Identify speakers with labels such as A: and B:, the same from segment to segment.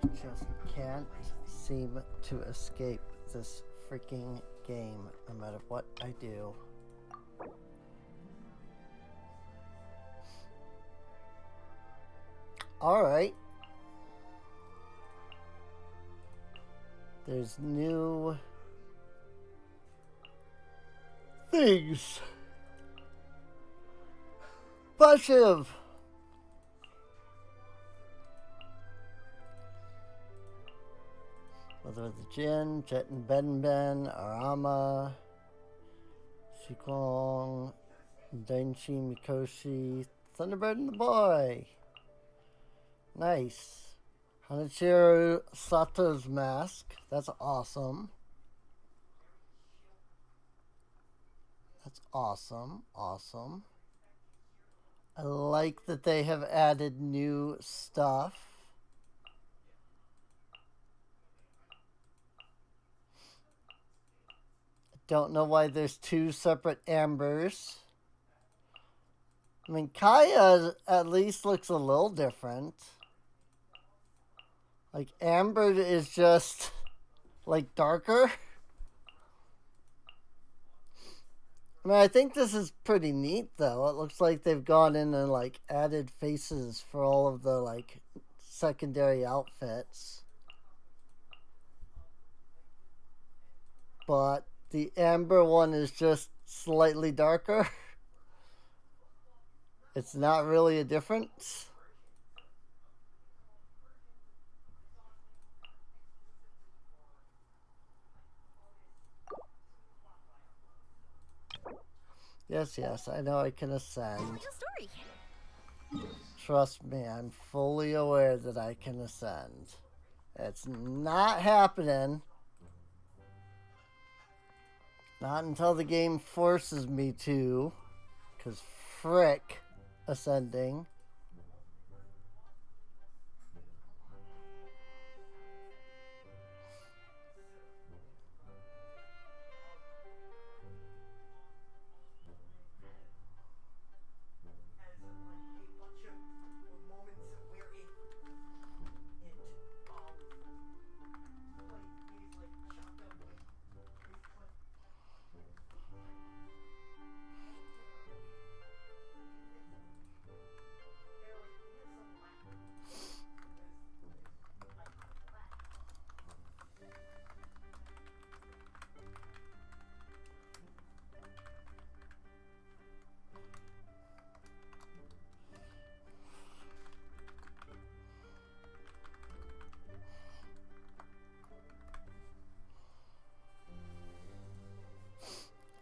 A: Just can't seem to escape this freaking game, no matter what I do. Alright. There's new things. Positive. Whether it's Jin, Jet and Ben, Arama, Shiklong, Denshi, Mikoshi, Thunderbird and the Boy. Nice. Hanachiru Sato's mask. That's awesome. That's awesome. Awesome. I like that they have added new stuff. Don't know why there's two separate Ambers. I mean, Kaya at least looks a little different. Like, Amber is just, like, darker. I mean, I think this is pretty neat, though. It looks like they've gone in and, like, added faces for all of the, like, secondary outfits. But the Amber one is just slightly darker. It's not really a difference. Yes, I know I can ascend. Trust me, I'm fully aware that I can ascend. It's not happening. Not until the game forces me to. Because frick ascending.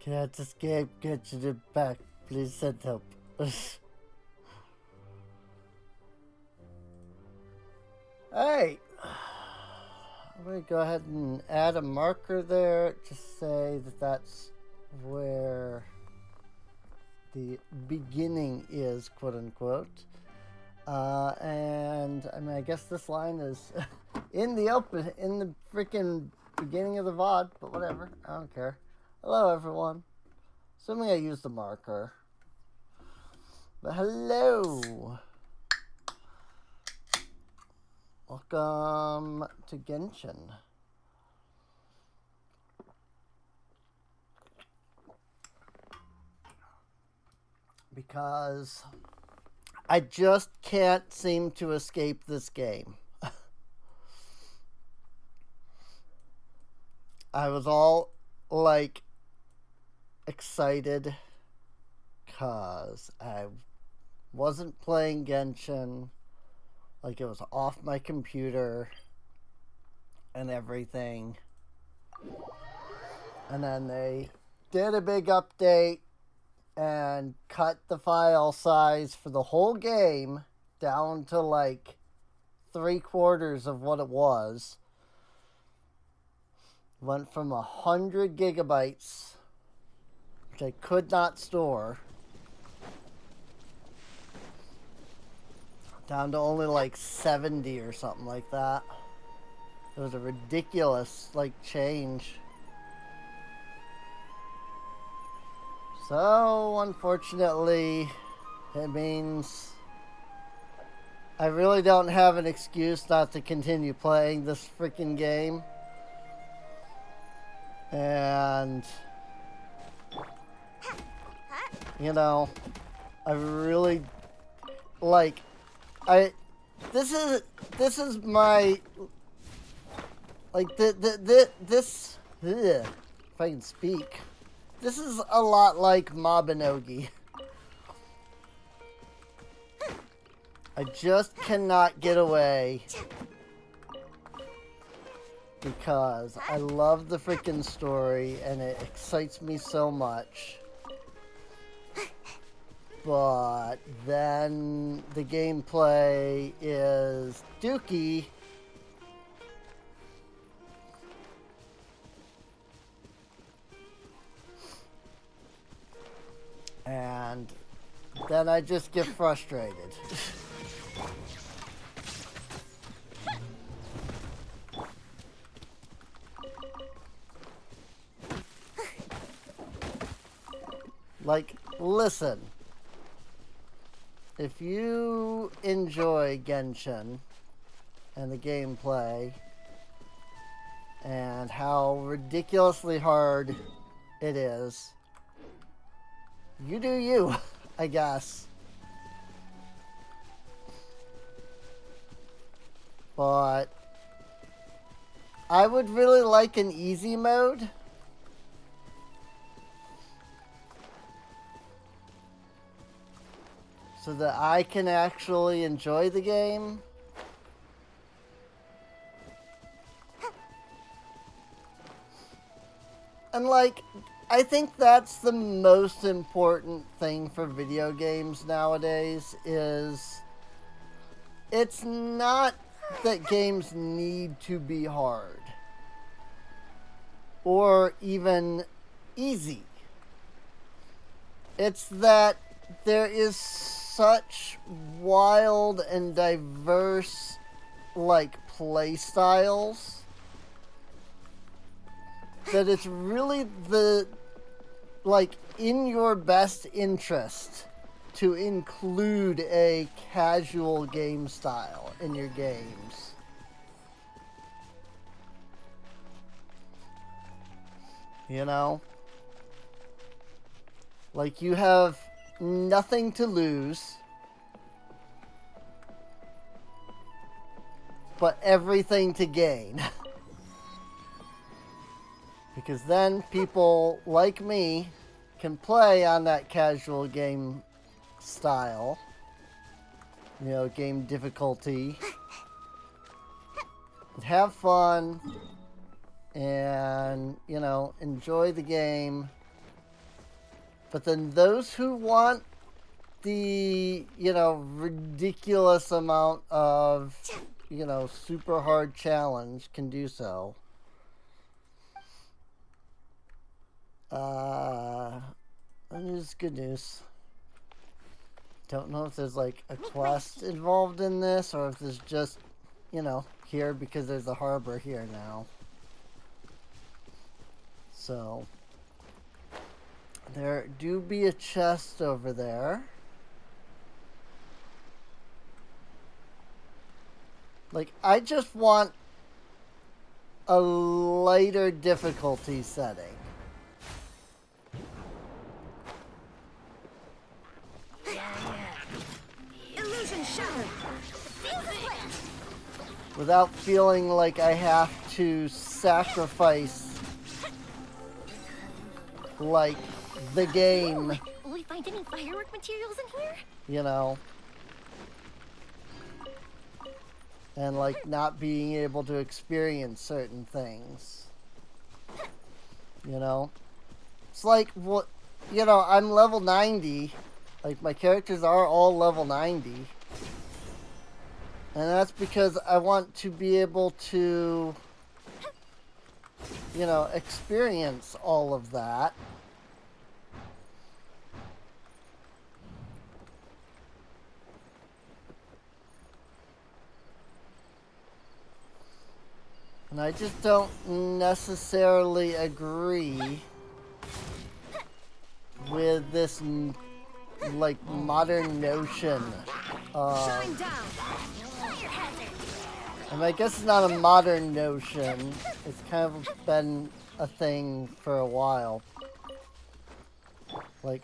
A: Can't escape, get you back. Please send help. Hey! I'm going to go ahead and add a marker there to say that that's where the beginning is, quote unquote. And I mean, I guess this line is in the freaking beginning of the VOD, but whatever. I don't care. Hello, everyone. Assuming I used the marker. But hello. Welcome to Genshin. Because I just can't seem to escape this game. I was all like excited because I wasn't playing Genshin. Like, it was off my computer and everything. And then they did a big update and cut the file size for the whole game down to like 3/4 of what it was. Went from 100 gigabytes, which I could not store, down to only like 70 or something like that. It was a ridiculous, like, change. So, unfortunately, it means I really don't have an excuse not to continue playing this freaking game. And, you know, I really, like, this is my, like, this, ugh, if I can speak, this is a lot like Mabinogi. I just cannot get away because I love the freaking story and it excites me so much. But then the gameplay is dookie. And then I just get frustrated. Like, listen. If you enjoy Genshin and the gameplay and how ridiculously hard it is, you do you, I guess. But I would really like an easy mode. So that I can actually enjoy the game. And like, I think that's the most important thing for video games nowadays is it's not that games need to be hard or even easy. It's that there is such wild and diverse, like, play styles that it's really like, in your best interest to include a casual game style in your games. You know? Like, you have nothing to lose, but everything to gain. Because then people like me can play on that casual game style, you know, game difficulty, and have fun, and, you know, enjoy the game. But then those who want the, you know, ridiculous amount of, you know, super hard challenge can do so. That is good news. Don't know if there's like a quest involved in this or if there's just, you know, here because there's a harbor here now. So there do be a chest over there. Like, I just want a lighter difficulty setting.
B: Illusion shattered.
A: Without feeling like I have to sacrifice, like, the game.
B: Will we find any firework materials in here?
A: You know, and like not being able to experience certain things, you know, it's like, what, you know, I'm level 90, like my characters are all level 90, and that's because I want to be able to, you know, experience all of that. And I just don't necessarily agree with this, like, modern notion
B: Shine down. Fire hazard.
A: And I guess it's not a modern notion. It's kind of been a thing for a while. Like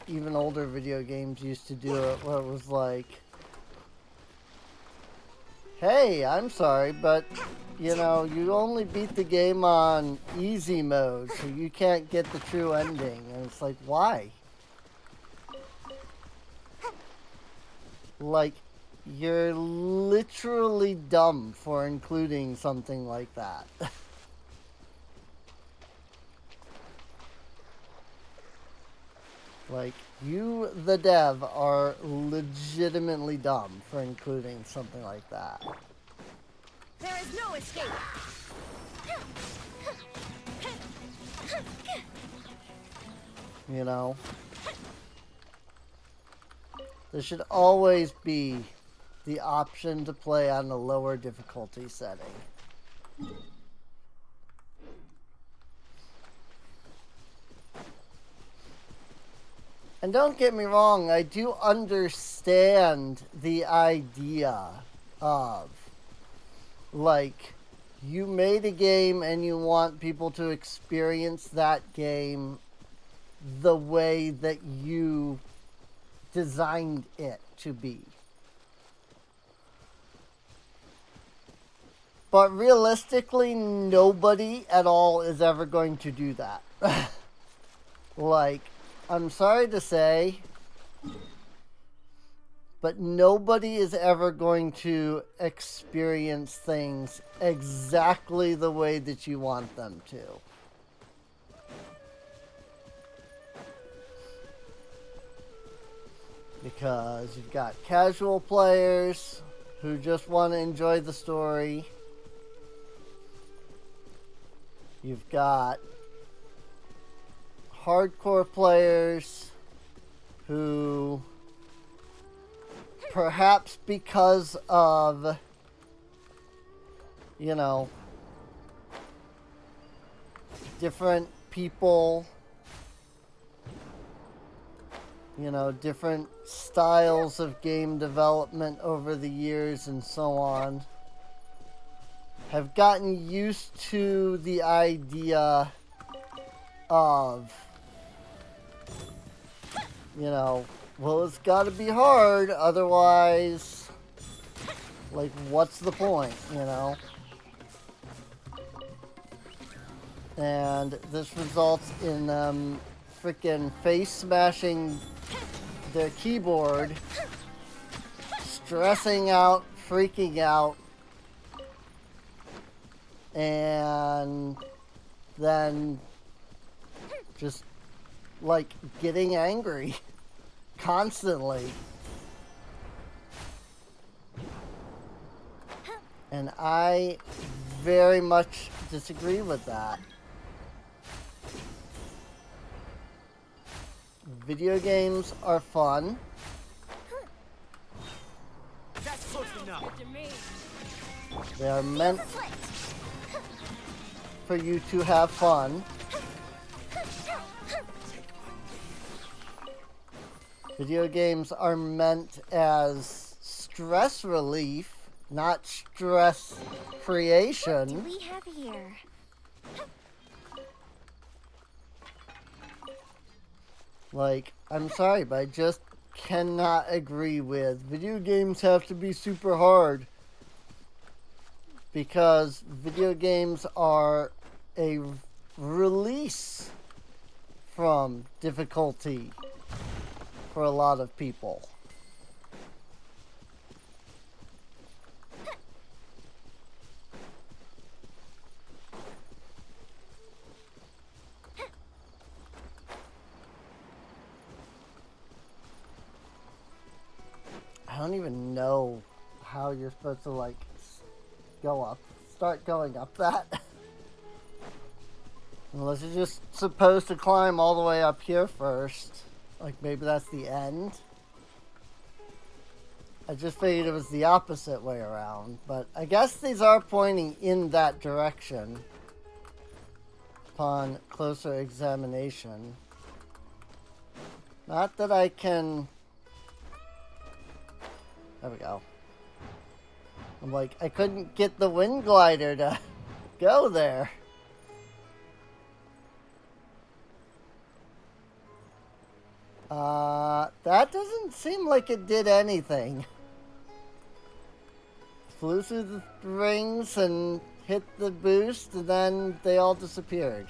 A: even older video games used to do it where it was like, hey, I'm sorry, but you know, you only beat the game on easy mode, so you can't get the true ending. And it's like, why? Like, you're literally dumb for including something like that. Like, you, the dev, are legitimately dumb for including something like that.
B: There is no escape.
A: You know? There should always be the option to play on a lower difficulty setting. And don't get me wrong, I do understand the idea of, like, you made a game and you want people to experience that game the way that you designed it to be. But realistically, nobody at all is ever going to do that. Like, I'm sorry to say, but nobody is ever going to experience things exactly the way that you want them to. Because you've got casual players who just want to enjoy the story. You've got hardcore players who, perhaps because of, you know, different people, you know, different styles of game development over the years and so on, have gotten used to the idea of, you know, well, it's got to be hard, otherwise, like, what's the point, you know? And this results in them freaking face smashing their keyboard, stressing out, freaking out, and then just, like, getting angry constantly. And I very much disagree with that. Video games are fun.
C: That's close enough.
A: They are meant for you to have fun. Video games are meant as stress relief, not stress creation.
B: What do we have here?
A: Like, I'm sorry, but I just cannot agree with video games have to be super hard. Because video games are a release from difficulty for a lot of people. I don't even know how you're supposed to, like, start going up that. Unless you're just supposed to climb all the way up here first. Like, maybe that's the end. I just figured it was the opposite way around. But I guess these are pointing in that direction upon closer examination. Not that I can There we go. I'm like, I couldn't get the wind glider to go there. That doesn't seem like it did anything. Flew through the rings and hit the boost, and then they all disappeared.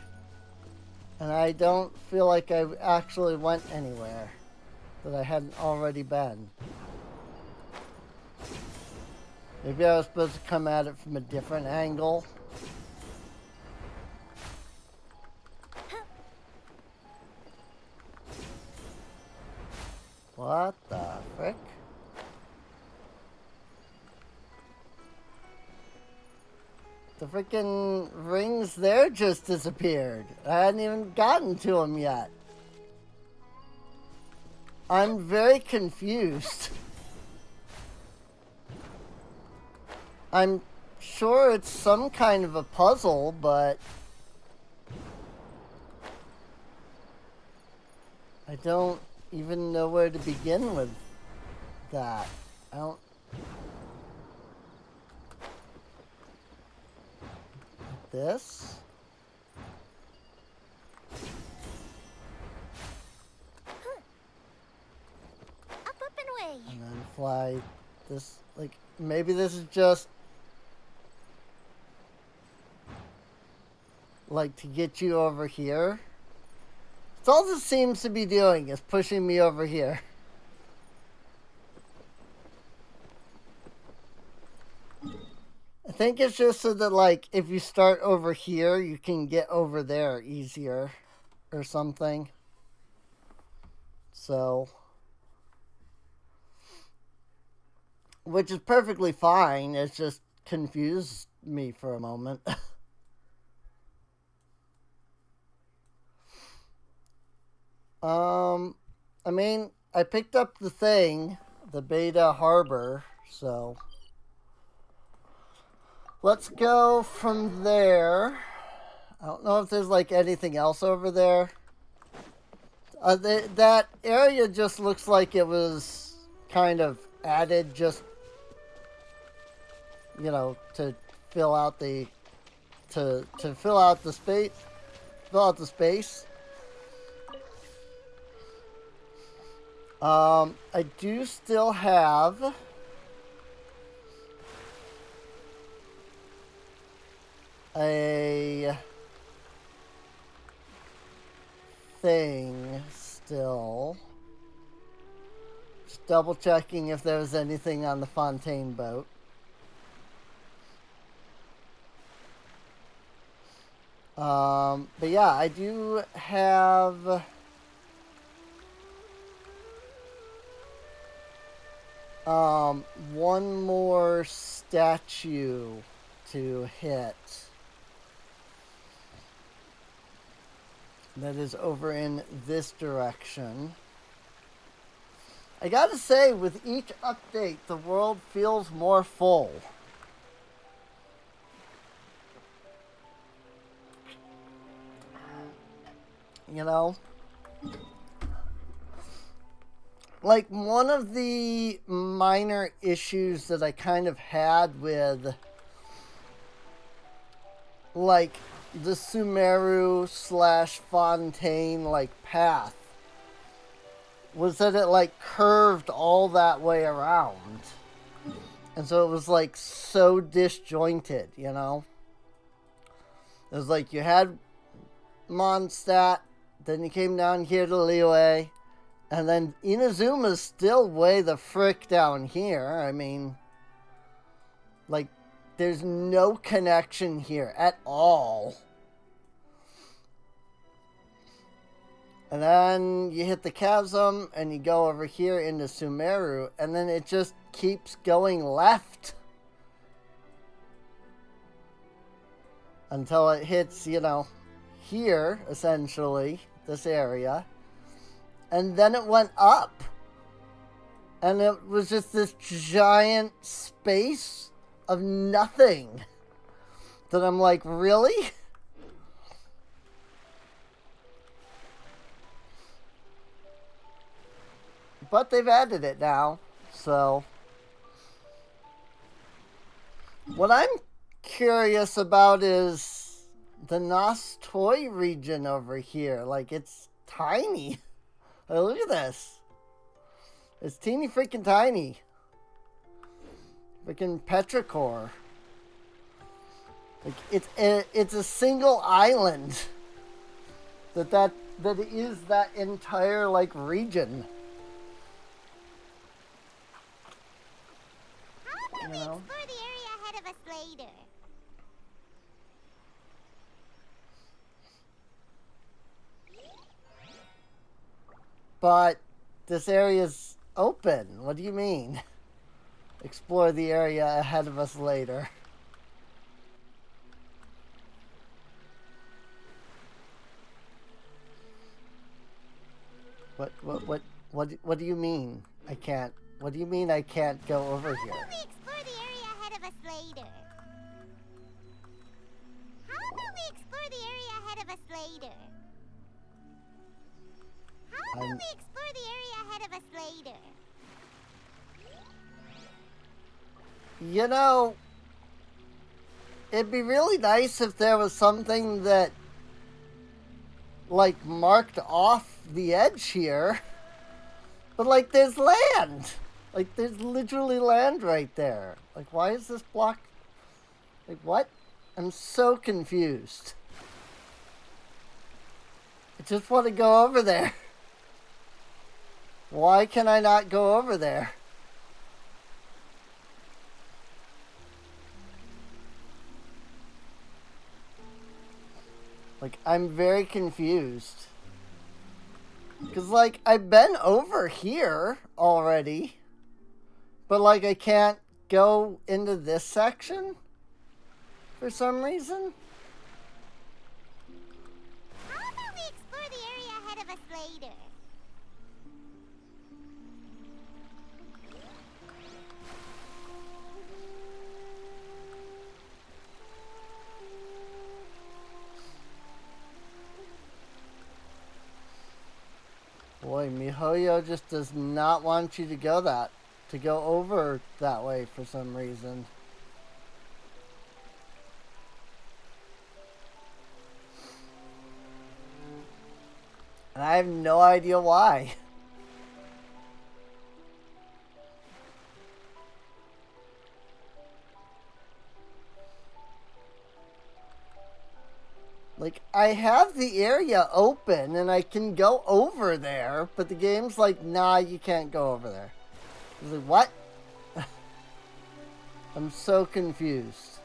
A: And I don't feel like I actually went anywhere that I hadn't already been. Maybe I was supposed to come at it from a different angle. What the frick? The freaking rings there just disappeared. I hadn't even gotten to them yet. I'm very confused. I'm sure it's some kind of a puzzle, but I don't even know where to begin with that. I don't... This?
B: Up and away.
A: And then fly this, like, maybe this is just like to get you over here. It's all this seems to be doing is pushing me over here. I think it's just so that, like, if you start over here, you can get over there easier or something. So, which is perfectly fine. It's just confused me for a moment. I mean, I picked up the thing, the Beta Harbor, so let's go from there. I don't know if there's like anything else over there. That area just looks like it was kind of added just, you know, to fill out the fill out the space. I do still have a thing still. Just double checking if there was anything on the Fontaine boat. But yeah, I do have one more statue to hit. That is over in this direction. I gotta say, with each update, the world feels more full. You know? Like, one of the minor issues that I kind of had with, like, the Sumeru / Fontaine, like, path was that it, like, curved all that way around. And so it was, like, so disjointed, you know? It was like you had Mondstadt, then you came down here to Liyue, and then Inazuma's still way the frick down here. I mean, like, there's no connection here at all. And then you hit the chasm, and you go over here into Sumeru, and then it just keeps going left. Until it hits, you know, here, essentially, this area. And then it went up. And it was just this giant space of nothing. That I'm like, really? But they've added it now, so What I'm curious about is the Nos Toy region over here. Like, it's tiny. Like, look at this. It's teeny freaking tiny. Freaking Petrichor. Like, it's a single island that is that entire, like, region.
B: How about we explore the area ahead of us later?
A: But this area's open. What do you mean? Explore the area ahead of us later. What do you mean? I can't. What do you mean I can't go over here?
B: How about we explore the area ahead of us later? How about we explore the area ahead of us later? How about we explore the area ahead of us later?
A: You know, it'd be really nice if there was something that, like, marked off the edge here. But, like, there's land. Like, there's literally land right there. Like, why is this blocked? Like, what? I'm so confused. I just want to go over there. Why can I not go over there? Like, I'm very confused. Because, like, I've been over here already. But, like, I can't go into this section for some reason.
B: How about we explore the area ahead of us later?
A: Boy, MiHoYo just does not want you to go over that way for some reason. And I have no idea why. Like, I have the area open and I can go over there, but the game's like, nah, you can't go over there. I was like, what? I'm so confused.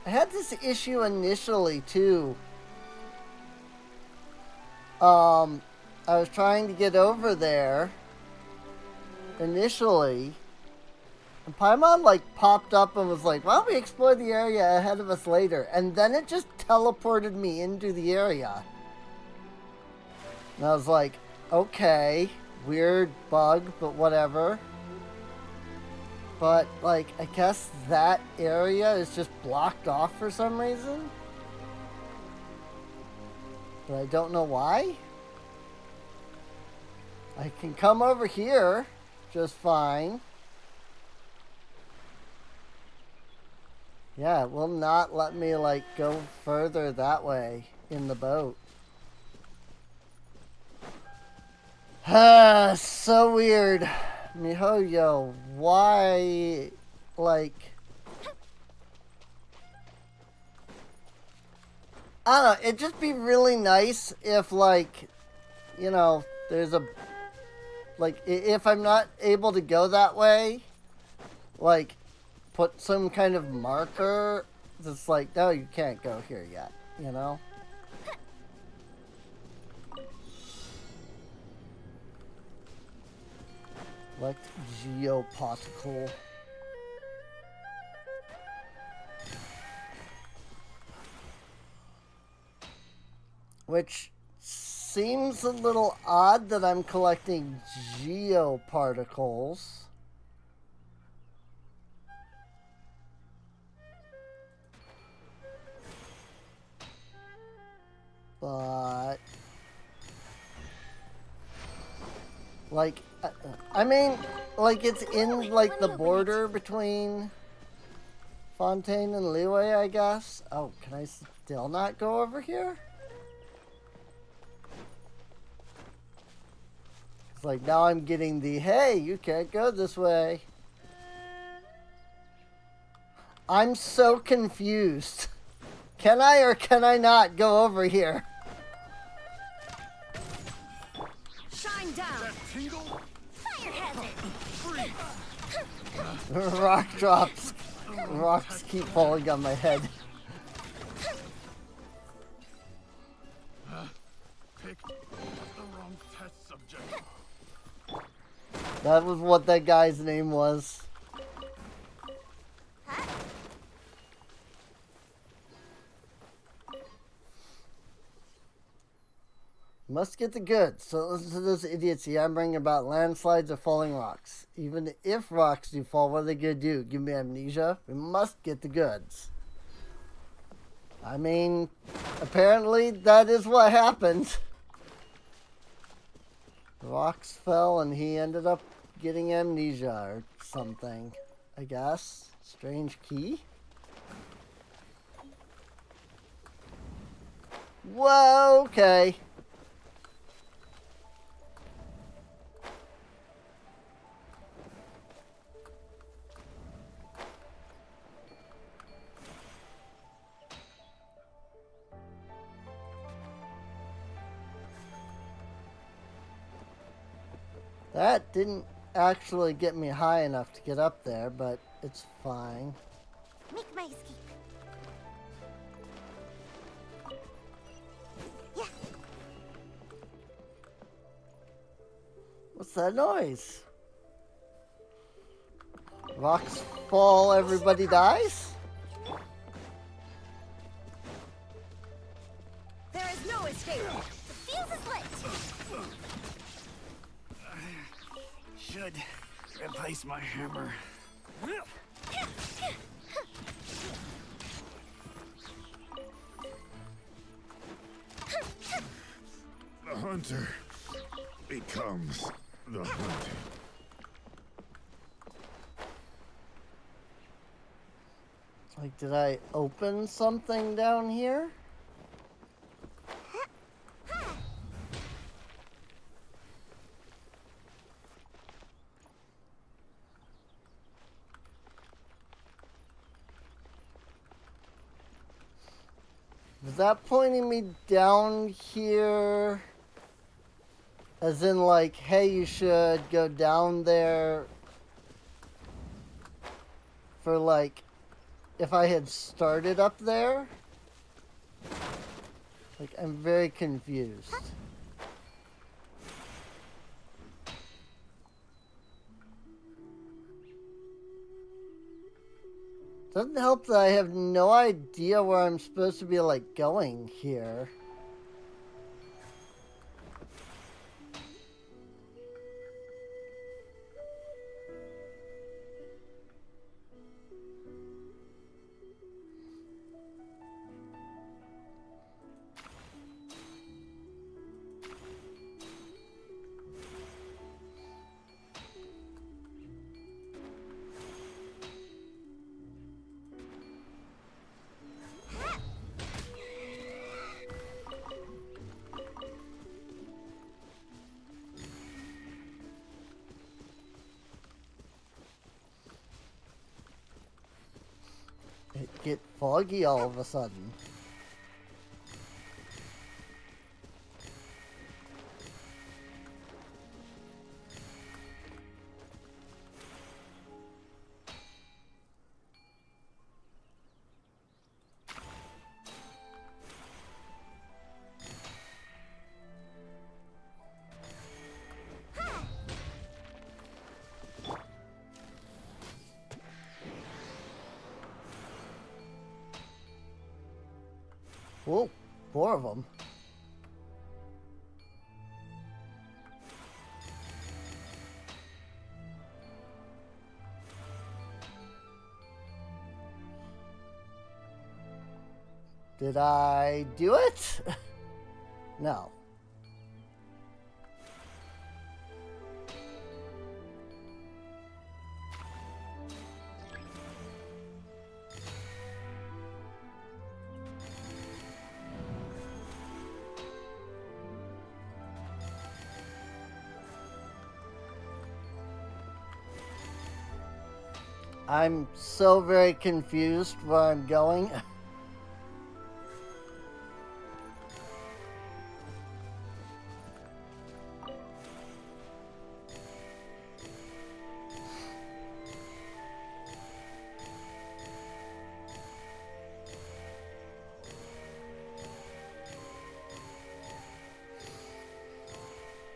A: I had this issue initially, too. I was trying to get over there initially, and Paimon, like, popped up and was like, why don't we explore the area ahead of us later? And then it just teleported me into the area. And I was like, okay, weird bug, but whatever. But, like, I guess that area is just blocked off for some reason. But I don't know why. I can come over here just fine. Yeah, it will not let me, like, go further that way in the boat. So weird. MiHoYo, why, like... I don't know, it'd just be really nice if, like, you know, there's a... Like, if I'm not able to go that way, like, put some kind of marker that's like, no, you can't go here yet, you know? Like, geoparticle. Which seems a little odd that I'm collecting geoparticles. But Like, I mean, like it's in like the border between Fontaine and Leeway, I guess. Oh, can I still not go over here? It's like now I'm getting the, hey, you can't go this way. I'm so confused. Can I or can I not go over here?
D: Shine down. Fire hazard.
A: Rock drops. Rocks keep falling on my head.
E: Picked the wrong test subject.
A: That was what that guy's name was. Must get the goods. So listen to those idiots yammering about landslides or falling rocks. Even if rocks do fall, what are they gonna do? Give me amnesia? We must get the goods. I mean, apparently that is what happened. Rocks fell and he ended up getting amnesia or something, I guess. Strange key? Whoa, okay. That didn't actually get me high enough to get up there, but it's fine.
B: Make my escape. Yeah.
A: What's that noise? Rocks fall, everybody dies?
D: There is no escape.
B: The fuse is lit.
E: Should replace my hammer. The hunter becomes the hunted.
A: Like, did I open something down here? Was that pointing me down here? As in, like, hey, you should go down there for, like, if I had started up there? Like, I'm very confused. Doesn't help that I have no idea where I'm supposed to be, like, going here. It get foggy all of a sudden. Whoa, 4 of them. Did I do it? No. I'm so very confused where I'm going.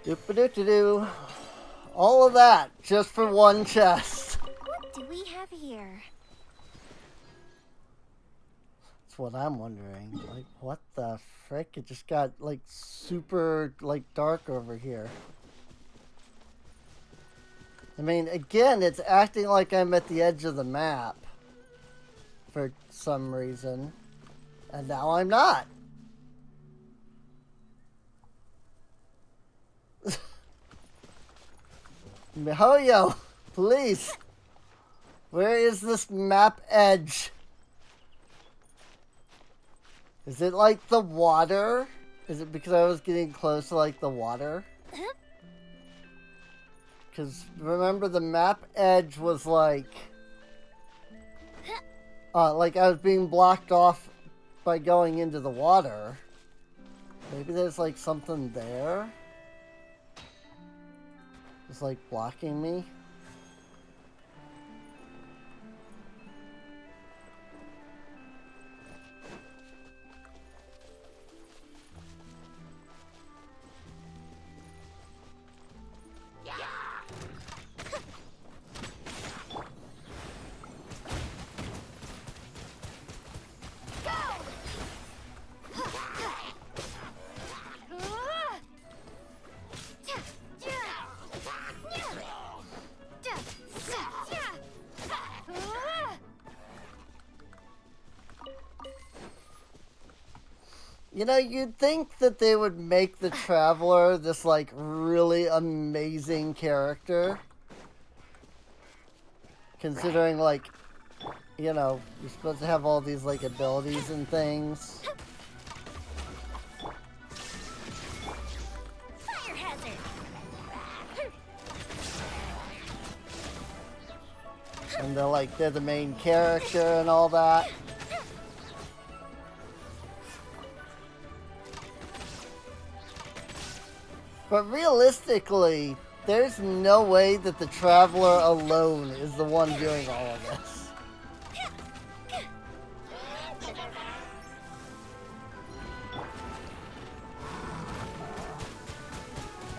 A: Doop-a-doo-doo-doo. All of that just for one chest.
B: What do we have here?
A: That's what I'm wondering. Like, what the frick? It just got, like, super, like, dark over here. I mean, again, it's acting like I'm at the edge of the map. For some reason. And now I'm not. Mihoyo, please. Where is this map edge? Is it like the water? Is it because I was getting close to like the water? Because remember the map edge was like I was being blocked off by going into the water. Maybe there's like something there. It's like blocking me. You know, you'd think that they would make the Traveler this, like, really amazing character. Considering, like, you know, you're supposed to have all these, like, abilities and things.
B: Fire hazard.
A: And they're the main character and all that. But realistically, there's no way that the Traveler alone is the one doing all of this.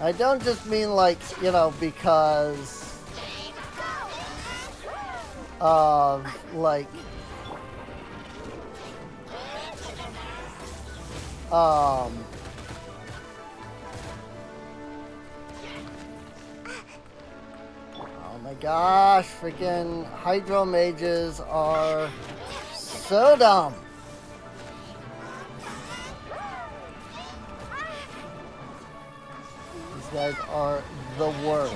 A: I don't just mean like, you know, because of like oh my gosh, freaking Hydro Mages are so dumb. These guys are the worst.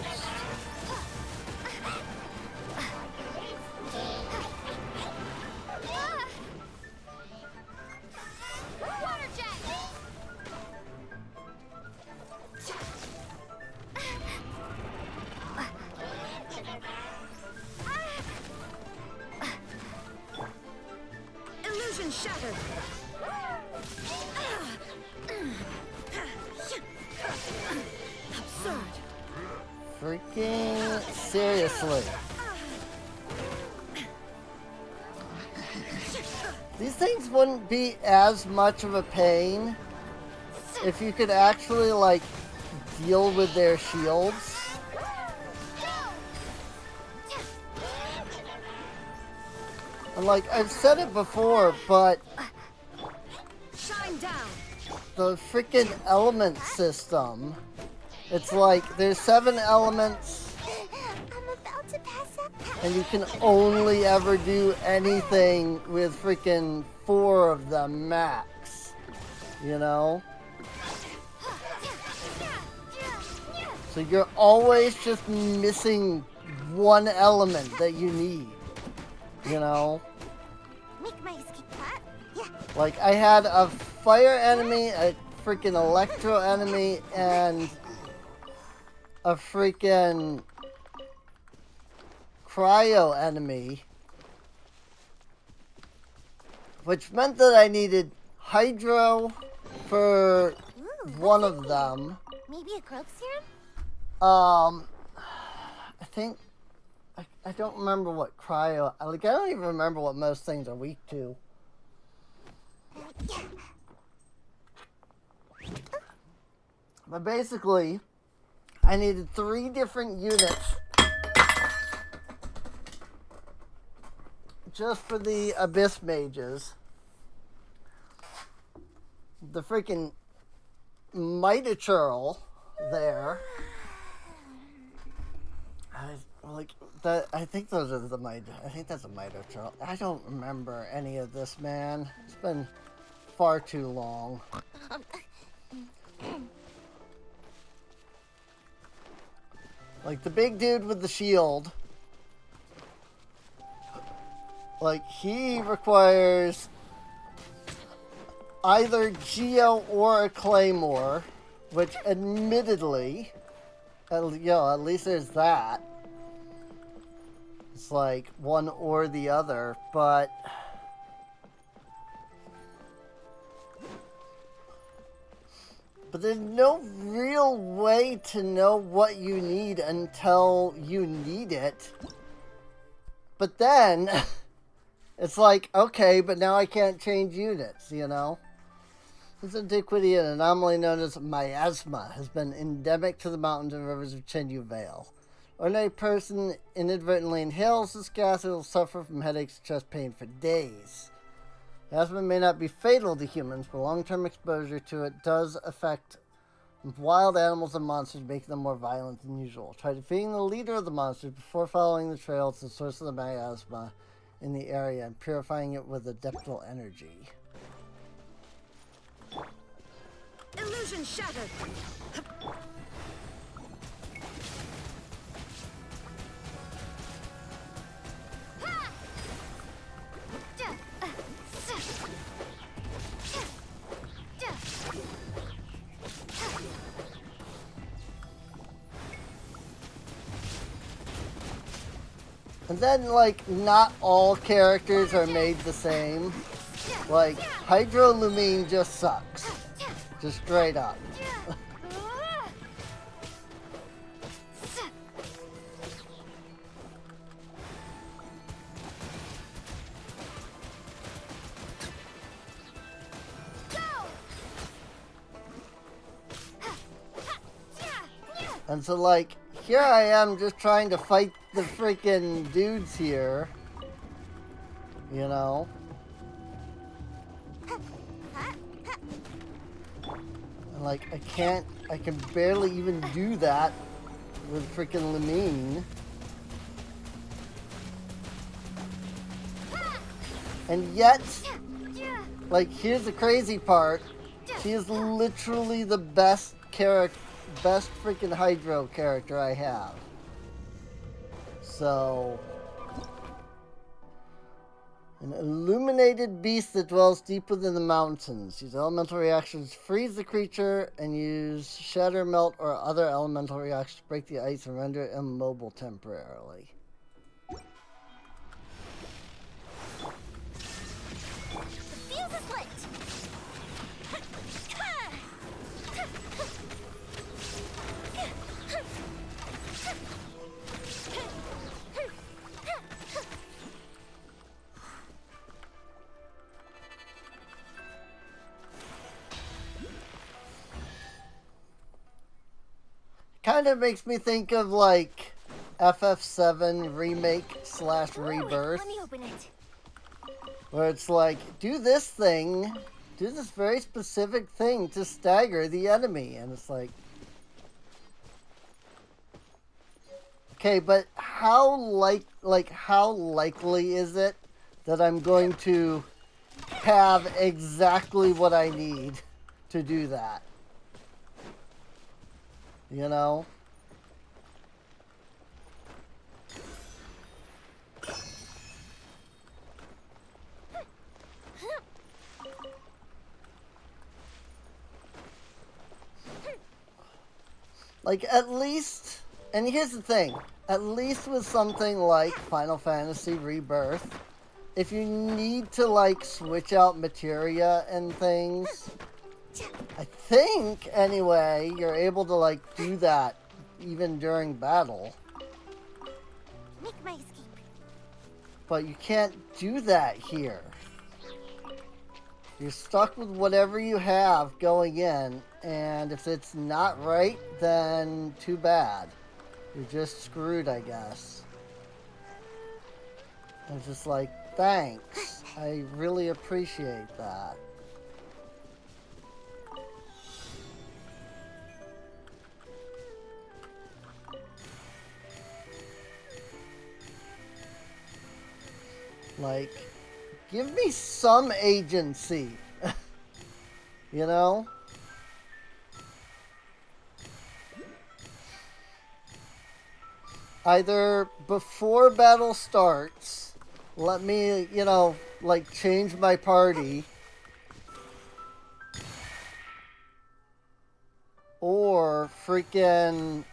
B: Water jet.
D: Illusion shattered. Absurd.
A: Freaking seriously. These things wouldn't be as much of a pain if you could actually, like, deal with their shields. And, like, I've said it before, but
D: Shine down.
A: the freaking element system, it's like there's 7 elements
B: I'm about to pass out.
A: and you can only ever do anything with freaking 4 of them max, you know? So you're always just missing one element that you need, you know?
B: Make my escape plan. Yeah.
A: Like, I had a fire enemy, a freaking electro enemy, and a freaking cryo enemy which meant that I needed Hydro for
B: Ooh,
A: one
B: what's
A: of
B: in
A: them.
B: here? Maybe a growth serum?
A: I think I don't remember what cryo. Like, I don't even remember what most things are weak to. But basically, I needed 3 different units just for the Abyss Mages. The freaking Mitachurl there. I think those are the I think that's a Mitachurl. I don't remember any of this, man. It's been far too long. Like the big dude with the shield. Like he requires either Geo or a Claymore, which admittedly, at least there's that. It's like one or the other, but there's no real way to know what you need until you need it. But then it's like, okay, but now I can't change units, you know? This antiquity, an anomaly known as miasma, has been endemic to the mountains and rivers of Chenyu Vale. Ordinary person inadvertently inhales this gas and will suffer from headaches and chest pain for days. Miasma may not be fatal to humans, but long-term exposure to it does affect wild animals and monsters, making them more violent than usual. Try defeating the leader of the monsters before following the trail to the source of the miasma in the area and purifying it with adeptal energy.
D: Illusion shattered.
A: And then, like, not all characters are made the same. Like, Hydrolumine just sucks. Just straight up. And so, like, here I am just trying to fight the freaking dudes here. You know? And, like, I can barely even do that with freaking Lamine. And yet, like, here's the crazy part. She is literally the best freaking Hydro character I have. So, an illuminated beast that dwells deep within the mountains. Use elemental reactions to freeze the creature and use shatter, melt, or other elemental reactions to break the ice and render it immobile temporarily.
B: The fuse is lit!
A: Kind of makes me think of like FF7 remake / rebirth,
B: Let me open it.
A: where it's like, do this thing, do this very specific thing to stagger the enemy, and it's like, okay, but how likely is it that I'm going to have exactly what I need to do that? You know? Like, at least, and here's the thing, at least with something like Final Fantasy Rebirth, if you need to like switch out materia and things, I think anyway, you're able to like do that even during battle.
B: Make my escape.
A: But you can't do that here. You're stuck with whatever you have going in, and if it's not right, then too bad. You're just screwed, I guess. I was just like, thanks. I really appreciate that. Like, give me some agency. You know? Either before battle starts, let me, you know, like change my party. Or freaking...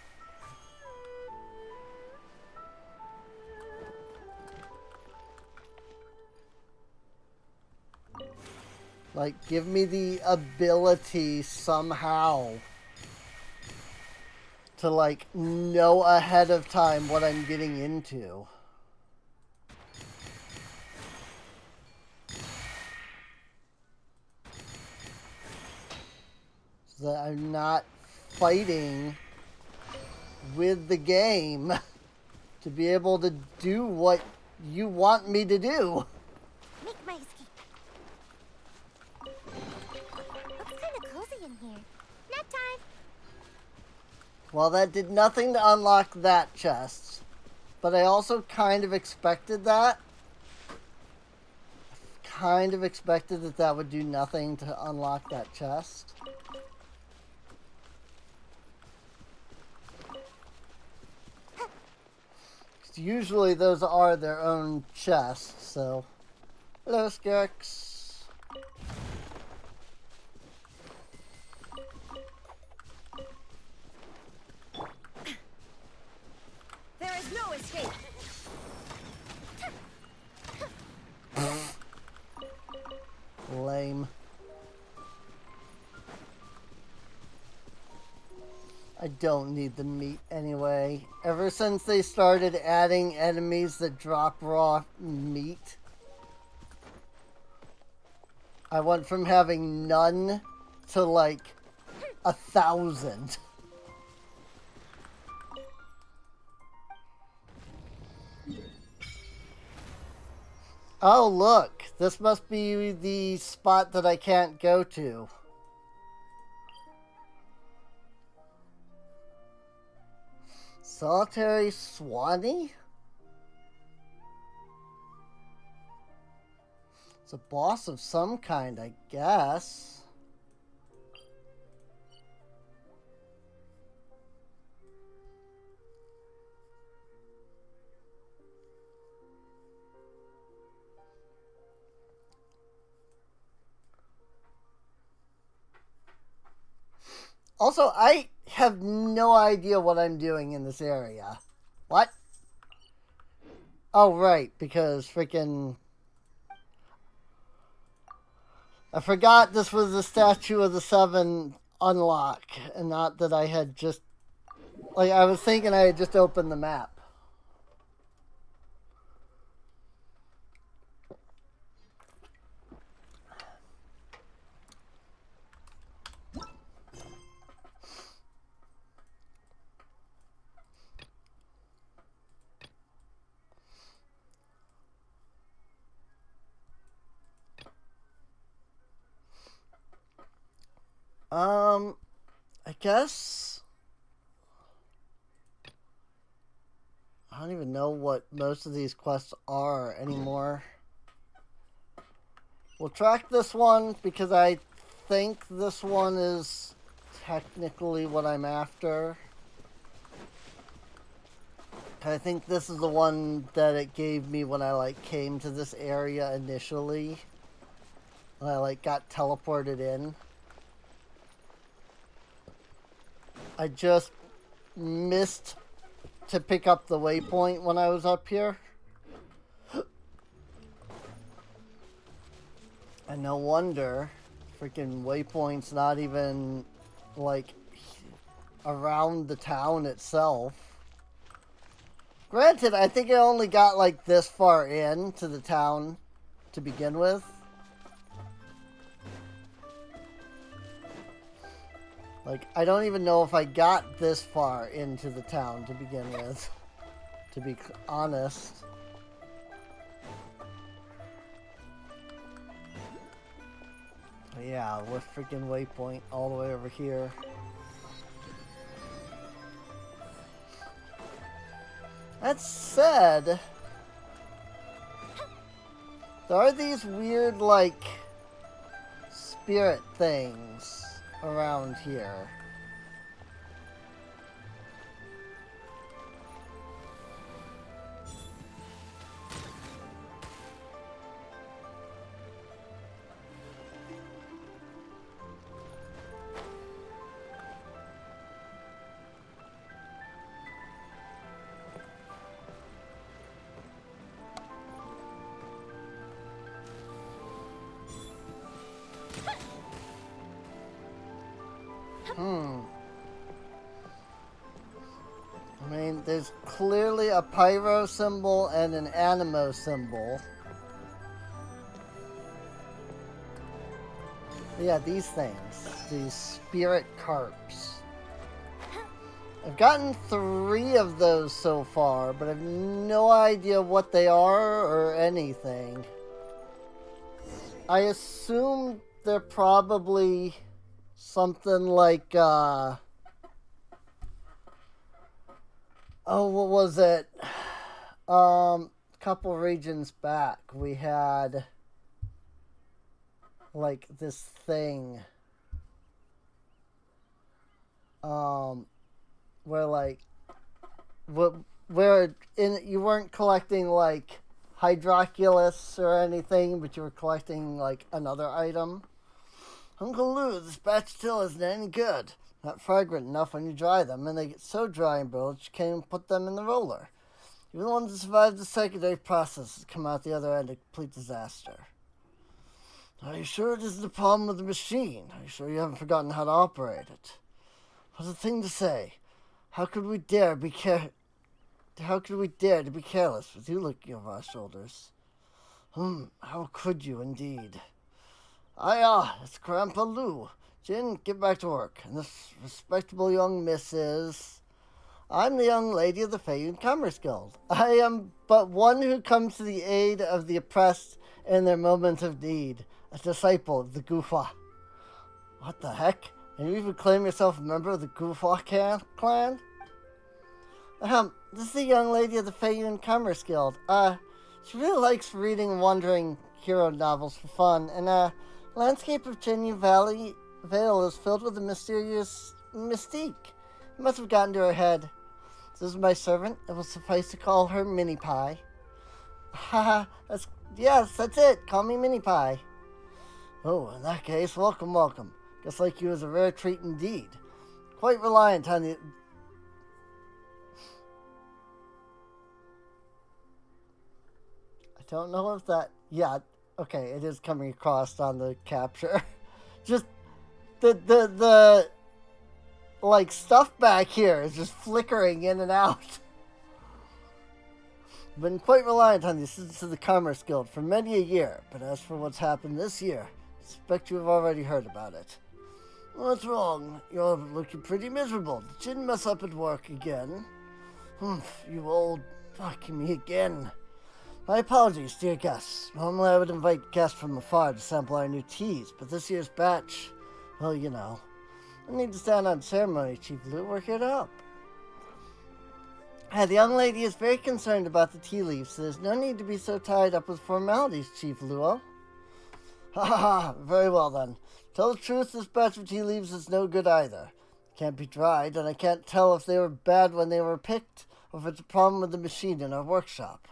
A: like, give me the ability somehow to, like, know ahead of time what I'm getting into. So that I'm not fighting with the game to be able to do what you want me to do.
B: Make my escape. Looks kind of cozy in here. Nap time.
A: Well, that did nothing to unlock that chest. But I also kind of expected that. Kind of expected that that would do nothing to unlock that chest. Usually those are their own chests, so... Hello, Skirks.
D: There is no escape.
A: Lame. I don't need the meat anyway. Ever since they started adding enemies that drop raw meat, I went from having none to like 1,000. Oh, look. This must be the spot that I can't go to. Solitary Swanee? It's a boss of some kind, I guess. Also, I have no idea what I'm doing in this area. What? Oh, right, because freaking... I forgot this was the Statue of the Seven unlock, and not that I had just... Like, I was thinking I had just opened the map. I guess... I don't even know what most of these quests are anymore. We'll track this one because I think this one is technically what I'm after. I think this is the one that it gave me when I like came to this area initially. When I like got teleported in. I just missed to pick up the waypoint when I was up here. no wonder freaking waypoint's not even, like, around the town itself. Granted, I think it only got, like, this far in to the town to begin with. Like, I don't even know if I got this far into the town to begin with, to be honest. But yeah, we're freaking waypoint all the way over here. That said, there are these weird, like, spirit things around here. I mean, there's clearly a pyro symbol and an animo symbol. Yeah, these things. These spirit carps. I've gotten 3 of those so far, but I have no idea what they are or anything. I assume they're probably something like, oh, what was it? A couple regions back, we had, like, this thing, where, like, you weren't collecting, like, Hydroculus or anything, but you were collecting, like, another item. Uncle Lou, this batch still isn't any good. Not fragrant enough when you dry them, and they get so dry and brittle that you can't even put them in the roller. Even the ones that survive the secondary process come out the other end a complete disaster. Are you sure it isn't a problem with the machine? Are you sure you haven't forgotten how to operate it? What's the thing to say? How could we dare to be careless with you looking over our shoulders? How could you indeed? It's Grandpa Lou. Jin, get back to work. And this respectable young miss is... I'm the young lady of the Feiyun Commerce Guild. I am but one who comes to the aid of the oppressed in their moment of need. A disciple of the Gufa. What the heck? And you even claim yourself a member of the Gufa clan? This is the young lady of the Feiyun Commerce Guild. She really likes reading wandering hero novels for fun, and, landscape of Chenyu Vale is filled with a mysterious mystique. It must have gotten to her head. This is my servant. It will suffice to call her Mini Pie. Haha, that's it. Call me Mini Pie. Oh, in that case, welcome, welcome. Guess like you is a rare treat indeed. Quite reliant on the... I don't know if that... Yeah, okay, it is coming across on the capture. Just the like stuff back here is just flickering in and out. Been quite reliant on the assistance of the Commerce Guild for many a year, but as for what's happened this year, I suspect you have already heard about it. What's wrong? You're looking pretty miserable. Did Jin mess up at work again? You old... Fucking me again. My apologies, dear guests. Normally I would invite guests from afar to sample our new teas, but this year's batch, well, you know. No need to stand on ceremony, Chief Lou. We're here to help. The young lady is very concerned about the tea leaves, so there's no need to be so tied up with formalities, Chief Luo. Ha ha ha, very well then. Tell the truth, this batch of tea leaves is no good either. Can't be dried, and I can't tell if they were bad when they were picked, or if it's a problem with the machine in our workshop.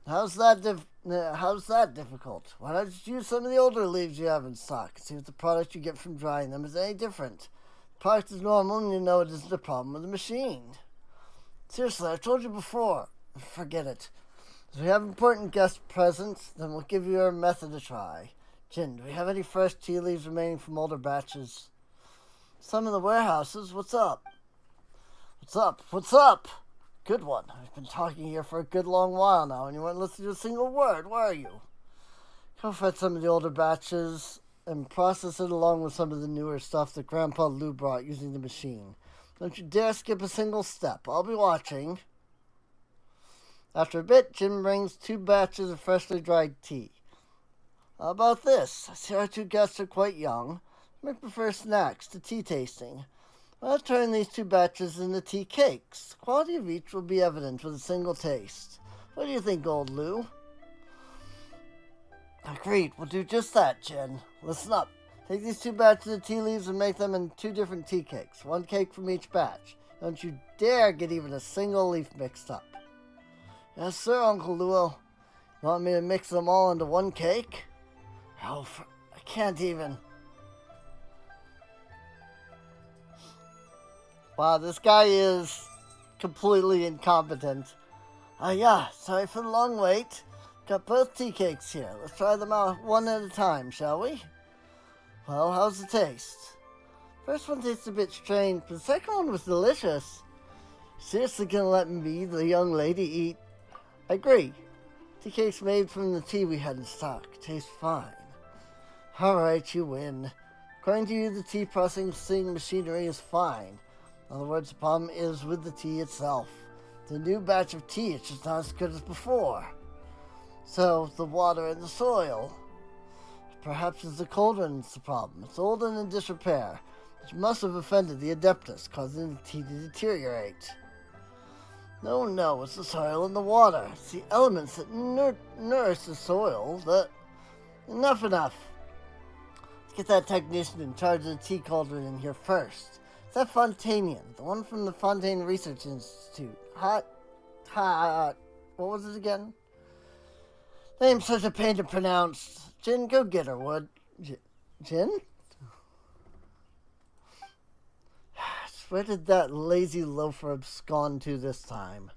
A: How's that difficult? Why not just use some of the older leaves you have in stock and see if the product you get from drying them is any different? The product is normal and you know it isn't a problem with the machine. Seriously, I've told you before. Forget it. As we have important guests present, then we'll give your method a try. Jin, do we have any fresh tea leaves remaining from older batches? Some in the warehouses. What's up? What's up? What's up? Good one. I've been talking here for a good long while now, and you weren't listening to a single word, were you? Go fetch some of the older batches and process it along with some of the newer stuff that Grandpa Lou brought using the machine. Don't you dare skip a single step. I'll be watching. After a bit, Jim brings 2 batches of freshly dried tea. How about this? I see our 2 guests are quite young. They prefer snacks to tea tasting. I'll turn these 2 batches into tea cakes. The quality of each will be evident with a single taste. What do you think, old Lou? Agreed. We'll do just that, Jen. Listen up. Take these 2 batches of tea leaves and make them in 2 different tea cakes. 1 cake from each batch. Don't you dare get even a single leaf mixed up. Yes, sir, Uncle Luo. You want me to mix them all into 1 cake? Oh, I can't even. Wow, this guy is completely incompetent. Yeah, sorry for the long wait. Got both tea cakes here. Let's try them out one at a time, shall we? Well, how's the taste? First one tastes a bit strange, but the second one was delicious. Seriously gonna let me, the young lady, eat? I agree. Tea cakes made from the tea we had in stock. Taste fine. Alright, you win. According to you, the tea processing machinery is fine. In other words, the problem is with the tea itself. The new batch of tea is just not as good as before. So, the water and the soil. Perhaps it's the cauldron's the problem. It's old and in disrepair, which must have offended the Adeptus, causing the tea to deteriorate. No, it's the soil and the water. It's the elements that nourish the soil that... Enough. Let's get that technician in charge of the tea cauldron in here first. It's that Fontanian, the one from the Fontaine Research Institute. What was it again? Name's such a pain to pronounce. Jin, go get her, would. Jin? Where did that lazy loafer abscond to this time?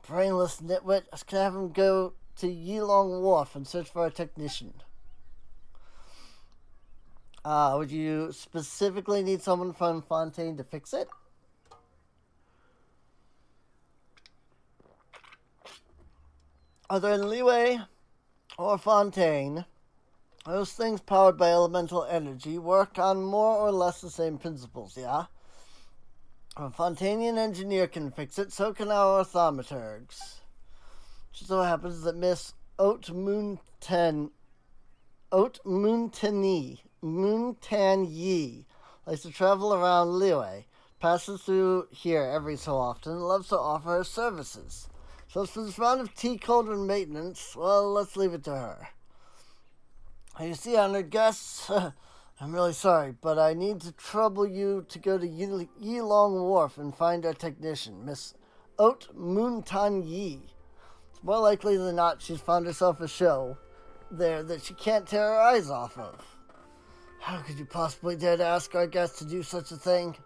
A: Brainless nitwit. I was gonna have him go to Yilong Wharf and search for a technician. Would you specifically need someone from Fontaine to fix it? Either in Liyue or Fontaine, those things powered by elemental energy work on more or less the same principles, yeah? A Fontanian engineer can fix it, so can our thaumaturgs. Just so happens that Miss Moontan Yi likes to travel around Liyue, passes through here every so often, and loves to offer her services. So for this round of tea cauldron maintenance, well, let's leave it to her. You see, honored guests, I'm really sorry, but I need to trouble you to go to Yilong Wharf and find our technician, Miss Moontan Yi. It's more likely than not she's found herself a show there that she can't tear her eyes off of. How could you possibly dare to ask our guest to do such a thing?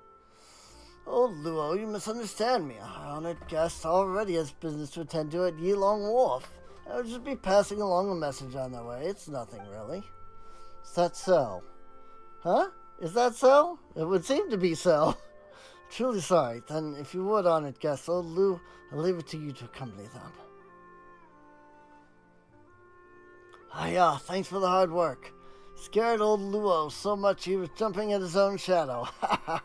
A: Oh, Luo, you misunderstand me. Our honored guest already has business to attend to at Yilong Wharf. I would just be passing along a message on their way. It's nothing, really. Is that so? Huh? Is that so? It would seem to be so. Truly sorry. Then, if you would, honored guest, old Lu, I'll leave it to you to accompany them. Yeah, thanks for the hard work. Scared old Luo so much he was jumping at his own shadow. You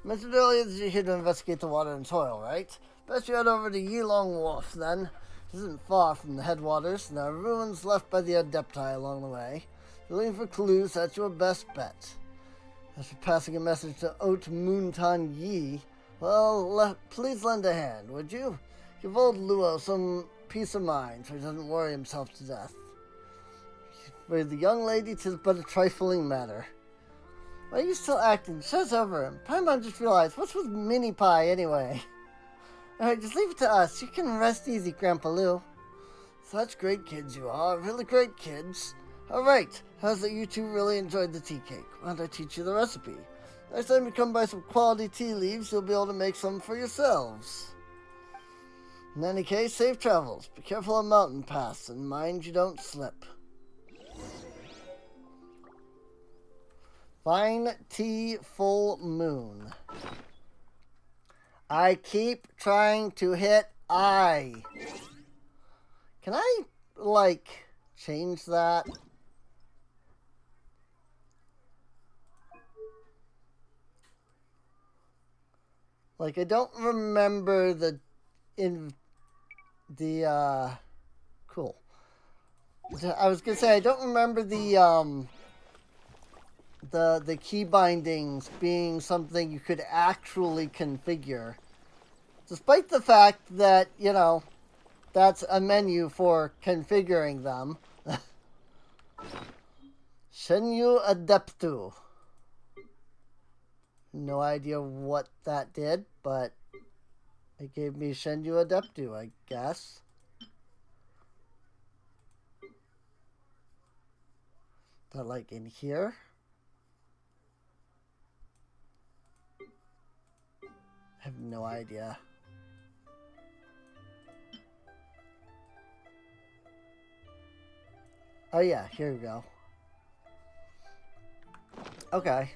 A: mentioned earlier that you're here to investigate the water and soil, right? Best you head over to Yilong Wharf, then. It isn't far from the headwaters, and there are ruins left by the Adepti along the way. If you're looking for clues, that's your best bet. As for passing a message to Moontan Yi, well, please lend a hand, would you? Give old Luo some peace of mind so he doesn't worry himself to death. For the young lady, 'tis but a trifling matter. Why are you still acting? Show's over. Paimon just realized, what's with Mini Pie anyway? Alright, just leave it to us. You can rest easy, Grandpa Lou. Such great kids you are. Really great kids. Alright, how's that you two really enjoyed the tea cake? Why don't I teach you the recipe? Next time you come by some quality tea leaves, you'll be able to make some for yourselves. In any case, safe travels. Be careful on mountain paths and mind you don't slip. Fine tea full moon. I keep trying to hit I. Can I, like, change that? Like, I don't remember cool. I was gonna say, I don't remember the key bindings being something you could actually configure. Despite the fact that, you know, that's a menu for configuring them. Shenyu Adeptu. No idea what that did, but it gave me Shenyu Adeptu, I guess. They're like in here. I have no idea. Oh yeah, here we go. Okay.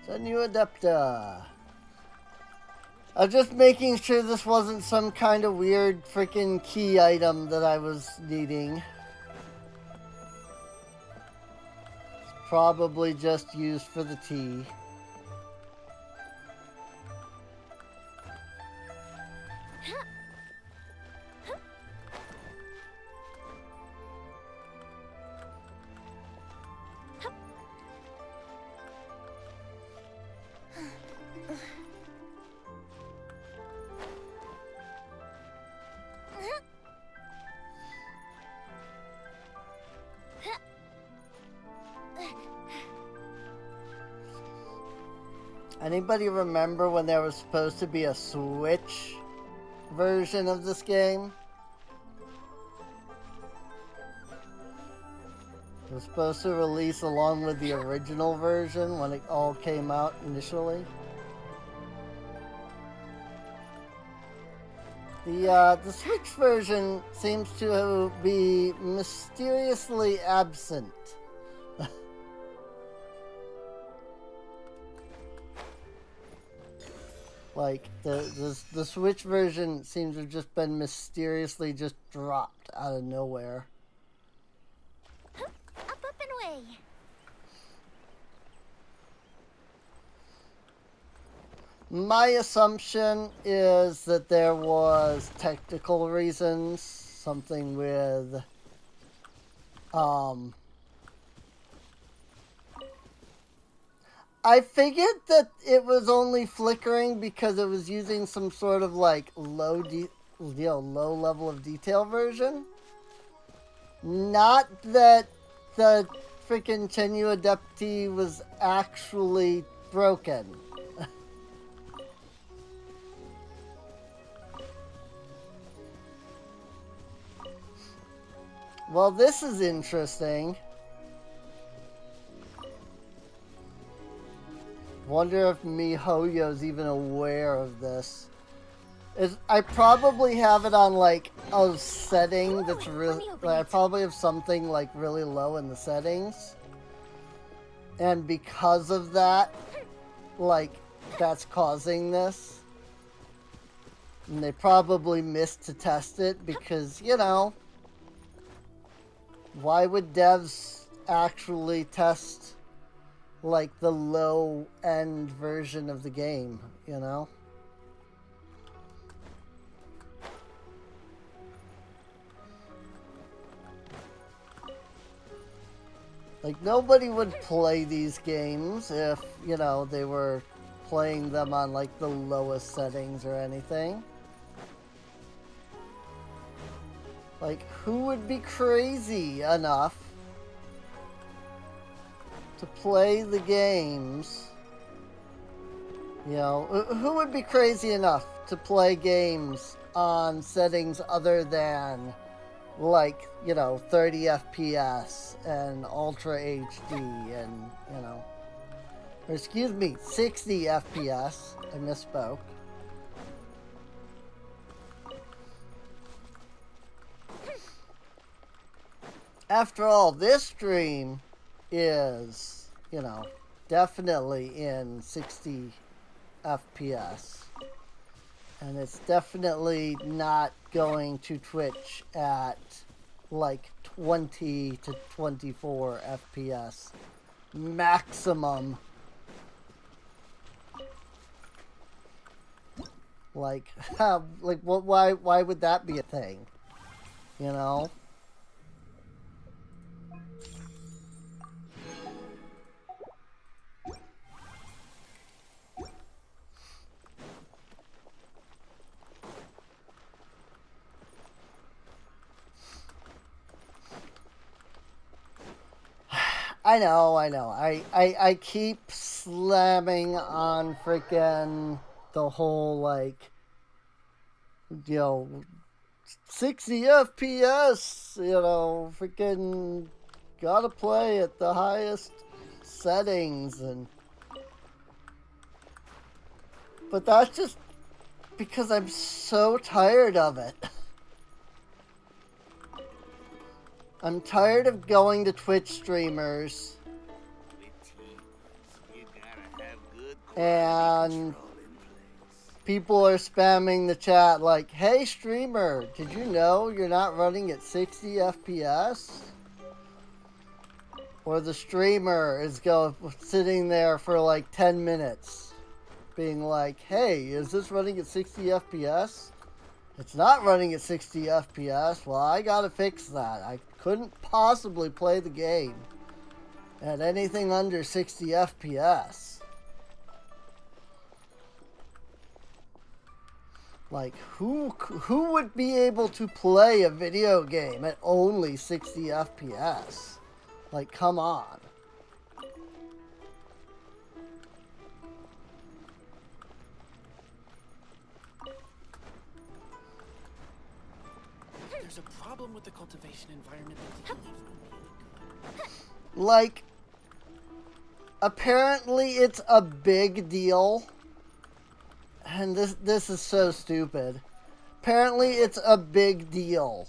A: Shenyu Adepta. I'm just making sure this wasn't some kind of weird freaking key item that I was needing. It's probably just used for the tea. Anybody remember when there was supposed to be a Switch version of this game? It was supposed to release along with the original version when it all came out initially. The Switch version seems to be mysteriously absent. Like, the Switch version seems to have just been mysteriously just dropped out of nowhere.
B: Up and away.
A: My assumption is that there was technical reasons, something with, I figured that it was only flickering because it was using some sort of like low level of detail version. Not that the freaking Shenyu Adepti was actually broken. Well, this is interesting. Wonder if MiHoYo's even aware of this. I probably have it on like a setting that's really. I probably have something like really low in the settings, and because of that, like that's causing this. And they probably missed to test it because, you know, why would devs actually test like the low end version of the game, you know? Like, nobody would play these games if, you know, they were playing them on like the lowest settings or anything. Like, who would be crazy enough to play the games? You know, who would be crazy enough to play games on settings other than, like, you know, 30 FPS and Ultra HD and, you know, or excuse me, 60 FPS. I misspoke. After all, this stream is, you know, definitely in 60 FPS. And it's definitely not going to Twitch at like 20 to 24 FPS maximum. Like, like what? Why would that be a thing? You know? I know. I keep slamming on freaking the whole, like, you know, 60 FPS, you know, freaking gotta play at the highest settings, and but that's just because I'm so tired of it. I'm tired of going to Twitch streamers and people are spamming the chat like, hey streamer, did you know you're not running at 60 FPS? Or the streamer is sitting there for like 10 minutes being like, hey, is this running at 60 FPS? It's not running at 60 FPS. Well, I gotta fix that. I couldn't possibly play the game at anything under 60 FPS. Like, who would be able to play a video game at only 60 FPS? Like, come on.
C: There's a problem with the cultivation environment that didn't even know.
A: Like, apparently it's a big deal. And this is so stupid. Apparently it's a big deal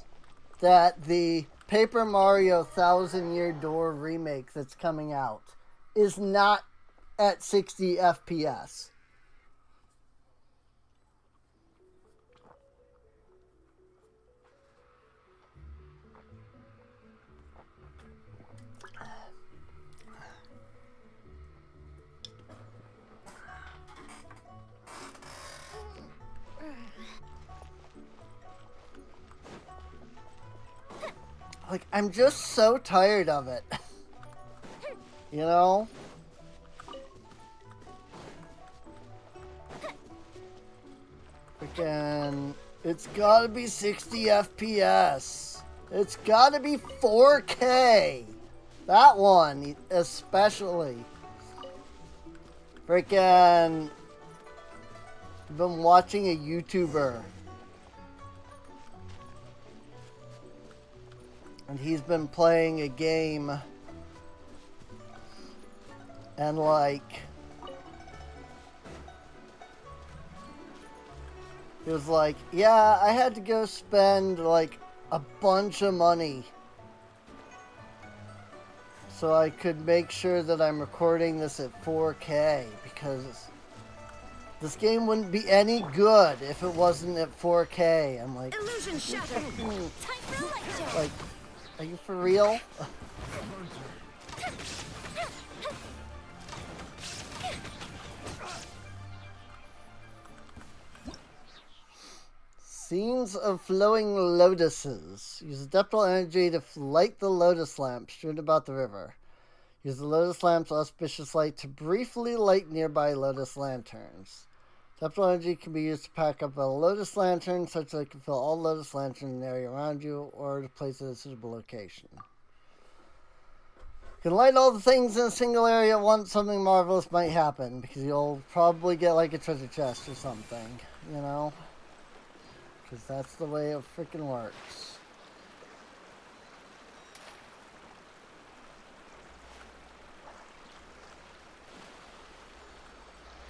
A: that the Paper Mario Thousand Year Door remake that's coming out is not at 60 FPS. Like, I'm just so tired of it. You know? Freaking, it's gotta be 60 FPS. It's gotta be 4K. That one, especially. Freaking, I've been watching a YouTuber. And he's been playing a game. And like, he was like, yeah, I had to go spend like a bunch of money so I could make sure that I'm recording this at 4K, because this game wouldn't be any good if it wasn't at 4K. I'm like,
D: Illusion shattered. Time for a light show.
A: like, are you for real? Scenes of flowing lotuses. Use adeptal energy to light the lotus lamp strewn about the river. Use the lotus lamp's auspicious light to briefly light nearby lotus lanterns. Adeptal energy can be used to pack up a lotus lantern such that it can fill all lotus lanterns in the area around you, or to place it at a suitable location. You can light all the things in a single area at once. Something marvelous might happen, because you'll probably get like a treasure chest or something, you know? Because that's the way it freaking works.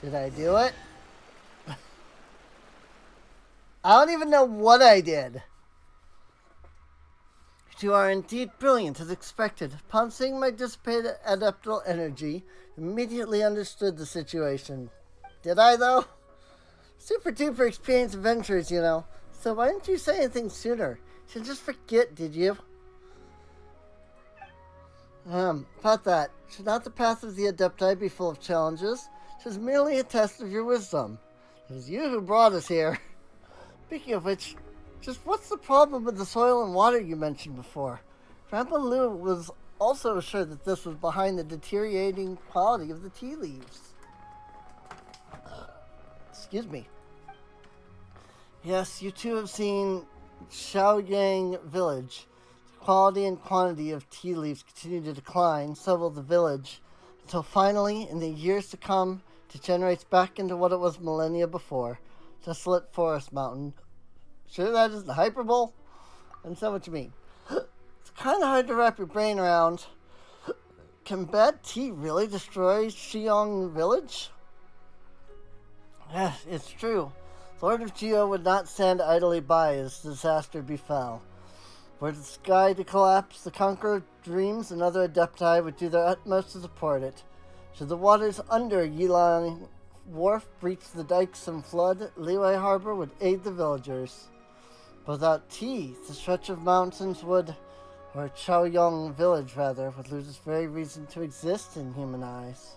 A: Did I do it? I don't even know what I did. two are indeed brilliant as expected. Upon seeing my dissipated adeptal energy, immediately understood the situation. Did I, though? Super duper experienced adventurers, you know. So why didn't you say anything sooner? You just forget, did you? About that. Should not the path of the Adepti be full of challenges? It is merely a test of your wisdom. It was you who brought us here. Speaking of which, just what's the problem with the soil and water you mentioned before? Grandpa Lou was also assured that this was behind the deteriorating quality of the tea leaves. Excuse me. Yes, you two have seen Xiaoyang Village. The quality and quantity of tea leaves continue to decline, so will the village, until finally, in the years to come, it degenerates back into what it was millennia before. Desolate forest mountain. Sure that isn't hyperbole? I understand what you mean. It's kind of hard to wrap your brain around. Can bad tea really destroy Xiong Village? Yes, it's true. Lord of Geo would not stand idly by as disaster befell. Were the sky to collapse, the Conqueror of Dreams and other Adepti would do their utmost to support it. Should the waters under Yilang Wharf breach the dikes and flood, Liyue Harbor would aid the villagers. But without tea, the stretch of mountains would, or Chaoyong Village rather, would lose its very reason to exist in human eyes.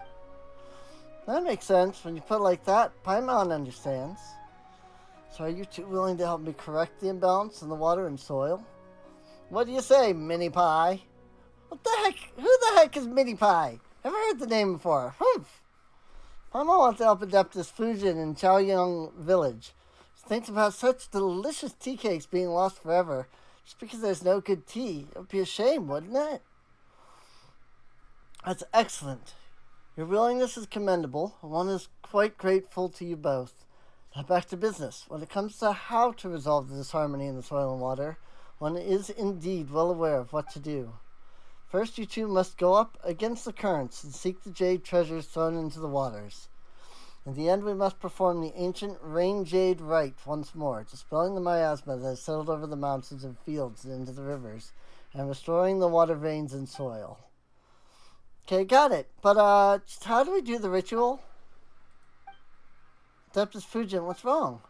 A: That makes sense. When you put it like that, Paimon understands. So are you two willing to help me correct the imbalance in the water and soil? What do you say, Mini Pie? What the heck? Who the heck is Mini Pie? Never heard the name before. Humph. Paimon wants to help Adeptus Fujin in Chaoyong Village. She thinks about such delicious tea cakes being lost forever. Just because there's no good tea. It would be a shame, wouldn't it? That's excellent. Your willingness is commendable, and one is quite grateful to you both. Now back to business. When it comes to how to resolve the disharmony in the soil and water, one is indeed well aware of what to do. First, you two must go up against the currents and seek the jade treasures thrown into the waters. In the end, we must perform the ancient rain jade rite once more, dispelling the miasma that has settled over the mountains and fields and into the rivers, and restoring the water veins and soil. Okay, got it. But, just how do we do the ritual? Adeptus Fujin, what's wrong?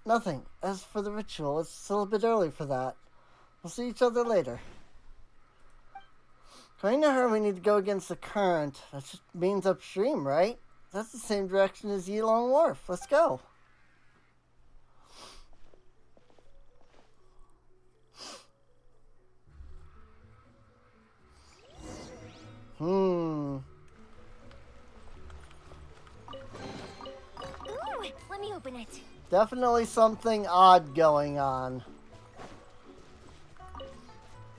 A: Nothing. As for the ritual, it's still a bit early for that. We'll see each other later. According to her, we need to go against the current. That just means upstream, right? That's the same direction as Yilong Wharf. Let's go.
D: Ooh, let me open it.
A: Definitely something odd going on.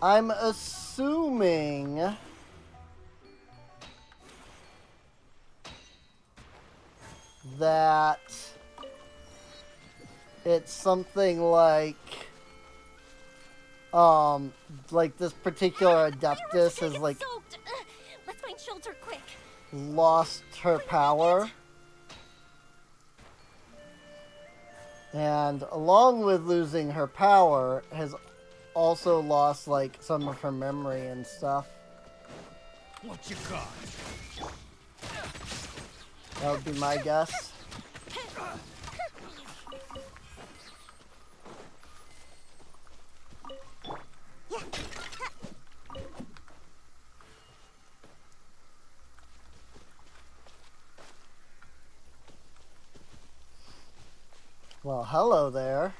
A: I'm assuming that it's something like this particular Adeptus has like
D: Let's find shelter quick.
A: lost her power. And along with losing her power, has also lost like some of her memory and stuff.
E: What you got?
A: That would be my guess. Well, hello there.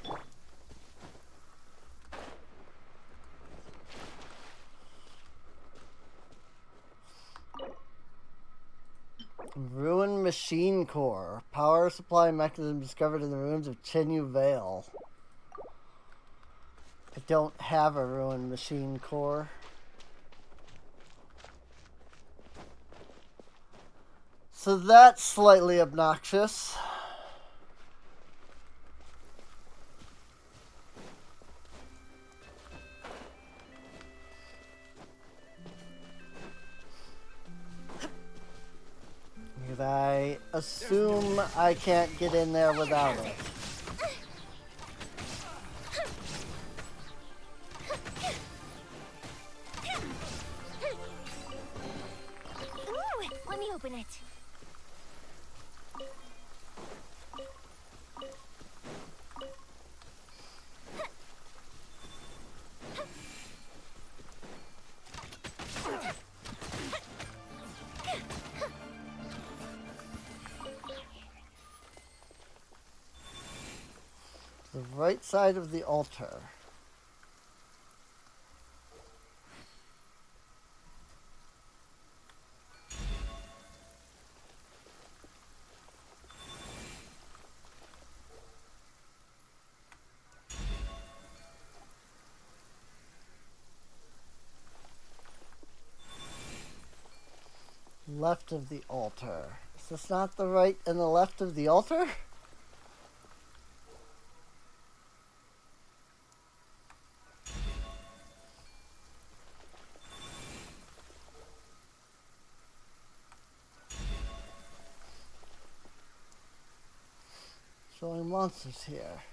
A: Ruined machine core. Power supply mechanism discovered in the ruins of Chenyu Vale. I don't have a ruined machine core. So that's slightly obnoxious. I assume I can't get in there without it.
D: Let me open it.
A: The right side of the altar. Left of the altar. Is this not the right and the left of the altar? Showing monsters here.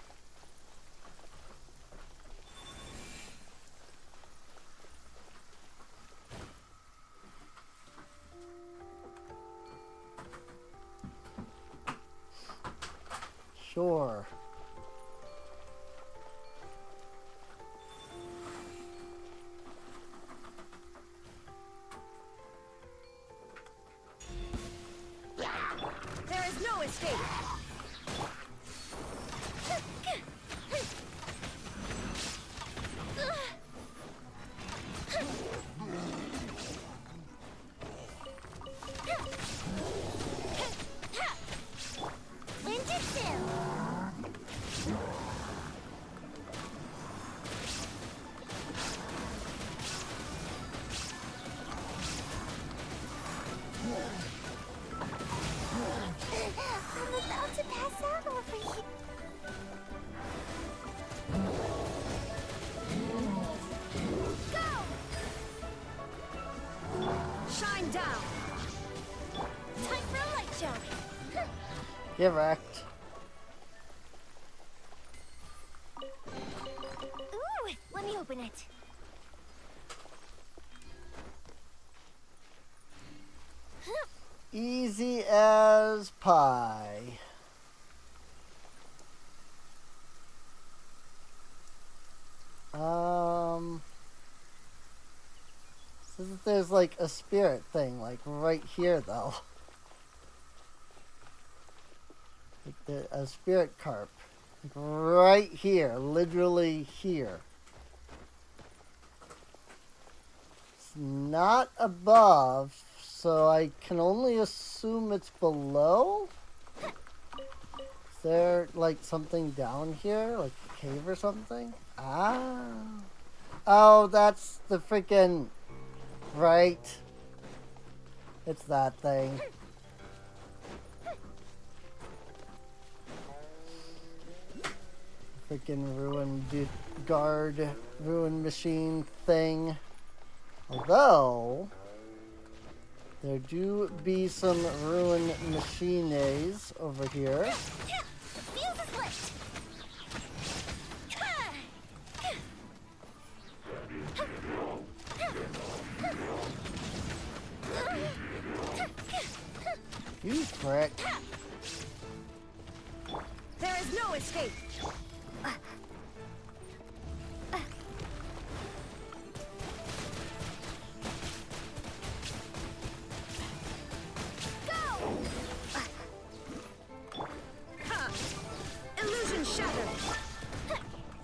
A: Sure.
D: There is no escape.
B: Ninjutsu! I'm about to pass out over here.
D: Shine down. Time for a light show.
A: Get wrecked.
D: Ooh, let me open it.
A: Easy as pie. Says that there's like a spirit thing, like right here though. Like a spirit carp. Like right here, literally here. It's not above, so I can only assume it's below. Is there like something down here, like a cave or something? Ah. Oh, that's the freaking... Right. It's that thing. Freaking ruined machine thing. Although, there do be some ruined machines over here.
D: The fuse is lit.
A: You frick.
D: There is no escape. Illusion shattered.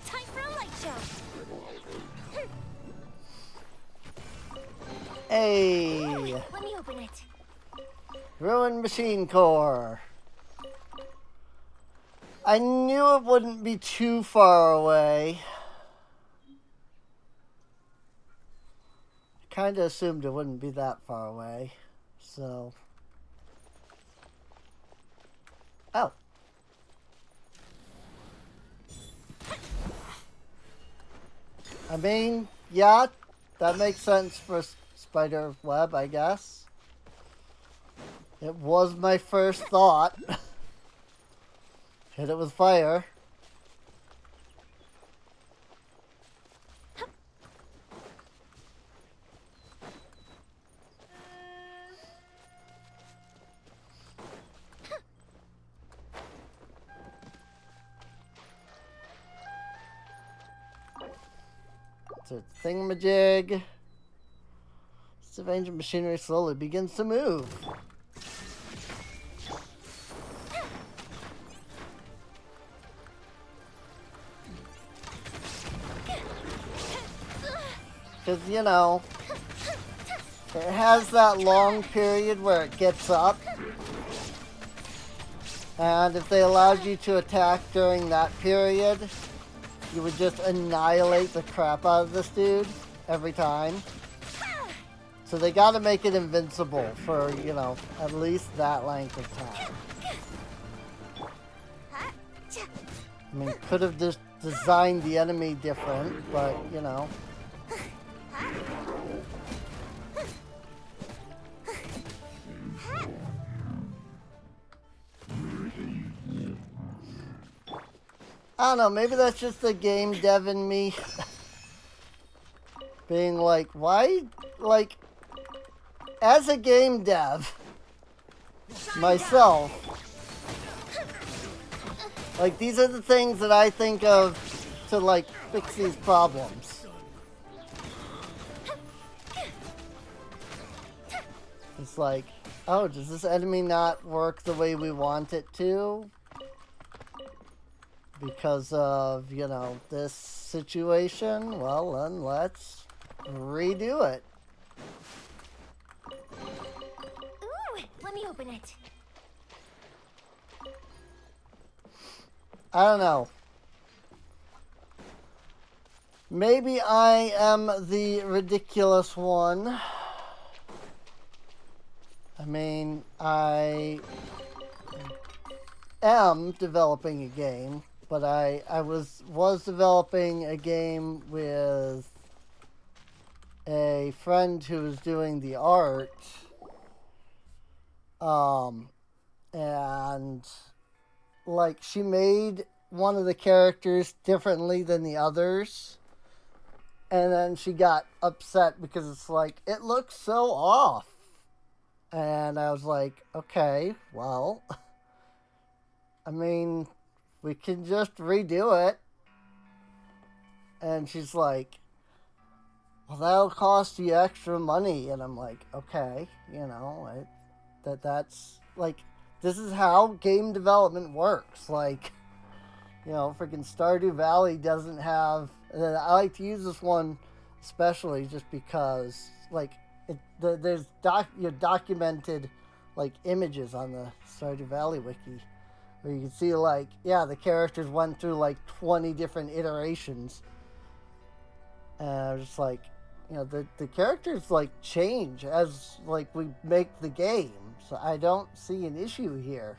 D: Time for a light show.
A: Hey!
D: Let me open it.
A: Ruined machine core. I knew it wouldn't be too far away. I kind of assumed it wouldn't be that far away. So. Oh. I mean, yeah, that makes sense for spider web, I guess. It was my first thought. Hit it with fire. to its thingamajig. The ancient machinery slowly begins to move. Because, you know, it has that long period where it gets up. And if they allowed you to attack during that period, you would just annihilate the crap out of this dude every time. So they gotta make it invincible for, you know, at least that length of time. I mean, could have just designed the enemy different, but, you know. I don't know, maybe that's just the game dev in me. Being like, why, like, as a game dev, myself, like, these are the things that I think of to, like, fix these problems. It's like, oh, does this enemy not work the way we want it to? Because of, you know, this situation? Well, then let's redo it.
D: Ooh, let me open it.
A: I don't know. Maybe I am the ridiculous one. I mean, I am developing a game, but I was developing a game with a friend who was doing the art. And like she made one of the characters differently than the others. And then she got upset because it's like, it looks so off. And I was like, okay, well, I mean, we can just redo it. And she's like, well, that'll cost you extra money. And I'm like, okay, you know, that's like, this is how game development works. Like, you know, freaking Stardew Valley doesn't have, and I like to use this one especially just because, like, there's documented, like, images on the Stardew Valley wiki where you can see, like, yeah, the characters went through, like, 20 different iterations. And I was just like, you know, the characters, like, change as, like, we make the game. So I don't see an issue here.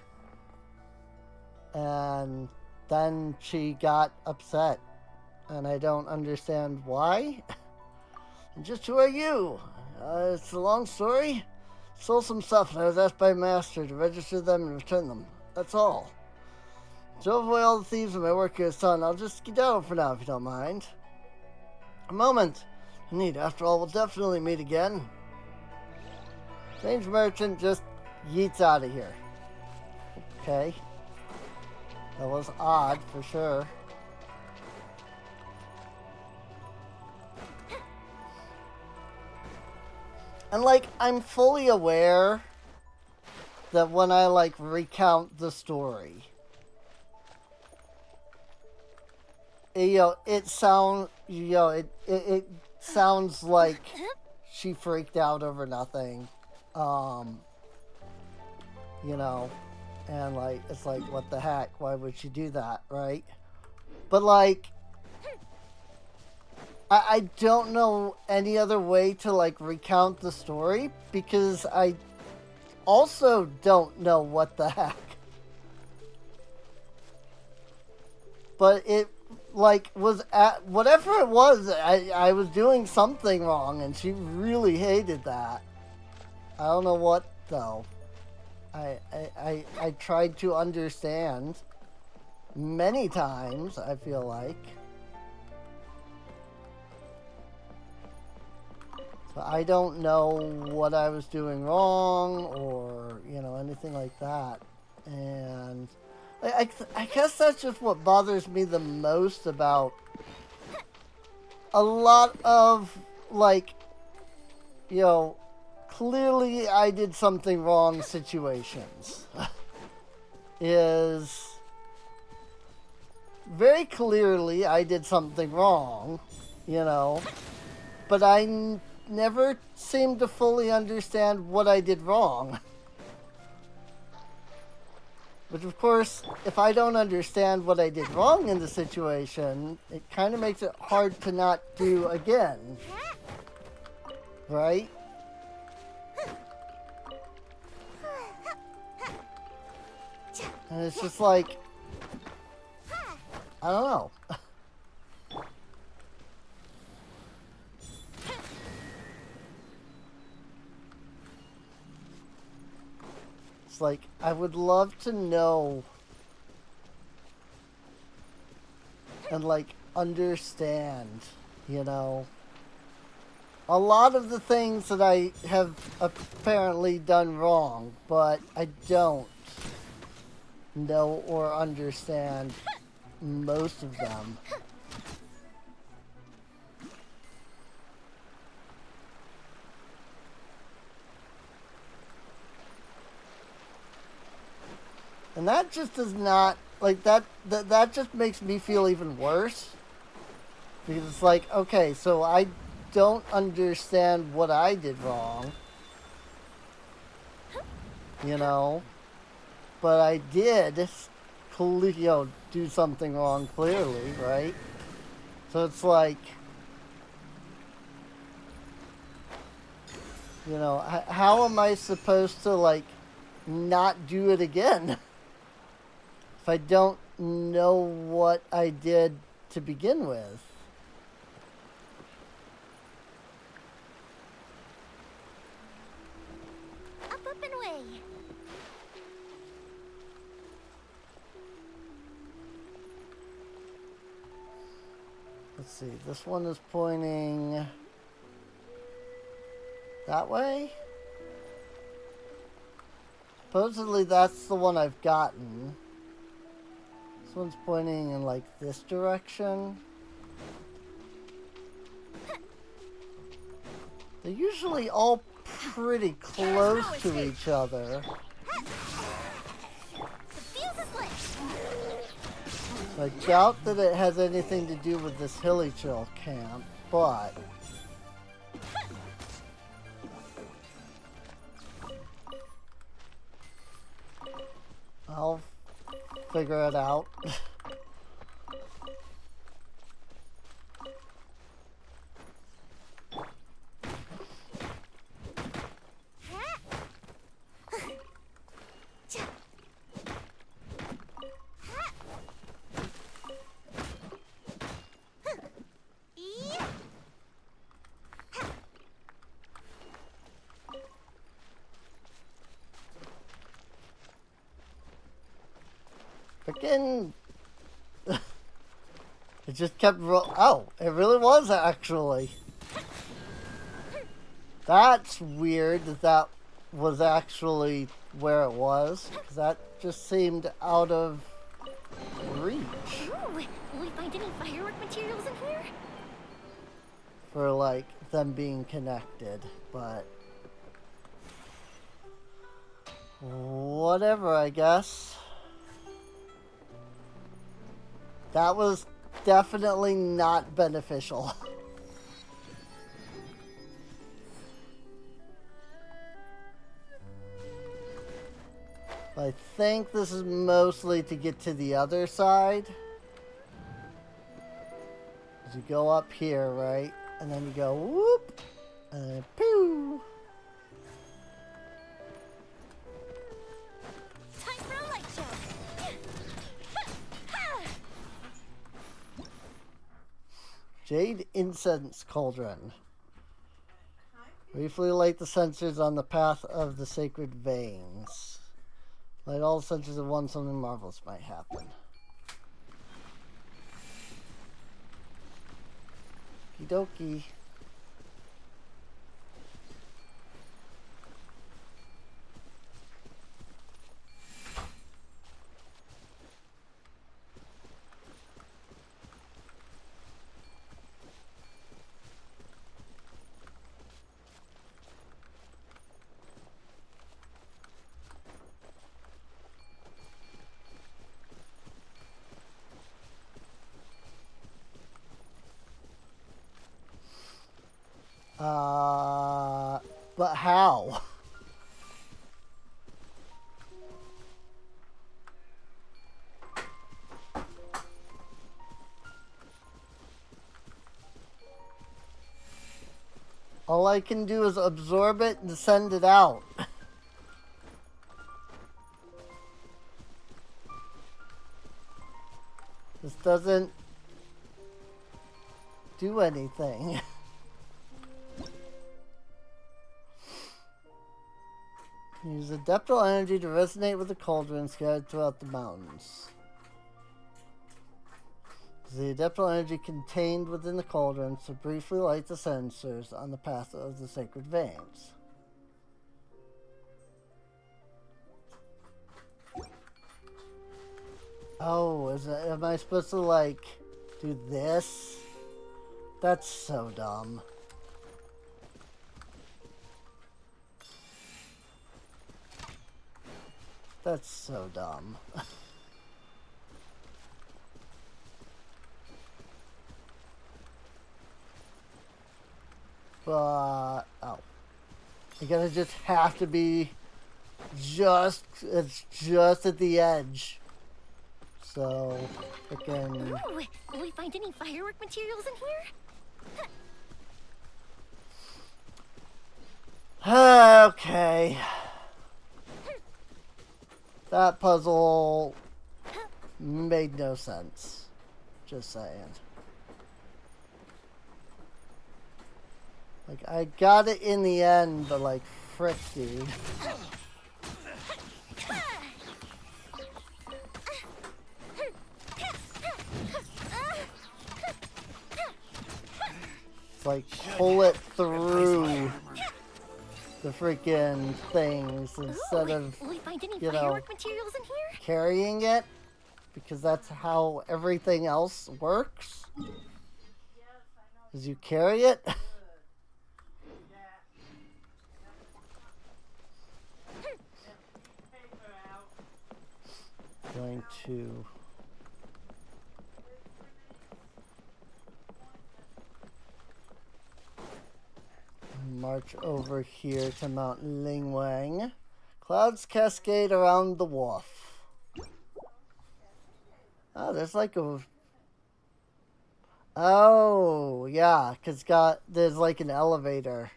A: And then she got upset. And I don't understand why. And just who are you? It's a long story. Sold some stuff and I was asked by Master to register them and return them. That's all. Drove away all the thieves in my work here, son. I'll just skedaddle for now if you don't mind. A moment. Indeed, after all, we'll definitely meet again. Strange merchant just yeets out of here. Okay. That was odd, for sure. And, like, I'm fully aware that when I, like, recount the story, it sounds like she freaked out over nothing. You know, and, like, it's like, what the heck? Why would she do that, right? But, like, I don't know any other way to, like, recount the story because I also don't know what the heck. But it, like, was at whatever it was, I was doing something wrong and she really hated that. I don't know what, though. I tried to understand many times, I feel like. So I don't know what I was doing wrong or, you know, anything like that. And I guess that's just what bothers me the most about a lot of, like, you know, clearly I did something wrong situations. Is very clearly I did something wrong, you know, but I never seemed to fully understand what I did wrong. Which, of course, if I don't understand what I did wrong in the situation, it kind of makes it hard to not do again. Right? And it's just like, I don't know. It's like, I would love to know and, like, understand, you know, a lot of the things that I have apparently done wrong, but I don't know or understand most of them. And that just does not, like, that just makes me feel even worse. Because it's like, okay, so I don't understand what I did wrong. You know? But I did, you know, do something wrong clearly, right? So it's like, you know, how am I supposed to, like, not do it again? If I don't know what I did to begin with.
D: Up, up, and away.
A: Let's see, this one is pointing that way? Supposedly that's the one I've gotten. This one's pointing in, like, this direction. They're usually all pretty close to each other.
D: The fuse is lit.
A: So I doubt that it has anything to do with this Hilly Chill camp, but I'll figure it out. Freaking... It just kept oh, it really was actually. That's weird that that was actually where it was. 'Cause that just seemed out of reach.
D: Ooh, will we find any firework materials in here?
A: For, like, them being connected, but... whatever, I guess. That was definitely not beneficial. I think this is mostly to get to the other side. As you go up here, right? And then you go whoop, and then pew.
D: Time for a light show.
A: Jade Incense Cauldron. Briefly light the sensors on the path of the sacred veins. Light all the sensors at once, something marvelous might happen. Okie dokie. all I can do is absorb it and send it out. This doesn't do anything. Use adeptal energy to resonate with the cauldron scattered throughout the mountains. The adeptal energy contained within the cauldron to briefly light the sensors on the path of the sacred veins. Oh, am I supposed to, like, do this? That's so dumb. That's so dumb. But, oh. I gotta just have to be it's just at the edge. So, freaking...
D: Ooh, will we find any firework materials in here?
A: Okay. That puzzle made no sense. Just saying. Like, I got it in the end, but like, frick, dude. It's like, pull it through the freaking things instead of,
D: will we find any
A: you know,
D: firework materials in here?
A: carrying it, because that's how everything else works. Is you carry it. Going to march over here to Mount Lingwang. Clouds cascade around the wharf. Oh, there's like a... Oh, yeah, there's like an elevator.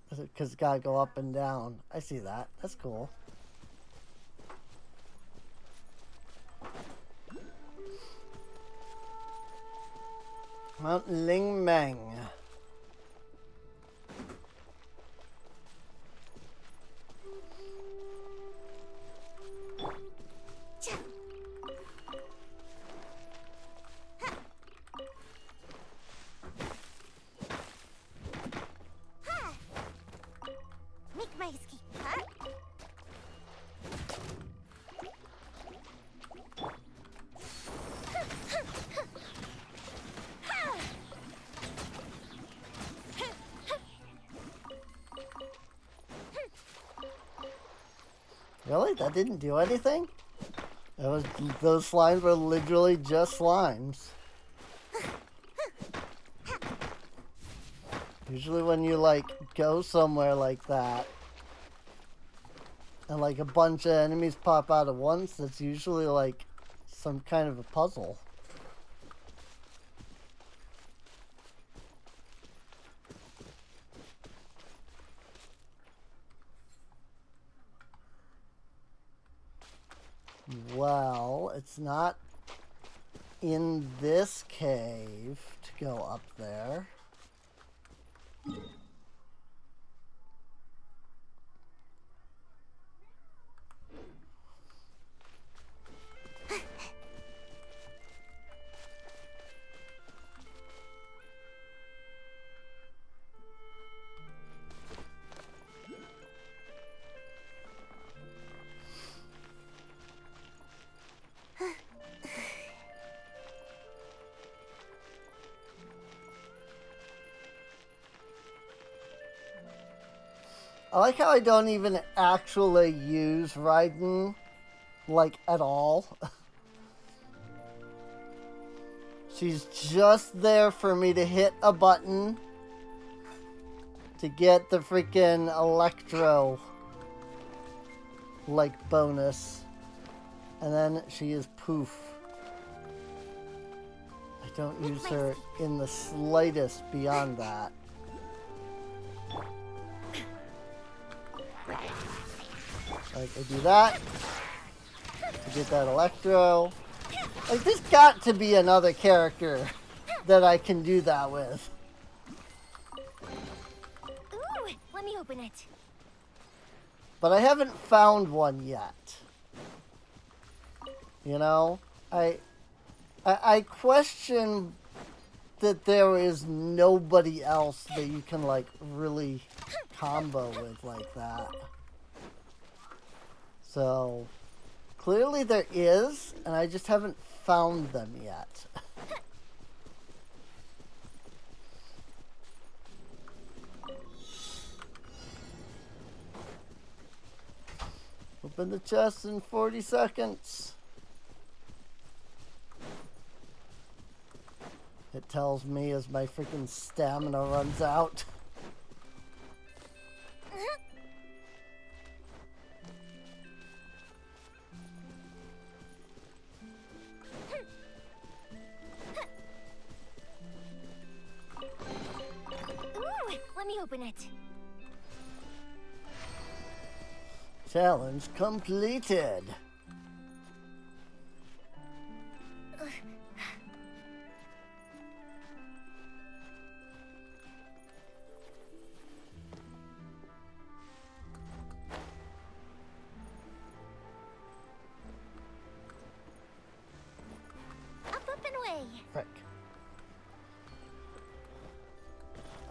A: Because it's gotta go up and down. I see that. That's cool. Mount Lingmeng.
B: Make my escape, huh?
A: Really? That didn't do anything? Those slimes were literally just slimes. Usually when you, like, go somewhere like that, and, like, a bunch of enemies pop out at once, it's usually, like, some kind of a puzzle. Well, it's not in this cave to go up there. I like how I don't even actually use Raiden, like, at all. She's just there for me to hit a button to get the freaking Electro, like, bonus. And then she is poof. I don't use her in the slightest beyond that. Like, I do that to get that electro. Like, there's got to be another character that I can do that with.
D: Ooh, let me open it.
A: But I haven't found one yet. You know? I question that there is nobody else that you can, like, really combo with like that. So, clearly there is, and I just haven't found them yet. Open the chest in 40 seconds. It tells me as my freaking stamina runs out.
D: Ooh, let me open it.
A: Challenge completed.
D: Up and away.
A: Frick.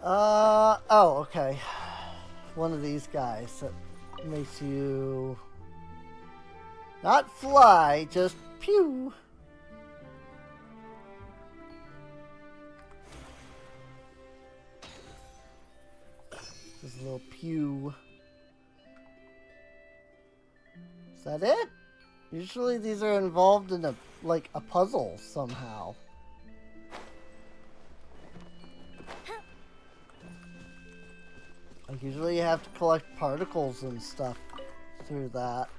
A: Oh, okay. One of these guys that makes you not fly, just pew. Just a little pew. Is that it? Usually these are involved in a puzzle somehow. Like usually you have to collect particles and stuff through that.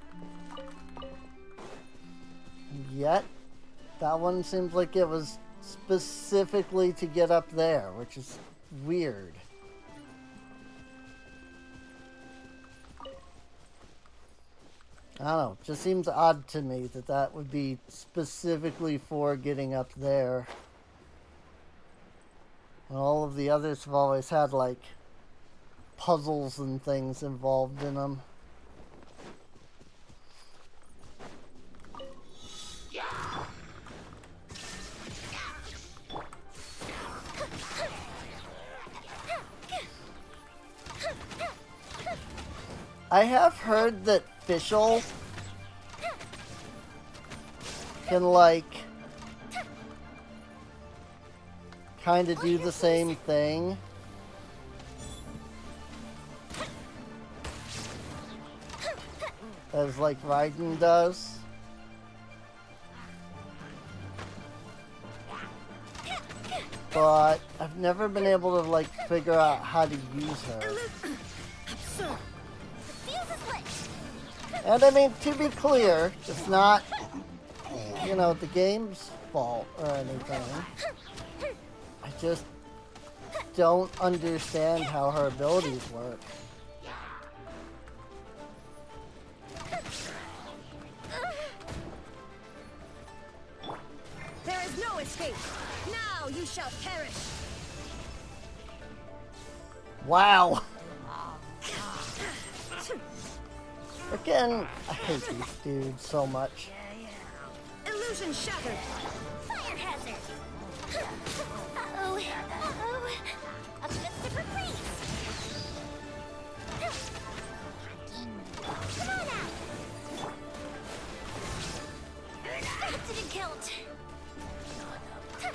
A: And yet, that one seems like it was specifically to get up there, which is weird. I don't know, it just seems odd to me that that would be specifically for getting up there. And all of the others have always had, like, puzzles and things involved in them. I have heard that Fischl can, like, kind of do the same thing. As, like, Raiden does. But I've never been able to, like, figure out how to use her. And I mean, to be clear, it's not, you know, the game's fault or anything. I just don't understand how her abilities work.
D: There is no escape. Now you shall perish.
A: Wow. Again, I hate these dudes so much.
D: Illusion shattered. Fire hazard. Uh-oh. Uh-oh. A fist of freeze. Come on out. That didn't count. The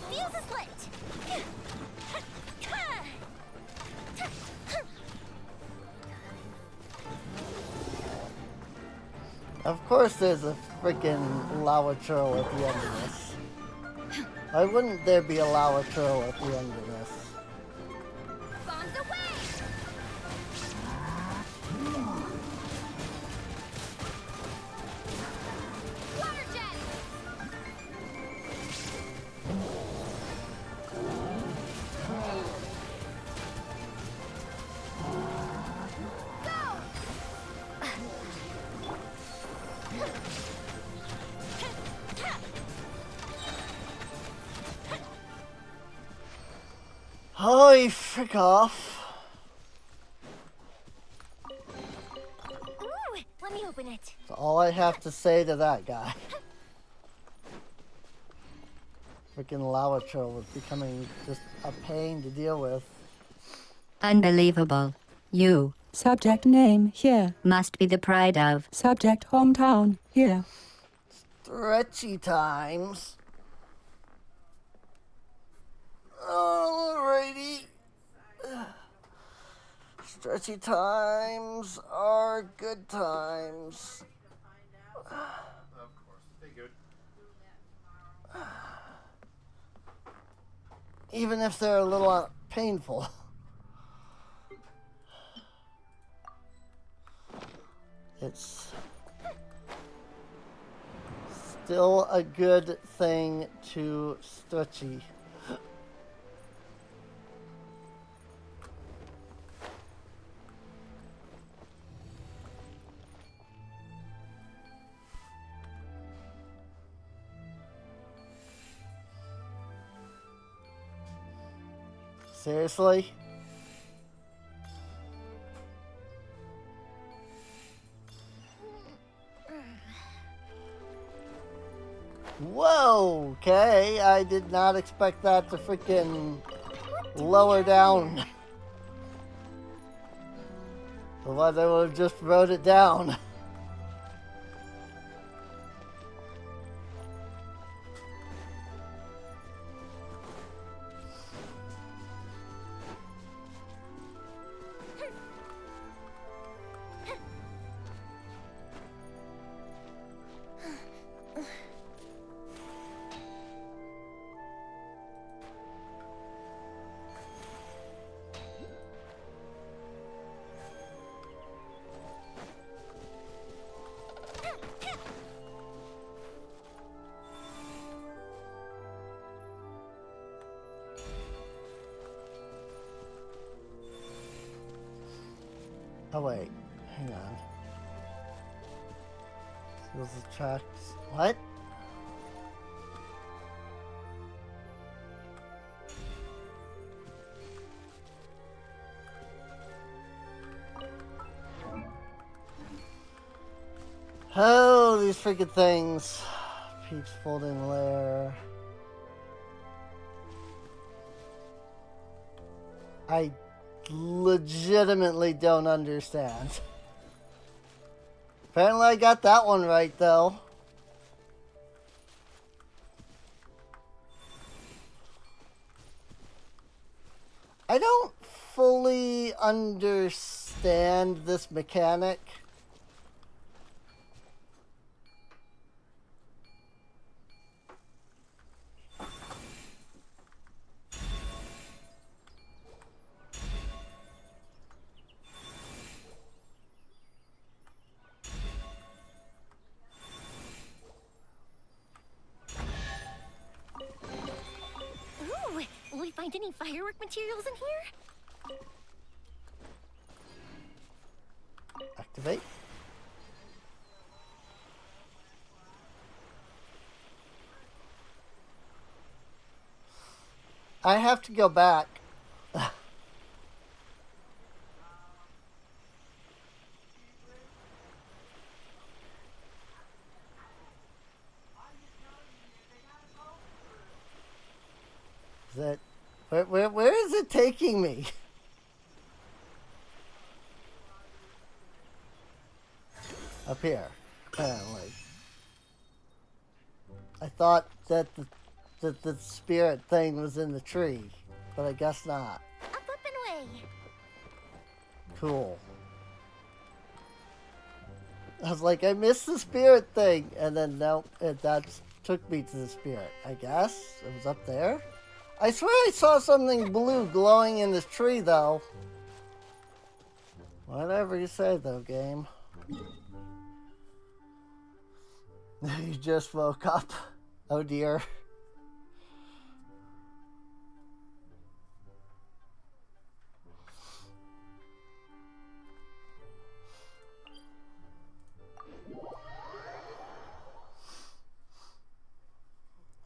D: fuse is lit.
A: Of course there's a freaking lava trail at the end of this. Why wouldn't there be a lava trail at the end of this?
D: Bombs away. Water jet.
A: Oi, frick off.
D: Ooh, let me open it.
A: That's all I have to say to that guy. Freaking lava troll is becoming just a pain to deal with.
F: Unbelievable. You
G: Subject name here.
F: must be the pride of.
G: Subject hometown here.
A: Stretchy times. Alrighty. Stretchy times are good times.
E: Of course. They good.
A: Even if they're a little painful. It's still a good thing to stretchy. Seriously? Whoa, okay. I did not expect that to freaking lower down. Otherwise I would have just wrote it down. Oh wait, hang on. Those attracts. What? Oh, these freaking things. Peaks folding lair. I legitimately don't understand. Apparently I got that one right though. I don't fully understand this mechanic.
D: Ooh, will we find any firework materials in here?
A: Activate. I have to go back. Is that where is it taking me? Up here, apparently. I thought that the spirit thing was in the tree, but I guess not.
D: Up and away.
A: Cool. I was like, I missed the spirit thing, and then nope, that took me to the spirit. I guess it was up there. I swear I saw something blue glowing in this tree, though. Whatever you say, though, game. You just woke up. Oh dear.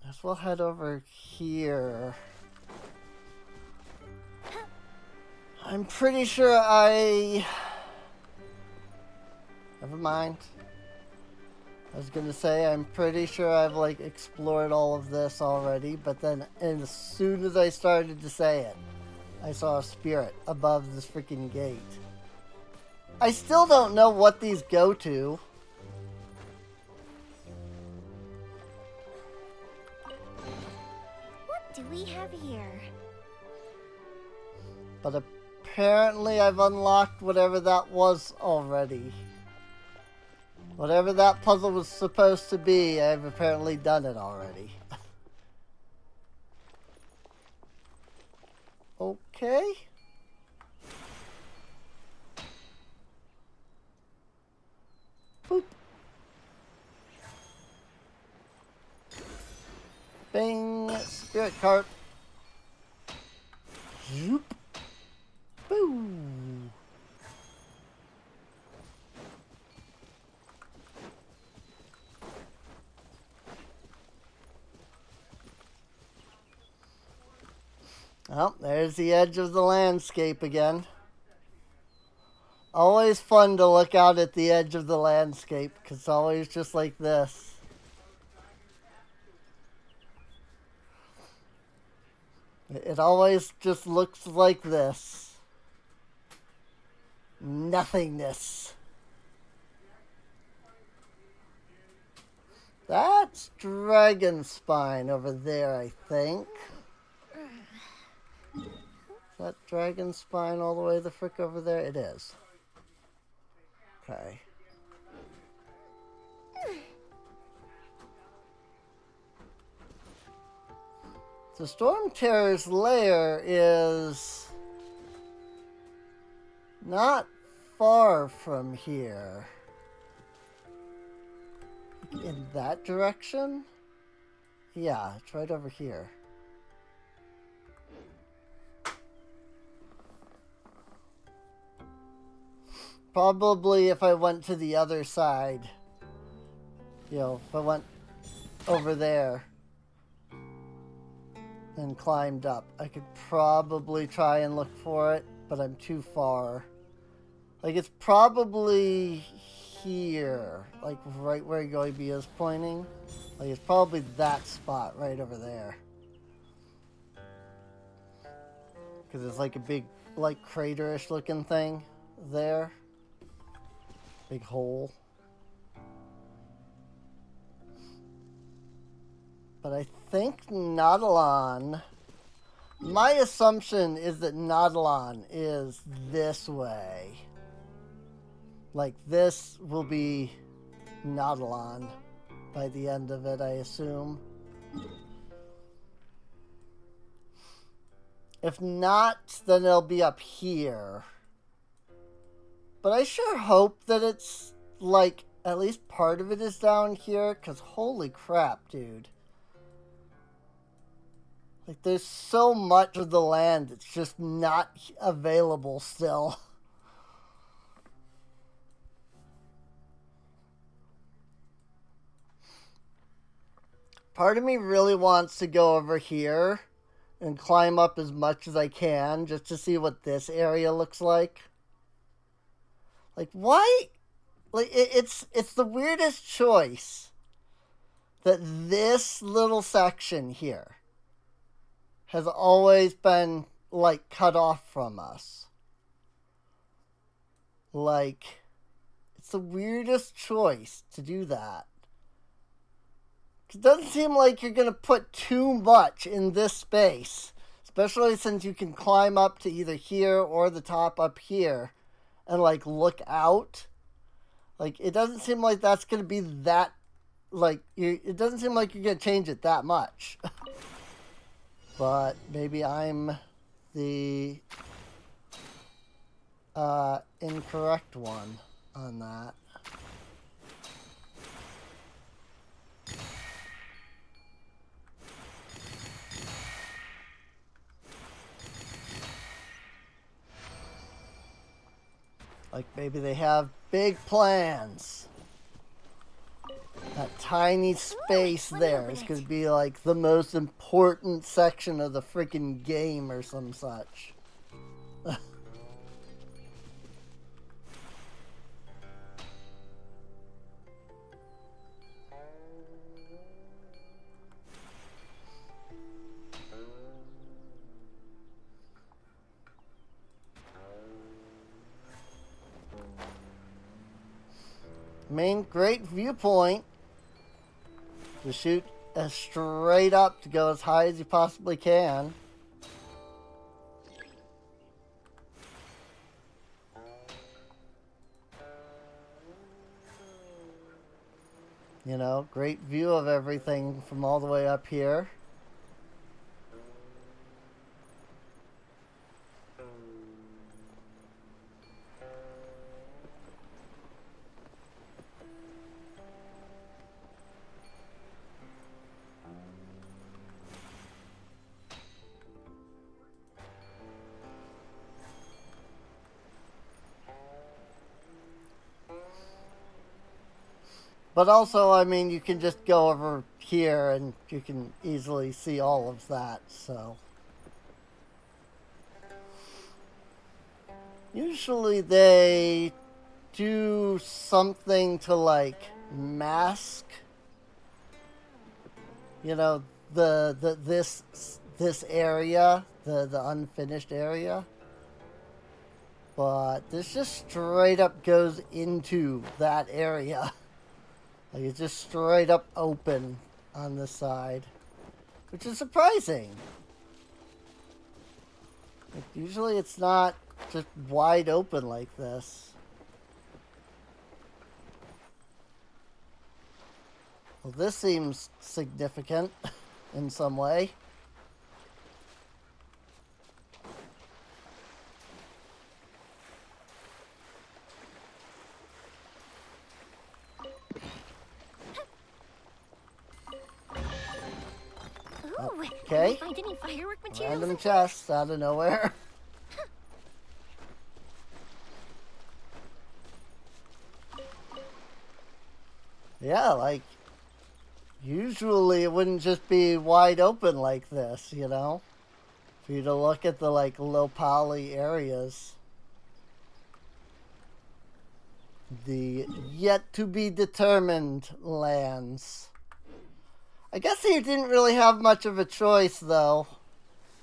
A: Guess we'll head over here. I'm pretty sure I... Never mind. I was gonna say, I'm pretty sure I've, like, explored all of this already, but then as soon as I started to say it, I saw a spirit above this freaking gate. I still don't know what these go to.
D: What do we have here?
A: But apparently I've unlocked whatever that was already. Whatever that puzzle was supposed to be, I've apparently done it already. Okay. Boop. Bing. Spirit carp. Zoop. Boo. Oh, there's the edge of the landscape again. Always fun to look out at the edge of the landscape, because it's always just like this. It always just looks like this. Nothingness. That's dragon spine over there, I think. Is that dragon spine all the way the frick over there? It is. Okay. The Storm Terror's lair is not far from here. In that direction? Yeah, it's right over here. Probably if I went to the other side, you know, if I went over there and climbed up, I could probably try and look for it, but I'm too far. Like, it's probably here, like right where Goibi is pointing. Like, it's probably that spot right over there. Because it's like a big, like, craterish looking thing there. Big hole. But I think Nautilon... My assumption is that Nautilon is this way. Like, this will be Nautilon by the end of it, I assume. If not, then it'll be up here. But I sure hope that it's, like, at least part of it is down here, because holy crap, dude. Like, there's so much of the land that's just not available still. Part of me really wants to go over here and climb up as much as I can just to see what this area looks like. Like, why? Like, it's the weirdest choice that this little section here has always been, like, cut off from us. Like, it's the weirdest choice to do that. It doesn't seem like you're going to put too much in this space, especially since you can climb up to either here or the top up here and, like, look out. Like, it doesn't seem like that's going to be that, like, it doesn't seem like you're going to change it that much. But maybe I'm the incorrect one on that. Like, maybe they have big plans. That tiny space there is going to be, like, the most important section of the freaking game or some such. Main great viewpoint. To shoot as straight up to go as high as you possibly can. You know, great view of everything from all the way up here. But also, I mean, you can just go over here and you can easily see all of that, so. Usually they do something to, like, mask, you know, this area, the unfinished area. But this just straight up goes into that area. Like, it's just straight up open on this side, which is surprising. Like, usually it's not just wide open like this. Well, this seems significant in some way.
D: Ooh,
A: Okay.
D: did I find any firework materials?
A: Random chest out of nowhere. Yeah, like, usually it wouldn't just be wide open like this, you know? For you to look at the, like, low poly areas. The yet to be determined lands. I guess he didn't really have much of a choice, though.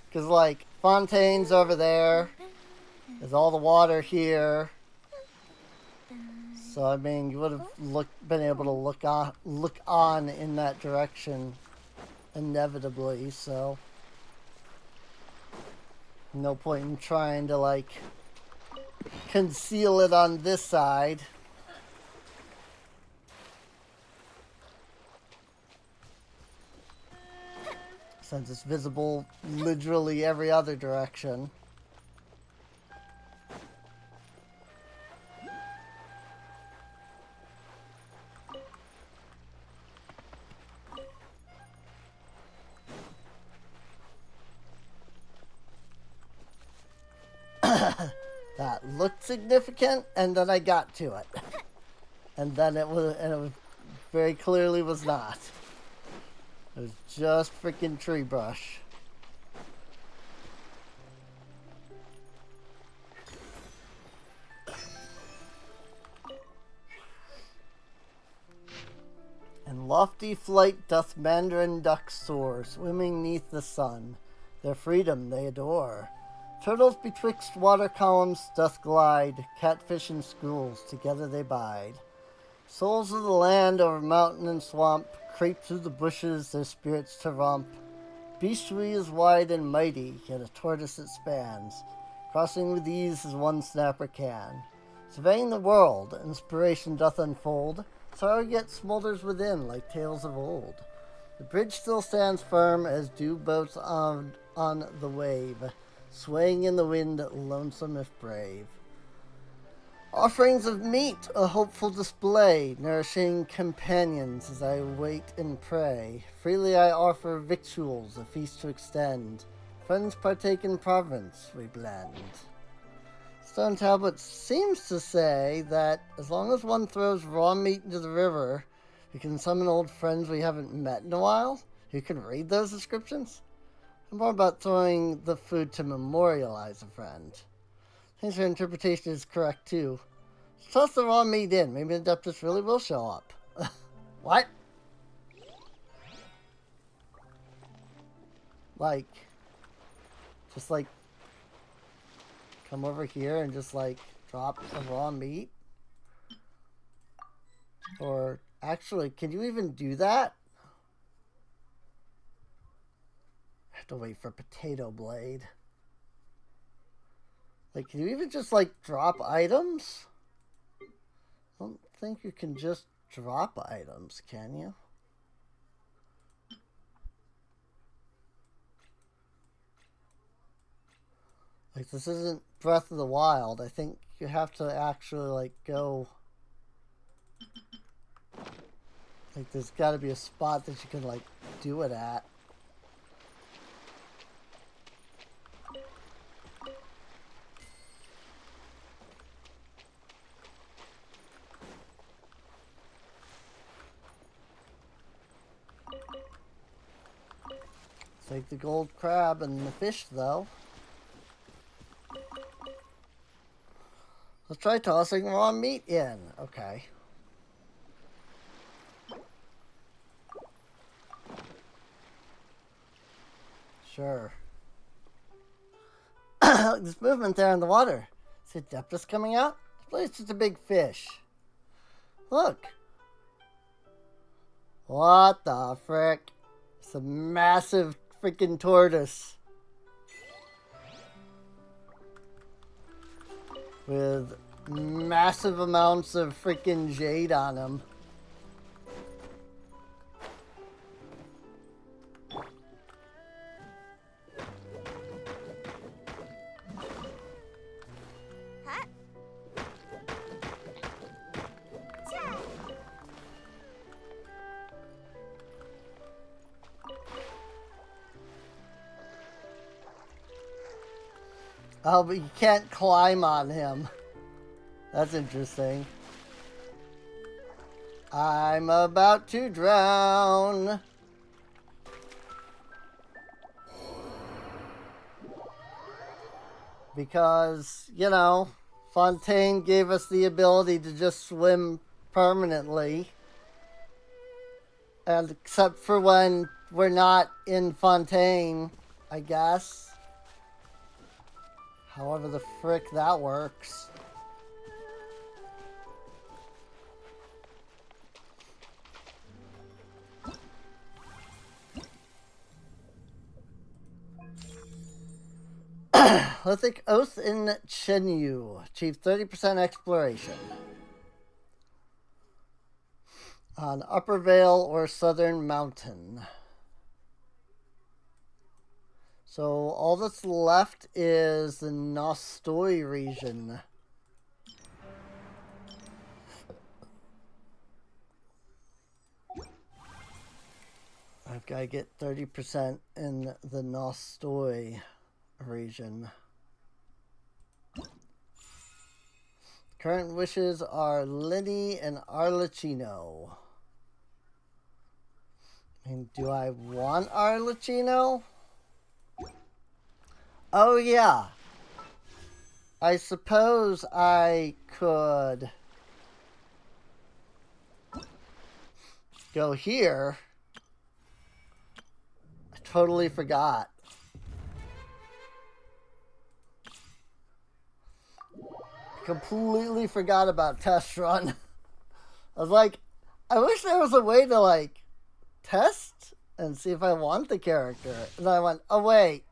A: Because, like, Fontaine's over there. There's all the water here. So, I mean, you would have been able to look on in that direction inevitably, so. No point in trying to, like, conceal it on this side. Since it's visible literally every other direction. That looked significant, and then I got to it. And then it was very clearly was not. It was just freaking tree brush. In lofty flight doth mandarin duck soar, swimming neath the sun. Their freedom they adore. Turtles betwixt water columns doth glide, catfish and schools together they bide. Souls of the land over mountain and swamp creep through the bushes their spirits to romp. Beastry is wide and mighty, yet a tortoise it spans, crossing with ease as one snapper can. Surveying the world, inspiration doth unfold, sorrow yet smolders within like tales of old. The bridge still stands firm as dew boats on the wave, swaying in the wind, lonesome if brave. Offerings of meat, a hopeful display, nourishing companions as I wait and pray. Freely I offer victuals, a feast to extend. Friends partake in province, we blend. Stone tablet seems to say that as long as one throws raw meat into the river, we can summon old friends we haven't met in a while. You can read those descriptions. I'm more about throwing the food to memorialize a friend. Thanks, your interpretation is correct too. Toss the raw meat in. Maybe the Adeptus really will show up. What? Like, just like, come over here and just like drop the raw meat? Or actually, can you even do that? I have to wait for Potato Blade. Like, can you even just, like, drop items? I don't think you can just drop items, can you? Like, this isn't Breath of the Wild. I think you have to actually, like, go... Like, there's got to be a spot that you can, like, do it at. It's like the gold crab and the fish, though. Let's try tossing raw meat in. Okay. Sure. This movement there in the water. Is it Deptus coming out? This place is just a big fish. Look. What the frick? It's a massive freaking tortoise. With massive amounts of freaking jade on him.
B: Huh?
A: Oh, but you can't climb on him. That's interesting. I'm about to drown. Because, you know, Fontaine gave us the ability to just swim permanently. And except for when we're not in Fontaine, I guess. However the frick that works. Lithic Oath in Chenyu. Achieve 30% exploration. On Upper Vale or Southern Mountain. So all that's left is the Nostoi region. I've got to get 30% in the Nostoi region. Current wishes are Linny and Arlecchino. I mean, do I want Arlecchino? Oh yeah. I suppose I could go here. I totally forgot. Completely forgot about test run. I was like, I wish there was a way to like test and see if I want the character. And then I went, oh wait.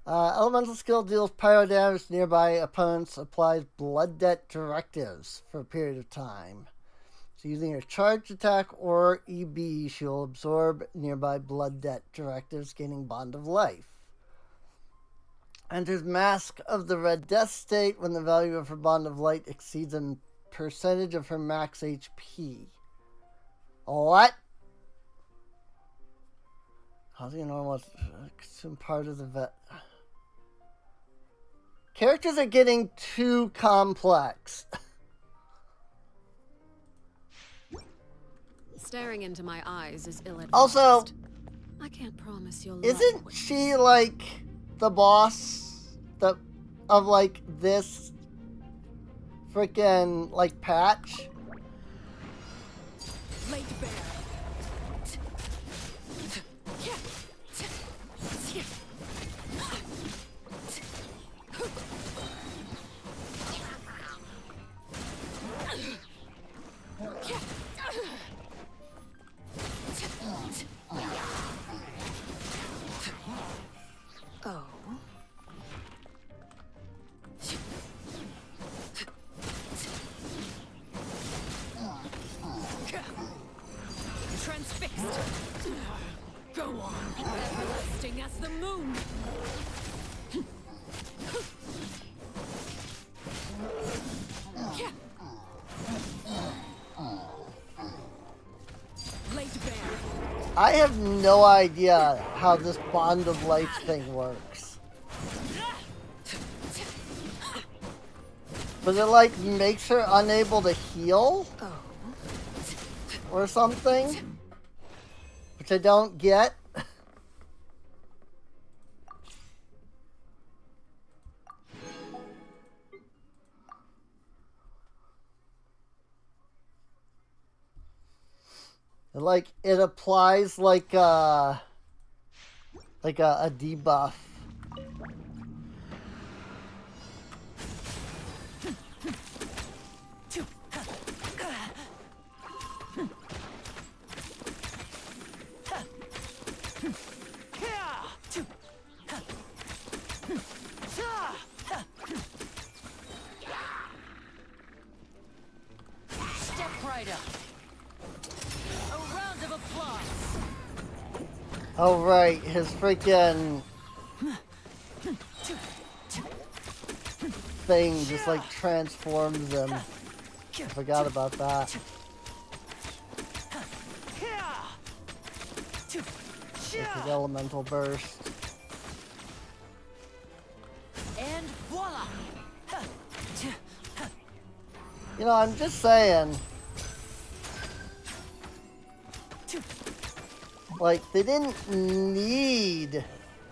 A: Elemental skill deals pyro damage to nearby opponents, applies blood debt directives for a period of time. So using her charge attack or EB, she'll absorb nearby blood debt directives, gaining Bond of Life. Enters Mask of the Red Death state when the value of her Bond of Light exceeds a percentage of her max HP. What? Causing a normal consume part of the vet. Characters are getting too complex.
H: Staring into my eyes is ill-advised.
A: Also,
H: I can't promise you'll
A: isn't she like the boss of like this freaking like patch?
H: Laid bare. flashing as the moon. Laid bare.
A: I have no idea how this bond of life thing works. But it like makes her unable to heal? Or something? Which I don't get. Like it applies like a debuff.
D: Step right up. A round of applause.
A: Oh right, his freaking thing just like transforms him. I forgot about that. Like his elemental burst.
D: And voila.
A: You know, I'm just saying. Like, they didn't need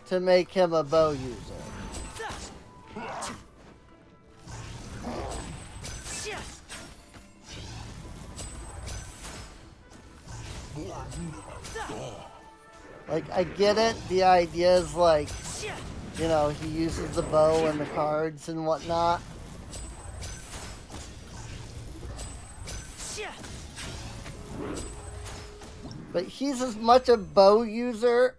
A: to make him a bow user. Like, I get it. The idea is like, you know, he uses the bow and the cards and whatnot. But he's as much a bow user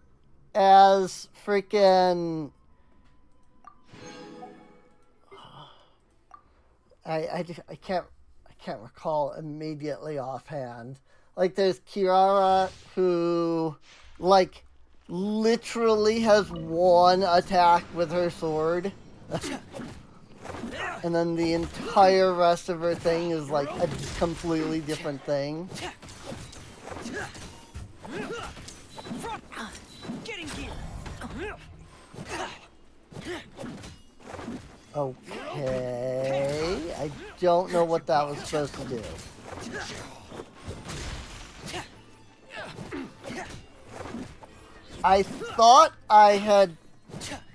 A: as freaking... I can't recall immediately offhand. Like there's Kirara who like literally has one attack with her sword. And then the entire rest of her thing is like a completely different thing.
D: Getting here.
A: Okay, I don't know what that was supposed to do. I thought I had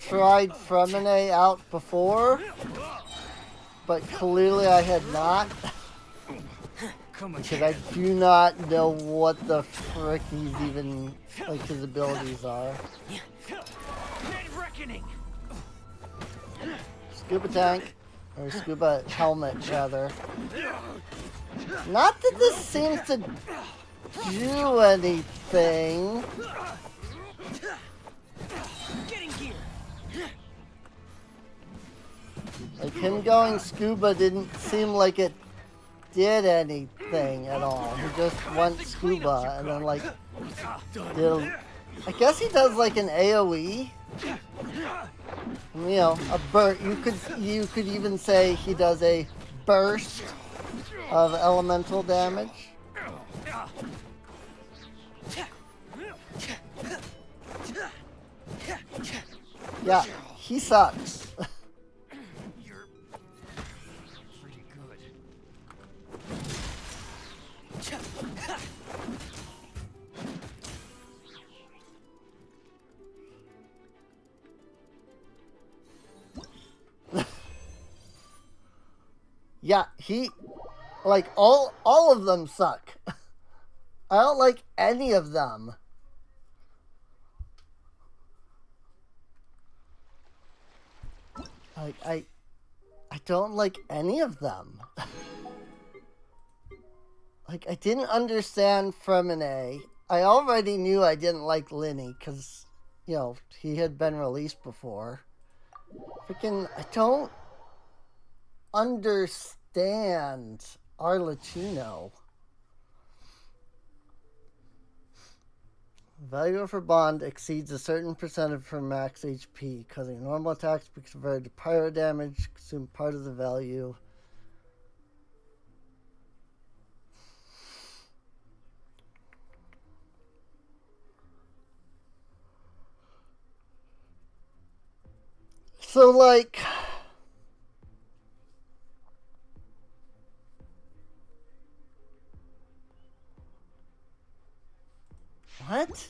A: tried Fremine out before, but clearly I had not. Because I do not know what the frick he's even, like, his abilities are. Scuba tank, or scuba helmet, rather. Not that this seems to do anything. Like, him going scuba didn't seem like it did anything at all. He just went scuba and then like did I guess he does like an AoE. You know, a burst. You could even say he does a burst of elemental damage. Yeah, he sucks. Yeah, he, like, all of them suck. I don't like any of them. Like, I don't like any of them. Like, I didn't understand Fremine. I already knew I didn't like Linny, because, you know, he had been released before. Freaking, I don't understand Arlecchino. Value of her bond exceeds a certain percent of her max HP, causing normal attacks to be converted to pyro damage, consume part of the value. So, like, what?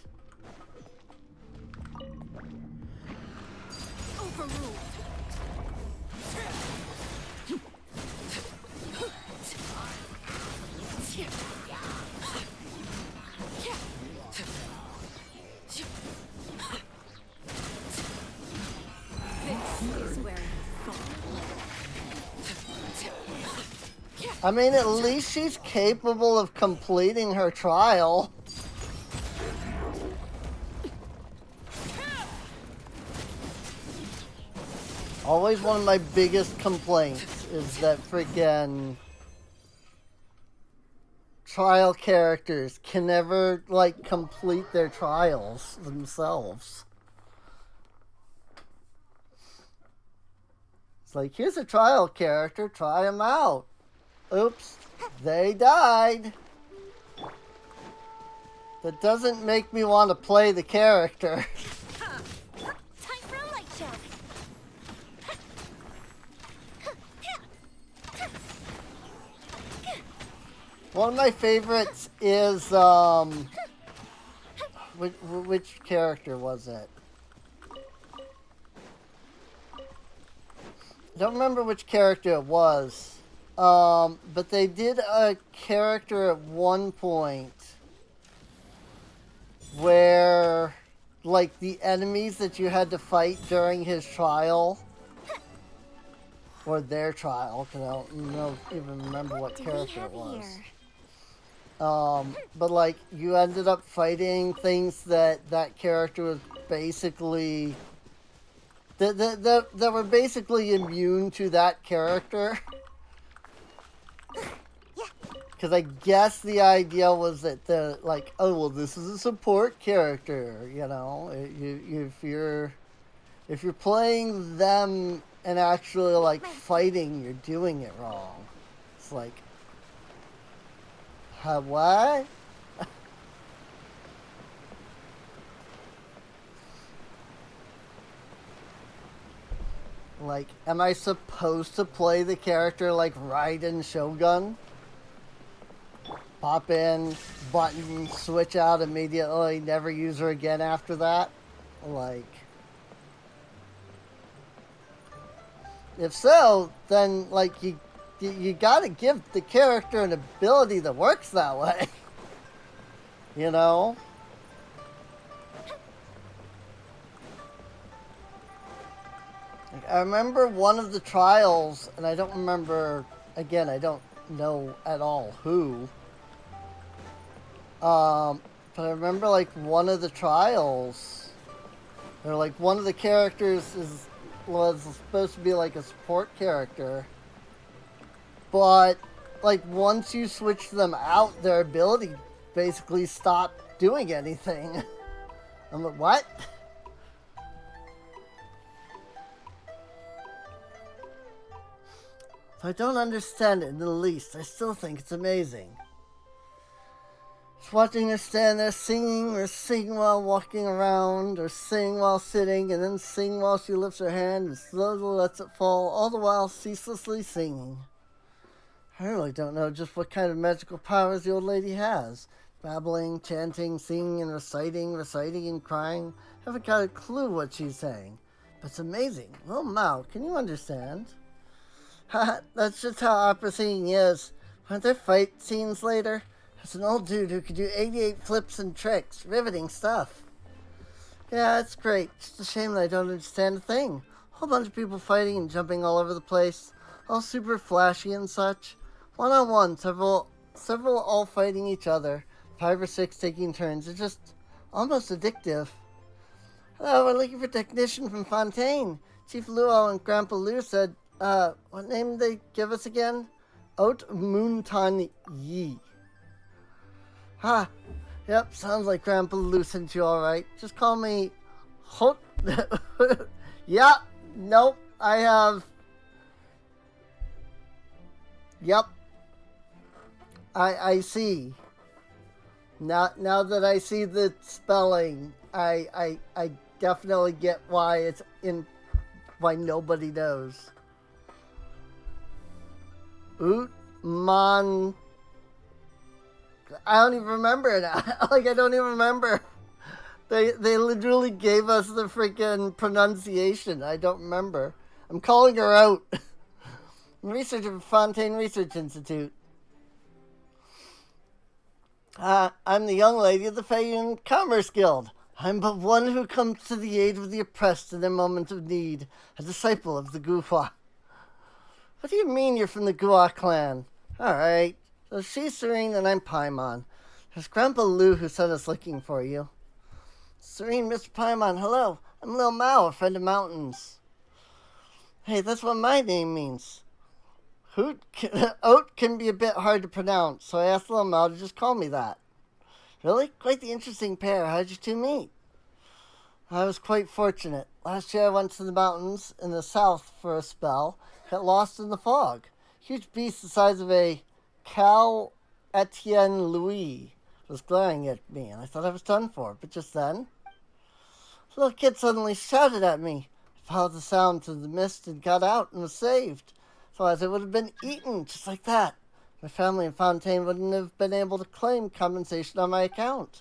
D: Overruled. This is where you fall.
A: I mean, at least she's capable of completing her trial. Always one of my biggest complaints is that freaking trial characters can never, like, complete their trials themselves. It's like, here's a trial character, try them out. Oops, they died. That doesn't make me want to play the character.
D: Time for a light show.
A: One of my favorites is, which character was it? I don't remember which character it was. But they did a character at one point where, like, the enemies that you had to fight during his trial, or their trial, because I don't even remember what character it was. But, like, you ended up fighting things that character was basically, that were basically immune to that character. Because I guess the idea was that like, oh, well, this is a support character, you know? If you're playing them and actually, like, fighting, you're doing it wrong. It's like, what? Like, am I supposed to play the character like Raiden Shogun? Pop in, button, switch out immediately, never use her again after that? Like, if so, then, like, you gotta give the character an ability that works that way. You know? Like, I remember one of the trials, and I don't remember, again, I don't know at all who. But I remember, like, one of the trials, or, like, one of the characters was supposed to be, like, a support character. But, like, once you switch them out, their ability basically stopped doing anything. I'm like, what? So I don't understand it in the least. I still think it's amazing. Just watching her stand there singing, or sing while walking around, or sing while sitting, and then sing while she lifts her hand and slowly lets it fall, all the while ceaselessly singing. I really don't know just what kind of magical powers the old lady has. Babbling, chanting, singing, and reciting and crying. Haven't got a clue what she's saying. But it's amazing. Little Mao, can you understand? Ha, that's just how opera singing is. Aren't there fight scenes later? There's an old dude who could do 88 flips and tricks. Riveting stuff. Yeah, it's great. Just a shame that I don't understand a thing. A whole bunch of people fighting and jumping all over the place. All super flashy and such. One-on-one, several all fighting each other. 5 or 6 taking turns. It's just almost addictive. Hello, we're looking for a technician from Fontaine. Chief Luo and Grandpa Lu said, what name did they give us again? Haute Moonton Yi. Ha! Yep, sounds like Grandpa Lou sent you alright. Just call me Hot. Yeah, nope, I have. Yep. I see. Now that I see the spelling, I definitely get why it's in, why nobody knows. Oot man. I don't even remember it. Like, I don't even remember. They literally gave us the freaking pronunciation. I don't remember. I'm calling her out. Researcher for Fontaine Research Institute. I'm the young lady of the Fayun Commerce Guild. I'm but one who comes to the aid of the oppressed in their moment of need, a disciple of the Guhua. What do you mean you're from the Guhua clan? Alright, so she's Serene and I'm Paimon. There's Grandpa Lou who sent us looking for you. Serene, Mr. Paimon, hello. I'm Lil Mao, a friend of Mountain's. Hey, that's what my name means. Oat can be a bit hard to pronounce, so I asked Lil Mao to just call me that. Really? Quite the interesting pair. How'd you two meet? I was quite fortunate. Last year I went to the mountains in the south for a spell, got lost in the fog. Huge beast the size of a Cal Etienne Louis was glaring at me, and I thought I was done for. But just then, a little kid suddenly shouted at me. I followed the sound through the mist and got out and was saved. Otherwise I would have been eaten, just like that. My family in Fontaine wouldn't have been able to claim compensation on my account.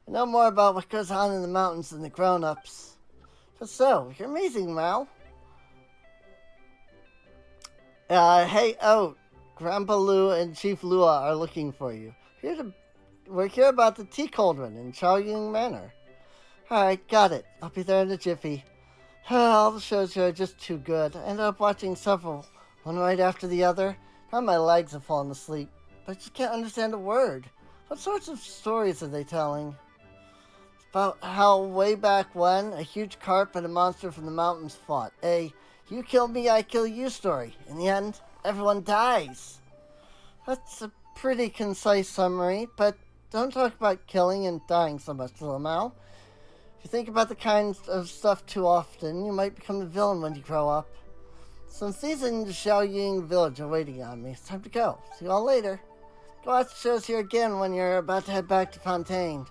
A: I know more about what goes on in the mountains than the grown-ups. Just so, you're amazing, Mal. Hey, Oat. Grandpa Lou and Chief Lua are looking for you. We're here about the tea cauldron in Chaoying Manor. Alright, got it. I'll be there in a jiffy. All the shows here are just too good. I ended up watching several, one right after the other. Now my legs have fallen asleep, but I just can't understand a word. What sorts of stories are they telling? It's about how way back when, a huge carp and a monster from the mountains fought. A you kill me, I kill you story. In the end, everyone dies. That's a pretty concise summary, but don't talk about killing and dying so much, Lil Mao. If you think about the kind of stuff too often, you might become the villain when you grow up. Some season in the Xiaoying village are waiting on me. It's time to go. See you all later. Go watch the shows here again when you're about to head back to Fontaine.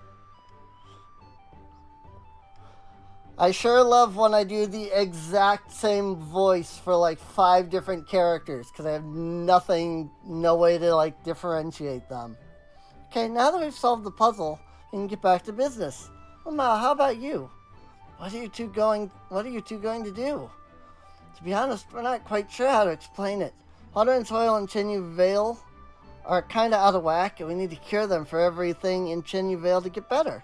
A: I sure love when I do the exact same voice for like 5 different characters, because I have no way to like differentiate them. Okay, now that we've solved the puzzle, we can get back to business. Well, Ma, how about you? What are you two going to do? To be honest, we're not quite sure how to explain it. Water and soil in Chenyu Vale are kind of out of whack, and we need to cure them for everything in Chenyu Vale to get better.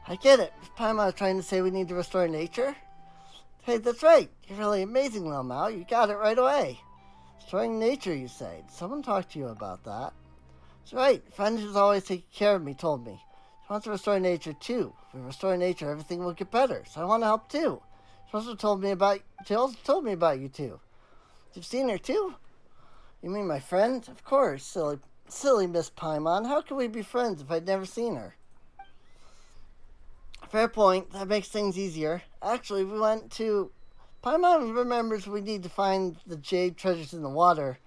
A: I get it. Is Paimon trying to say we need to restore nature? Hey, that's right. You're really amazing, Lil Mao. You got it right away. Restoring nature, you say. Did someone talk to you about that? That's right. A friend who's always taking care of me told me. She wants to restore nature, too. If we restore nature, everything will get better. So I want to help, too. She also told me about you two. You've seen her, too? You mean my friend? Of course, silly Miss Paimon. How could we be friends if I'd never seen her? Fair point. That makes things easier. Actually, we went to... Paimon remembers we need to find the jade treasures in the water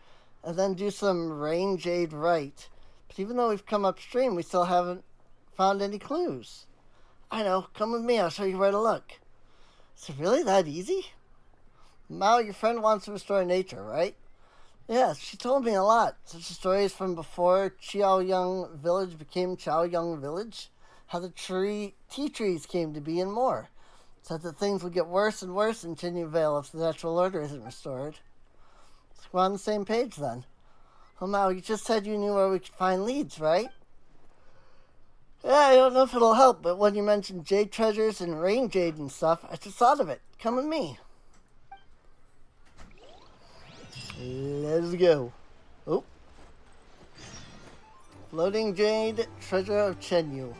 A: and then do some rain jade right. But even though we've come upstream, we still haven't found any clues. I know. Come with me. I'll show you where to look. Is it really that easy? Mao, your friend wants to restore nature, right? Yes, she told me a lot. Such stories from before Chaoyang Village became Chaoyang Village. How the tea trees came to be and more. Said that things would get worse and worse in Chenyu Vale if the natural order isn't restored. So we're on the same page then. Well, Mao, you just said you knew where we could find leads, right? Yeah, I don't know if it'll help, but when you mentioned jade treasures and rain jade and stuff, I just thought of it. Come with me. Let's go. Oh. Floating jade, treasure of Chenyu.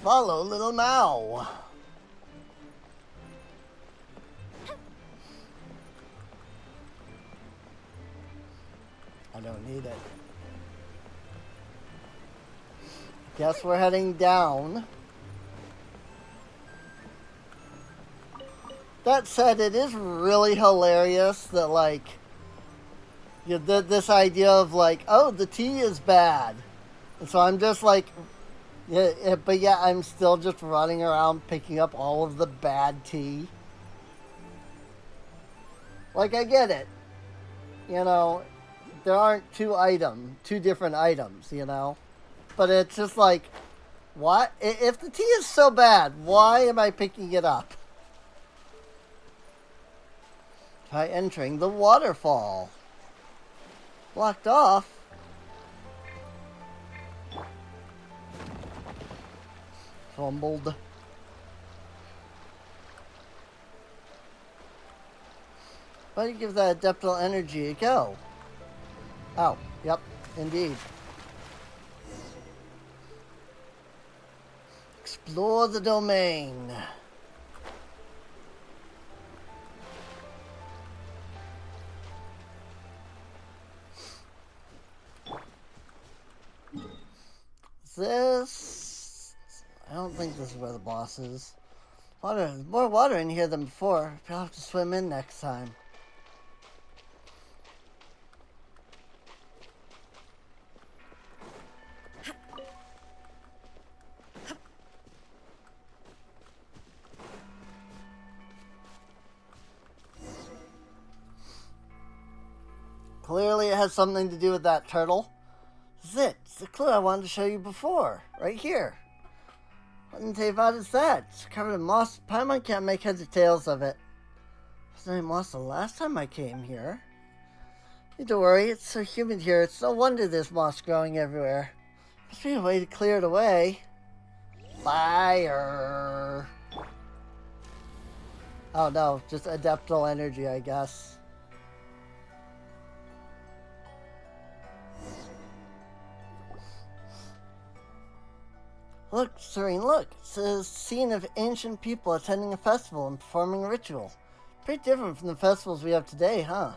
A: Follow little Mao. I don't need it. Guess we're heading down. That said, it is really hilarious that, like, this idea of, like, oh, the tea is bad. And so I'm just like, but yeah, I'm still just running around picking up all of the bad tea. Like, I get it. You know, there aren't two different items, you know? But it's just like, what? If the tea is so bad, why am I picking it up? Try entering the waterfall. Blocked off. Fumbled. Why do you give that adeptal energy a go? Oh, yep, indeed. Explore the domain. This... I don't think this is where the boss is. Water, there's more water in here than before. I'll have to swim in next time. Clearly it has something to do with that turtle. This is it. It's the clue I wanted to show you before. Right here. What in Tevat is that? It's covered in moss. Paimon can't make heads or tails of it. Wasn't any moss the last time I came here. Need to worry. It's so humid here. It's no wonder there's moss growing everywhere. Must be a way to clear it away. Fire. Oh no, just adeptal energy, I guess. Look, Serene, look. It's a scene of ancient people attending a festival and performing a ritual. Pretty different from the festivals we have today, huh?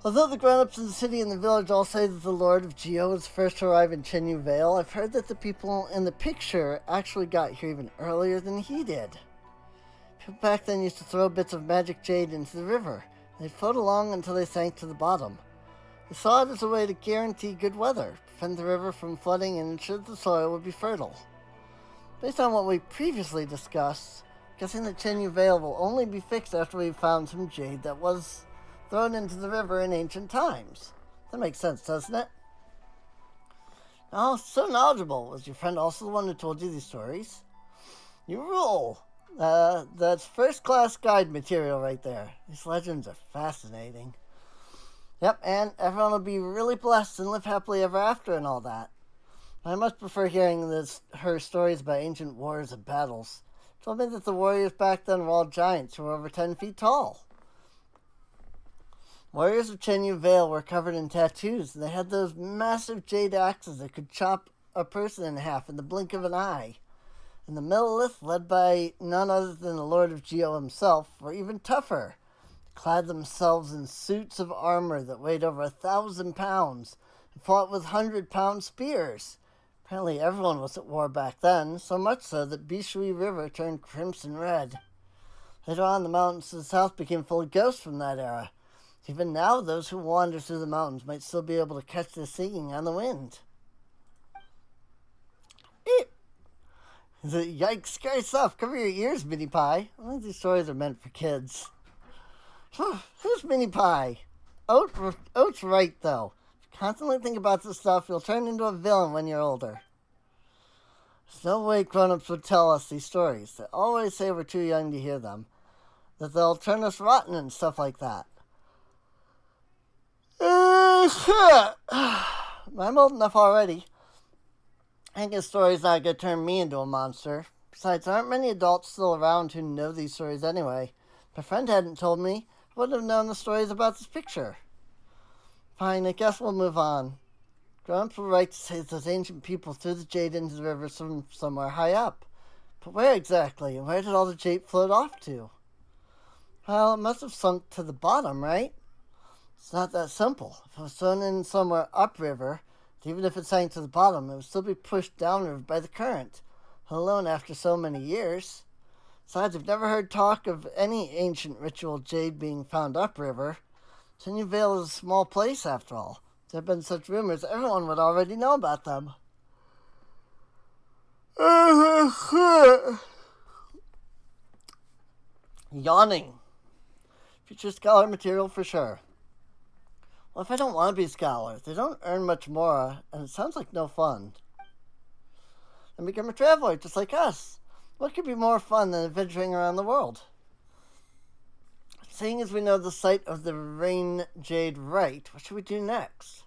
A: Although the grown-ups in the city and the village all say that the Lord of Geo was first to arrive in Chenyu Vale, I've heard that the people in the picture actually got here even earlier than he did. People back then used to throw bits of magic jade into the river. They'd float along until they sank to the bottom. They saw it as a way to guarantee good weather, prevent the river from flooding, and ensure the soil would be fertile. Based on what we previously discussed, I'm guessing that Chenyu Vale will only be fixed after we've found some jade that was thrown into the river in ancient times. That makes sense, doesn't it? Oh, so knowledgeable. Was your friend also the one who told you these stories? You rule. That's first-class guide material right there. These legends are fascinating. Yep, and everyone will be really blessed and live happily ever after and all that. I much prefer hearing her stories about ancient wars and battles. She told me that the warriors back then were all giants who were over 10 feet tall. Warriors of Chenyu Vale were covered in tattoos, and they had those massive jade axes that could chop a person in half in the blink of an eye. And the Millelith, led by none other than the Lord of Geo himself, were even tougher. Clad themselves in suits of armor that weighed over 1,000 pounds and fought with 100-pound spears. Apparently everyone was at war back then, so much so that Bishui River turned crimson red. Later on, the mountains to the south became full of ghosts from that era. Even now, those who wander through the mountains might still be able to catch their singing on the wind. Yikes, scary stuff. Cover your ears, Mini Pie. I think these stories are meant for kids. Who's Mini Pie? Oat's right, though. If you constantly think about this stuff, you'll turn into a villain when you're older. There's no way grown-ups would tell us these stories. They always say we're too young to hear them. That they'll turn us rotten and stuff like that. I'm old enough already. I think his story's not going to turn me into a monster. Besides, there aren't many adults still around who know these stories anyway. If my friend hadn't told me, I wouldn't have known the stories about this picture. Fine, I guess we'll move on. Grown-ups were right to say that those ancient people threw the jade into the river from somewhere high up. But where exactly, and where did all the jade float off to? Well, it must have sunk to the bottom, right? It's not that simple. If it was thrown in somewhere upriver, Even if it sank to the bottom, it would still be pushed downward by the current, alone after so many years. Besides, I've never heard talk of any ancient ritual jade being found upriver. Chenyu Vale is a small place, after all. If there have been such rumors, everyone would already know about them. Yawning. Future scholar material for sure. Well, if I don't want to be a scholar, they don't earn much more, and it sounds like no fun. And become a traveler, just like us. What could be more fun than adventuring around the world? Seeing as we know the site of the Rain Jade right, what should we do next?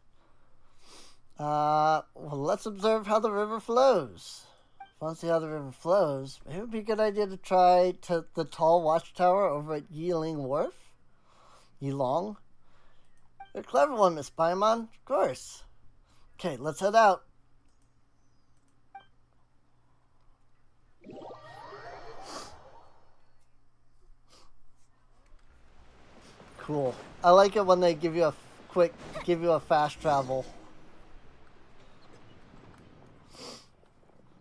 A: Well, let's observe how the river flows. If you want to see how the river flows, maybe it would be a good idea to try the tall watchtower over at Yiling Wharf. Yilong. You're a clever one, Miss Paimon. Of course. Okay, let's head out. Cool. I like it when they give you a fast travel.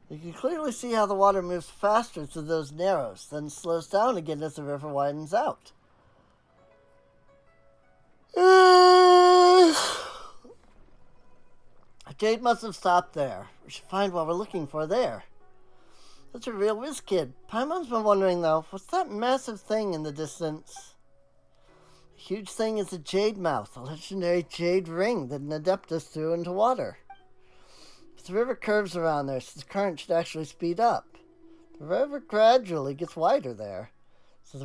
A: You can clearly see how the water moves faster through those narrows, then slows down again as the river widens out. Jade must have stopped there. We should find what we're looking for there. Such a real whiz kid. Paimon's been wondering though, what's that massive thing in the distance? The huge thing is the Jade Mouth, a legendary jade ring that an Adeptus threw into water. But the river curves around there, so the current should actually speed up. The river gradually gets wider there. So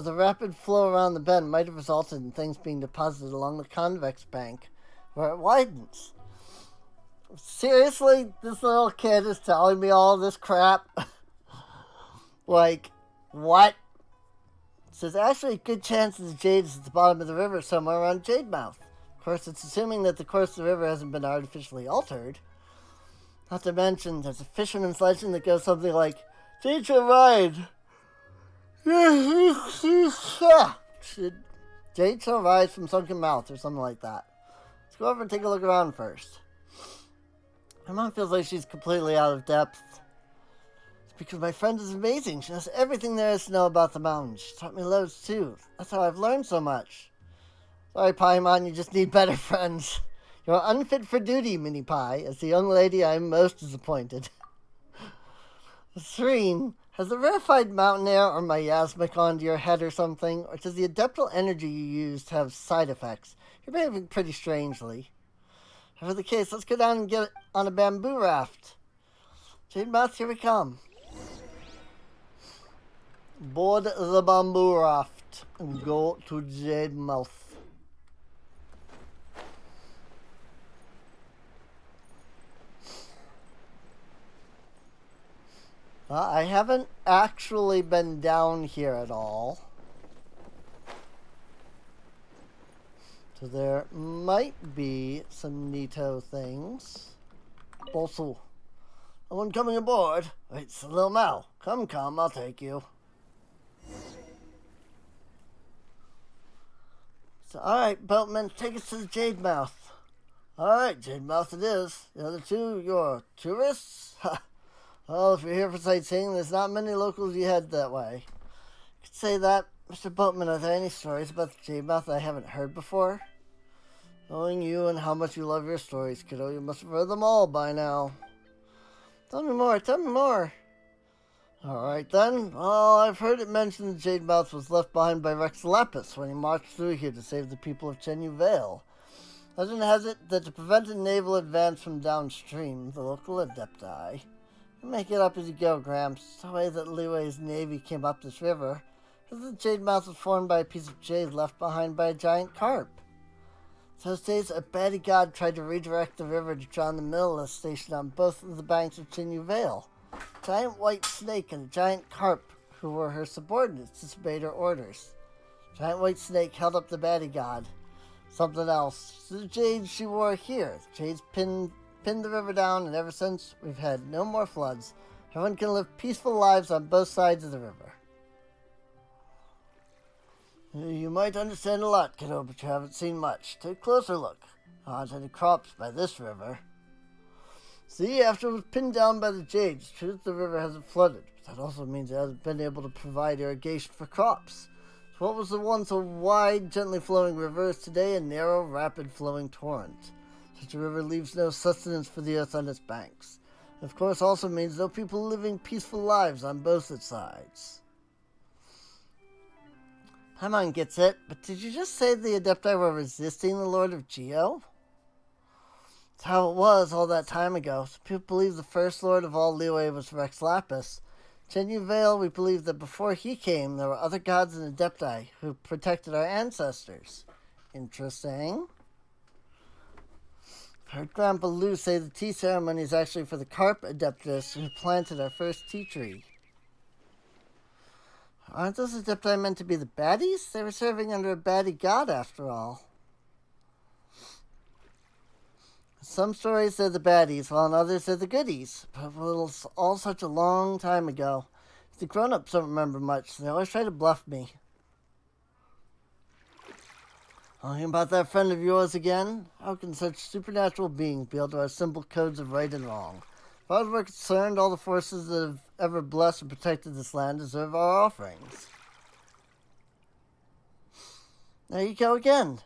A: the rapid flow around the bend might have resulted in things being deposited along the convex bank where it widens. Seriously, this little kid is telling me all this crap? Like, what? So there's actually a good chance that the jade is at the bottom of the river somewhere around Jade Mouth. Of course, it's assuming that the course of the river hasn't been artificially altered. Not to mention, there's a fisherman's legend that goes something like, Jade shall ride. Jade shall rise from sunken mouth, or something like that. Let's go over and take a look around first. My mom feels like she's completely out of depth. It's because my friend is amazing. She knows everything there is to know about the mountains. She taught me loads too. That's how I've learned so much. Sorry, Paimon, you just need better friends. You're unfit for duty, Mini Pie. As the young lady, I'm most disappointed. Serene, has the rarefied mountain air or miasmic gone to your head or something? Or does the adeptal energy you used have side effects? You're behaving pretty strangely. Whatever the case, let's go down and get on a bamboo raft. Jade Mouth, here we come. Board the bamboo raft and go to Jade Mouth. I haven't actually been down here at all. So there might be some neato things. Also, no one coming aboard. Wait, it's a little Mal. Come, I'll take you. So, alright, boatman, take us to the Jade Mouth. Alright, Jade Mouth it is. The other two, you're tourists? Well, if you're here for sightseeing, there's not many locals you head that way. I could say that. Mr. Boatman, are there any stories about the Jade Mouth I haven't heard before? Knowing you and how much you love your stories, kiddo, you must have heard them all by now. Tell me more. Alright then. Well, I've heard it mentioned the Jade Mouth was left behind by Rex Lepus when he marched through here to save the people of Chenyu Vale. Legend has it that to prevent a naval advance from downstream, the local adepti... Make it up as you go, Gramps. It's the way that Liwei's navy came up this river. The Jade Mouth was formed by a piece of jade left behind by a giant carp. Those days, a baddie god tried to redirect the river to drown the Milius stationed on both of the banks of Chenyu Vale. A giant white snake and a giant carp, who were her subordinates, disobeyed her orders. Giant white snake held up the baddie god. Something else. The jade she wore here. The jade's pinned the river down, and ever since, we've had no more floods. Everyone can live peaceful lives on both sides of the river. You might understand a lot, kiddo, but you haven't seen much. Take a closer look. There aren't any crops by this river. See, after it was pinned down by the Jade, it's true that the river hasn't flooded. But that also means it hasn't been able to provide irrigation for crops. So what was the once a wide, gently flowing river is today a narrow, rapid flowing torrent. Such a river leaves no sustenance for the earth on its banks. And of course also means no people living peaceful lives on both its sides. Paimon gets it, but did you just say the Adepti were resisting the Lord of Geo? That's how it was all that time ago. Some people believe the first Lord of all Liyue was Rex Lapis. Tenyu Vale, we believe that before he came, there were other gods and Adepti who protected our ancestors. Interesting. I've heard Grandpa Lou say the tea ceremony is actually for the Carp Adeptus who planted our first tea tree. Aren't those Adepti meant to be the baddies? They were serving under a baddie god after all. Some stories they're the baddies, while in others they're the goodies. But it was all such a long time ago. The grown-ups don't remember much. They always try to bluff me. Talking about that friend of yours again? How can such supernatural beings be able to have simple codes of right and wrong? As far as we're concerned, all the forces that have ever blessed and protected this land deserve our offerings. There you go again.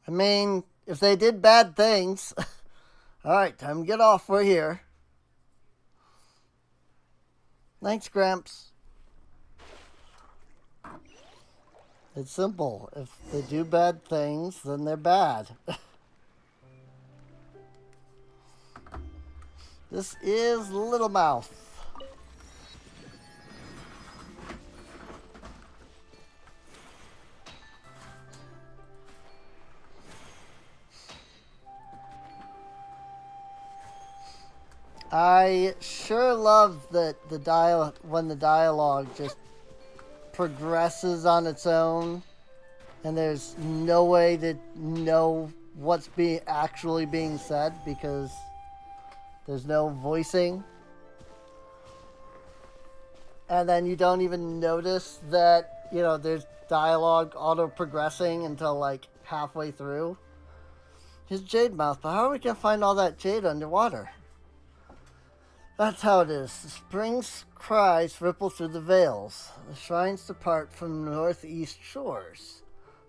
A: I mean, if they did bad things... Alright, time to get off. We're here. Thanks, Gramps. It's simple. If they do bad things, then they're bad. This is Little Mouth. I sure love that when the dialogue just progresses on its own and there's no way to know what's actually being said because there's no voicing. And then you don't even notice that, there's dialogue auto-progressing until like halfway through. Here's Jade Mouth, but how are we going to find all that jade underwater? That's how it is. The spring's cries ripple through the vales. The shrines depart from the northeast shores.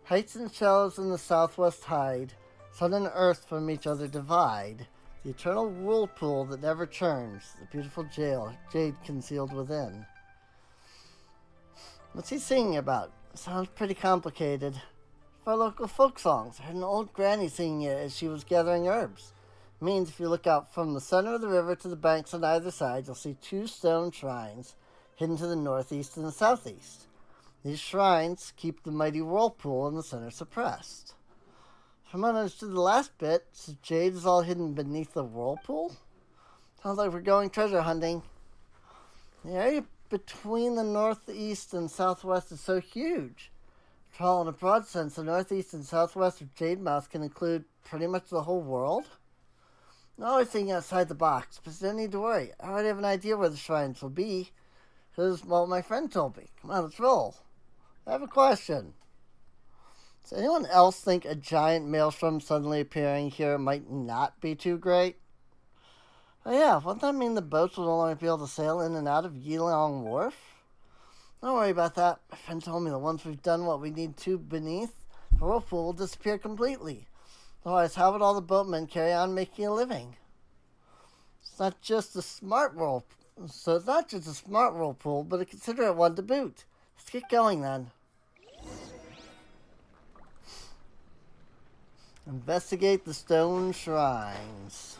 A: Heights and shallows in the southwest hide. Sun and earth from each other divide. The eternal whirlpool that never churns. The beautiful jade concealed within. What's he singing about? Sounds pretty complicated. For local folk songs, I heard an old granny singing it as she was gathering herbs. Means if you look out from the center of the river to the banks on either side, you'll see 2 stone shrines hidden to the northeast and the southeast. These shrines keep the mighty whirlpool in the center suppressed. From what I understood the last bit, so jade is all hidden beneath the whirlpool? Sounds like we're going treasure hunting. The area between the northeast and southwest is so huge. For all in a broad sense, the northeast and southwest of Jade Mouth can include pretty much the whole world. I'm always thinking outside the box, but you don't need to worry. I already have an idea where the shrines will be. Because, well, my friend told me. Come on, let's roll. I have a question. Does anyone else think a giant maelstrom suddenly appearing here might not be too great? Oh yeah, wouldn't that mean the boats will no longer be able to sail in and out of Yilong Wharf? Don't worry about that. My friend told me that once we've done what we need to beneath, the whirlpool will disappear completely. Otherwise, how would all the boatmen carry on making a living? It's not just a smart whirlpool, but a considerate one to boot. Let's get going then. Investigate the stone shrines.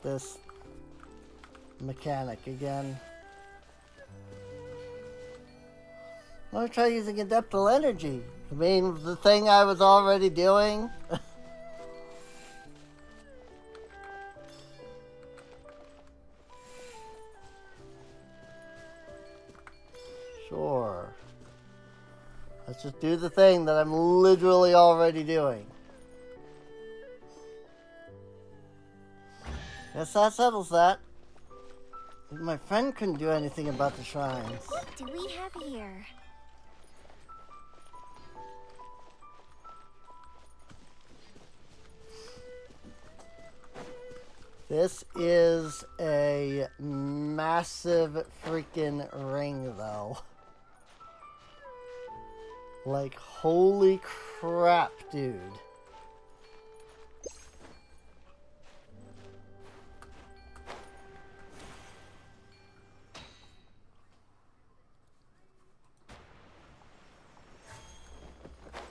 A: This mechanic again. Let me try using adeptal energy. I mean, the thing I was already doing. Sure. Let's just do the thing that I'm literally already doing. Guess that settles that. My friend couldn't do anything about the shrines.
B: What do we have here?
A: This is a massive freaking ring, though. Like, holy crap, dude.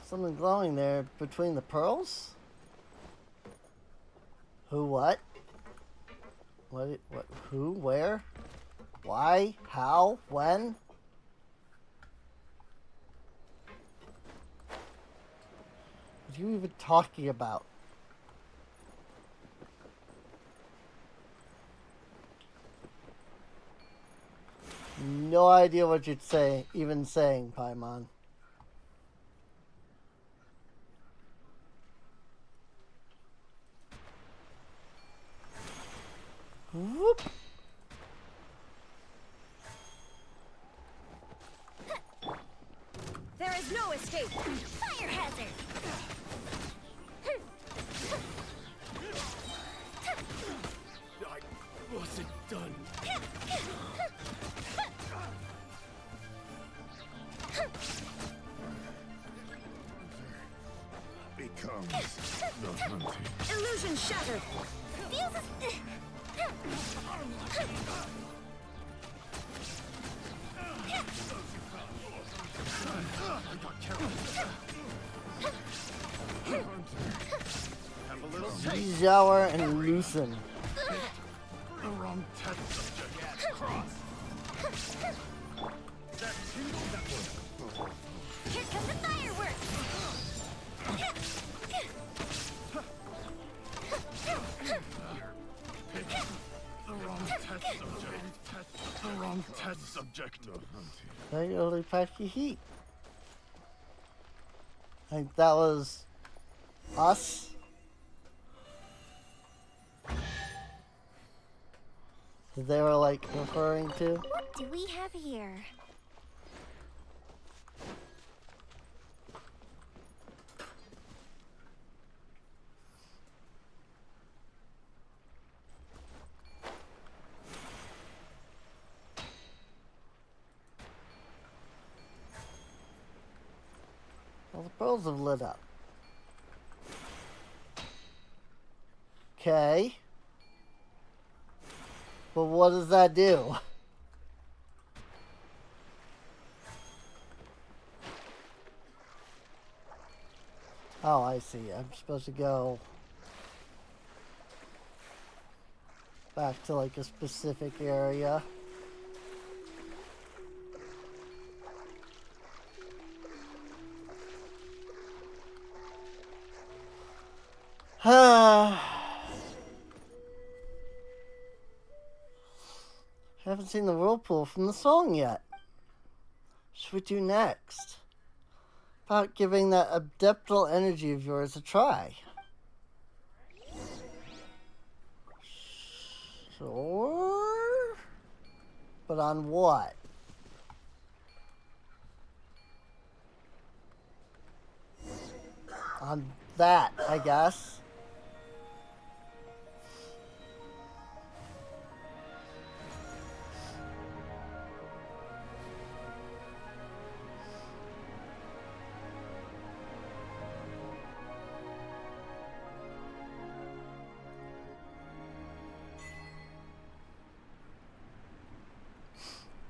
A: Something glowing there between the pearls? Who, what? What, who, where? Why? How? When? What are you even talking about? No idea what you're even saying, Paimon. Whoop.
D: There is no escape.
B: Fire hazard!
E: I wasn't done. Becomes the hunting.
D: Illusion shattered.
B: Fuses.
E: Have a little
A: Shower and loosen.
E: the wrong test subject. Cross. That tingle that was.
B: Here come the fireworks!
E: Pick the wrong test subject. The wrong test subject.
A: Regularly packy heat. I think that was us. That they were like referring to.
B: What do we have here?
A: Well, the pearls have lit up. Okay. But what does that do? Oh, I see. I'm supposed to go back to like a specific area. Haven't seen the whirlpool from the song yet. Should we do next? About giving that adeptal energy of yours a try. Sure. But on what? On that, I guess.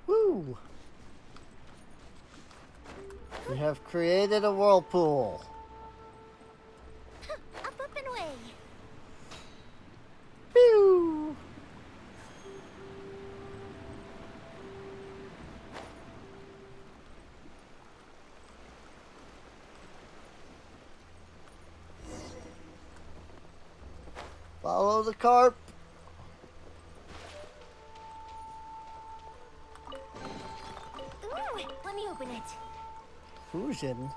A: Woo! We have created a whirlpool.
B: Up and away!
A: Pew! the carp.
D: Ooh, let me open it.
A: Fusion.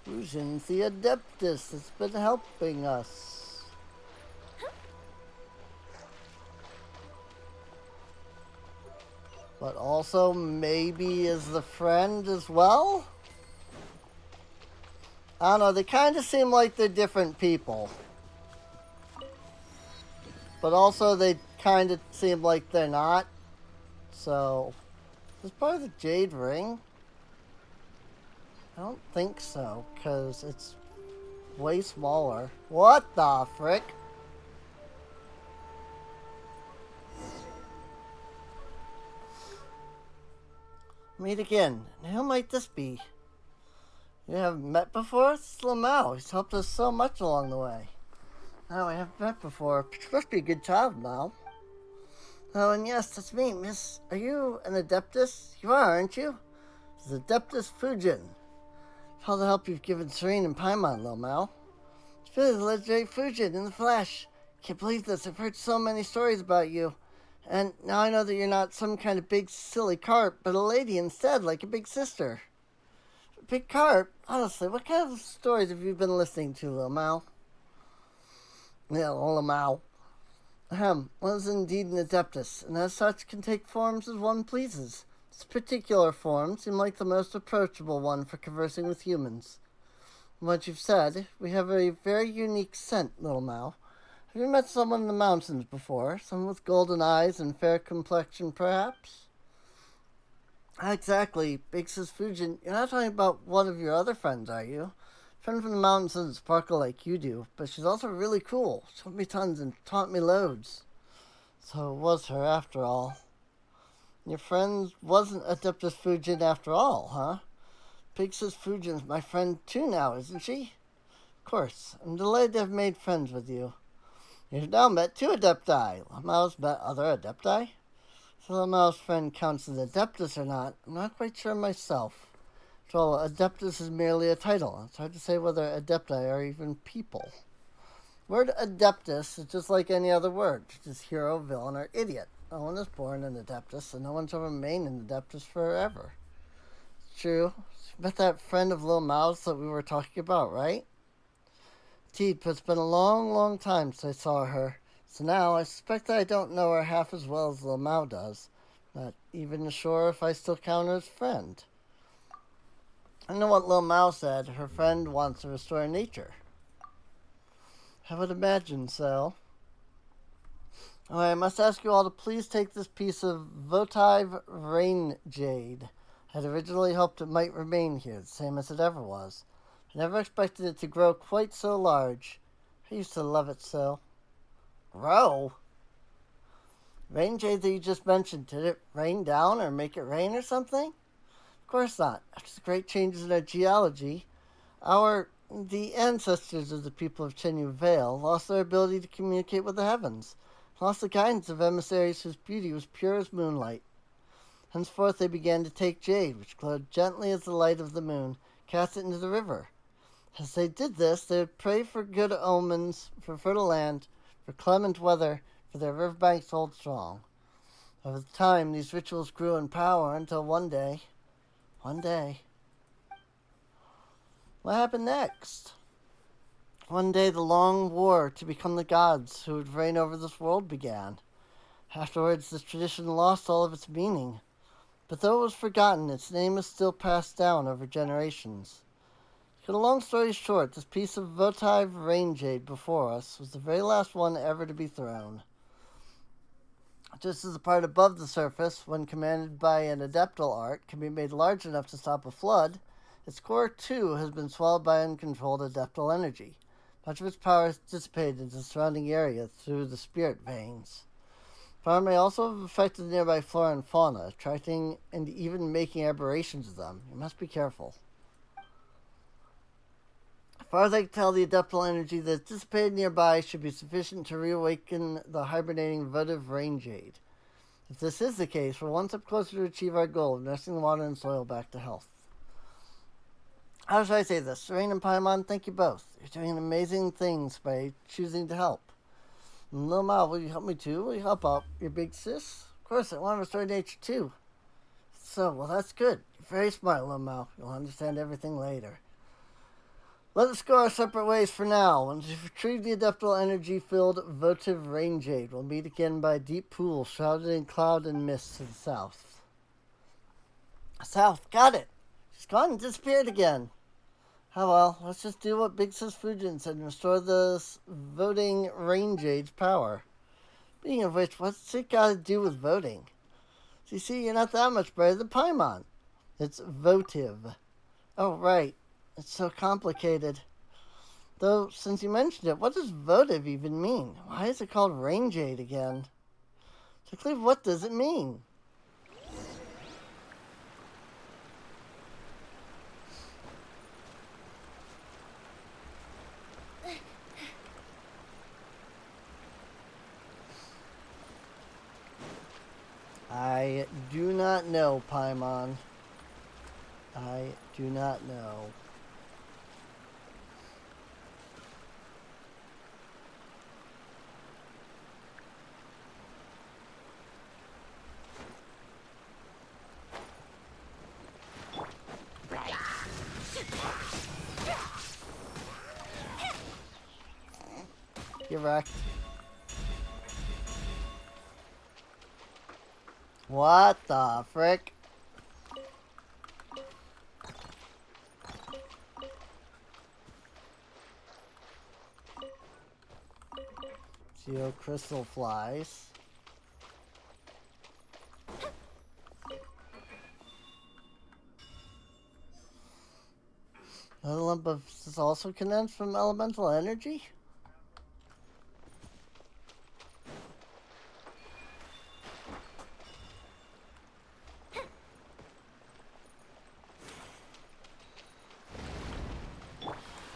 A: Fusion's the Adeptus that's been helping us. But also maybe is the friend as well? I don't know, they kind of seem like they're different people. But also they kind of seem like they're not. So, is part of the Jade Ring? I don't think so, because it's way smaller. What the frick? Meet again. Who might this be? You haven't met before? It's Lamau. He's helped us so much along the way. No, we haven't met before. But you must be a good child now. Oh, and yes, that's me, miss. Are you an Adeptus? You are, aren't you? It's Adeptus Fujin. For all the help you've given Serene and Paimon, Lamau. It's really the legendary Fujin in the flesh. Can't believe this. I've heard so many stories about you. And now I know that you're not some kind of big silly carp, but a lady instead, like a big sister. Big carp? Honestly, what kind of stories have you been listening to, Lamau? Yeah, Lamau. One is indeed an Adeptus, and as such can take forms as one pleases. This particular form seemed like the most approachable one for conversing with humans. From what you've said, we have a very unique scent, little Mao. Have you met someone in the mountains before? Someone with golden eyes and fair complexion, perhaps? Exactly. Big says Fujin. You're not talking about one of your other friends, are you? A friend from the mountains doesn't sparkle like you do, but she's also really cool. Showed me tons and taught me loads. So it was her after all. Your friend wasn't Adeptus Fujin after all, huh? Big says Fujin's my friend too now, isn't she? Of course. I'm delighted to have made friends with you. You've now met two Adepti. Lamau's met other Adepti? So Lamau's friend counts as Adeptus or not, I'm not quite sure myself. After all, Adeptus is merely a title. It's hard to say whether Adepti are even people. Word Adeptus is just like any other word. It's just hero, villain, or idiot. No one is born an Adeptus, and no one's ever remained an Adeptus forever. It's true. You met that friend of Lil Mao's that we were talking about, right? Indeed, but it's been a long, long time since I saw her. So now I suspect that I don't know her half as well as Lil Mao does. Not even sure if I still count her as friend. I know what Lil Mao said. Her friend wants to restore nature. I would imagine so. Oh, I must ask you all to please take this piece of votive rain jade. I had originally hoped it might remain here, the same as it ever was. I never expected it to grow quite so large. I used to love it so. Grow? Rain jade that you just mentioned, did it rain down or make it rain or something? Of course not. After the great changes in our geology, the ancestors of the people of Chenyu Vale lost their ability to communicate with the heavens, lost the guidance of emissaries whose beauty was pure as moonlight. Henceforth they began to take jade, which glowed gently as the light of the moon, cast it into the river. As they did this, they would pray for good omens, for fertile land, for clement weather, for their riverbanks to hold strong. Over time, these rituals grew in power until one day, what happened next? One day, the long war to become the gods who would reign over this world began. Afterwards, this tradition lost all of its meaning. But though it was forgotten, its name is still passed down over generations. To cut a long story short, this piece of votive rain jade before us was the very last one ever to be thrown. Just as the part above the surface, when commanded by an adeptal art, can be made large enough to stop a flood, its core too has been swallowed by uncontrolled adeptal energy. Much of its power is dissipated into the surrounding area through the spirit veins. Fire may also have affected the nearby flora and fauna, attracting and even making aberrations of them. You must be careful. As far as I can tell, the adeptal energy that is dissipated nearby should be sufficient to reawaken the hibernating votive rain jade. If this is the case, we're one step closer to achieve our goal of nursing the water and soil back to health. How should I say this? Rain and Paimon, thank you both. You're doing amazing things by choosing to help. Lil Mal, will you help me too? Will you help out your big sis? Of course, I want to restore nature too. So, well, that's good. You're very smart, Lil Mal. You'll understand everything later. Let us go our separate ways for now. Once you've retrieved the adeptal energy-filled votive rain jade, we'll meet again by a deep pool shrouded in cloud and mist to the south. South, got it. She's gone and disappeared again. Oh well, let's just do what Big Sis Fujin said and restore this voting rain jade's power. Speaking of which, what's it got to do with voting? So you see, you're not that much better than Paimon. It's votive. Oh, right. It's so complicated. Though, since you mentioned it, what does votive even mean? Why is it called rain jade again? So, Cleve, what does it mean? I do not know, Paimon. I do not know. Get wrecked. What the frick? Geo crystal flies. Another lump of is also condensed from elemental energy?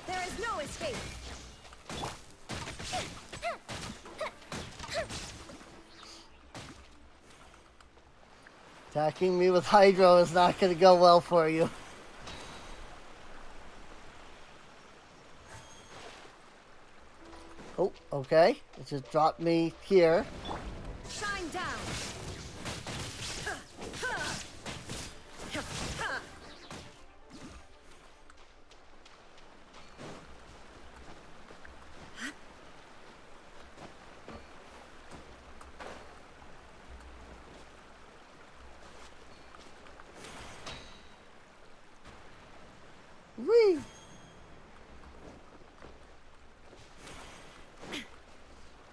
D: There is no escape.
A: Attacking me with Hydro is not going to go well for you. Oh, okay. It just dropped me here.
D: Shine down.
A: Whee!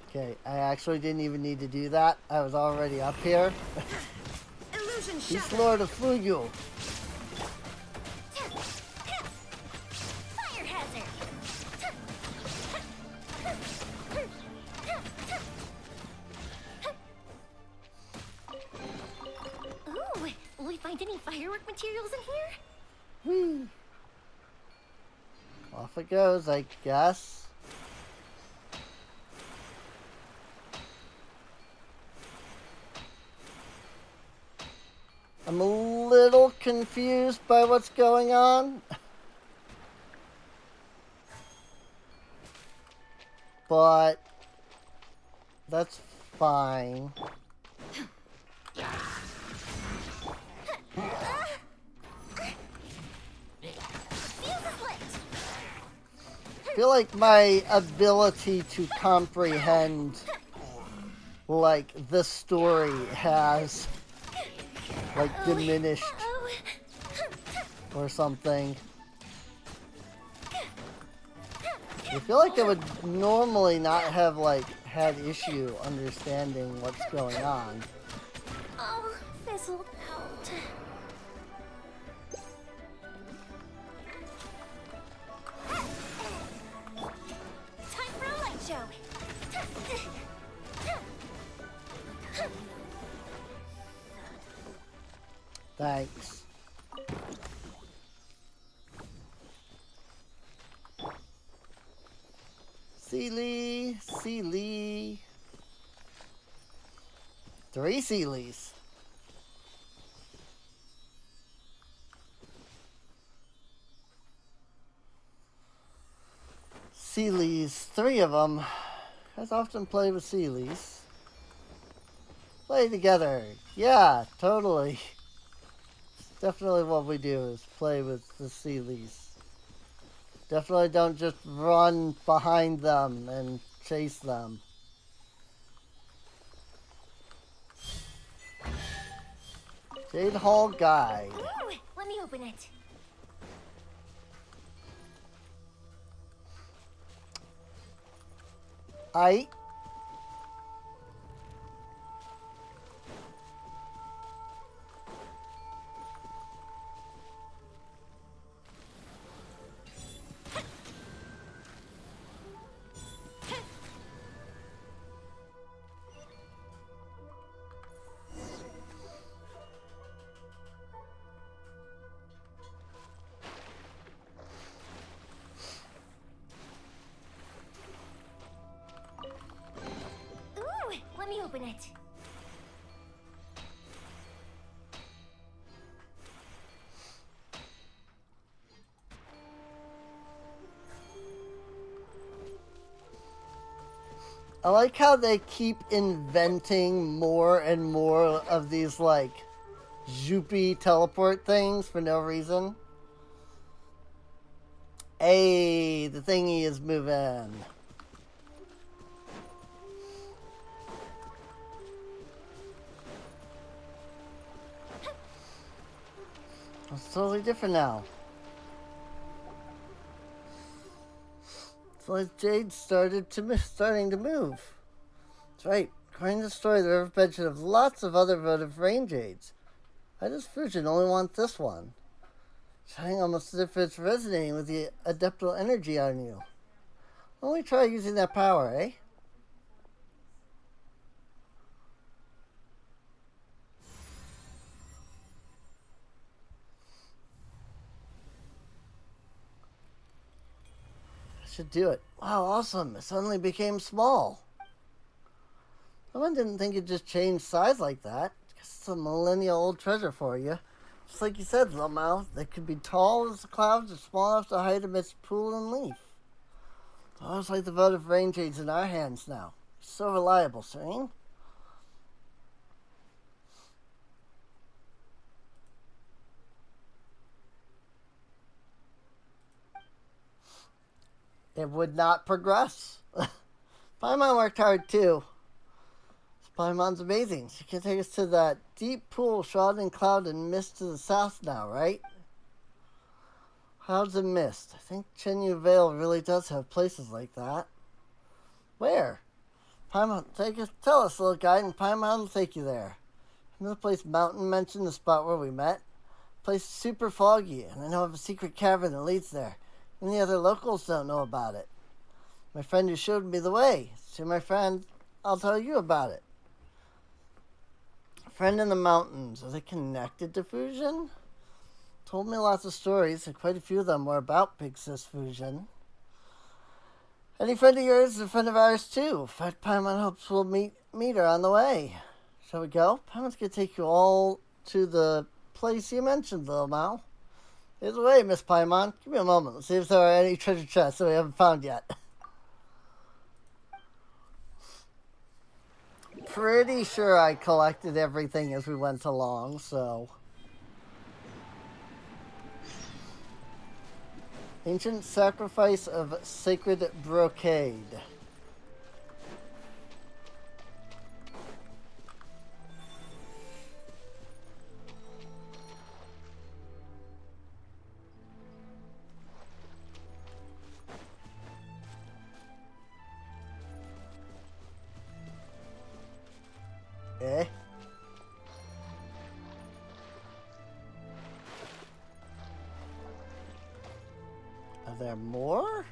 A: Okay, I actually didn't even need to do that. I was already up here.
D: Illusion
A: He's
D: shattered.
A: Lord of Fugu.
B: Fire hazard. Ooh, will we find any firework materials in here?
A: Whee! Off it goes, I guess. I'm a little confused by what's going on. But that's fine. I feel like my ability to comprehend like the story has like diminished or something. I feel like I would normally not have like had issue understanding what's going on.
B: Oh, fizzled out. Time for a light show.
A: Thanks. Sealy, Sealy. 3 Sealies. Sealies, 3 of them. You guys often play with Sealies. Play together. Yeah, totally. Definitely what we do is play with the Sealies. Definitely don't just run behind them and chase them. Jade Hall Guide.
D: Ooh, let me open it.
A: I.
D: Ooh, let me open it.
A: I like how they keep inventing more and more of these, like, zoopy teleport things for no reason. Hey, the thingy is moving. It's totally different now. It's like Jade starting to move. That's right. According to the story, the riverbed should have lots of other votive rain jades. I just fusion only want this one. Shining almost as if it's resonating with the adeptal energy on you. Why don't we try using that power, eh? I should do it. Wow, awesome. It suddenly became small. Someone didn't think it just changed size like that. Guess it's a millennial-old treasure for you. Just like you said, little mouth, they could be tall as the clouds or small enough to hide amidst pool and leaf. Almost like the votive rain jades in our hands now. So reliable, Serene. It would not progress. Paimon worked hard too. Paimon's amazing. She can take us to that deep pool shrouded in cloud and mist to the south now, right? Clouds and mist. I think Chenyu Vale really does have places like that. Where? Paimon, tell us, little guide, and Paimon will take you there. Another place Mountain mentioned the spot where we met. The place is super foggy, and I know of a secret cavern that leads there. And the other locals don't know about it. My friend who showed me the way. To my friend, I'll tell you about it. Friend in the mountains. Are they connected to fusion? Told me lots of stories, and quite a few of them were about Big Sis fusion. Any friend of yours is a friend of ours too. In fact, Paimon hopes we'll meet her on the way. Shall we go? Paimon's gonna take you all to the place you mentioned, little Mal. Here's the way, Miss Paimon. Give me a moment. Let's see if there are any treasure chests that we haven't found yet. Pretty sure I collected everything as we went along, so. Ancient sacrifice of sacred brocade. Eh? Are there more?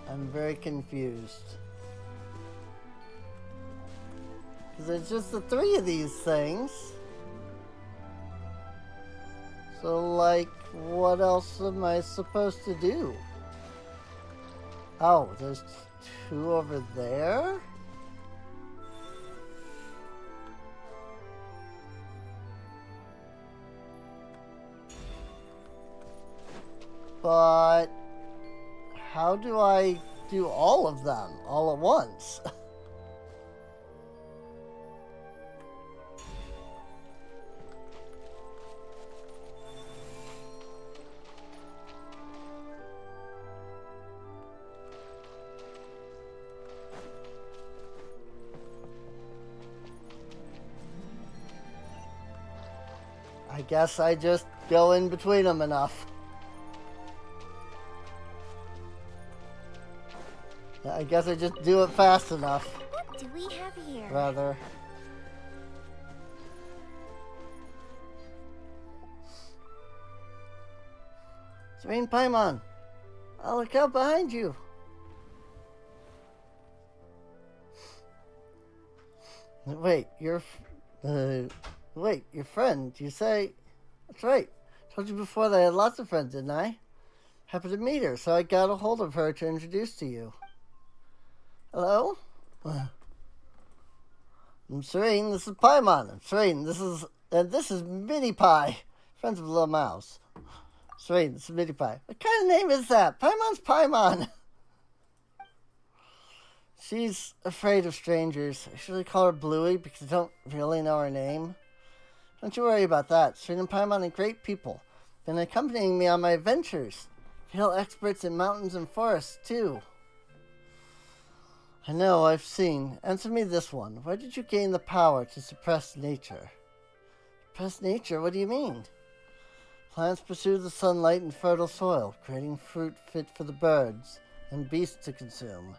A: I'm very confused. Because there's just the 3 of these things. So, like, what else am I supposed to do? Oh, there's 2 over there? But how do I do all of them all at once? I guess I just go in between them enough. I guess I just do it fast enough.
B: What do we have here?
A: Rather. Serene Paimon, I'll look out behind you. Wait, your friend, you say? That's right. Told you before that I had lots of friends, didn't I? Happened to meet her, so I got a hold of her to introduce to you. Hello? I'm Serene, this is Paimon. I'm Serene, this is Mini Pie. Friends of Little Mouse. Serene, this is Mini Pie. What kind of name is that? Paimon's Paimon. She's afraid of strangers. I usually call her Bluey because I don't really know her name. Don't you worry about that. Serene and Paimon are great people. Been accompanying me on my adventures. Real experts in mountains and forests, too. I know, I've seen. Answer me this one. Where did you gain the power to suppress nature? Suppress nature? What do you mean? Plants pursue the sunlight and fertile soil, creating fruit fit for the birds and beasts to consume.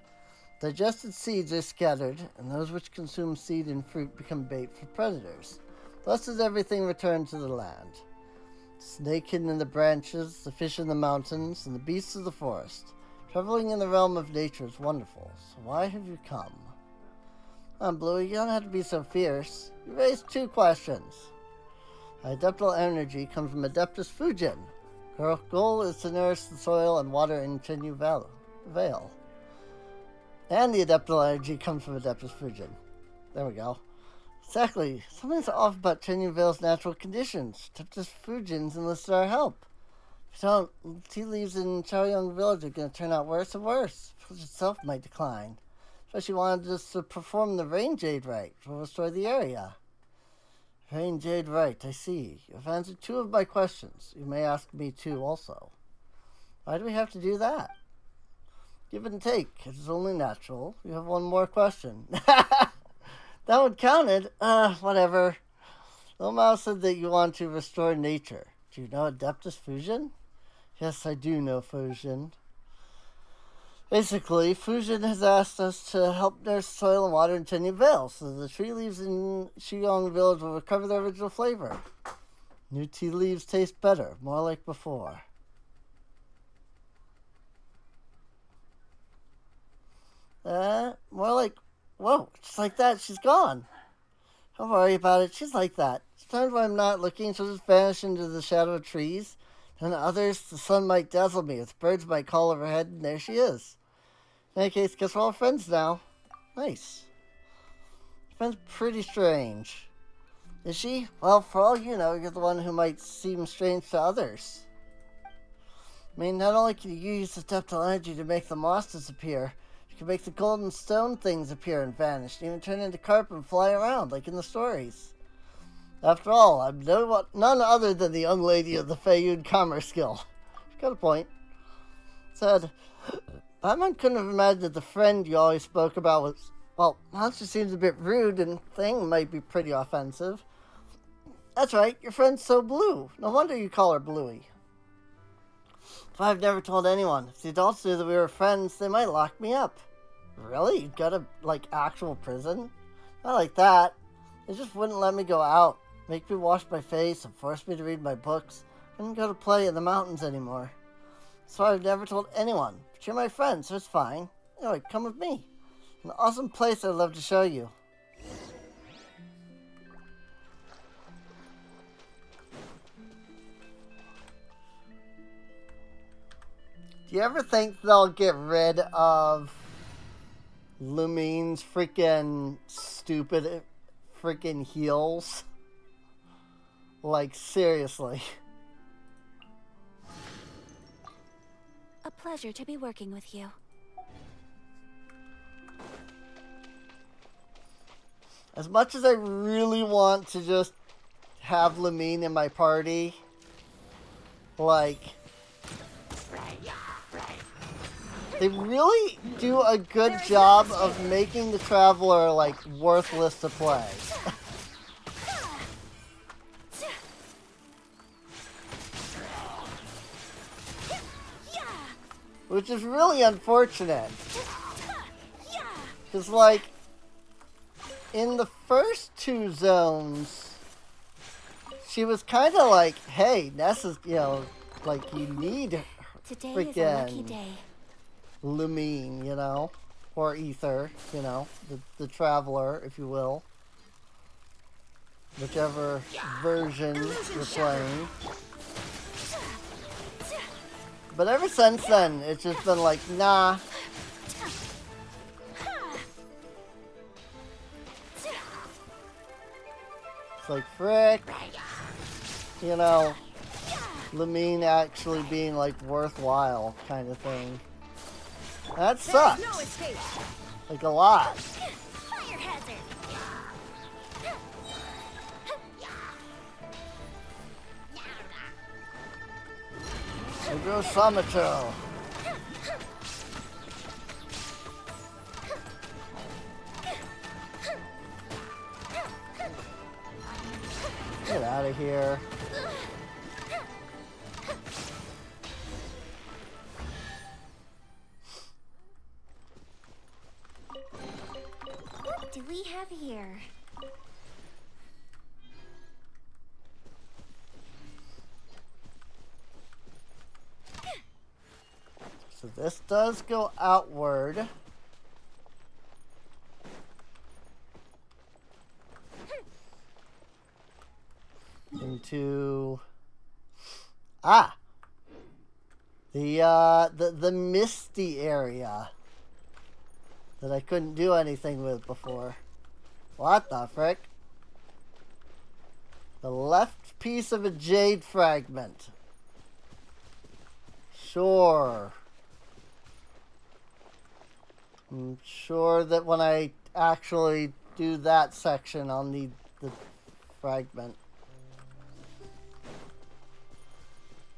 A: Digested seeds are scattered, and those which consume seed and fruit become bait for predators. Thus does everything return to the land. The snake hidden in the branches, the fish in the mountains, and the beasts of the forest. Traveling in the realm of nature is wonderful, so why have you come? Come on, Bluey, you don't have to be so fierce. You raised 2 questions. Adeptal energy comes from Adeptus Fujin. Her goal is to nourish the soil and water in Chenyu Vale. And the Adeptal energy comes from Adeptus Fujin. There we go. Exactly. Something's off about Chenyu Vale's natural conditions. Adeptus Fujin's enlisted our help. If you don't, tea leaves in Chaoyang Village are going to turn out worse and worse. The village itself might decline. Especially wanted us to perform the Rain Jade Rite to restore the area. Rain Jade Rite, I see. You've answered 2 of my questions. You may ask me 2 also. Why do we have to do that? Give and take. It is only natural. You have 1 more question. That one counted. Whatever. Little Mouse said that you want to restore nature. Do you know Adeptus Fujin? Yes, I do know Fujin. Basically, Fujin has asked us to help nurse soil and water in Chenyu Vale, so the tree leaves in Shiyong Village will recover their original flavor. New tea leaves taste better, more like before. More like, whoa, just like that, she's gone. Don't worry about it, she's like that. Sometimes when I'm not looking, she'll just vanish into the shadow of trees. And others, the sun might dazzle me, the birds might call overhead, and there she is. In any case, guess we're all friends now. Nice. Friend's pretty strange. Is she? Well, for all you know, you're the one who might seem strange to others. I mean, not only can you use the adeptal energy to make the moss disappear, you can make the golden stone things appear and vanish, and even turn into carp and fly around, like in the stories. After all, I'm none other than the young lady of the Feiyun commerce skill. She's got a point. Said, Paimon couldn't have imagined that the friend you always spoke about was, well, monster seems a bit rude and thing might be pretty offensive. That's right, your friend's so blue. No wonder you call her Bluey. If I've never told anyone, if the adults knew that we were friends, they might lock me up. Really? You got a, actual prison? Not like that. They just wouldn't let me go out. Make me wash my face and force me to read my books. I couldn't go to play in the mountains anymore. So I've never told anyone. But you're my friend, so it's fine. Anyway, come with me. An awesome place I'd love to show you. Do you ever think they'll get rid of Lumine's freaking stupid freaking heels? Like, seriously.
D: pleasure to be working with you.
A: As much as I really want to just have Lamine in my party, like, they really do a good job of making the Traveler, like, worthless to play. Which is really unfortunate. Because, like, in the first two zones, she was kind of like, hey, Ness is, you know, like, you need
D: Today is a lucky
A: freaking
D: day.
A: Lumine, you know, or Ether, you know, the Traveler, if you will. Whichever version you're playing. But ever since then, it's just been like, nah. It's like, frick. You know, Lamine actually being, like, worthwhile kind of thing. That sucks.
D: No escape.
A: Like, a lot.
B: Fire hazard.
A: Hydrosometer. Get out of here.
D: What do we have here?
A: So this does go outward. Into the misty area that I couldn't do anything with before. What the frick? The left piece of a jade fragment. Sure. I'm sure that when I actually do that section, I'll need the fragment.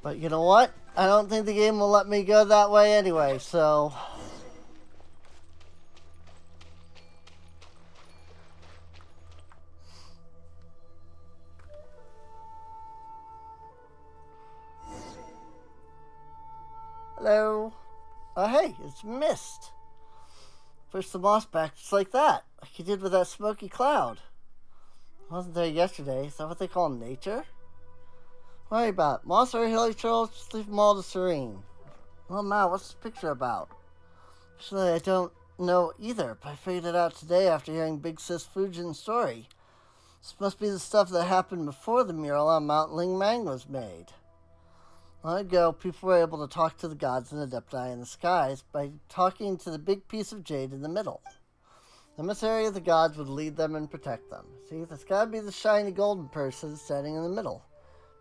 A: But you know what? I don't think the game will let me go that way anyway, so... Hello? Oh, hey, it's Mist. Push the moss back just like that, like you did with that smoky cloud. I wasn't there yesterday. Is that what they call nature? Worry about it. Moss or hilly trails, just leave them all to serene. Well, Mal, what's this picture about? Actually, I don't know either, but I figured it out today after hearing Big Sis Fujin's story. This must be the stuff that happened before the mural on Mount Ling Mang was made. Long ago, people were able to talk to the gods and adepti in the skies by talking to the big piece of jade in the middle. The emissary of the gods would lead them and protect them. See, that's gotta be the shiny golden person standing in the middle.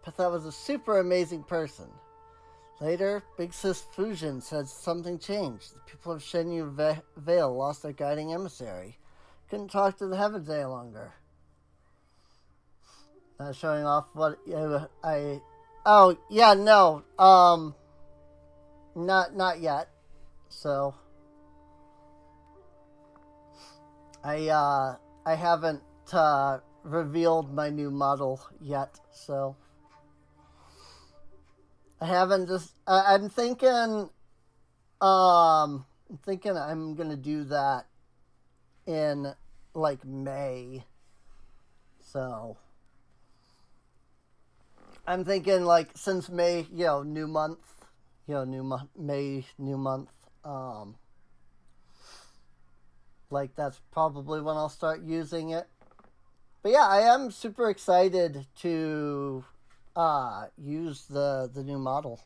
A: But that was a super amazing person. Later, Big Sis Fujin said something changed. The people of Shenyu Vale lost their guiding emissary. Couldn't talk to the heavens any longer. Not showing off what I... Oh, yeah, no. Not yet. So... I haven't, revealed my new model yet, so... I haven't just... I'm thinking I'm gonna do that in, like, May. So... I'm thinking, like, since May, you know, new month. May, new month. Like, that's probably when I'll start using it. But yeah, I am super excited to... use the new model.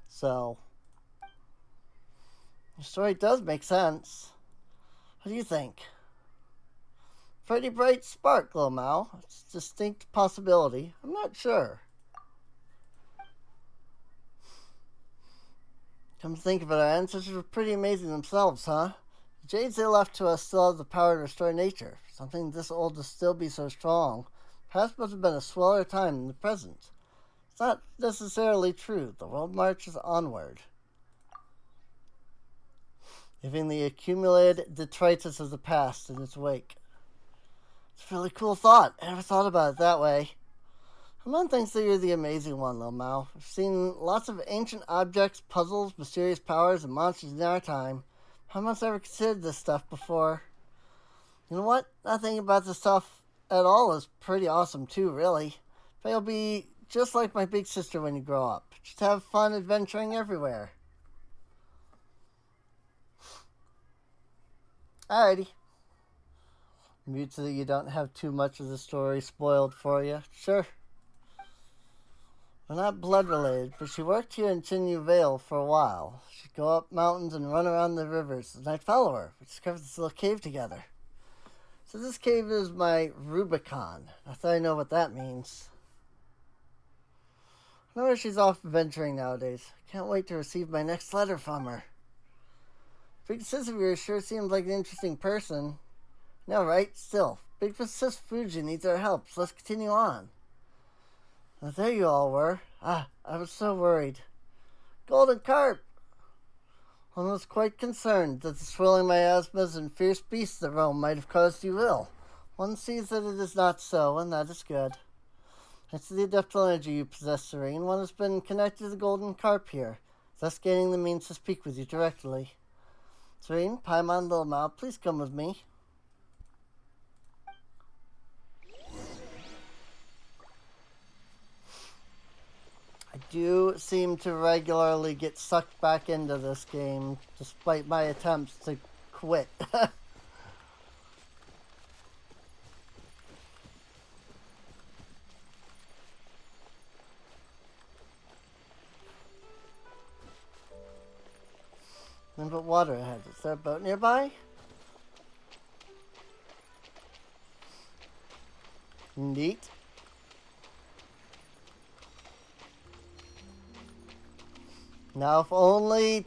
A: So, the story does make sense. What do you think? Pretty bright spark, Glomau. It's a distinct possibility. I'm not sure. Come to think of it, our ancestors were pretty amazing themselves, huh? The jades they left to us still have the power to restore nature. Something this old to still be so strong. Past must have been a sweller time than the present. It's not necessarily true. The world marches onward, leaving the accumulated detritus of the past in its wake. It's a really cool thought. I never thought about it that way. Hamon thinks that you're the amazing one, Lil Mao. I've seen lots of ancient objects, puzzles, mysterious powers, and monsters in our time. Hamon's never considered this stuff before. You know what? Not thinking about this stuff at all is pretty awesome too, really. But you'll be just like my big sister when you grow up. Just have fun adventuring everywhere. Alrighty. Mute so that you don't have too much of the story spoiled for you. Sure. We're not blood related, but she worked here in Chinyu Vale for a while. She'd go up mountains and run around the rivers, and I'd follow her. We discovered this little cave together. So this cave is my Rubicon. I thought I know what that means. I know where she's off adventuring nowadays. I can't wait to receive my next letter from her. Big Sis of yours sure seems like an interesting person. No, right? Still, Big Sis Fuji needs our help, so let's continue on. Well, there you all were. I was so worried. Golden carp! One was quite concerned that the swirling miasmas and fierce beasts that roam might have caused you ill. One sees that it is not so, and that is good. Thanks to the adeptal energy you possess, Serene, one has been connected to the golden carp here, thus gaining the means to speak with you directly. Serene, Paimon, Lil Mao, please come with me. I do seem to regularly get sucked back into this game, despite my attempts to quit. Nothing but water ahead. Is there a boat nearby? Neat. Now, if only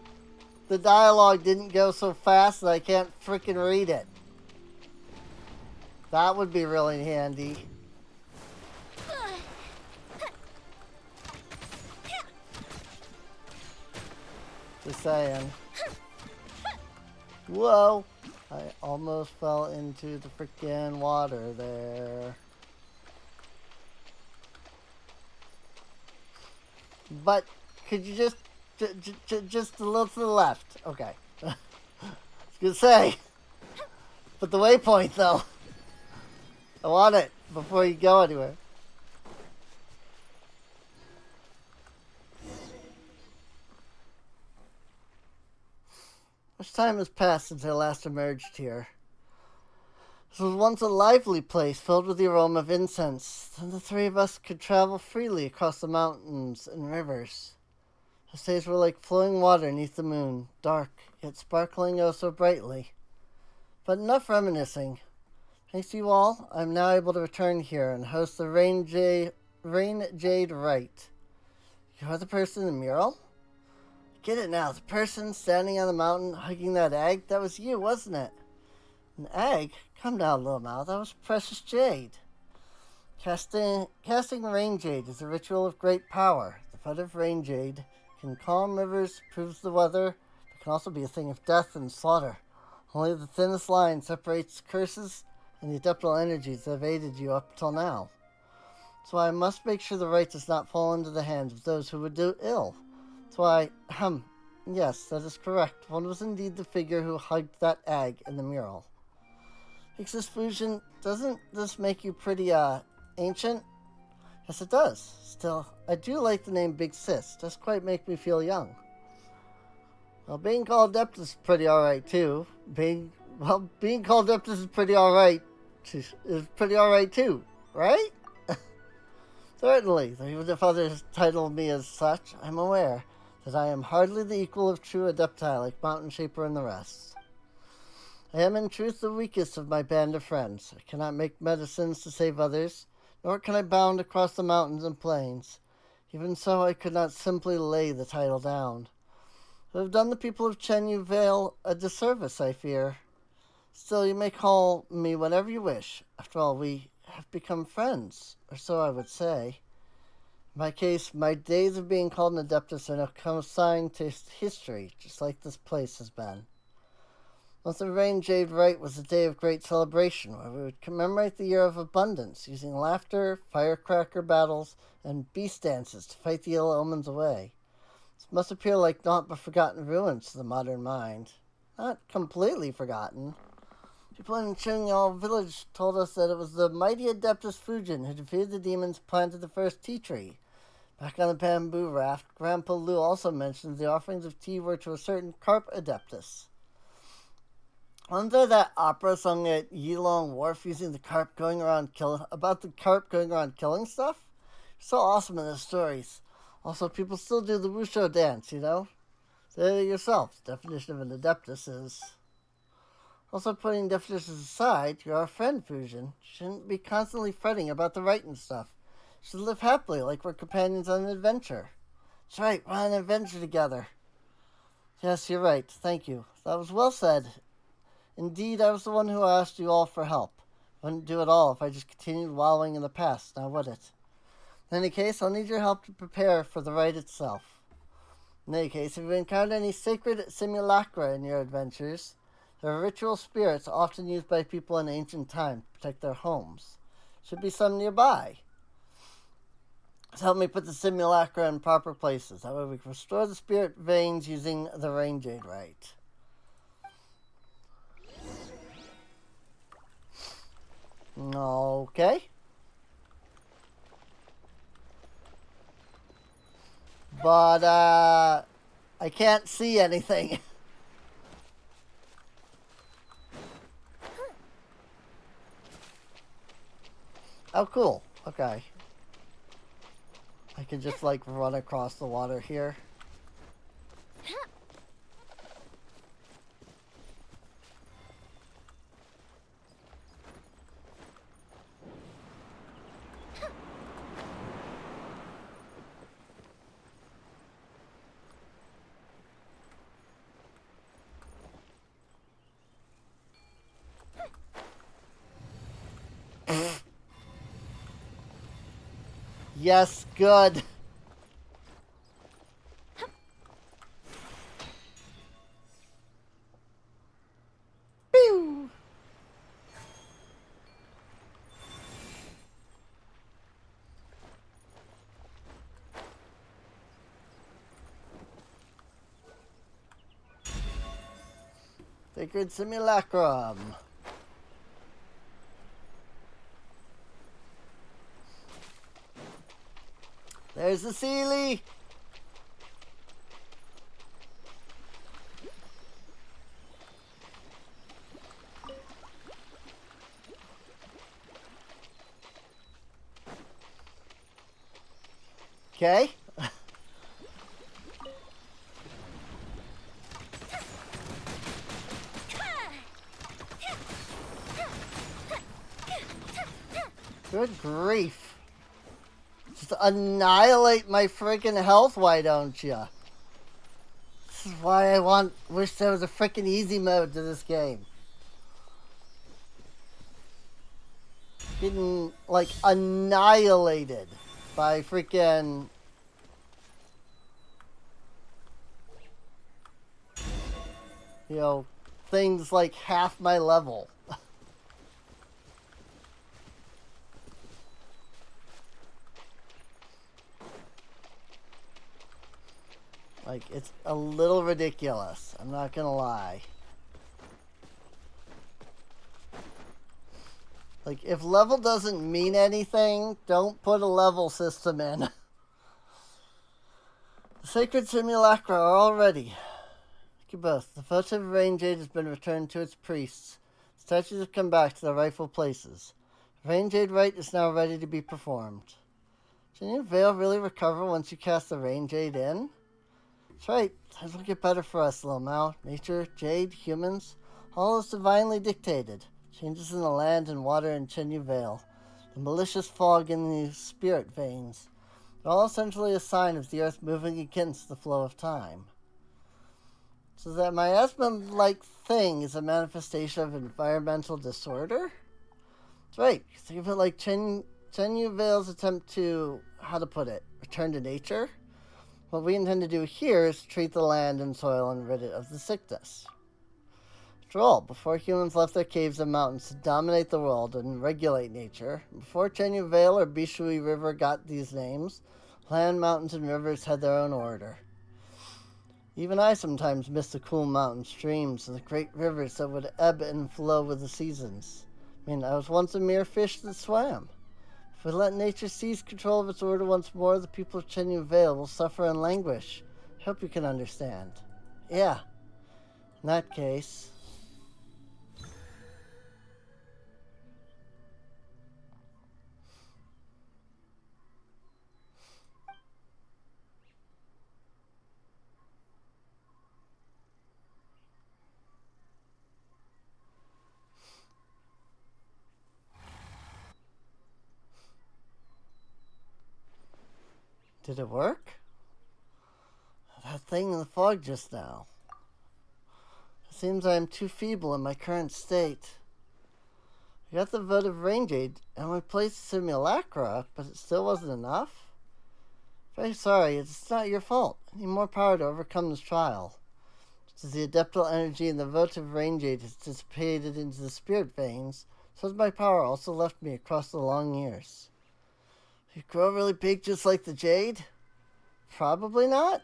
A: the dialogue didn't go so fast that I can't frickin' read it. That would be really handy. Just saying. Whoa! I almost fell into the frickin' water there. But could you just a little to the left? Okay. I was gonna say. But the waypoint though. I want it before you go anywhere. Much time has passed since I last emerged here. This was once a lively place filled with the aroma of incense. Then the three of us could travel freely across the mountains and rivers. The days were like flowing water beneath the moon, dark, yet sparkling oh so brightly. But enough reminiscing. Thanks to you all, I am now able to return here and host the Rain Jade Rite. You are the person in the mural? Get it now, the person standing on the mountain hugging that egg, that was you, wasn't it? An egg? Come down, Lil Mao, that was precious jade. Casting rain jade is a ritual of great power. The foot of rain jade can calm rivers, improves the weather, but can also be a thing of death and slaughter. Only the thinnest line separates curses and the adeptal energies that have aided you up till now. So I must make sure the rite does not fall into the hands of those who would do ill. That's why, yes, that is correct. One was indeed the figure who hugged that egg in the mural. Ixis Fusion, doesn't this make you pretty, ancient? Yes, it does. Still, I do like the name Big Sis. Does quite make me feel young. Well, being called Adeptus is pretty alright, too. Being called Adeptus is pretty alright. Is pretty alright, too. Right? Certainly, though even if others title me as such, I'm aware that I am hardly the equal of true Adepti like Mountain Shaper and the rest. I am in truth the weakest of my band of friends. I cannot make medicines to save others, nor can I bound across the mountains and plains. Even so, I could not simply lay the title down. who have done the people of Chenyu Vale a disservice, I fear. Still, you may call me whatever you wish. After all, we have become friends, or so I would say. In my case, my days of being called an Adeptus are now consigned to history, just like this place has been. Once the Rain Jade Rite was a day of great celebration, where we would commemorate the year of abundance, using laughter, firecracker battles, and beast dances to fight the ill omens away. This must appear like naught but forgotten ruins to the modern mind. Not completely forgotten. People in Qingyao village told us that it was the mighty Adeptus Fujin who defeated the demons who planted the first tea tree. Back on the bamboo raft, Grandpa Lu also mentioned the offerings of tea were to a certain carp Adeptus. Wasn't there that opera sung at Yilong Wharf using the carp going around about the carp going around killing stuff? So awesome in the stories. Also, people still do the wushu dance, you know? Say it yourself. The definition of an Adeptus is... Also, putting definitions aside, you're our friend, Fusion. You shouldn't be constantly fretting about the right and stuff. You should live happily like we're companions on an adventure. That's right, we're on an adventure together. Yes, you're right. Thank you. That was well said. Indeed, I was the one who asked you all for help. I wouldn't do it all if I just continued wallowing in the past, now would it? In any case, I'll need your help to prepare for the rite itself. In any case, if you encounter any sacred simulacra in your adventures, there are ritual spirits often used by people in ancient time to protect their homes. Should be some nearby. So help me put the simulacra in proper places. That way we can restore the spirit veins using the Rain Jade Rite. Okay. But, I can't see anything. Oh, cool. Okay. I can just, like, run across the water here. Yes, good. Pew! Sacred Simulacrum. There's the Sealy. Okay. Good grief. Just annihilate my freaking health, why don't ya? This is why I wish there was a freaking easy mode to this game. Getting, like, annihilated by freaking... You know, things like half my level. Like, it's a little ridiculous. I'm not gonna lie. Like, if level doesn't mean anything, don't put a level system in. The sacred simulacra are all ready. Thank you both. The votive Rain Jade has been returned to its priests. Statues have come back to their rightful places. The Rain Jade Rite is now ready to be performed. Can your veil really recover once you cast the Rain Jade in? That's right. Times will get better for us, Lil Mao. Nature, Jade, humans, all is divinely dictated. Changes in the land and water in Chenyu Vale. The malicious fog in the spirit veins. They're all essentially a sign of the earth moving against the flow of time. So that miasma-like thing is a manifestation of environmental disorder? That's right. Think of it like Chen Yuvale's attempt to, how to put it, return to nature. What we intend to do here is treat the land and soil and rid it of the sickness. After all, before humans left their caves and mountains to dominate the world and regulate nature, before Chen Yuvale or Bishui River got these names, land, mountains, and rivers had their own order. Even I sometimes miss the cool mountain streams and the great rivers that would ebb and flow with the seasons. I was once a mere fish that swam. If we let nature seize control of its order once more, the people of Chenyu Vale will suffer and languish. I hope you can understand. Yeah. In that case... Did it work? That thing in the fog just now. It seems I am too feeble in my current state. I got the votive range aid and we placed the simulacra, but it still wasn't enough? Very sorry, it's not your fault. I need more power to overcome this trial. Just as the adeptal energy in the votive range aid has dissipated into the spirit veins, so has my power also left me across the long years. You grow really big just like the jade? Probably not.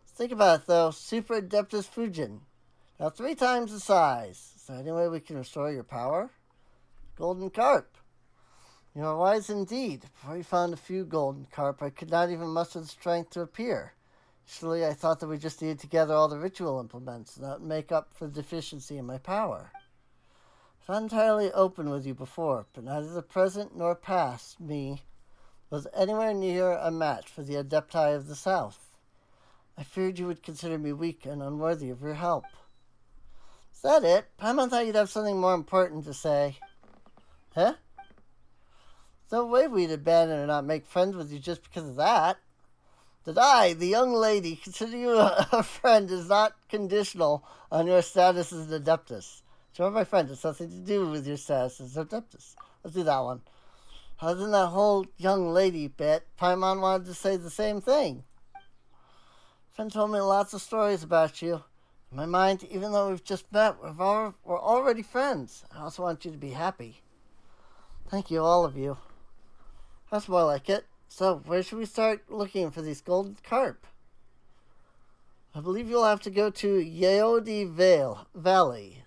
A: Think about it though. Super Adeptus Fujin. Now 3 times the size. Is there any way we can restore your power? Golden Carp. You are wise indeed. Before you found a few Golden Carp, I could not even muster the strength to appear. Initially, I thought that we just needed to gather all the ritual implements, and that would make up for the deficiency in my power. I was not entirely open with you before, but neither the present nor past me was anywhere near a match for the Adepti of the South. I feared you would consider me weak and unworthy of your help. Is that it? Paimon thought you'd have something more important to say. Huh? There's no way we'd abandon or not make friends with you just because of that. That I, the young lady, consider you a friend is not conditional on your status as an Adeptus. So my friend, it's nothing to do with your status as Adeptus. Let's do that one. Other than that whole young lady bit, Paimon wanted to say the same thing. Friend told me lots of stories about you. In my mind, even though we've just met, we're already friends. I also want you to be happy. Thank you, all of you. That's more like it. So, where should we start looking for these golden carp? I believe you'll have to go to Yeodi Valley.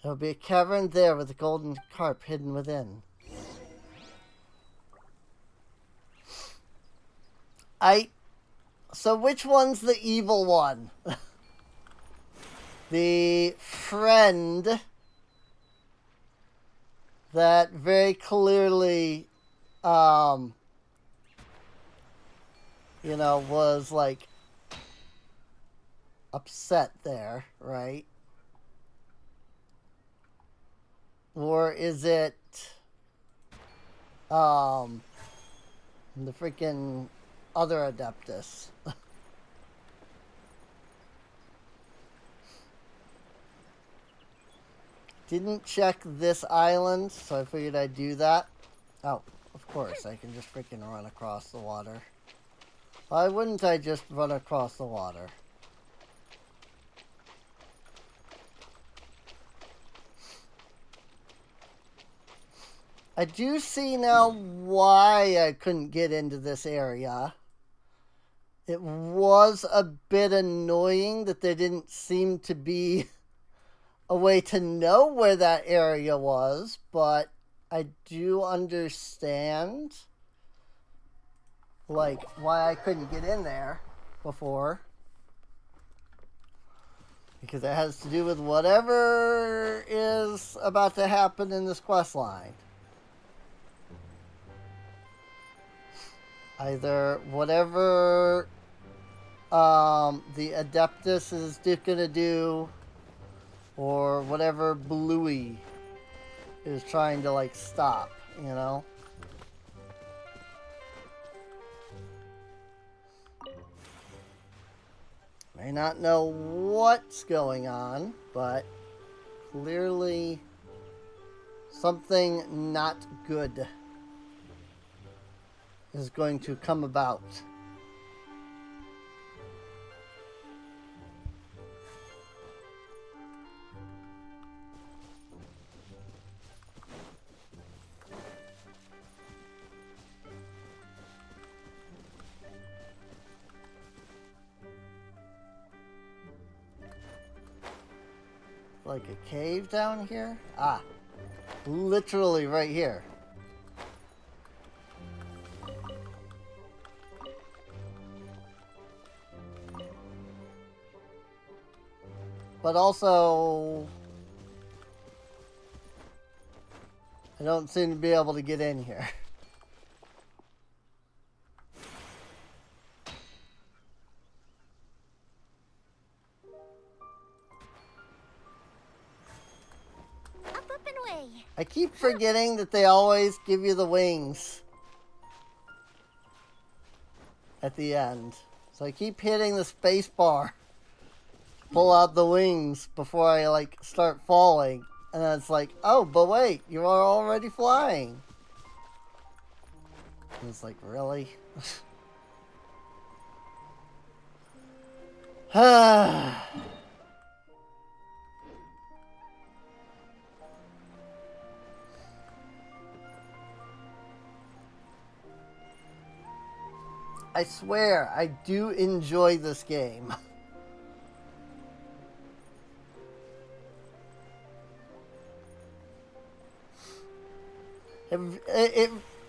A: There will be a cavern there with a golden carp hidden within. So which one's the evil one? The friend that very clearly, was like upset there, right? Or is it, the freaking other Adeptus? Didn't check this island, so I figured I'd do that. Oh, of course, I can just freaking run across the water. Why wouldn't I just run across the water? I do see now why I couldn't get into this area. It was a bit annoying that there didn't seem to be a way to know where that area was, but I do understand, like, why I couldn't get in there before. Because it has to do with whatever is about to happen in this quest line. Either whatever the Adeptus is gonna do, or whatever Bluey is trying to, like, stop, you know? May not know what's going on, but clearly something not good is going to come about. Like a cave down here? Ah, literally right here. But also, I don't seem to be able to get in here.
B: Up and away.
A: I keep forgetting that they always give you the wings at the end. So I keep hitting the space bar. Pull out the wings before I like start falling. And then it's like, oh, but wait, you are already flying. And it's like, really? I swear, I do enjoy this game.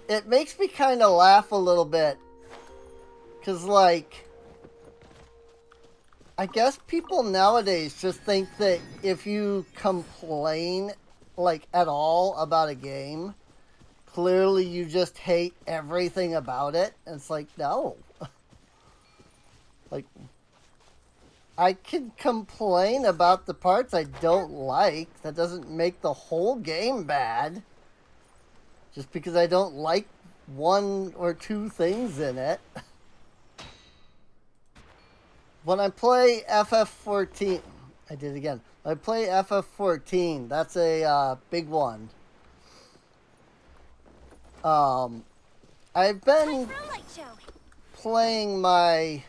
A: It makes me kind of laugh a little bit. Because, like, I guess people nowadays just think that if you complain, like, at all about a game, clearly you just hate everything about it. And it's like, no. Like, I can complain about the parts I don't like. That doesn't make the whole game bad. Just because I don't like one or two things in it. When I play FF14, I did it again. When I play FF14, that's a big one. I've been playing my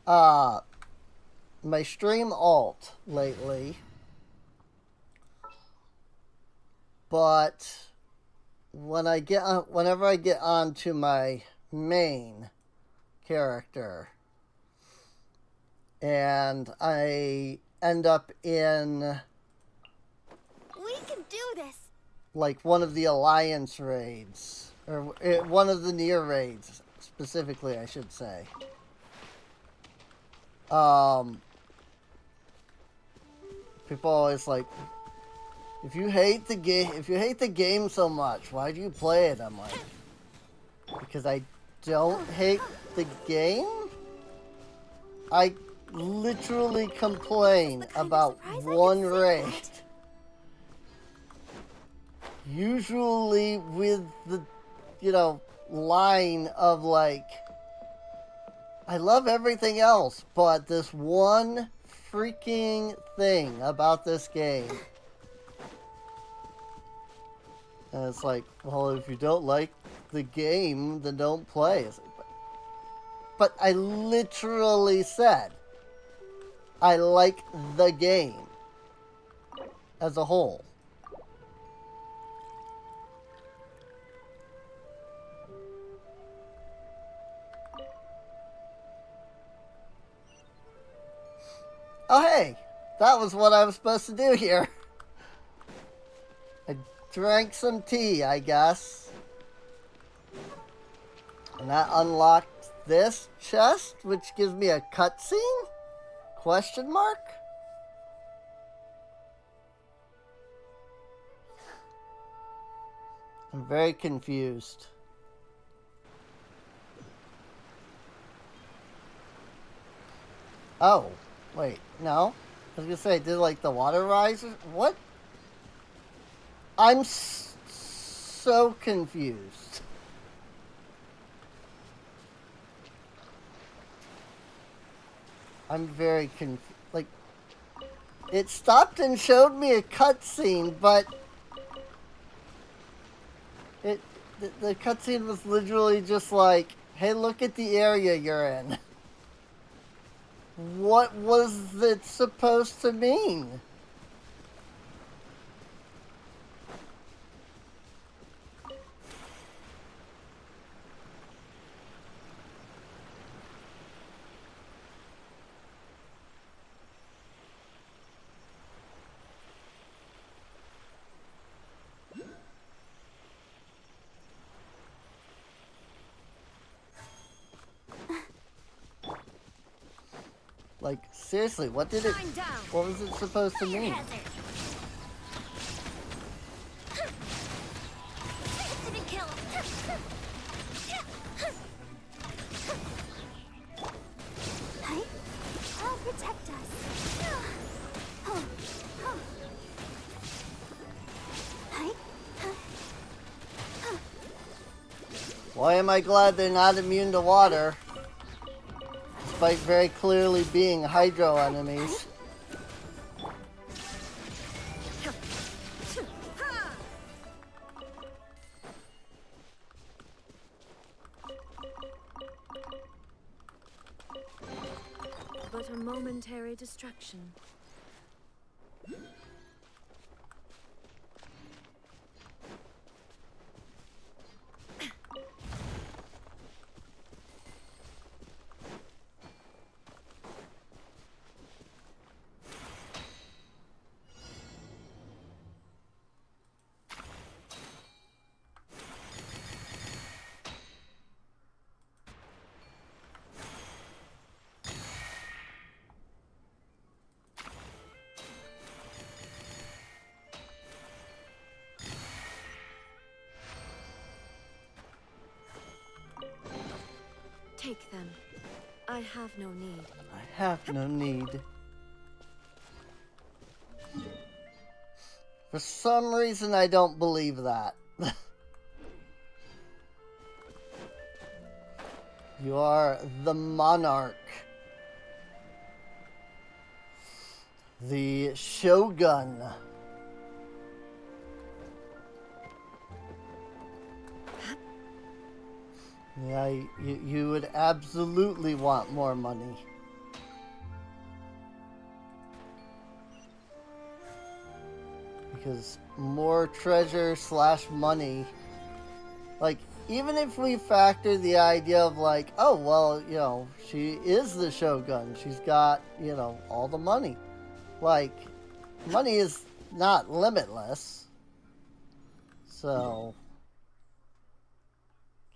A: my stream alt lately, but whenever I get onto my main character and I end up in
B: We can do this.
A: like one of the Alliance raids, or one of the near raids specifically, I should say. People always like, if you hate the game so much, why do you play it? I'm like, because I don't hate the game. I literally complain about one raid. Usually with the, line of like, I love everything else, but this one freaking thing about this game. And it's like, well, if you don't like the game, then don't play. It's like, but I literally said, I like the game as a whole. Oh, hey, that was what I was supposed to do here. I drank some tea, I guess. And that unlocked this chest, which gives me a cutscene? Question mark? I'm very confused. Oh, wait, no. I was gonna say, did like the water rise? What? I'm so confused. I'm very like, it stopped and showed me a cutscene, but the cutscene was literally just like, hey, look at the area you're in. What was it supposed to mean? Like, seriously, what did it... What was it supposed to mean?
D: Didn't kill him. Hey, I'll protect us.
A: Why am I glad they're not immune to water? Despite very clearly being hydro enemies.
H: But a momentary distraction. Take them. I have no need.
A: I have no need. For some reason, I don't believe that. You are the monarch. The shogun. Yeah, you would absolutely want more money. Because more treasure / money, like, even if we factor the idea of like, oh, well, you know, she is the shogun, she's got, you know, all the money. Like, money is not limitless. So,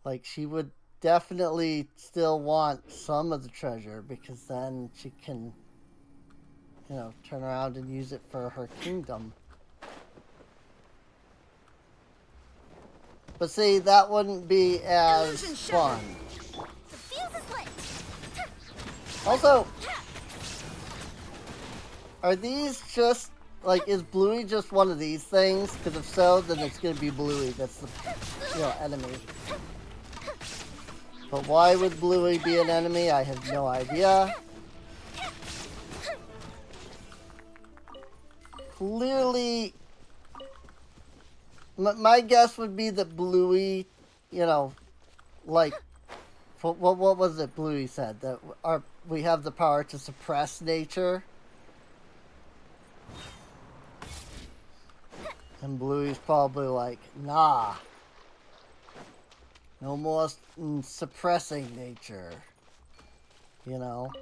A: like, she would definitely still want some of the treasure, because then she can, you know, turn around and use it for her kingdom. But see, that wouldn't be as fun.
D: The fuse is lit.
A: Also, are these just, like, is Bluey just one of these things? Because if so, then it's going to be Bluey that's the, you know, enemy. But why would Bluey be an enemy? I have no idea. Clearly, my guess would be that Bluey, you know, like, what was it Bluey said? That we have the power to suppress nature? And Bluey's probably like, nah. No more suppressing nature. You know?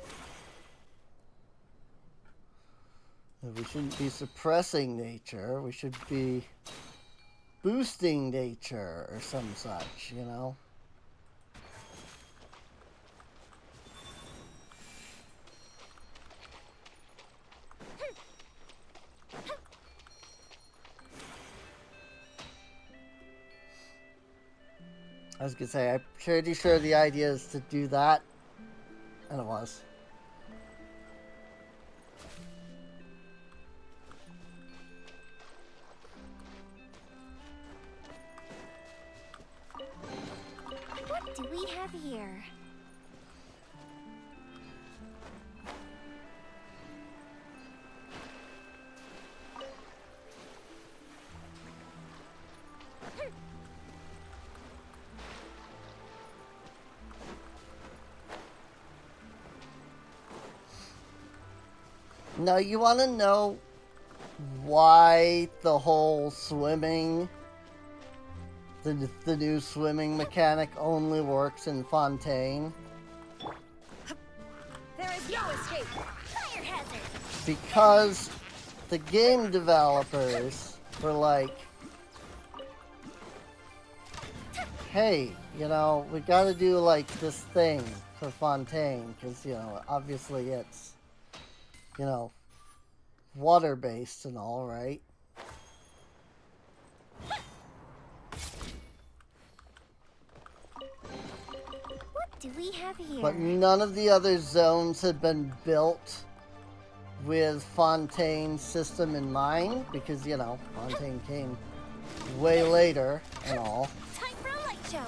A: We shouldn't be suppressing nature. We should be boosting nature or some such, you know? I was gonna say, I'm pretty sure the idea is to do that. And it was.
D: What do we have here?
A: Now, you want to know why the whole swimming, the new swimming mechanic only works in Fontaine?
D: There is no escape. Fire hazard.
A: Because the game developers were like, hey, you know, we gotta do like this thing for Fontaine, because, you know, obviously it's, you know, water-based and all, right?
B: What do we have here?
A: But none of the other zones had been built with Fontaine's system in mind, because, you know, Fontaine came way later and all.
D: Time for a light show.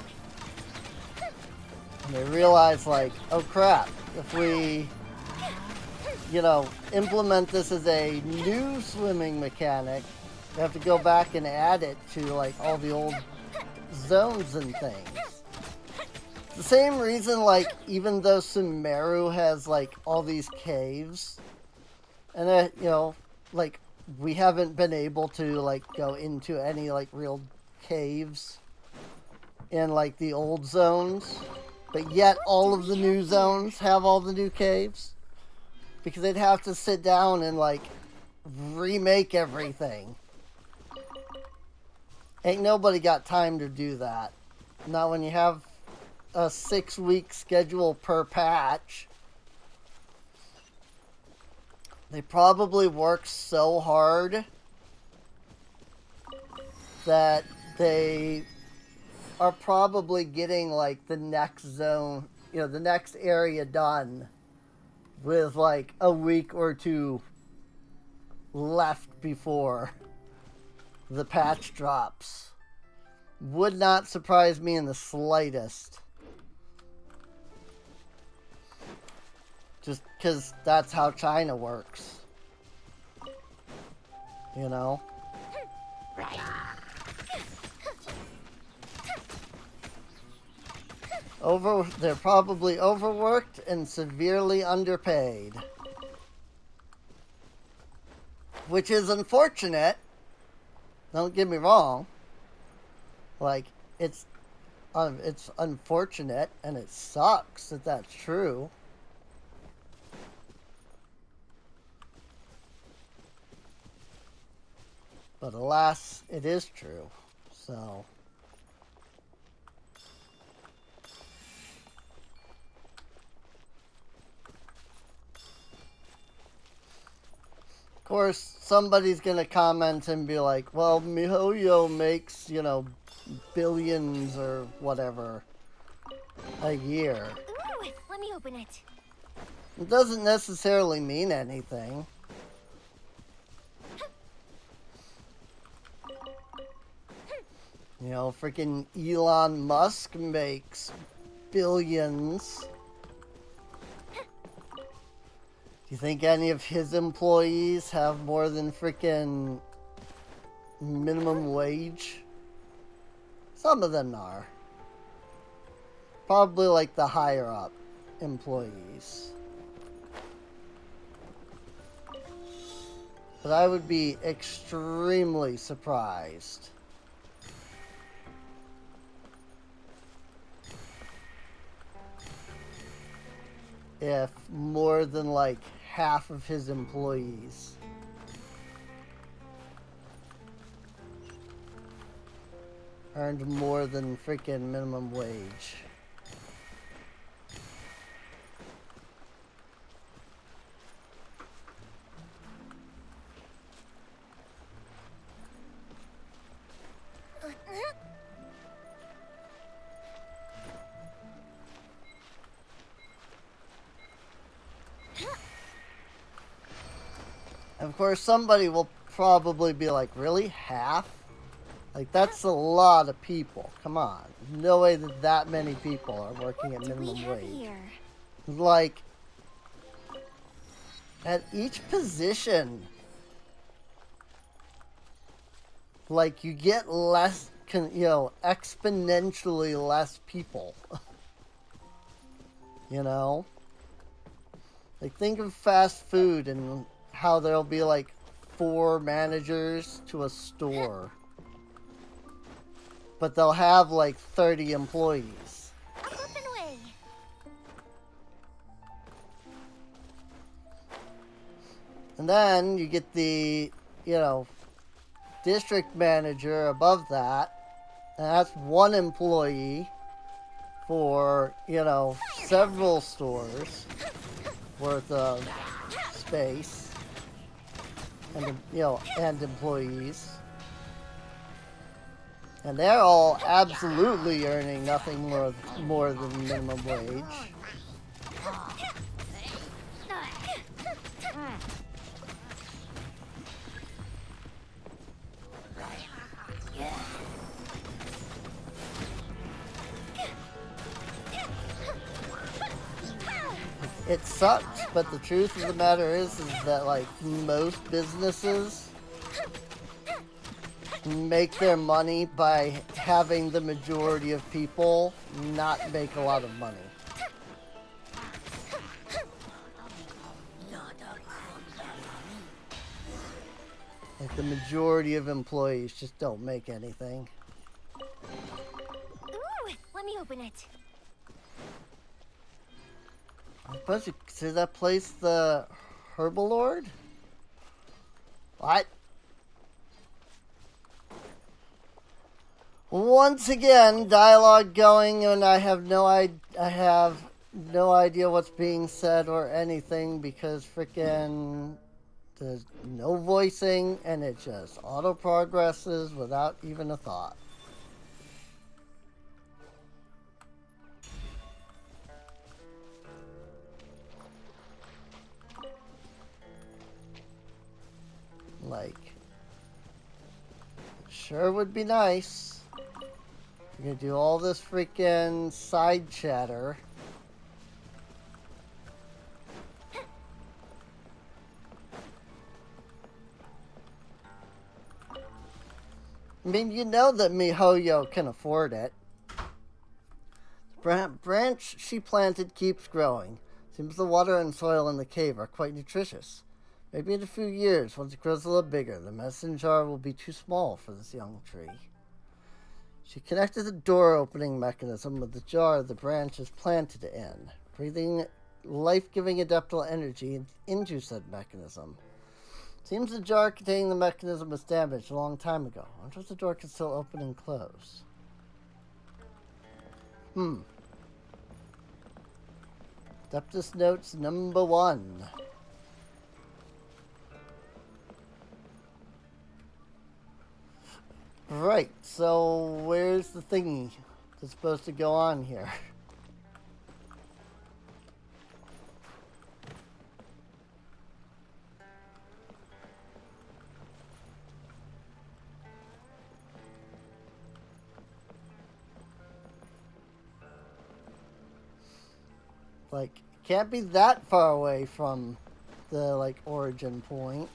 A: And they realized, like, oh crap, if we, you know, implement this as a new swimming mechanic, we have to go back and add it to, like, all the old zones and things. The same reason, like, even though Sumeru has, like, all these caves, and, you know, like, we haven't been able to, like, go into any, like, real caves in, like, the old zones, but yet all of the new zones have all the new caves, because they'd have to sit down and, like, remake everything. Ain't nobody got time to do that. Not when you have a 6-week schedule per patch. They probably work so hard that they are probably getting, like, the next zone, you know, the next area done with, like, a week or two left before the patch drops. Would not surprise me in the slightest. Just because that's how China works. You know? They're probably overworked and severely underpaid. Which is unfortunate. Don't get me wrong. Like, it's unfortunate and it sucks that that's true. But alas, it is true. So. Of course, somebody's gonna comment and be like, well, MiHoYo makes, you know, billions or whatever a year.
B: Ooh, let me open it.
A: It doesn't necessarily mean anything. You know, freaking Elon Musk makes billions. Do you think any of his employees have more than freaking minimum wage? Some of them are. Probably like the higher up employees. But I would be extremely surprised if more than like half of his employees earned more than freaking minimum wage. Of course, somebody will probably be like, really? Half? Like, that's a lot of people. Come on. No way that that many people are working at minimum wage. Like, at each position, like, you get less, you know, exponentially less people. You know? Like, think of fast food and how there'll be like 4 managers to a store. But they'll have like 30 employees.
B: Up and away.
A: And then you get the, you know, district manager above that. And that's 1 employee for, you know, several stores worth of space and, you know, and employees. And they're all absolutely earning nothing more than minimum wage. It sucks, but the truth of the matter is that like most businesses make their money by having the majority of people not make a lot of money. Like the majority of employees just don't make anything.
B: Ooh, let me open it.
A: I'm supposed to see that place the Herbalord? What? Once again, dialogue going, and I have no idea what's being said or anything because frickin' there's no voicing and it just auto progresses without even a thought. Like, sure would be nice. You're gonna do all this freaking side chatter. I mean, you know that MiHoYo can afford it. The branch she planted keeps growing. Seems the water and soil in the cave are quite nutritious. Maybe in a few years, once it grows a little bigger, the medicine jar will be too small for this young tree. She connected the door opening mechanism with the jar the branch is planted in, breathing life-giving adaptable energy into said mechanism. Seems the jar containing the mechanism was damaged a long time ago. I wonder if the door can still open and close. Adeptus Notes number 1. Right, so where's the thingy that's supposed to go on here? Like, can't be that far away from the, like, origin point.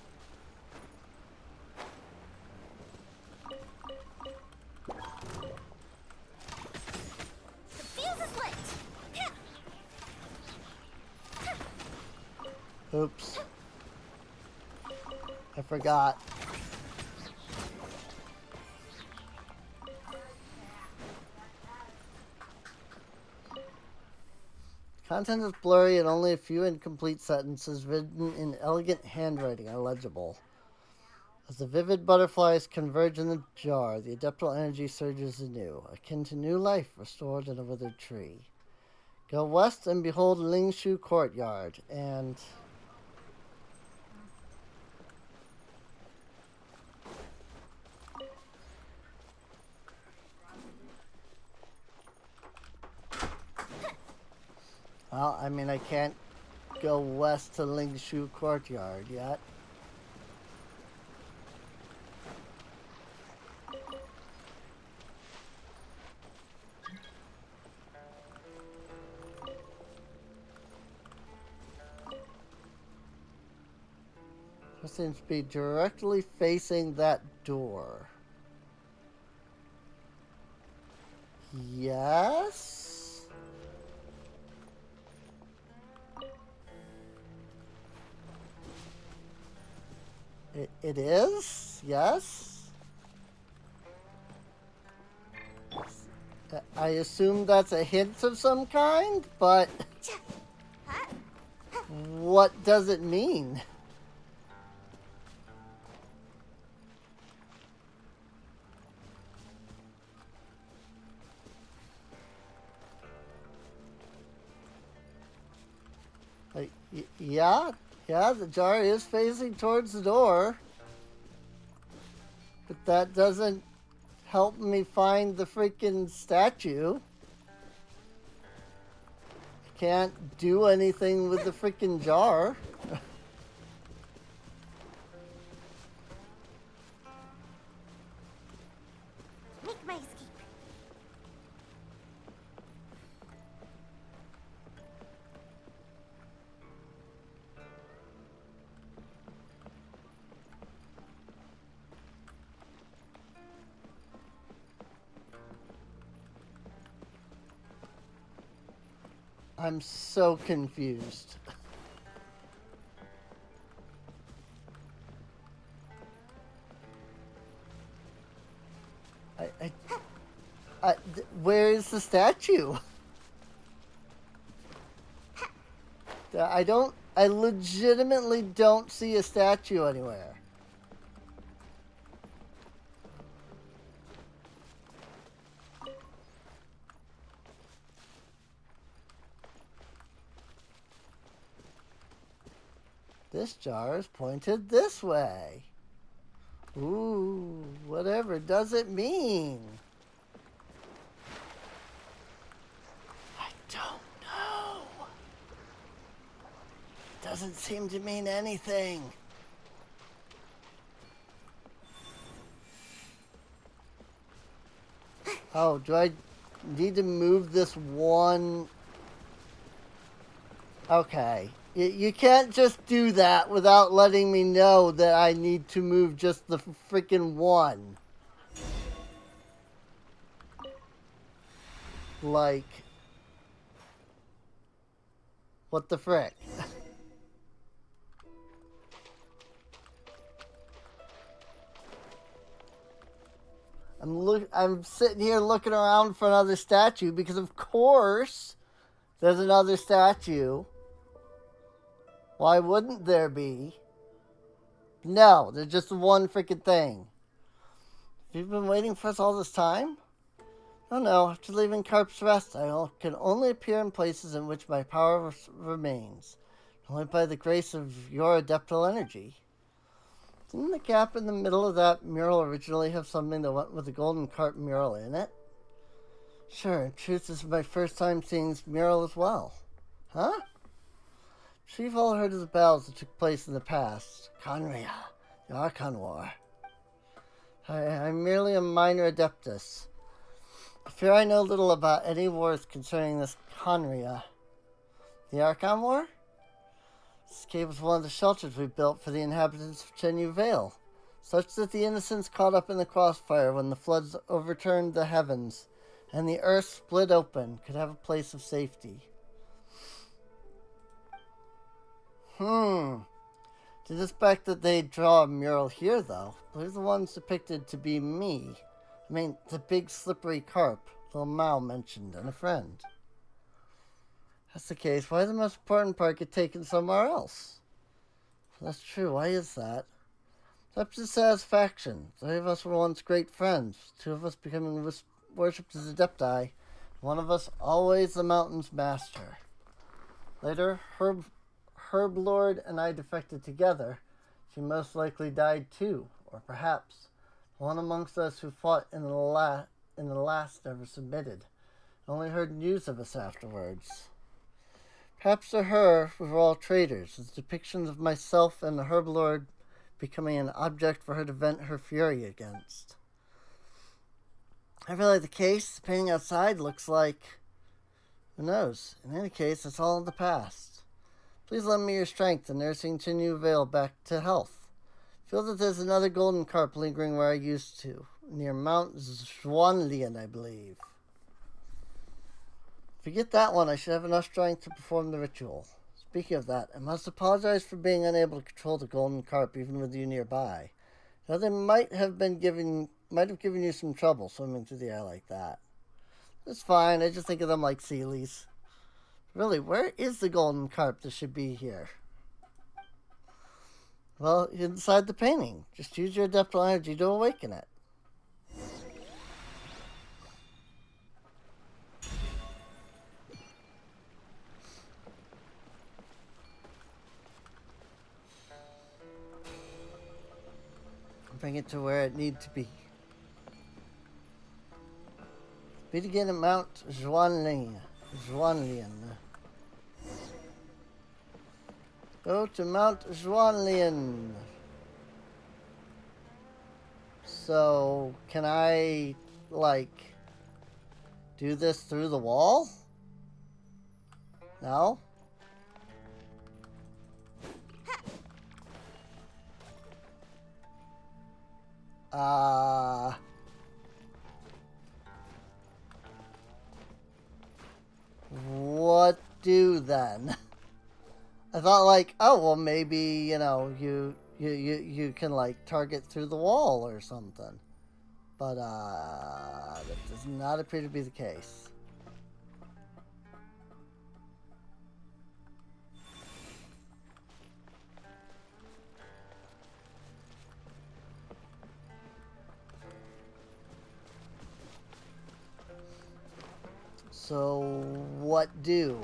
A: Oops. I forgot. Content is blurry and only a few incomplete sentences written in elegant handwriting are legible. As the vivid butterflies converge in the jar, the adeptal energy surges anew, akin to new life restored in a withered tree. Go west and behold Lingshu Courtyard, and... well, I mean, I can't go west to Lingshu Courtyard yet. It seems to be directly facing that door. Yes? It is? Yes? I assume that's a hint of some kind, but what does it mean? Like, yeah, the jar is facing towards the door. But that doesn't help me find the freaking statue. I can't do anything with the freaking jar.
B: Make my escape.
A: I'm so confused. Where is the statue? I legitimately don't see a statue anywhere. This jar is pointed this way. Ooh, whatever does it mean? I don't know. Doesn't seem to mean anything. Oh, do I need to move this one? Okay. You can't just do that without letting me know that I need to move just the freaking one. Like, what the frick? I'm sitting here looking around for another statue because of course there's another statue. Why wouldn't there be? No, there's just one freaking thing. You've been waiting for us all this time? Oh no, after leaving Carp's Rest, I can only appear in places in which my power remains. Only by the grace of your adeptal energy. Didn't the gap in the middle of that mural originally have something that went with the golden carp mural in it? Sure, in truth, this is my first time seeing this mural as well. Huh? Sure, you've all heard of the battles that took place in the past. Conria, the Archon War. I'm merely a minor adeptus. I fear I know little about any wars concerning this Conria. The Archon War? This cave was one of the shelters we built for the inhabitants of Chenyu Vale, such that the innocents caught up in the crossfire when the floods overturned the heavens and the earth split open could have a place of safety. To suspect that they draw a mural here, though. They're the ones depicted to be me. I mean, the big slippery carp, little Mao mentioned, and a friend. That's the case. Why the most important part get taken somewhere else? That's true. Why is that? It's up to satisfaction. 3 of us were once great friends. 2 of us becoming worshipped as adepti. One of us always the mountain's master. Later, Herb Lord and I defected together. She most likely died too, or perhaps one amongst us who fought in the last never submitted. Only heard news of us afterwards. Perhaps to her, we were all traitors, as depictions of myself and the Herb Lord becoming an object for her to vent her fury against. I realize the case, the painting outside looks like... Who knows? In any case, it's all in the past. Please lend me your strength in nursing Chenyu Vale back to health. Feel that there's another golden carp lingering where I used to, near Mount Zhuanlian, I believe. If you get that one, I should have enough strength to perform the ritual. Speaking of that, I must apologize for being unable to control the golden carp even with you nearby. Now they might have given you some trouble swimming through the air like that. It's fine, I just think of them like sealies. Really, where is the golden carp that should be here? Well, inside the painting. Just use your adeptal energy to awaken it. Bring it to where it needs to be. Be again at Mount Zhuanlian. Go to Mount Zhuanlian. So, can I, like, do this through the wall? No? What do then? I thought like, oh well, maybe you can like target through the wall or something, but that does not appear to be the case. So, what do?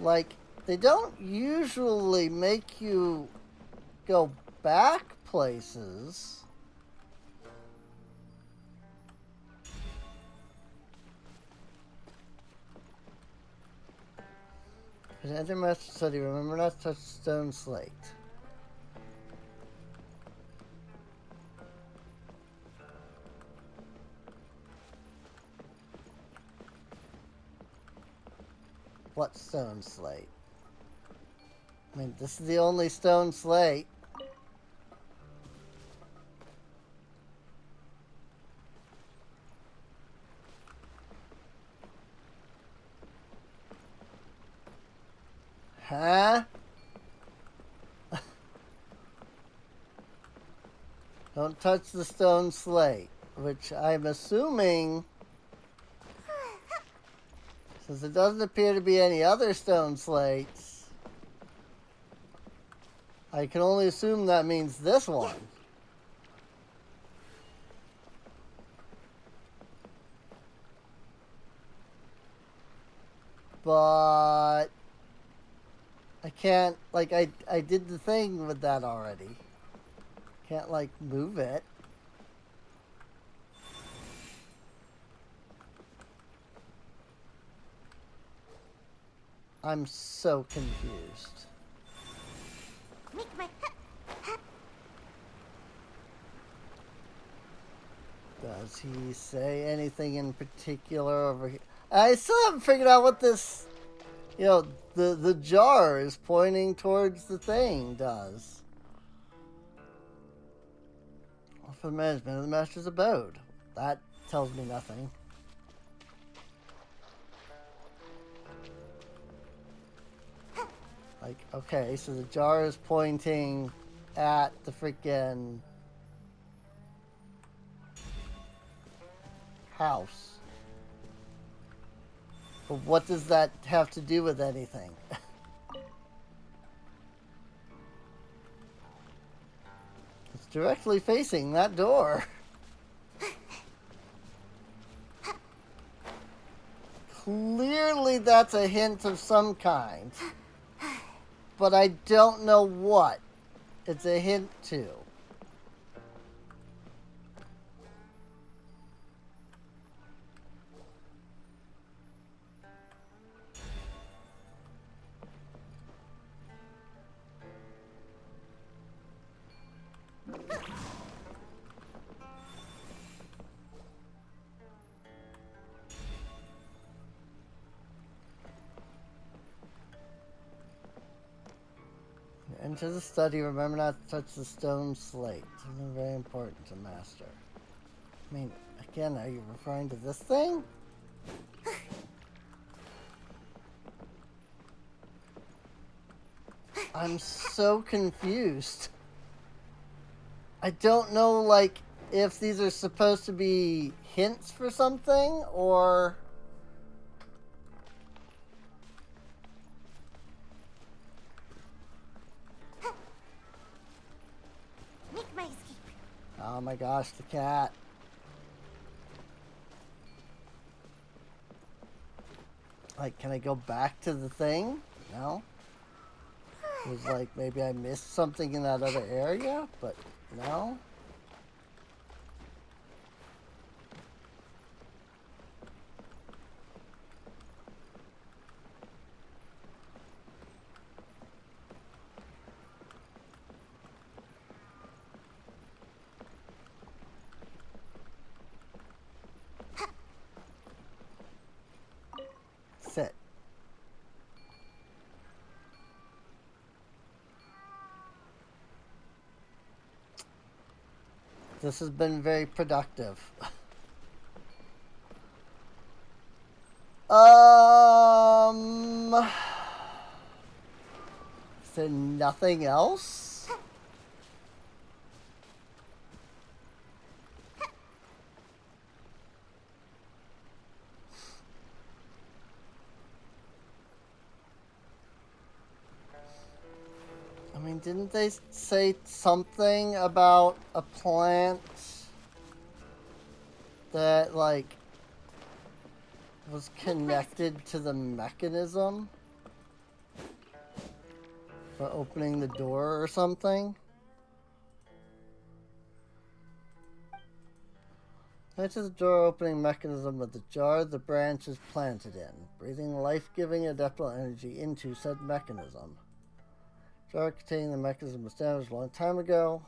A: Like, they don't usually make you go back places. Enter Master Study, remember not to touch stone slate. What stone slate? I mean, this is the only stone slate. Huh? Don't touch the stone slate, which I'm assuming, since it doesn't appear to be any other stone slates, I can only assume that means this one. But I can't, like, I did the thing with that already. Can't, like, move it. I'm so confused.
B: Make my
A: Does he say anything in particular over here? I still haven't figured out what this, the jar is pointing towards the thing does. For the management of the Master's abode. That tells me nothing. Like, okay, so the jar is pointing at the freaking house. But what does that have to do with anything? It's directly facing that door. Clearly that's a hint of some kind. But I don't know what it's a hint to. Enter the study. Remember not to touch the stone slate. Something very important to master. I mean, again, are you referring to this thing? I'm so confused. I don't know, like, if these are supposed to be hints for something, or...
B: Make my escape.
A: Oh my gosh, the cat. Like, can I go back to the thing? No? It was like, maybe I missed something in that other area, but no? Sit. This has been very productive. Is there nothing else? I mean, didn't they say something about a plant that, like, was connected to the mechanism for opening the door or something? Connect to the door opening mechanism of the jar the branch is planted in, breathing life-giving adeptal energy into said mechanism. Jar containing the mechanism was damaged a long time ago.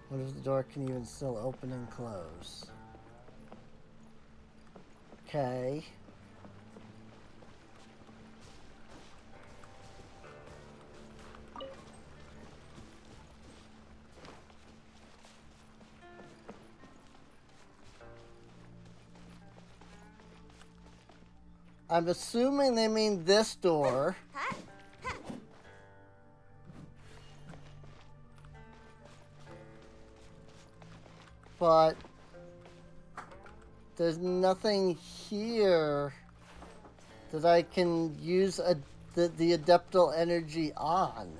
A: Wonder if the door can even still open and close. Okay. I'm assuming they mean this door. But there's nothing here that I can use the adeptal energy on.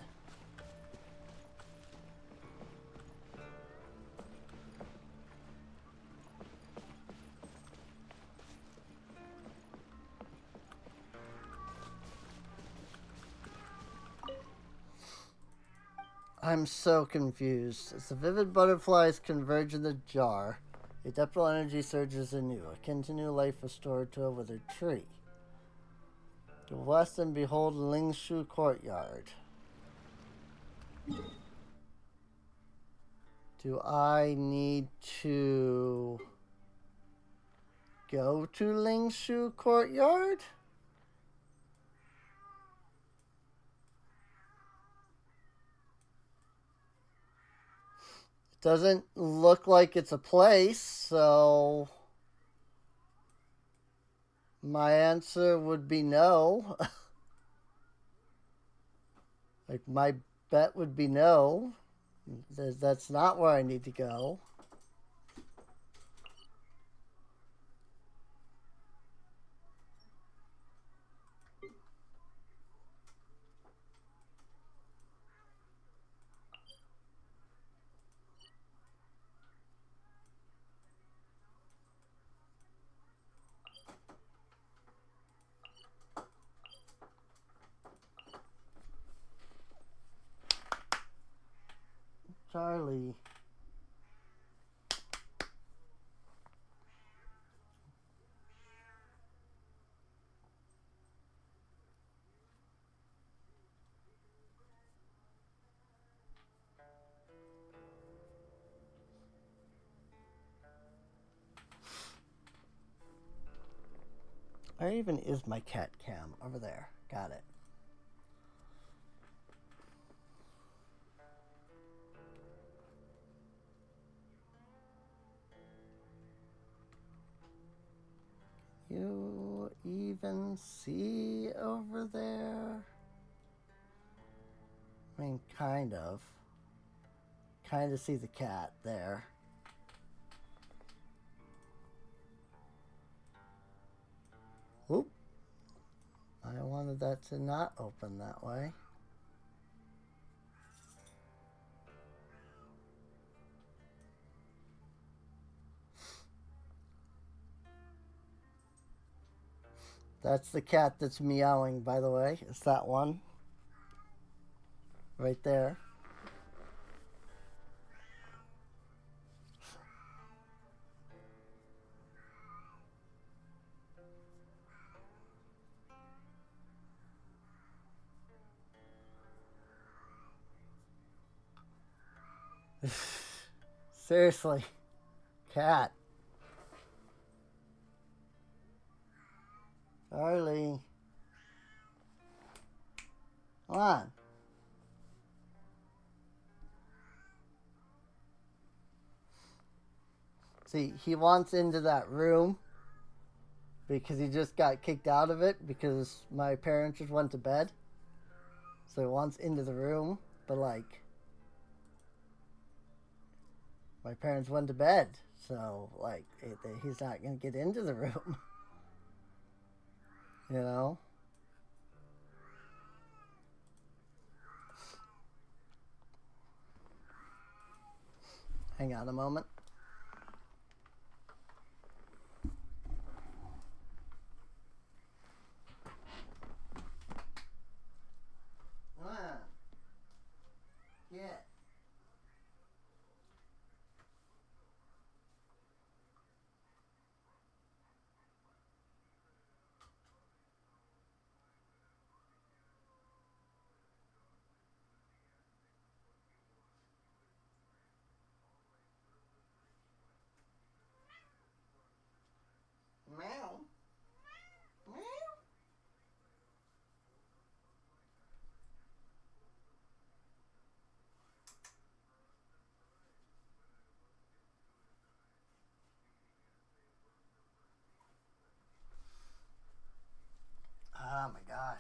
A: I'm so confused. As the vivid butterflies converge in the jar, the adeptal energy surges anew, akin to new life restored to a withered tree. To the west and behold Lingshu Courtyard. Do I need to go to Lingshu Courtyard? Doesn't look like it's a place, so my answer would be no. Like, my bet would be no. That's not where I need to go. Charlie. Where even is my cat cam? Over there. Got it. you even see over there? I mean, kind of. Kind of see the cat there. Oop. I wanted that to not open that way. That's the cat that's meowing, by the way. It's that one. Right there. Seriously. Cat. Charlie. Come on. See, he wants into that room because he just got kicked out of it because my parents just went to bed. So he wants into the room, but like, my parents went to bed. So, like, he's not going to get into the room. You know? Hang on a moment. Yeah. Meow. Meow. Oh my gosh.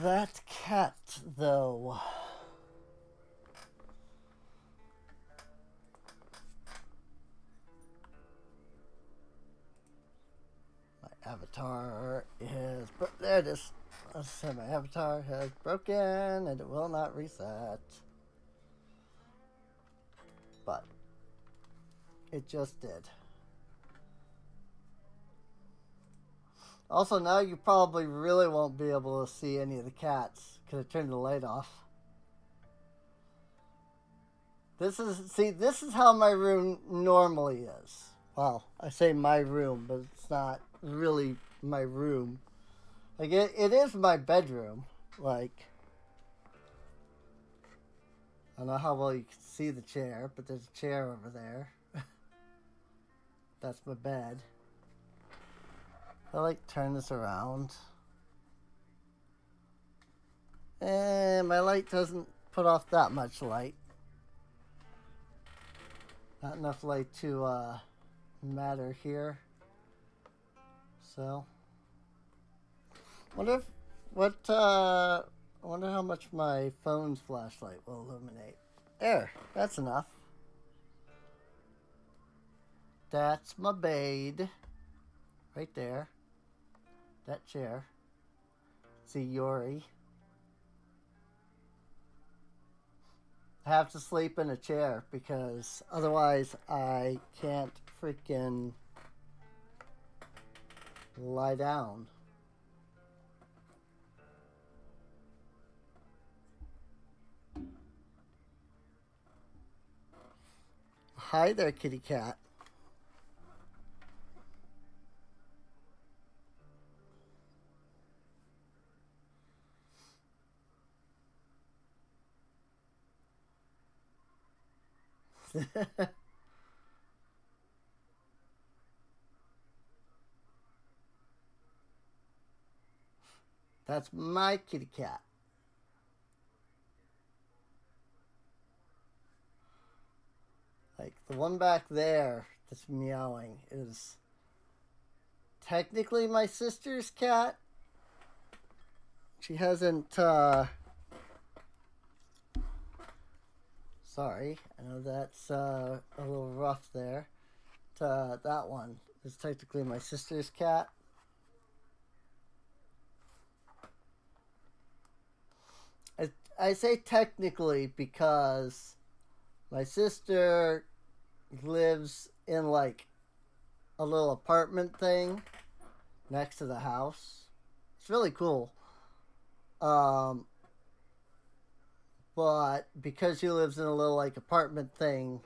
A: That cat, though. My avatar is... There it is. Let's say my avatar has broken and it will not reset. But it just did. Also, now you probably really won't be able to see any of the cats because I turned the light off. This is how my room normally is. Well, I say my room, but it's not really my room. Like, it is my bedroom. Like, I don't know how well you can see the chair, but there's a chair over there. That's my bed. I like turn this around. And my light doesn't put off that much light. Not enough light to matter here. So, I wonder how much my phone's flashlight will illuminate. There, that's enough. That's my bed. Right there. That chair. See Yori. I have to sleep in a chair because otherwise I can't freaking lie down. Hi there, kitty cat. That's my kitty cat. the one back there that's meowing is technically my sister's cat. She hasn't, sorry, I know that's a little rough there. That one is technically my sister's cat. I say technically because my sister lives in like a little apartment thing next to the house. It's really cool. But because she lives in a little like apartment thing,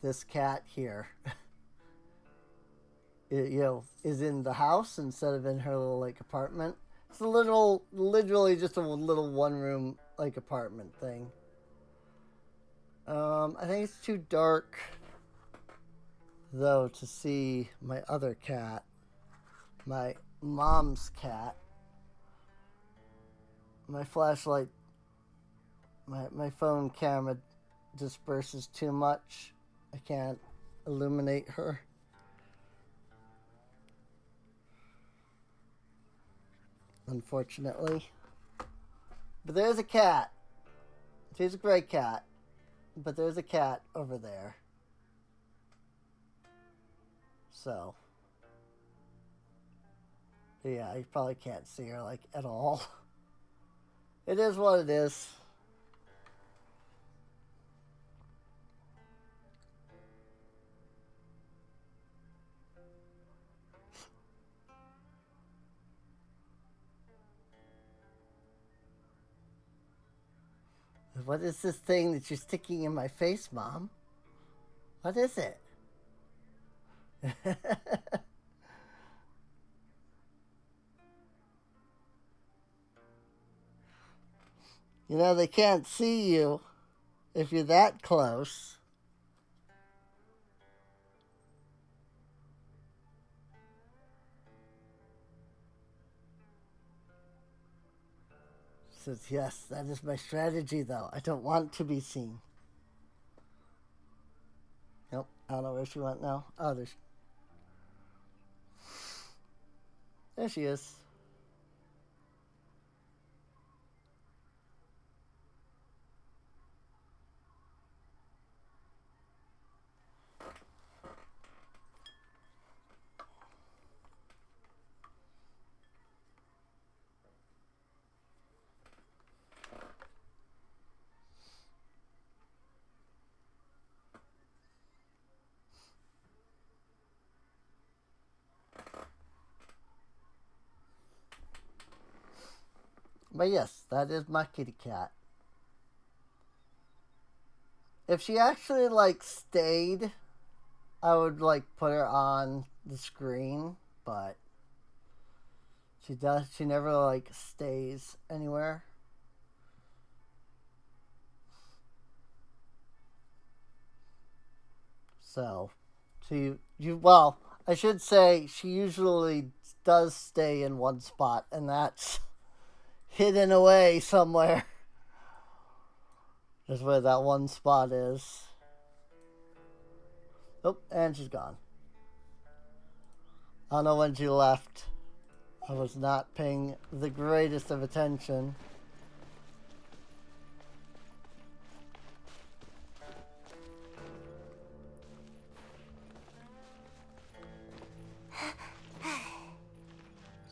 A: this cat here, is in the house instead of in her little like apartment. It's literally just a little one-room like apartment thing. I think it's too dark though to see my other cat, my mom's cat. My flashlight, my phone camera disperses too much. I can't illuminate her. Unfortunately. But there's a cat. She's a great cat. But there's a cat over there. So. Yeah, you probably can't see her like at all. It is what it is. What is this thing that you're sticking in my face, Mom? What is it? You know, they can't see you if you're that close. Says, yes, that is my strategy, though. I don't want to be seen. Nope, I don't know where she went now. Oh, there she is. But yes, that is my kitty cat. If she actually, like, stayed, I would, like, put her on the screen, but she never, like, stays anywhere. So, well, I should say she usually does stay in one spot, and that's hidden away somewhere. Is where that one spot is. Oh, and she's gone. I don't know when she left. I was not paying the greatest of attention.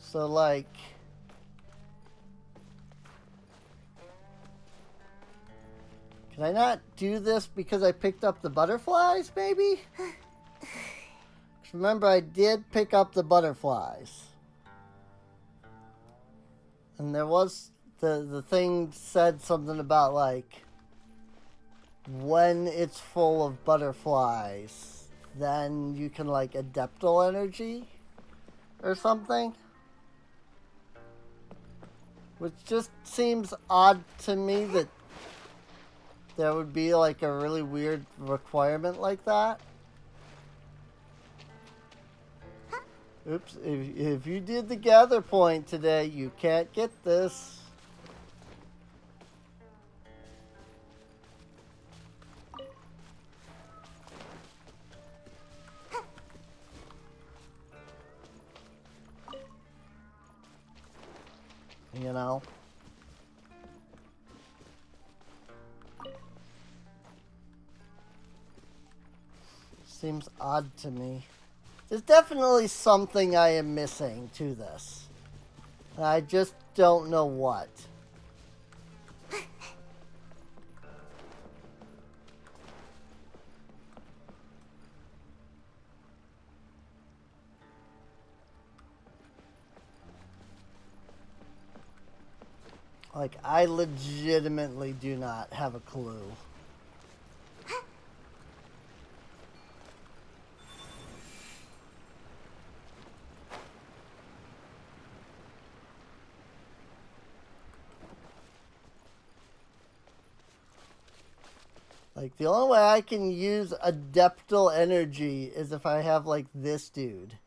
A: So, like, can I not do this because I picked up the butterflies, maybe? Remember, I did pick up the butterflies. And there was, the thing said something about, like, when it's full of butterflies, then you can, like, adeptal energy or something. Which just seems odd to me that there would be, like, a really weird requirement like that. Oops, if you did the gather point today, you can't get this. you know? Seems odd to me. There's definitely something I am missing to this. I just don't know what. Like, I legitimately do not have a clue. Like, the only way I can use Adeptal energy is if I have, like, this dude.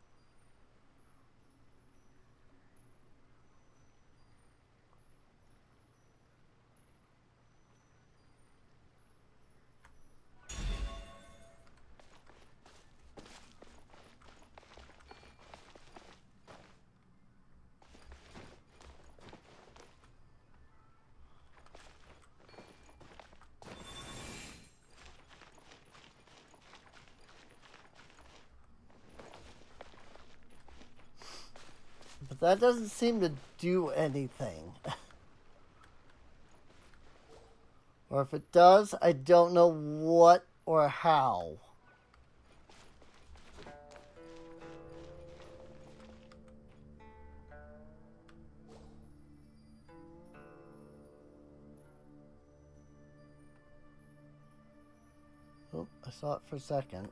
A: But that doesn't seem to do anything. Or if it does, I don't know what or how. Oh, I saw it for a second.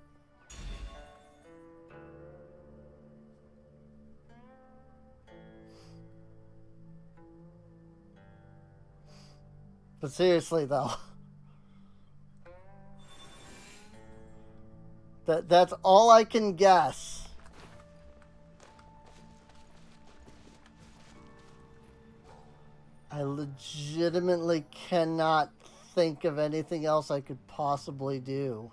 A: But seriously, though, that's all I can guess. I legitimately cannot think of anything else I could possibly do.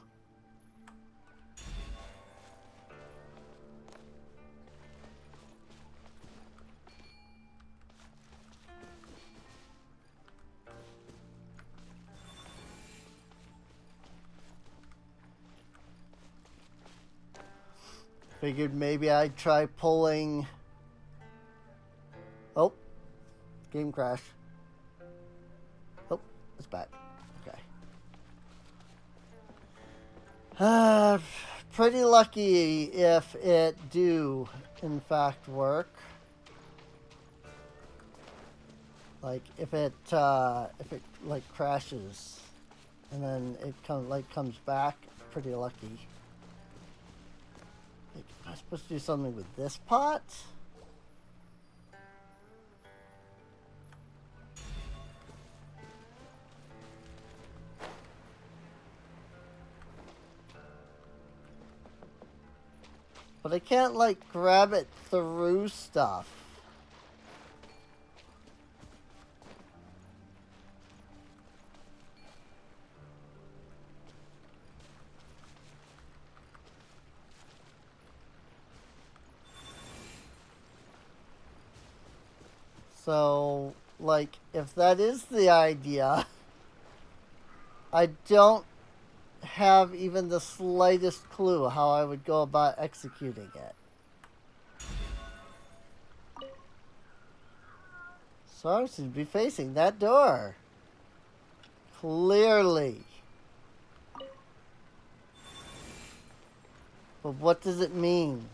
A: Figured maybe I'd try pulling... Oh, game crash. Oh, it's back. Okay. Pretty lucky if it do, in fact, work. Like, if it like crashes, and then it comes back, pretty lucky. Like, am I supposed to do something with this pot? But I can't, like, grab it through stuff. So, like, if that is the idea, I don't have even the slightest clue how I would go about executing it. So I should be facing that door. Clearly. But what does it mean?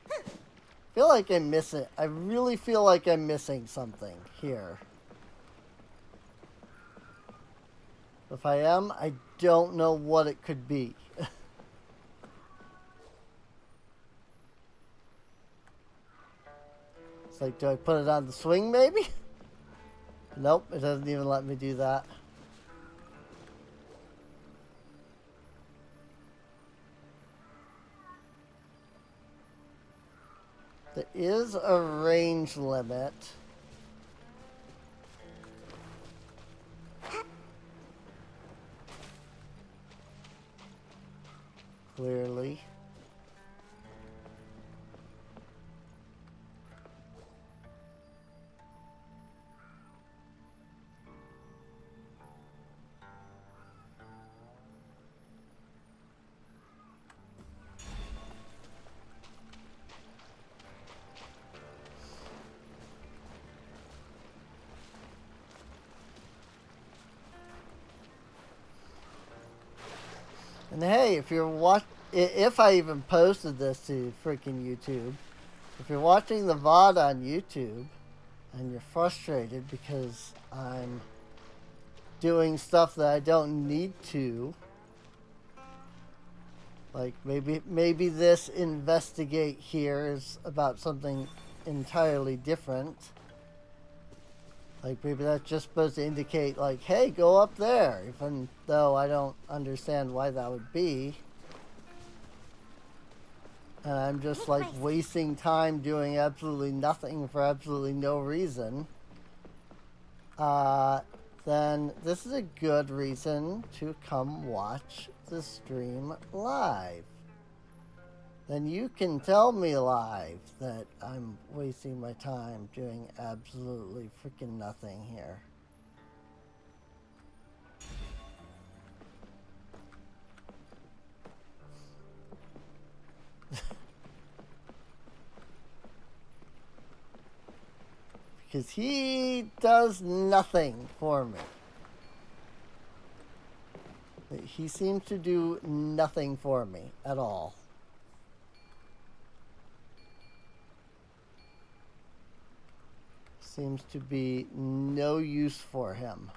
A: I feel like I'm missing. I really feel like I'm missing something here. If I am, I don't know what it could be. It's like, do I put it on the swing maybe? Nope, it doesn't even let me do that. There is a range limit. Clearly. And hey, if you're if I even posted this to freaking YouTube, if you're watching the VOD on YouTube and you're frustrated because I'm doing stuff that I don't need to, like maybe this investigate here is about something entirely different. Like, maybe that's just supposed to indicate, like, hey, go up there. Even though I don't understand why that would be. And I'm just, like, wasting time doing absolutely nothing for absolutely no reason. Then this is a good reason to come watch the stream live. Then you can tell me live that I'm wasting my time doing absolutely freaking nothing here. Because he does nothing for me. He seems to do nothing for me at all. Seems to be no use for him.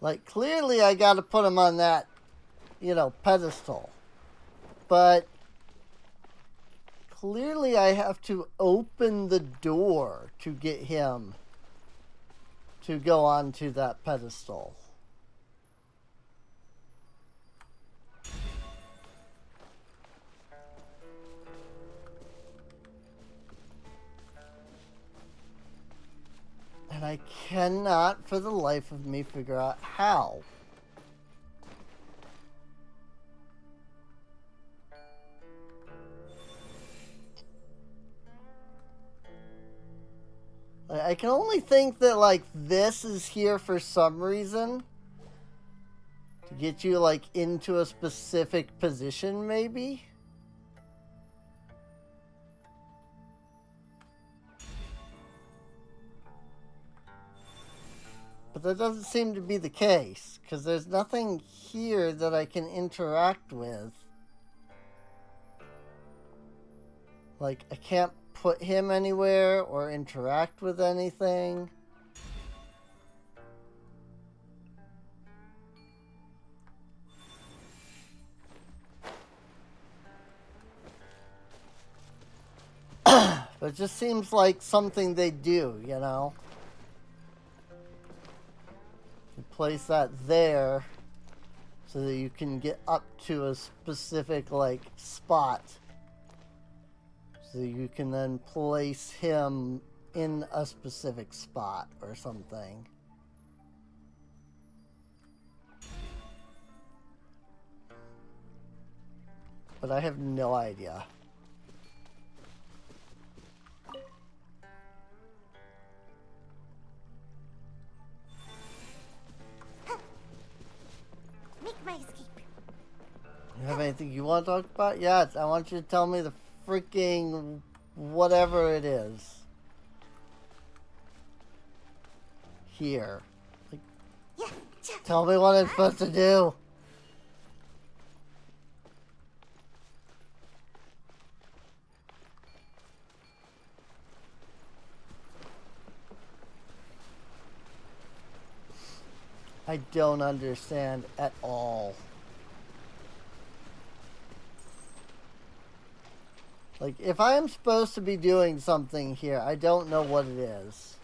A: Like, clearly I gotta put him on that, pedestal. But clearly I have to open the door to get him to go onto that pedestal. And I cannot for the life of me figure out how. I can only think that, like, this is here for some reason. To get you, like, into a specific position, maybe? But that doesn't seem to be the case, because there's nothing here that I can interact with. Like, I can't put him anywhere or interact with anything. But it just seems like something they do, you know? You place that there so that you can get up to a specific, like, spot. So you can then place him in a specific spot or something. But I have no idea.
B: Make my escape.
A: You have anything you want to talk about? Yes, I want you to tell me the freaking whatever it is. Here. Like, tell me what I'm supposed to do. I don't understand at all. Like, if I am supposed to be doing something here, I don't know what it is.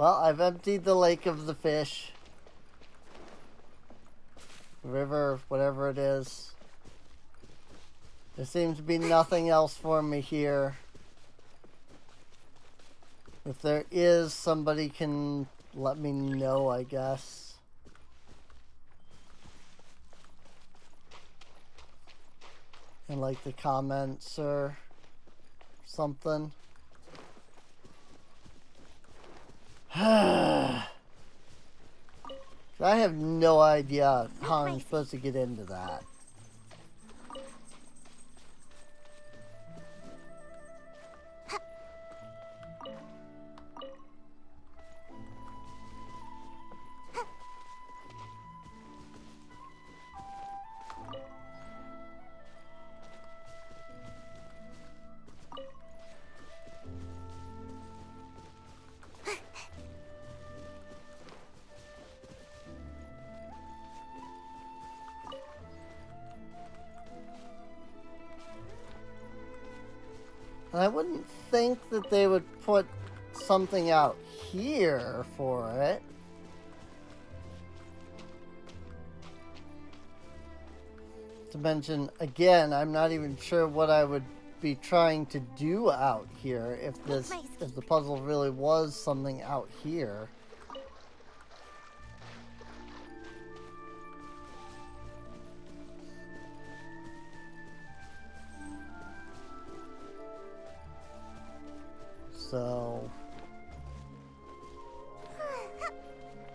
A: Well, I've emptied the lake of the fish. River, whatever it is. There seems to be nothing else for me here. If there is, somebody can let me know, I guess. In like the comments or something. I have no idea how I'm supposed to get into that. And I wouldn't think that they would put something out here for it. To mention, again, I'm not even sure what I would be trying to do out here if the puzzle really was something out here. So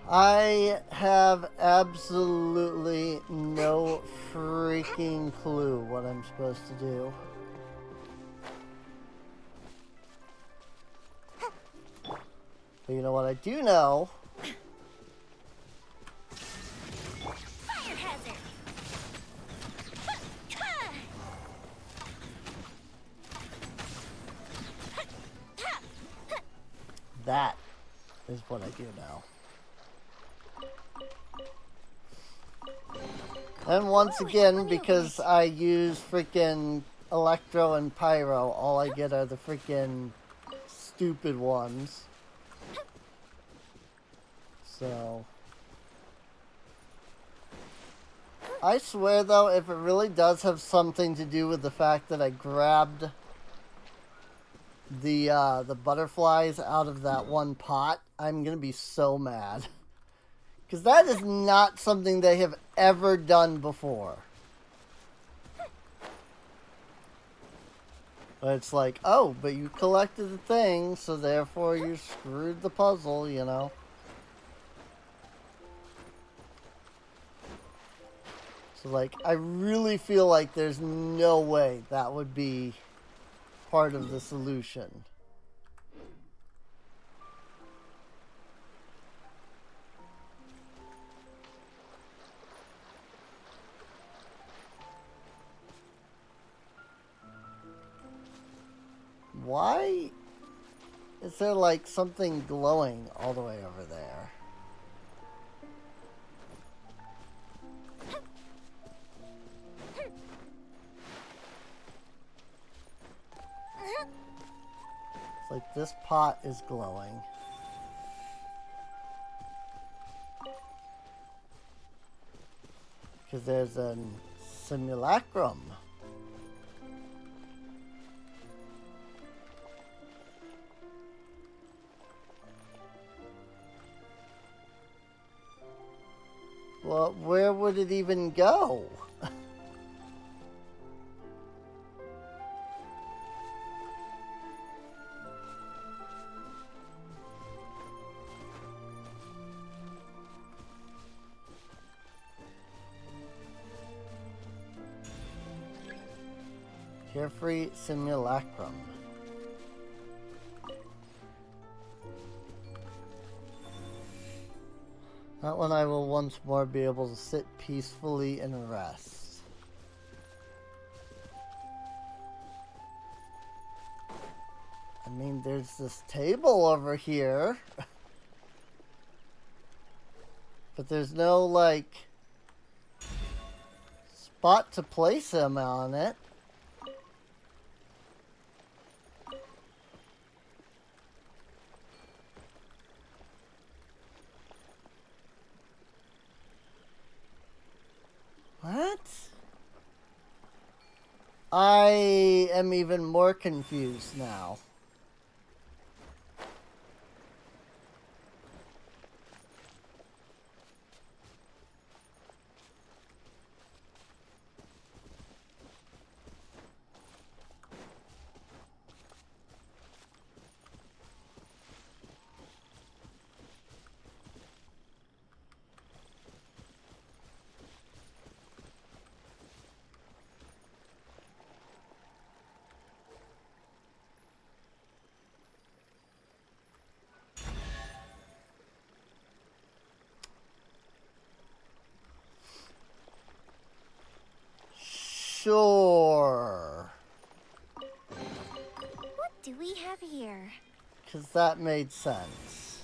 A: I have absolutely no freaking clue what I'm supposed to do. But you know what I do know?
B: Fire hazard.
A: That is what I do now. And once again, because I use freaking Electro and Pyro, all I get are the freaking stupid ones. So I swear though, if it really does have something to do with the fact that I grabbed the butterflies out of that one pot, I'm gonna be so mad. Because that is not something they have ever done before. But it's like, oh, but you collected the thing, so therefore you screwed the puzzle, you know. So like, I really feel like there's no way that would be part of the solution. Why is there like something glowing all the way over there? It's like this pot is glowing. Because there's a simulacrum. Well, where would it even go? Carefree simulacrum. That one I will once more be able to sit peacefully and rest. I mean, there's this table over here. But there's no, like, spot to place him on it. I am even more confused now. Sure.
B: What do we have here?
A: Because that made sense.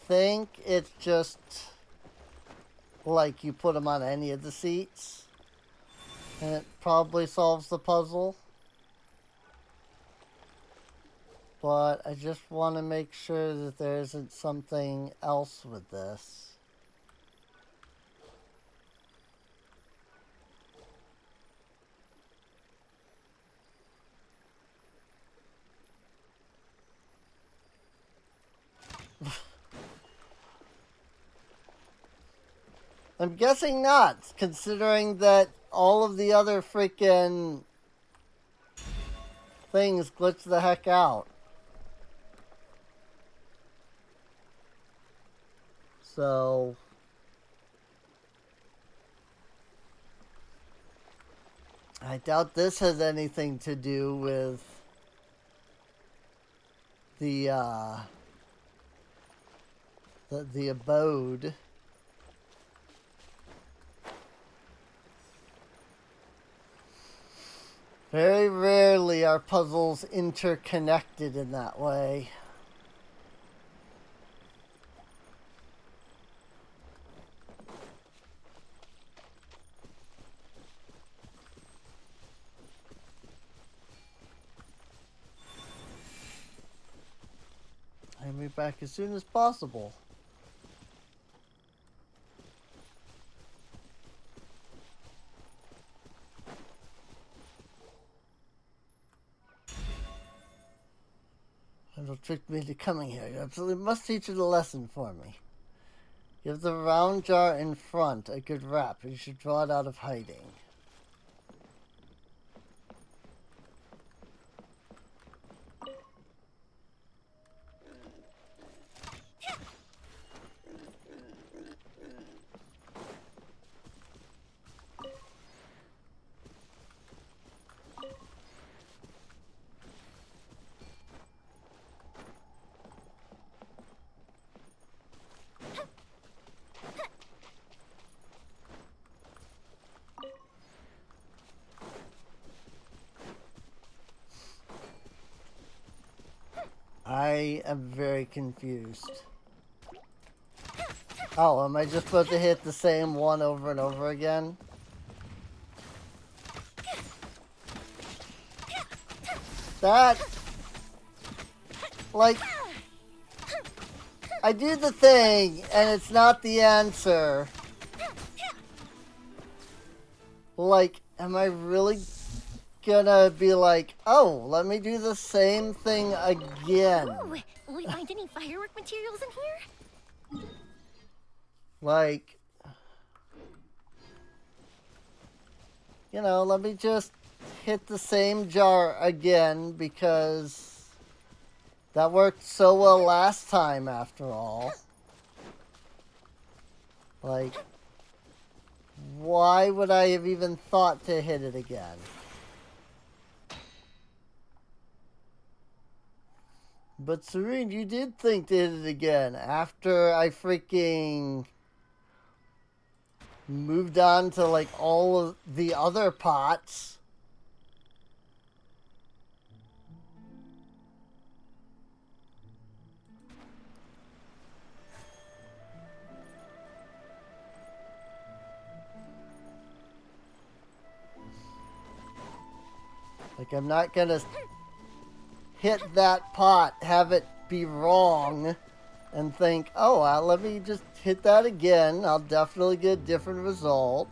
A: Think it's just like you put them on any of the seats and it probably solves the puzzle. But I just want to make sure that there isn't something else with this. I'm guessing not, considering that all of the other freaking things glitch the heck out. So I doubt this has anything to do with the abode. Very rarely are puzzles interconnected in that way. I'll be back as soon as possible. It'll trick me into coming here. You absolutely must teach it a lesson for me. You have the round jar in front, a good wrap. You should draw it out of hiding. I am very confused. Oh, am I just supposed to hit the same one over and over again? That... Like... I do the thing, and it's not the answer. Like, am I really gonna be like, oh, let me do the same thing again?
B: Ooh, will we find any firework materials in here?
A: Like, you know, let me just hit the same jar again because that worked so well last time after all. Like, why would I have even thought to hit it again? But Serene, you did think to hit it again after I freaking moved on to like all of the other pots. Like, I'm not gonna hit that pot, have it be wrong, and think, oh, let me just hit that again. I'll definitely get a different result.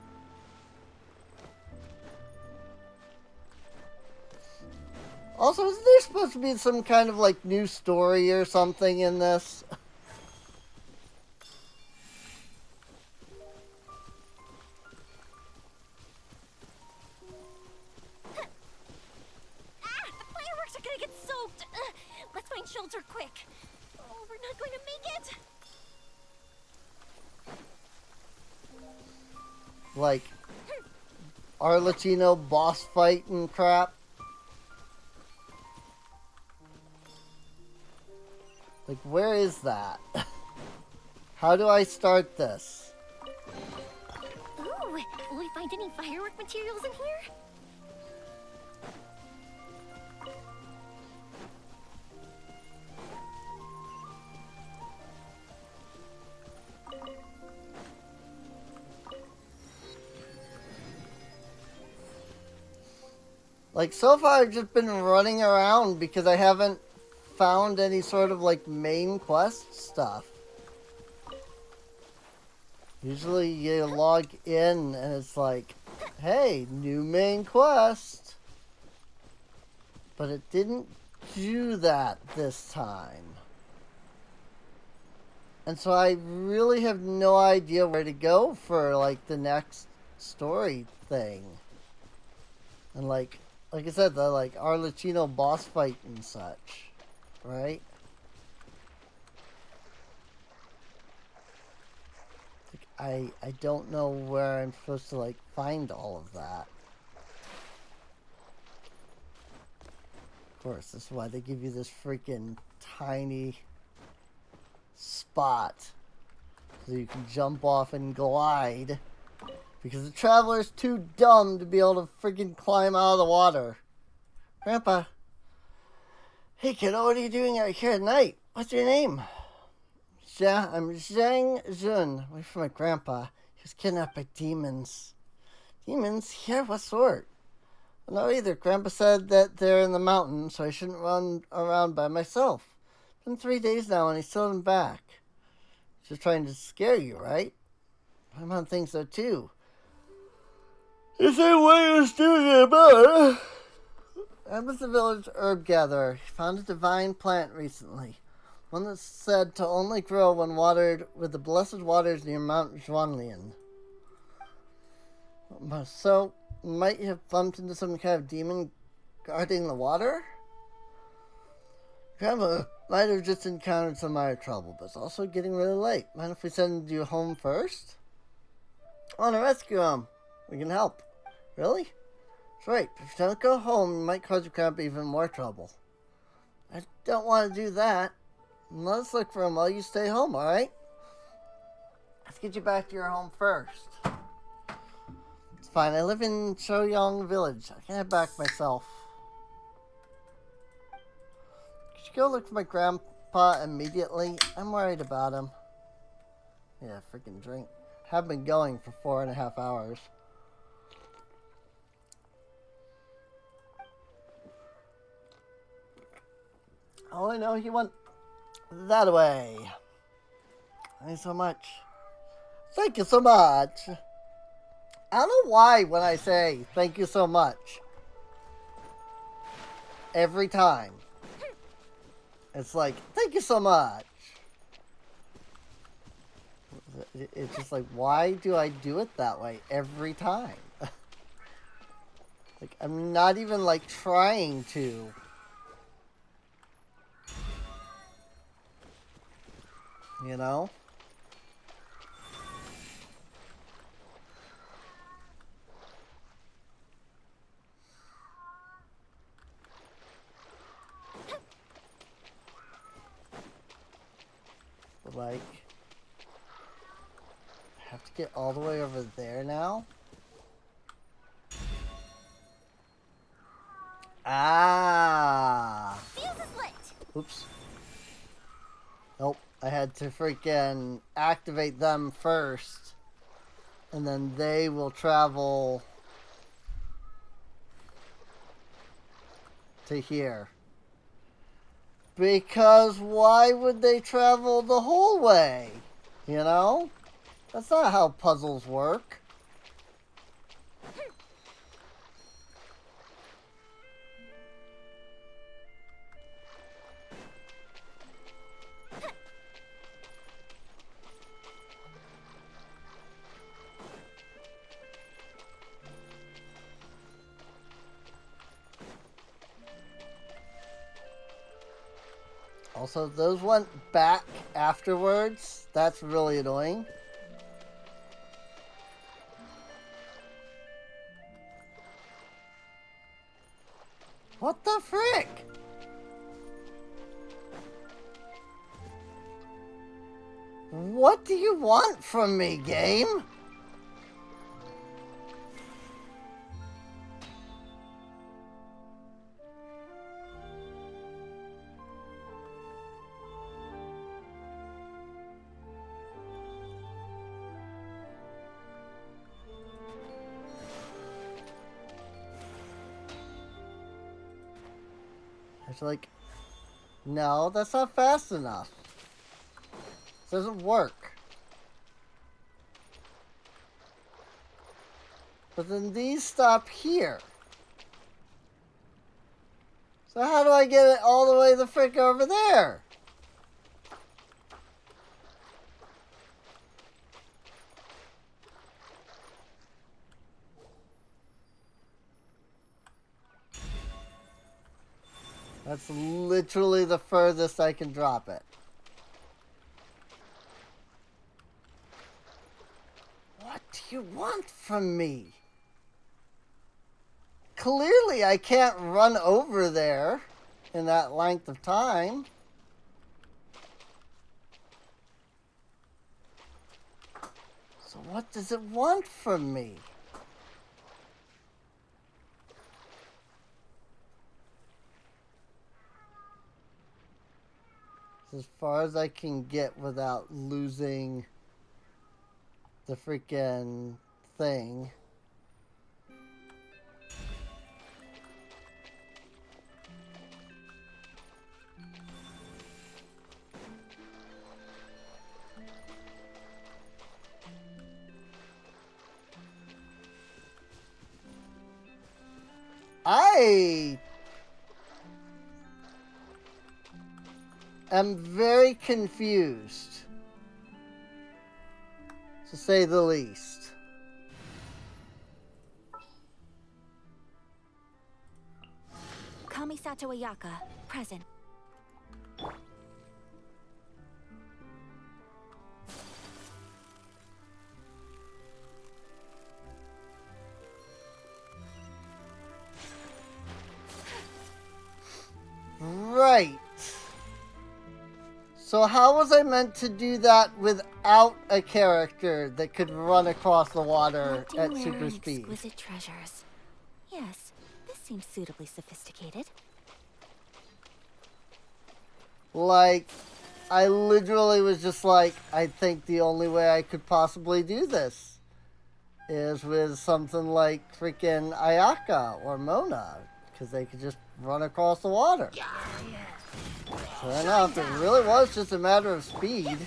A: Also, isn't there supposed to be some kind of like new story or something in this?
D: The fireworks are gonna get soaked. Let's find shelter quick. Oh, we're not going to make it.
A: Like, Arlecchino boss fight and crap. Like, where is that? How do I start this?
D: Ooh, will we find any firework materials in here?
A: Like, so far I've just been running around because I haven't found any sort of, like, main quest stuff. Usually you log in and it's like, hey, new main quest. But it didn't do that this time. And so I really have no idea where to go for, like, the next story thing. And, like I said, the, like, Arlecchino boss fight and such. Right? Like, I don't know where I'm supposed to, like, find all of that. Of course, this is why they give you this freaking tiny spot. So you can jump off and glide. Because the traveler's too dumb to be able to freaking climb out of the water. Grandpa. Hey kiddo, what are you doing out here at night? What's your name? I'm Zhang Jun. Wait for my grandpa. He was kidnapped by demons. Demons? Here? What sort? No, either. Grandpa said that they're in the mountains, so I shouldn't run around by myself. It's been 3 days now and he still isn't back. Just trying to scare you, right? My mom thinks so too. The same way you do about it. I was the village herb gatherer. He found a divine plant recently. One that's said to only grow when watered with the blessed waters near Mount Zhuanlian. So, might you have bumped into some kind of demon guarding the water? Grandma might have just encountered some minor trouble, but it's also getting really late. Mind if we send you home first? I want to rescue him. We can help. Really? That's right. If you don't go home, you might cause your grandpa even more trouble. I don't want to do that. Let's look for him while you stay home, alright? Let's get you back to your home first. It's fine. I live in Choyong Village. I can head back myself. Could you go look for my grandpa immediately? I'm worried about him. Yeah, freaking drink. Have been going for 4.5 hours. Oh, I know he went that way. Thank you so much. Thank you so much. I don't know why when I say thank you so much, every time, it's like, thank you so much. It's just like, why do I do it that way every time? Like, I'm not even, like, trying to. You know? Like, I have to get all the way over there now? Ah!
D: Fuse is lit.
A: Oops. Nope. I had to freaking activate them first. And then they will travel to here. Because why would they travel the whole way? You know? That's not how puzzles work. Also, those went back afterwards. That's really annoying. What the frick? What do you want from me, game? It's like, no, that's not fast enough. It doesn't work. But then these stop here. So how do I get it all the way the frick over there? That's literally the furthest I can drop it. What do you want from me? Clearly I can't run over there in that length of time. So what does it want from me? As far as I can get without losing the freaking thing. I'm very confused, to say the least.
D: Kamisato Ayaka, present.
A: Right. So how was I meant to do that without a character that could run across the water at
D: Collecting
A: super
D: rare and
A: speed?
D: exquisite treasures. Yes, this seems suitably sophisticated.
A: Like, I literally was just like, I think the only way I could possibly do this is with something like freaking Ayaka or Mona, because they could just run across the water. So enough, it really was just a matter of speed.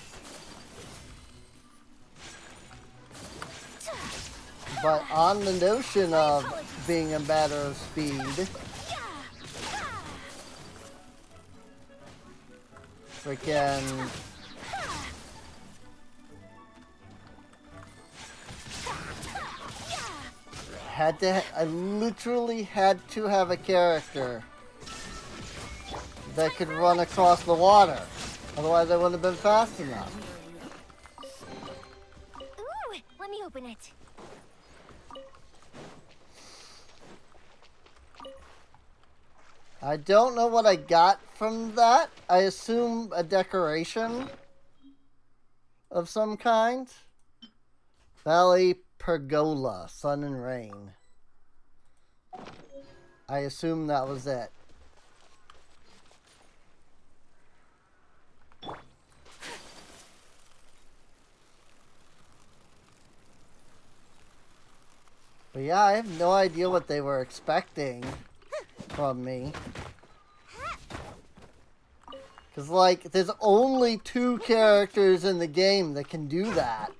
A: But on the notion of being a matter of speed, freaking I literally had to have a character that could run across the water. Otherwise I wouldn't have been fast enough.
D: Ooh, let me open it.
A: I don't know what I got from that. I assume a decoration of some kind. Valley Pergola, Sun and Rain. I assume that was it. But yeah, I have no idea what they were expecting from me. Because, like, there's only 2 characters in the game that can do that.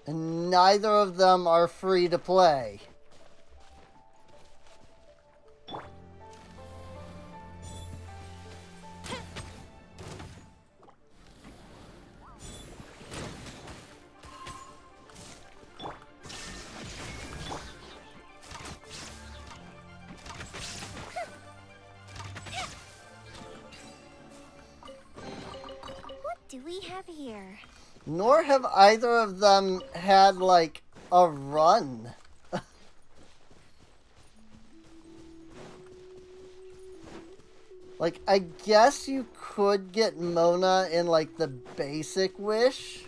A: And neither of them are free to play.
B: What do we have here?
A: Nor have either of them had, like, a run. Like, I guess you could get Mona in, like, the basic wish.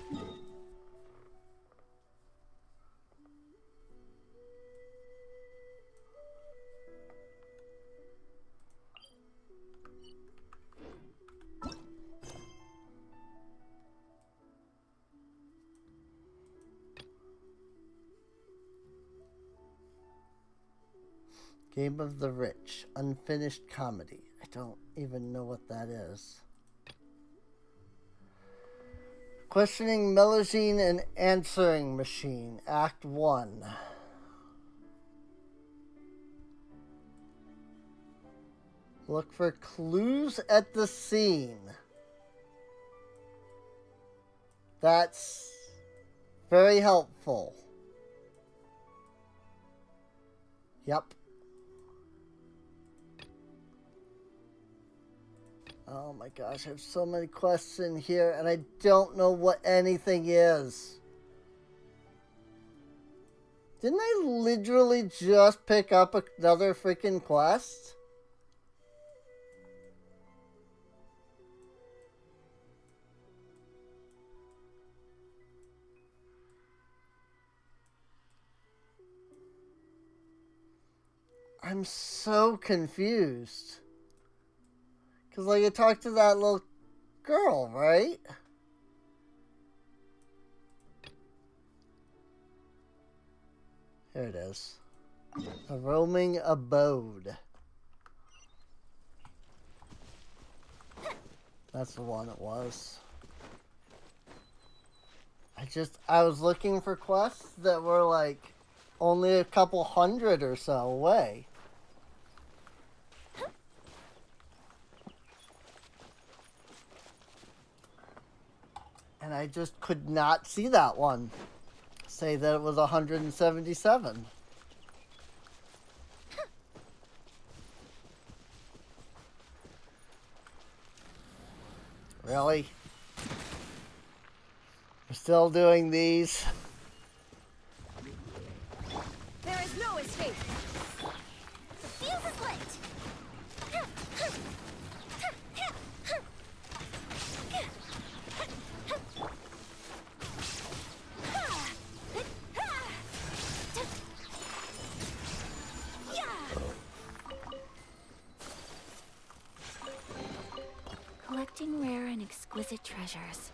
A: Game of the Rich, unfinished comedy. I don't even know what that is. Questioning Melusine and Answering Machine, Act 1. Look for clues at the scene. That's very helpful. Yep. Oh my gosh, I have so many quests in here and I don't know what anything is. Didn't I literally just pick up another freaking quest? I'm so confused. Because, like, I talked to that little girl, right? Here it is. A roaming abode. That's the one it was. I was looking for quests that were, like, only a couple hundred or so away. And I just could not see that one. Say that it was 177. Really? We're still doing these?
H: There is no escape.
B: The fuse is lit!
D: Collecting rare and exquisite treasures.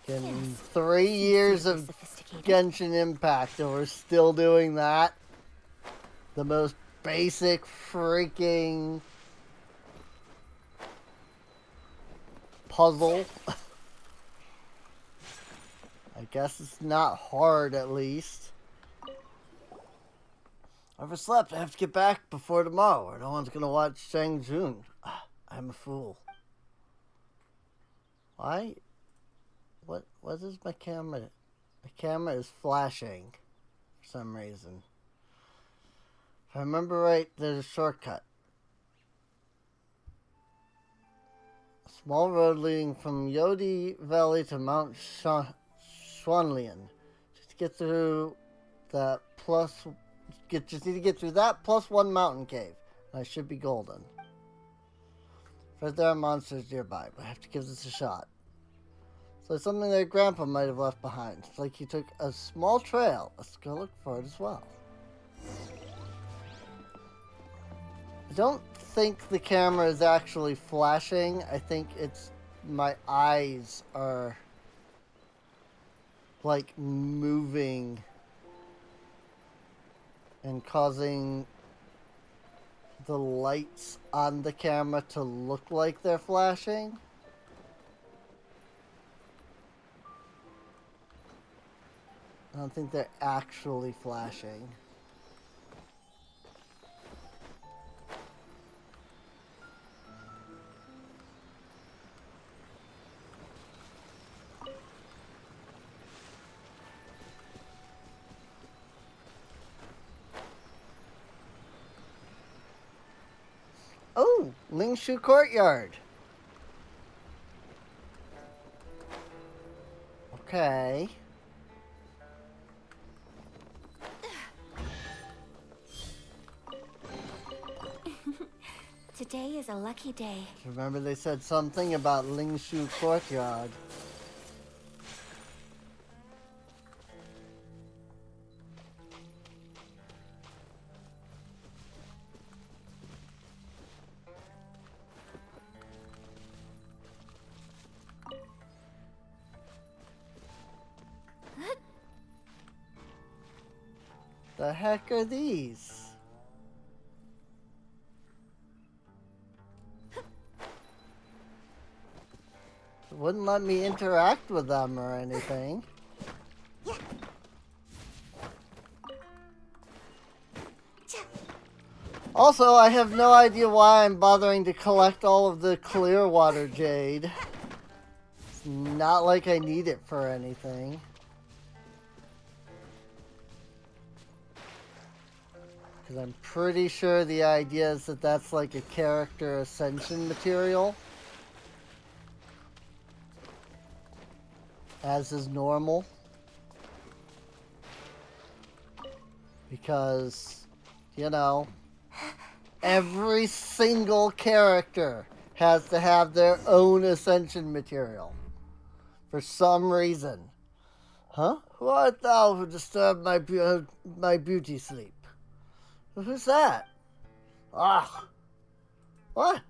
A: In 3 years of
D: Sophisticated.
A: Genshin Impact, and we're still doing that. The most basic freaking puzzle. I guess it's not hard, at least. I overslept. I have to get back before tomorrow, or no one's gonna watch Shang Jun. I'm a fool. Why? What is my camera? My camera is flashing for some reason. If I remember right, there's a shortcut. A small road leading from Yodi Valley to Mount Shuanlian. Just to get through that just need to get through that plus 1 mountain cave. And I should be golden. First, there are monsters nearby, but I have to give this a shot. So it's something that Grandpa might have left behind. It's like he took a small trail. Let's go look for it as well. I don't think the camera is actually flashing. I think it's my eyes are like moving and causing the lights on the camera to look like they're flashing. I don't think they're actually flashing. Oh, Lingshu Courtyard. Okay.
D: Today is a lucky day.
A: Remember they said something about Lingshu Courtyard. The heck are these? It wouldn't let me interact with them or anything. Also, I have no idea why I'm bothering to collect all of the clear water jade. It's not like I need it for anything. Because I'm pretty sure the idea is that that's like a character ascension material. As is normal. Because, you know, every single character has to have their own ascension material. For some reason. Huh? Who art thou who disturbed my beauty sleep? Who's that? Ah! What?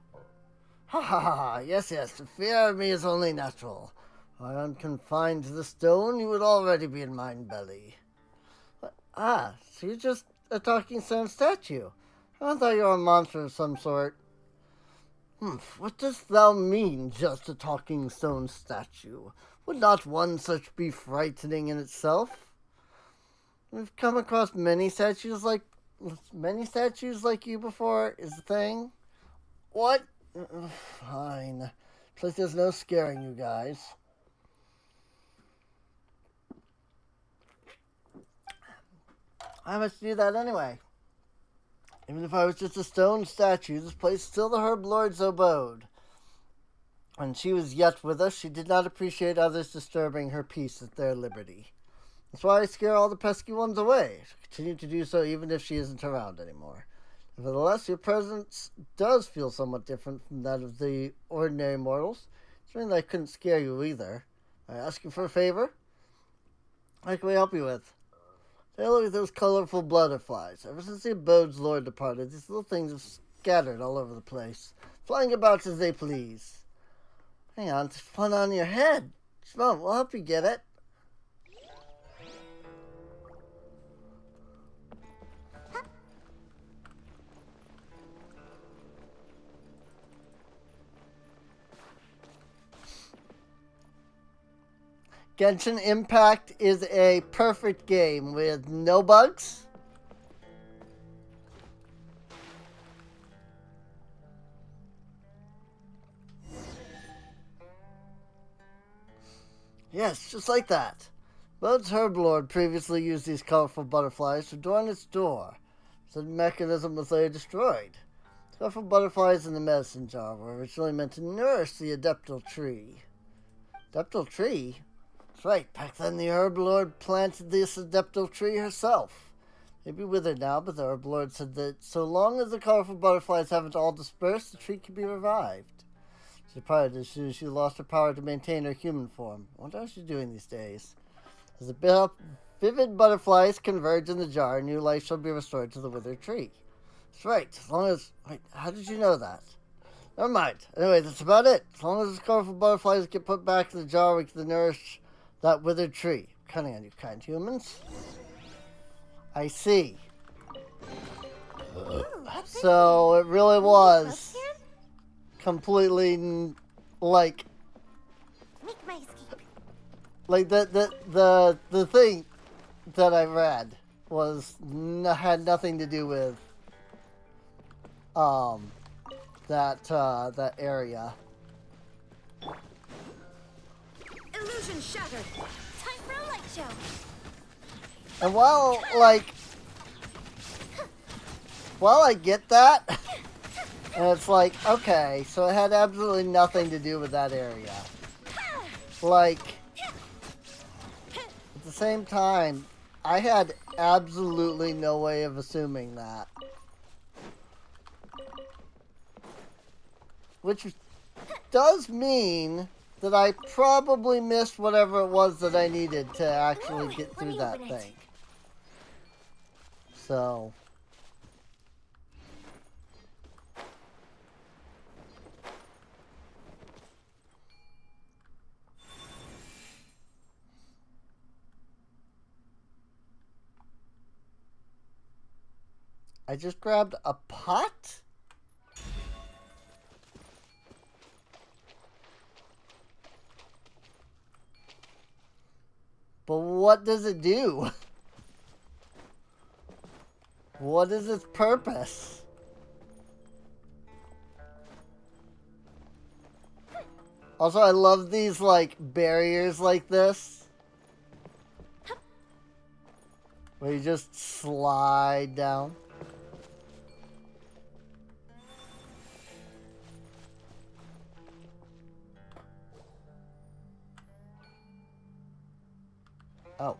A: Ha ha ha ha! Yes, yes, the fear of me is only natural. Were I unconfined to the stone, you would already be in mine belly. What? Ah, so you're just a talking stone statue. I thought you were a monster of some sort. What dost thou mean, just a talking stone statue? Would not one such be frightening in itself? We've come across many statues like you before, is the thing. What? Fine. It's like there's no scaring you guys. I must do that anyway. Even if I was just a stone statue, this place is still the Herb Lord's abode. When she was yet with us, she did not appreciate others disturbing her peace at their liberty. That's why I scare all the pesky ones away. She'll continue to do so even if she isn't around anymore. Nevertheless, your presence does feel somewhat different from that of the ordinary mortals. It's something that I couldn't scare you either. I ask you for a favor? What can we help you with? Take a look at those colorful butterflies. Ever since the abode's lord departed, these little things have scattered all over the place, flying about as they please. Hang on, there's one on your head. Come on, we'll help you get it. Genshin Impact is a perfect game with no bugs. Yes, just like that. Bode's Herblord previously used these colorful butterflies to adorn its door. The mechanism was later destroyed. The colorful butterflies in the medicine jar were originally meant to nourish the Adeptal tree. Adeptal tree? That's right, back then the Herb Lord planted this Adeptal tree herself. Maybe withered now, but the Herb Lord said that so long as the colorful butterflies haven't all dispersed, the tree can be revived. She departed as soon as she lost her power to maintain her human form. I wonder how she's doing these days. As the vivid butterflies converge in the jar, new life shall be restored to the withered tree. That's right, as long as... Wait, how did you know that? Never mind. Anyway, that's about it. As long as the colorful butterflies get put back in the jar, we can nourish that withered tree. Cunning on you, kind humans. I see. So it really was completely like
B: Make my escape.
A: like the thing that I read was had nothing to do with that area.
H: Illusion shattered.
D: Time for a light show.
A: And while I get that, and it's like, okay, so it had absolutely nothing to do with that area. Like, at the same time, I had absolutely no way of assuming that. Which does mean that I probably missed whatever it was that I needed to actually get through that thing. So... I just grabbed a pot? But what does it do? What is its purpose? Also, I love these, like, barriers like this. Where you just slide down. Oh.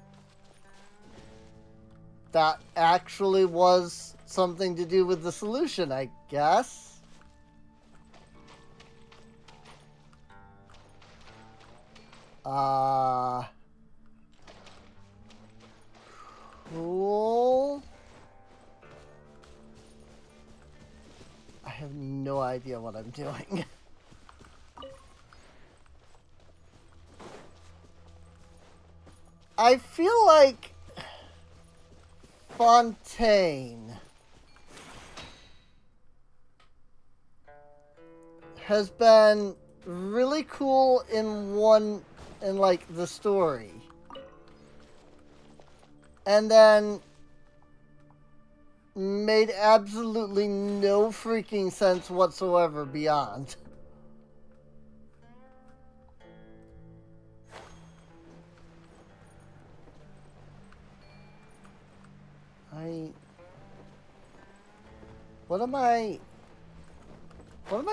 A: That actually was something to do with the solution, I guess. Cool. I have no idea what I'm doing. I feel like Fontaine has been really cool in like the story. And then made absolutely no freaking sense whatsoever beyond. What am I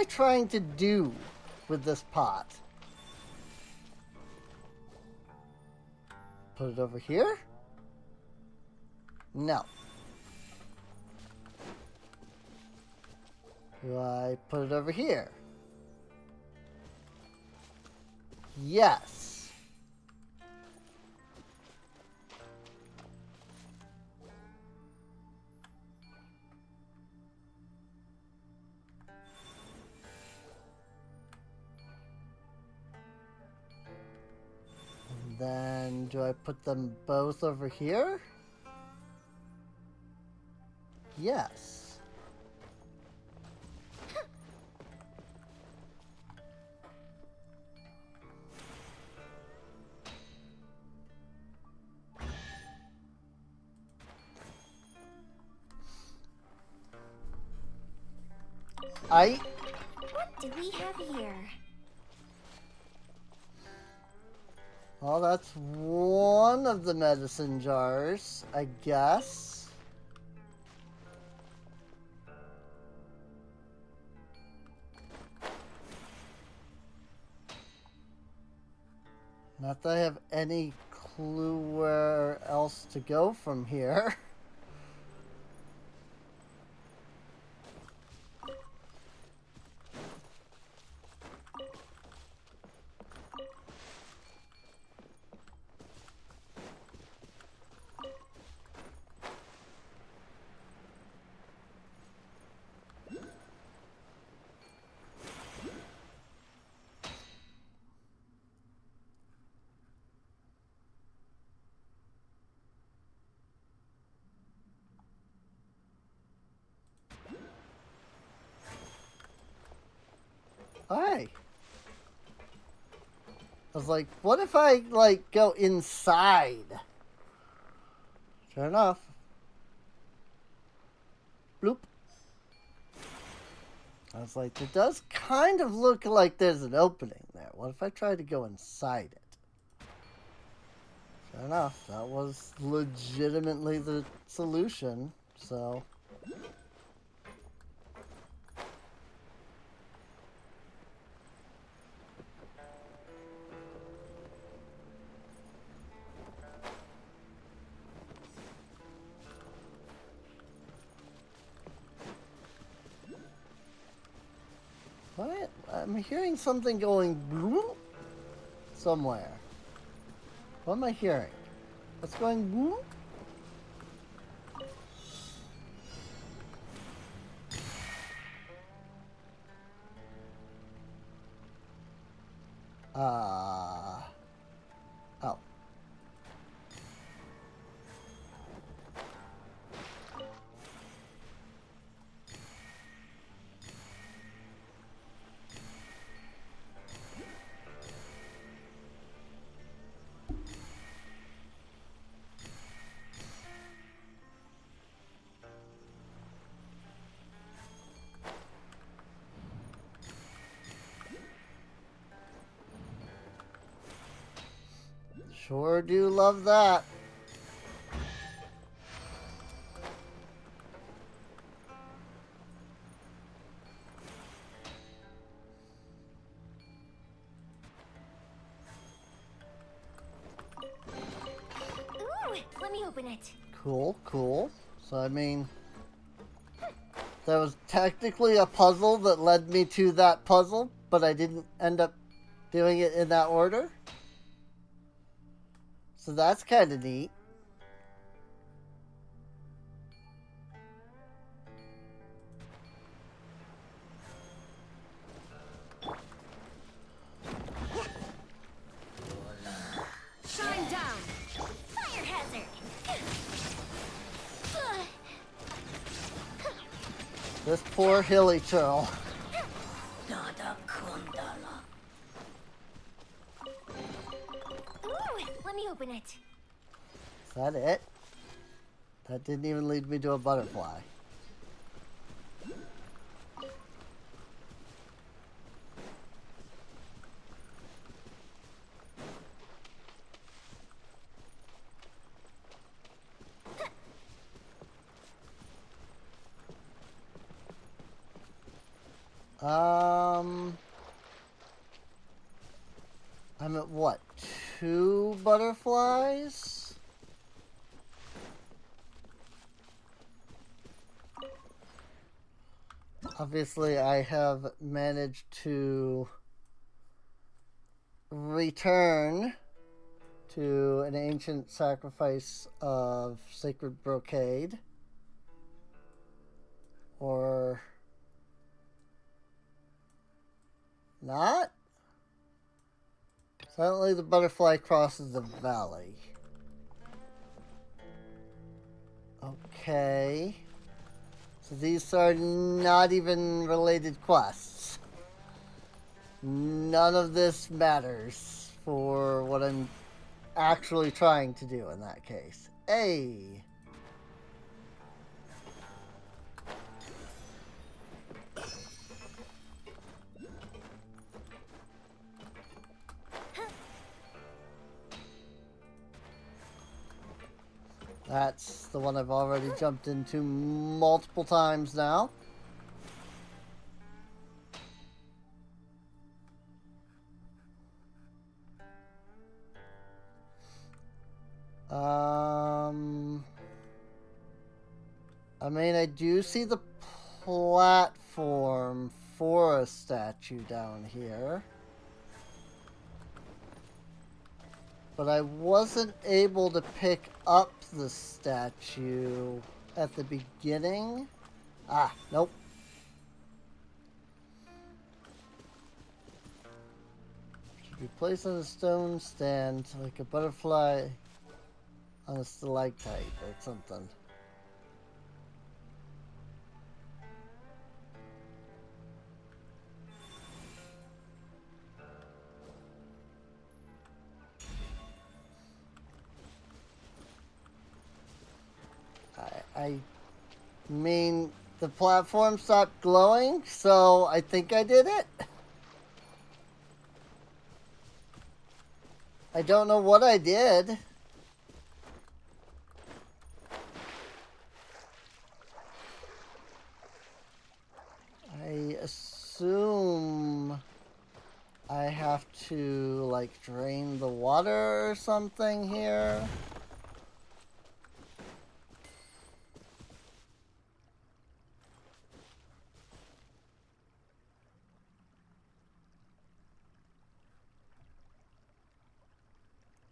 A: trying to do with this pot? Put it over here? No. Do I put it over here? Yes. And then do I put them both over here? Yes.
D: What do we have here?
A: Well, that's one of the medicine jars, I guess. Not that I have any clue where else to go from here. Hi. I was like, what if I, like, go inside? Sure enough. Bloop. I was like, it does kind of look like there's an opening there. What if I try to go inside it? Sure enough, that was legitimately the solution, so... What? I'm hearing something going bloop somewhere. What am I hearing? What's going bloop? Oh. Sure do love that.
D: Ooh, let me open it.
A: Cool, cool. So, I mean, there was technically a puzzle that led me to that puzzle, but I didn't end up doing it in that order. So that's kind of neat.
H: Shine down.
D: Fire hazard.
A: This poor hilly turtle.
D: Ooh, let me open it.
A: Is that it? That didn't even lead me to a butterfly. I'm at what? 2 butterflies? Obviously, I have managed to return to an ancient sacrifice of sacred brocade. Or not? Suddenly the butterfly crosses the valley. Okay. So these are not even related quests. None of this matters for what I'm actually trying to do in that case. Hey! That's the one I've already jumped into multiple times now. I mean, I do see the platform for a statue down here. But I wasn't able to pick up the statue at the beginning. Ah, nope. Should be placed on a stone stand like a butterfly on a stalactite or something. I mean, the platform stopped glowing, so I think I did it. I don't know what I did. I assume I have to, like, drain the water or something here.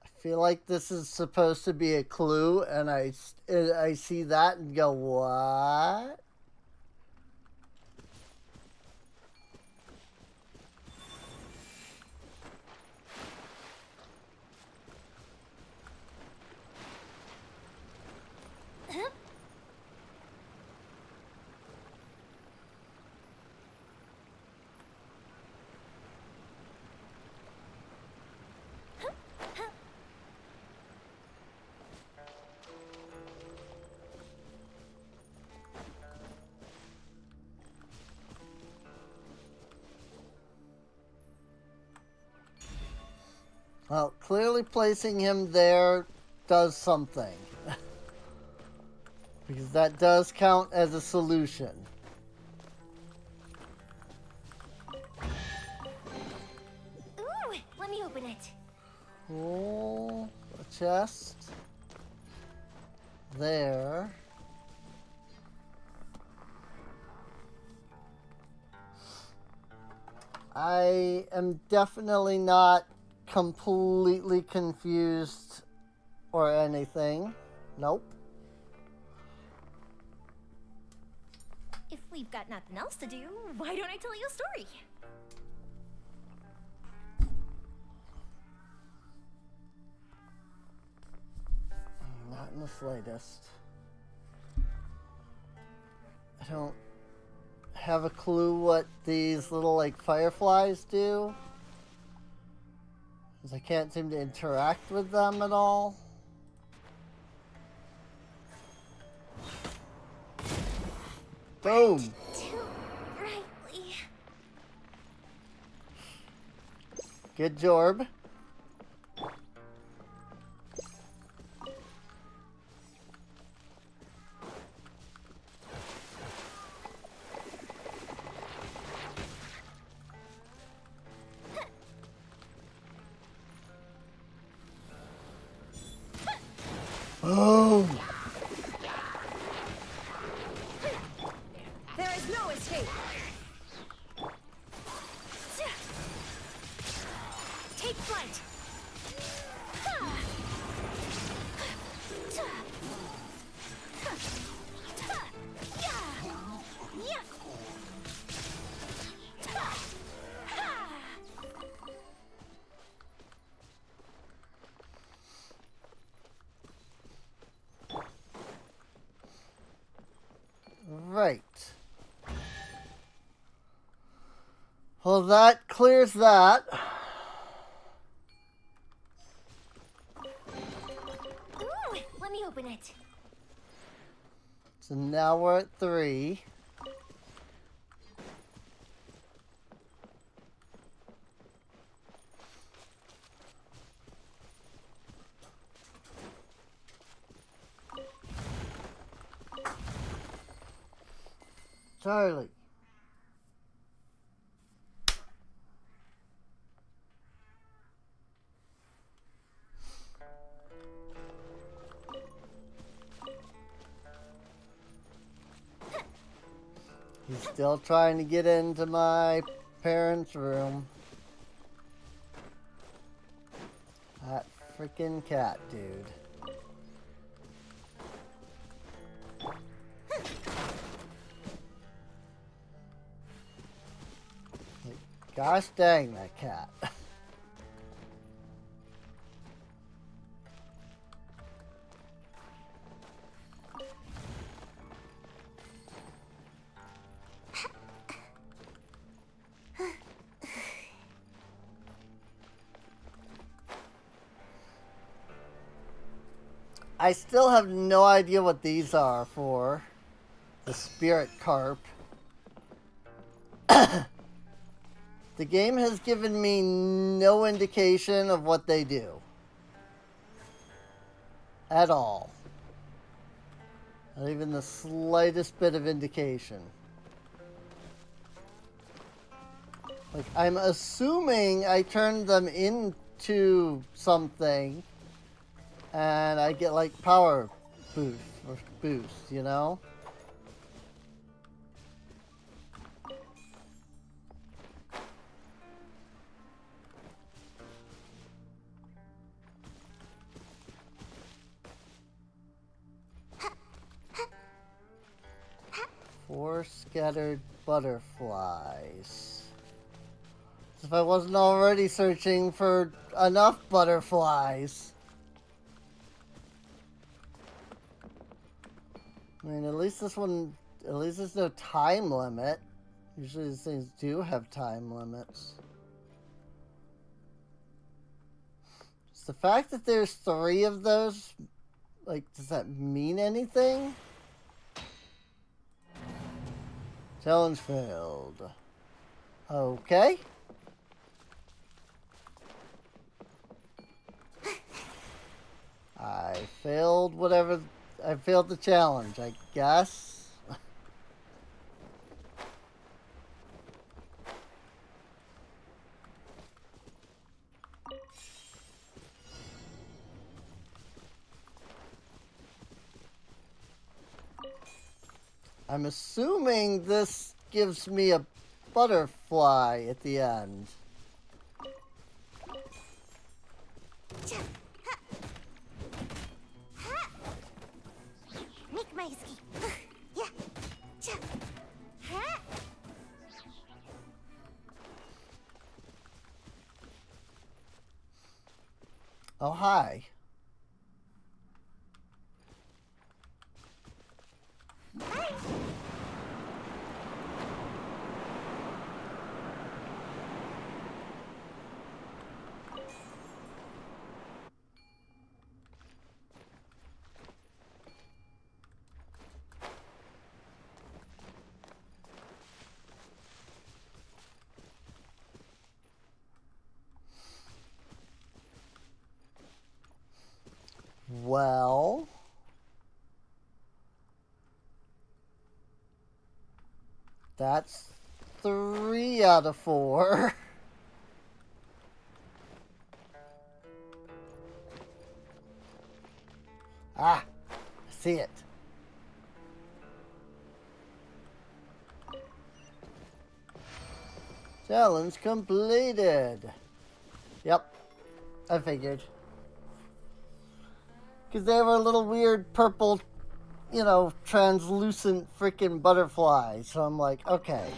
A: I feel like this is supposed to be a clue, and I see that and go, what? Well, clearly placing him there does something. Because that does count as a solution.
D: Ooh, let me open it.
A: Cool. A chest. There. I am definitely not completely confused or anything. Nope.
D: If we've got nothing else to do, why don't I tell you a story?
A: Not in the slightest. I don't have a clue what these little, like, fireflies do. 'Cause I can't seem to interact with them at all. Boom!
D: Too brightly.
A: Good job. Boom!
H: There is no escape.
D: Take flight.
A: Right. Well, that clears that.
D: Ooh, let me open it.
A: So now we're at 3. Charlie. He's still trying to get into my parents' room. That freaking cat, dude. Like, gosh dang that cat. I still have no idea what these are for. The spirit carp. The game has given me no indication of what they do. At all. Not even the slightest bit of indication. Like, I'm assuming I turned them into something and I get like power boost, you know? Four scattered butterflies. As if I wasn't already searching for enough butterflies. I mean, at least this one, at least there's no time limit. Usually these things do have time limits. Just the fact that there's 3 of those, like, does that mean anything? Challenge failed. Okay. I failed whatever. I failed the challenge, I guess. I'm assuming this gives me a butterfly at the end.
B: Make my escape. Yeah.
A: Oh, hi. Well, that's 3 out of 4. Ah, I see it. Challenge completed. Yep, I figured. Because they were little weird purple, you know, translucent freaking butterflies. So I'm like, okay.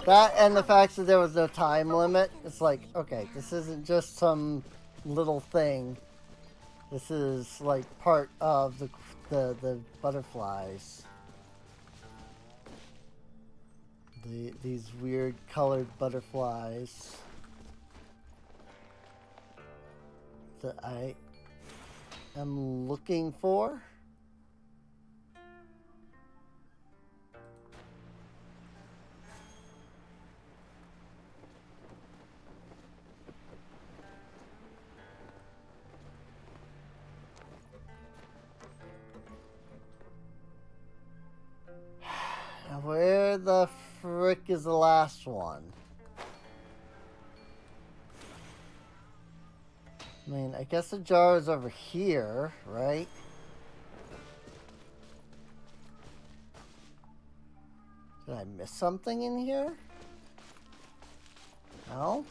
A: That and the fact that there was no time limit, it's like, okay, this isn't just some little thing. This is like part of the butterflies. These weird colored butterflies that I am looking for. Now where the frick is the last one? I mean, I guess the jar is over here, right? Did I miss something in here? No?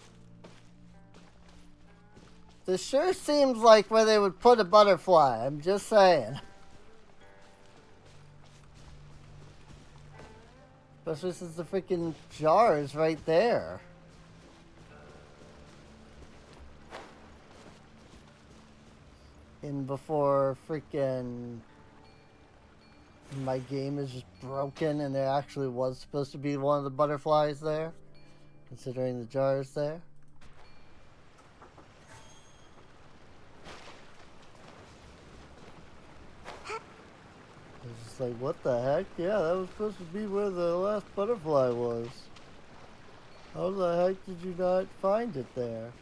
A: This sure seems like where they would put a butterfly, I'm just saying. Especially since the freaking jar is right there. And before freaking my game is just broken and there actually was supposed to be one of the butterflies there, considering the jar is there. was just like, what the heck? Yeah, that was supposed to be where the last butterfly was. How the heck did you not find it there?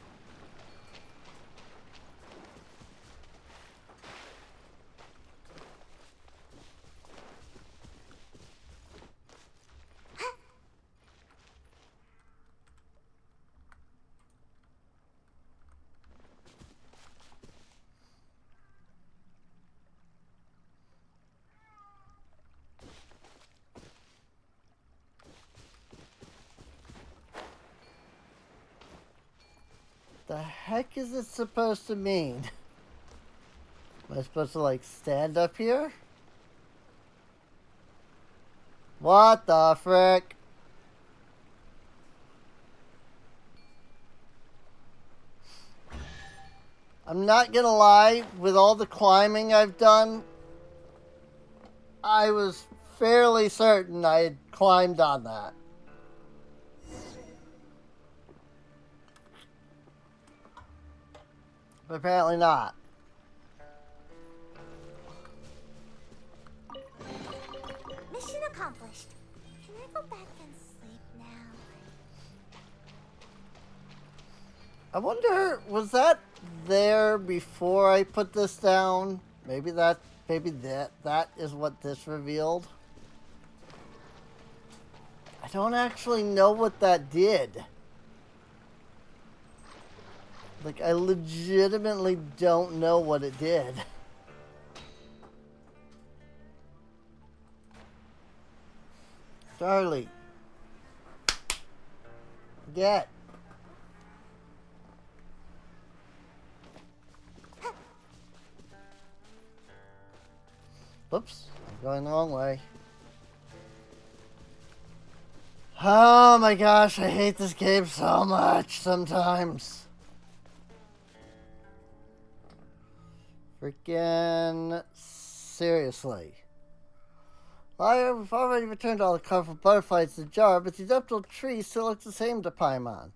A: The heck is it supposed to mean? Am I supposed to like stand up here? What the frick? I'm not gonna lie, with all the climbing I've done, I was fairly certain I had climbed on that. But apparently not.
B: Mission accomplished. Can I go back and sleep now?
A: I wonder, was that there before I put this down? Maybe that is what this revealed. I don't actually know what that did. Like, I legitimately don't know what it did. Charlie. Get. Whoops. I'm going the wrong way. Oh my gosh, I hate this game so much sometimes. Freaking seriously. We've already returned all the colorful butterflies to the jar, but the adaptable tree still looks the same to Paimon.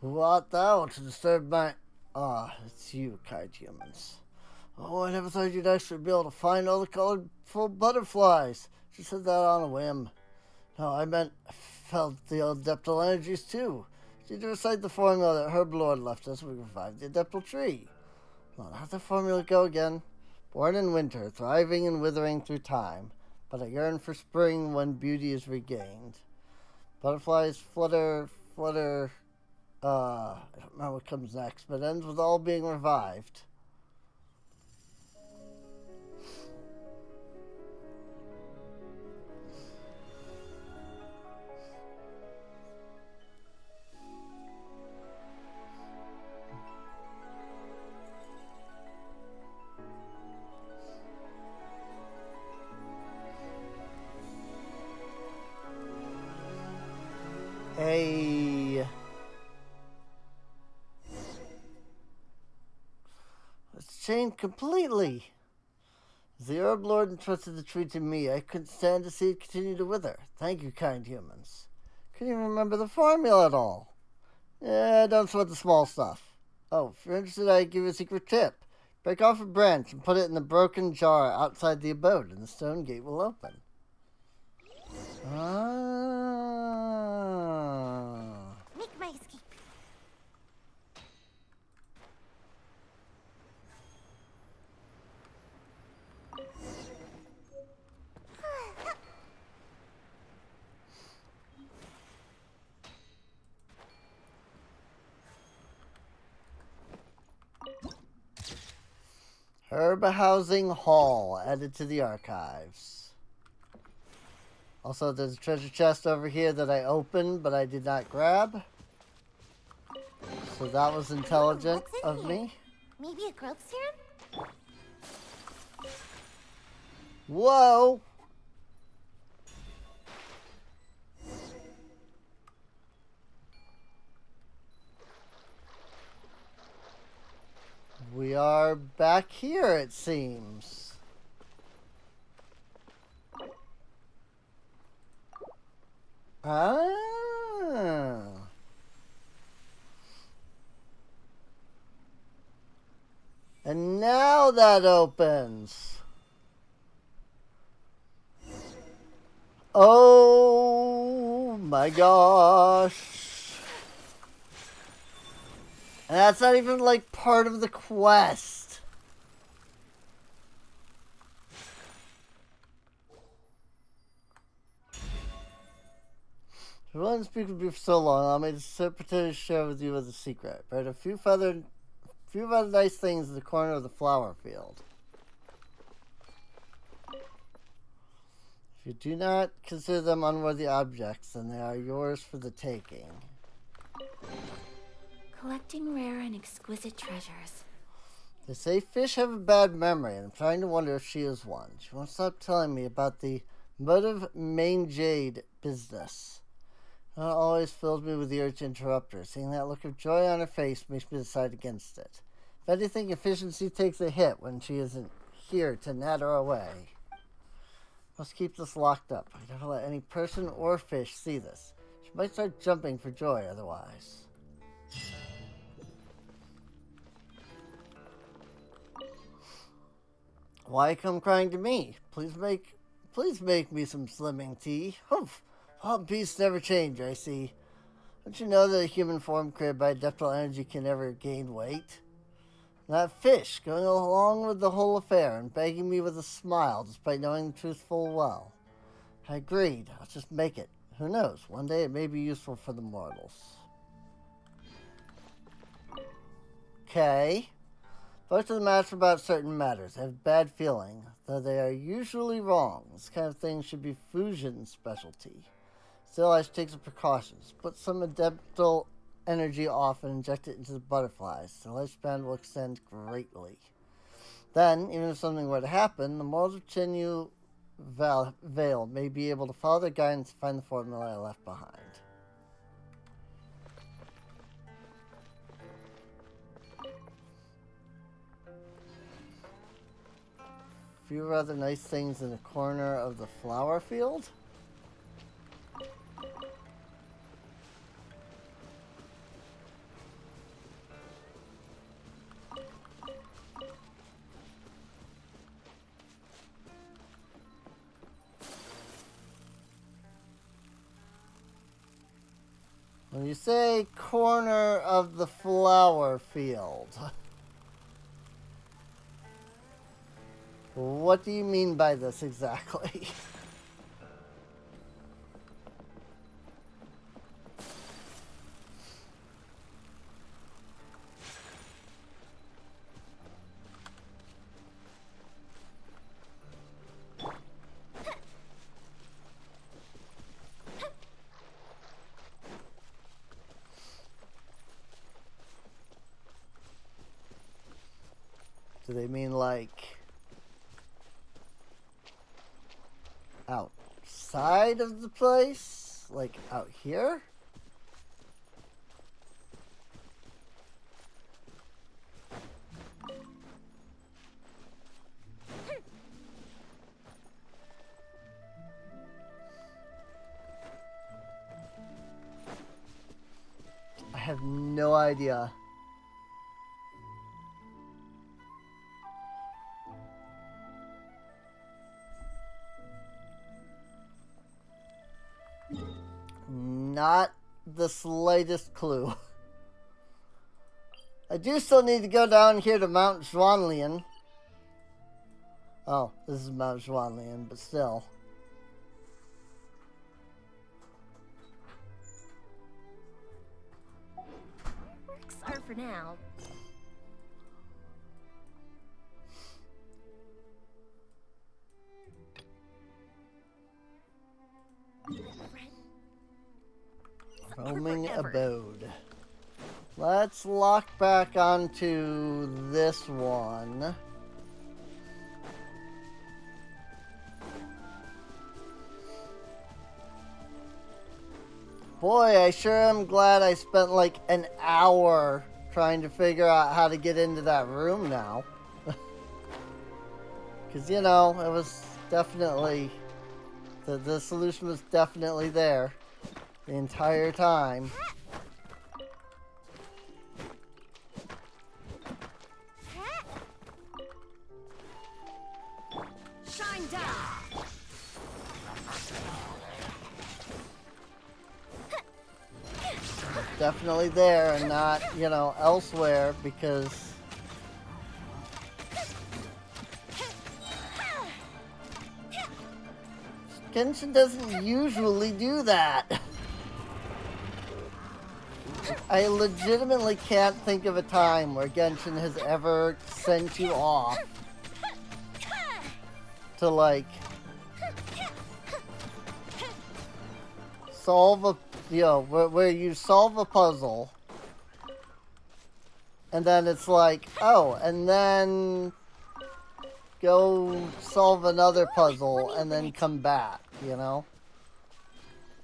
A: Who art thou to disturb my... Ah, it's you, kind humans. Oh, I never thought you'd actually be able to find all the colorful butterflies. She said that on a whim. No, I meant I felt the adaptal energies too. She had to recite the formula that Herb Lord left us. We revived the adaptal tree. Well, how'd the formula go again? Born in winter, thriving and withering through time, but I yearn for spring when beauty is regained. Butterflies flutter, flutter. I don't remember what comes next, but ends with all being revived. Hey. It's changed completely. The herb lord entrusted the tree to me. I couldn't stand to see it continue to wither. Thank you, kind humans. Couldn't even remember the formula at all. Don't sweat the small stuff. Oh, if you're interested, I give you a secret tip. Break off a branch and put it in the broken jar outside the abode, and the stone gate will open. Ah.
B: Make my escape.
A: Herb Housing Hall added to the archives. Also, there's a treasure chest over here that I opened, but I did not grab. So that was intelligent
B: What's in
A: of
B: here?
A: me.
B: Maybe a growth serum?
A: Whoa! We are back here, it seems. Ah. And now that opens. Oh my gosh. And that's not even like part of the quest. I've wanted to speak with you for so long, allow me to pretend to share with you as a secret. But a few other nice things in the corner of the flower field. If you do not consider them unworthy objects, then they are yours for the taking.
D: Collecting rare and exquisite treasures.
A: They say fish have a bad memory, and I'm trying to wonder if she is one. She won't stop telling me about the motive main jade business. It always fills me with the urge to interrupt her. Seeing that look of joy on her face makes me decide against it. If anything, efficiency takes a hit when she isn't here to natter away. Must keep this locked up. I never let any person or fish see this. She might start jumping for joy otherwise. Why come crying to me? Please make me some slimming tea. Humph! All beasts never change, I see. Don't you know that a human form created by adeptal energy can never gain weight? That fish, going along with the whole affair and begging me with a smile despite knowing the truth full well. I agreed. I'll just make it. Who knows? One day it may be useful for the mortals. Okay. Most of the matters about certain matters. I have a bad feeling, though they are usually wrong. This kind of thing should be Fusion's specialty. Still, I should take some precautions. Put some adeptal energy off and inject it into the butterflies. The lifespan will extend greatly. Then, even if something were to happen, the mortals of Chenyu Vale may be able to follow their guidance and find the formula I left behind. A few rather nice things in the corner of the flower field. When you say corner of the flower field, what do you mean by this exactly? Do they mean like outside of the place? Like out here? I have no idea. Not the slightest clue. I do still need to go down here to Mount Zhuanlian. Oh, this is Mount Zhuanlian, but still.
D: Works are for now.
A: Roaming
D: Forever.
A: abode. Let's lock back onto this one. Boy, I sure am glad I spent like an hour trying to figure out how to get into that room now. Because, you know, it was definitely, the solution was definitely there the entire time.
H: Shine down.
A: definitely there and not, you know, elsewhere, because Genshin doesn't usually do that. I legitimately can't think of a time where Genshin has ever sent you off to, like, solve a, you know, where you solve a puzzle, and then it's like, oh, and then go solve another puzzle, and then come back, you know?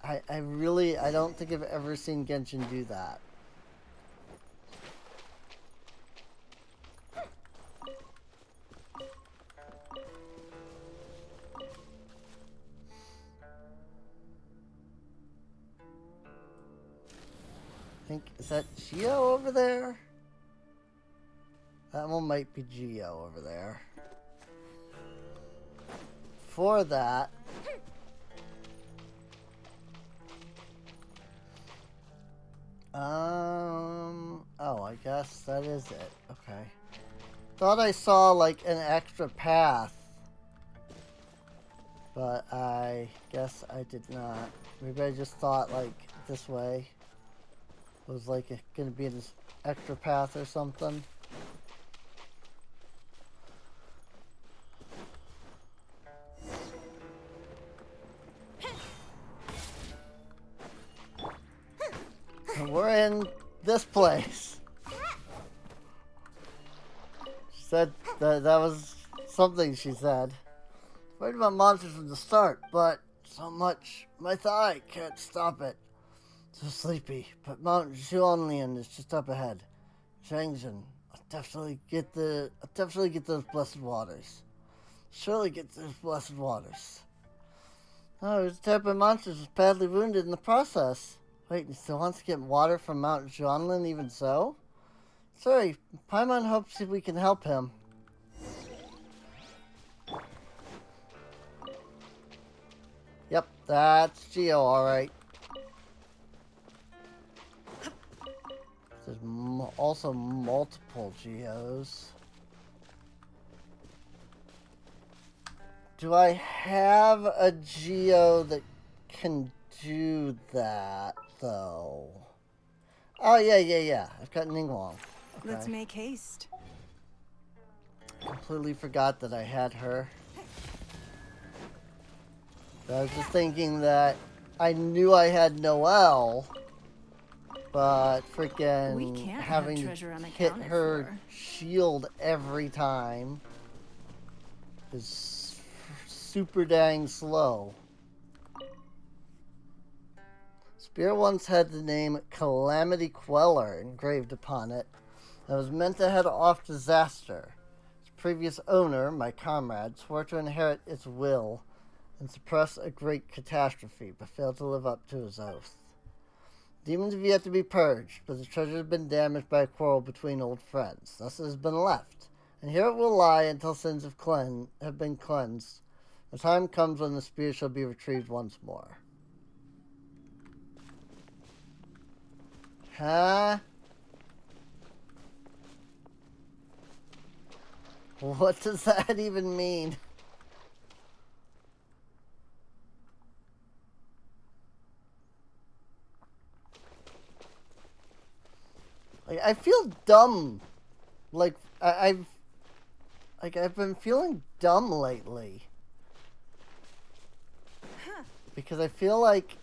A: I don't think I've ever seen Genshin do that. Is that Geo over there? That one might be Geo over there. For that, oh, I guess that is it. Okay. Thought I saw, like, an extra path, but I guess I did not. Maybe I just thought, like, this way was, like, gonna be an extra path or something. And we're in this place. She said that was something she said. Worried about monsters from the start, but so much my thigh can't stop it. So sleepy, but Mount Xuanlian is just up ahead. Shangzhen, I'll definitely get those blessed waters. Surely get those blessed waters. Oh, his type of monsters was badly wounded in the process. Wait, he still wants to get water from Mount Xuanlin even so? Sorry, Paimon hopes we can help him. Yep, that's Geo, alright. There's also multiple Geos. Do I have a Geo that can do that, though? Oh, yeah. I've got Ningguang. Okay.
H: Let's make haste.
A: Completely forgot that I had her. I was just thinking that I knew I had Noelle, but freaking having to hit her shield every time is super dang slow. Spear once had the name Calamity Queller engraved upon it and was meant to head off disaster. Its previous owner, my comrade, swore to inherit its will and suppress a great catastrophe, but failed to live up to his oath. Demons have yet to be purged, but the treasure has been damaged by a quarrel between old friends. Thus it has been left, and here it will lie until sins have been cleansed. The time comes when the spear shall be retrieved once more. Huh? What does that even mean? Like, I feel dumb. Like, I've been feeling dumb lately. Because I feel like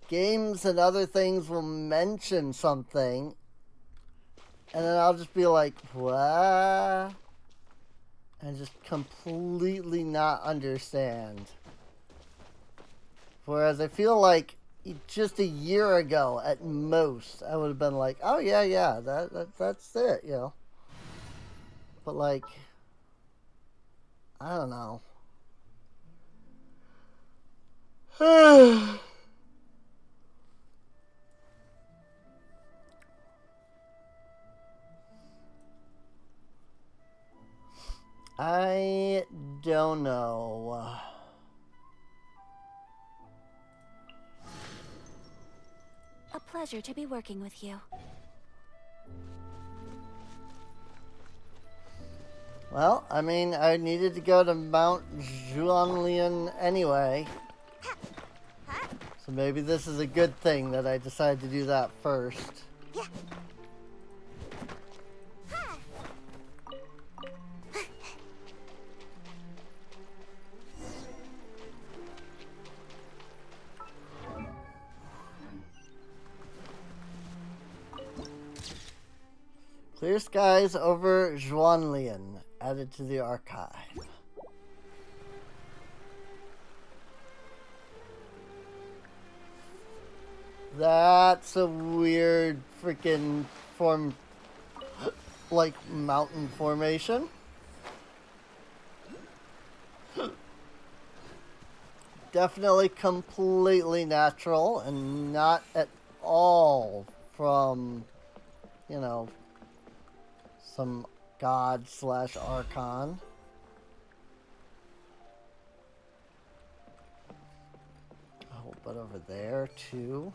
A: games and other things will mention something, and then I'll just be like, what? And just completely not understand. Whereas I feel like just a year ago, at most, I would have been like, oh, yeah, that's it, you know. But, like, I don't know. I don't know.
D: A pleasure to be working with you.
A: Well, I mean, I needed to go to Mount Juanlian anyway. So maybe this is a good thing that I decided to do that first.
B: Yeah.
A: Clear skies over Juanlian, added to the archive. That's a weird freaking form, like mountain formation. Definitely completely natural and not at all from, you know, some god slash archon. Oh, but over there too.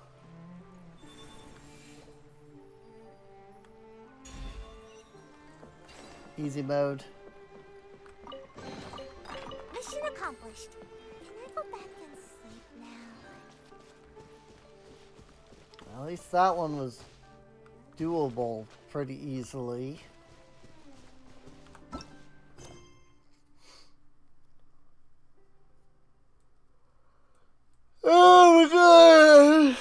A: Easy mode.
B: Mission accomplished. Can I go back and sleep now?
A: At least that one was doable pretty easily. Oh my god!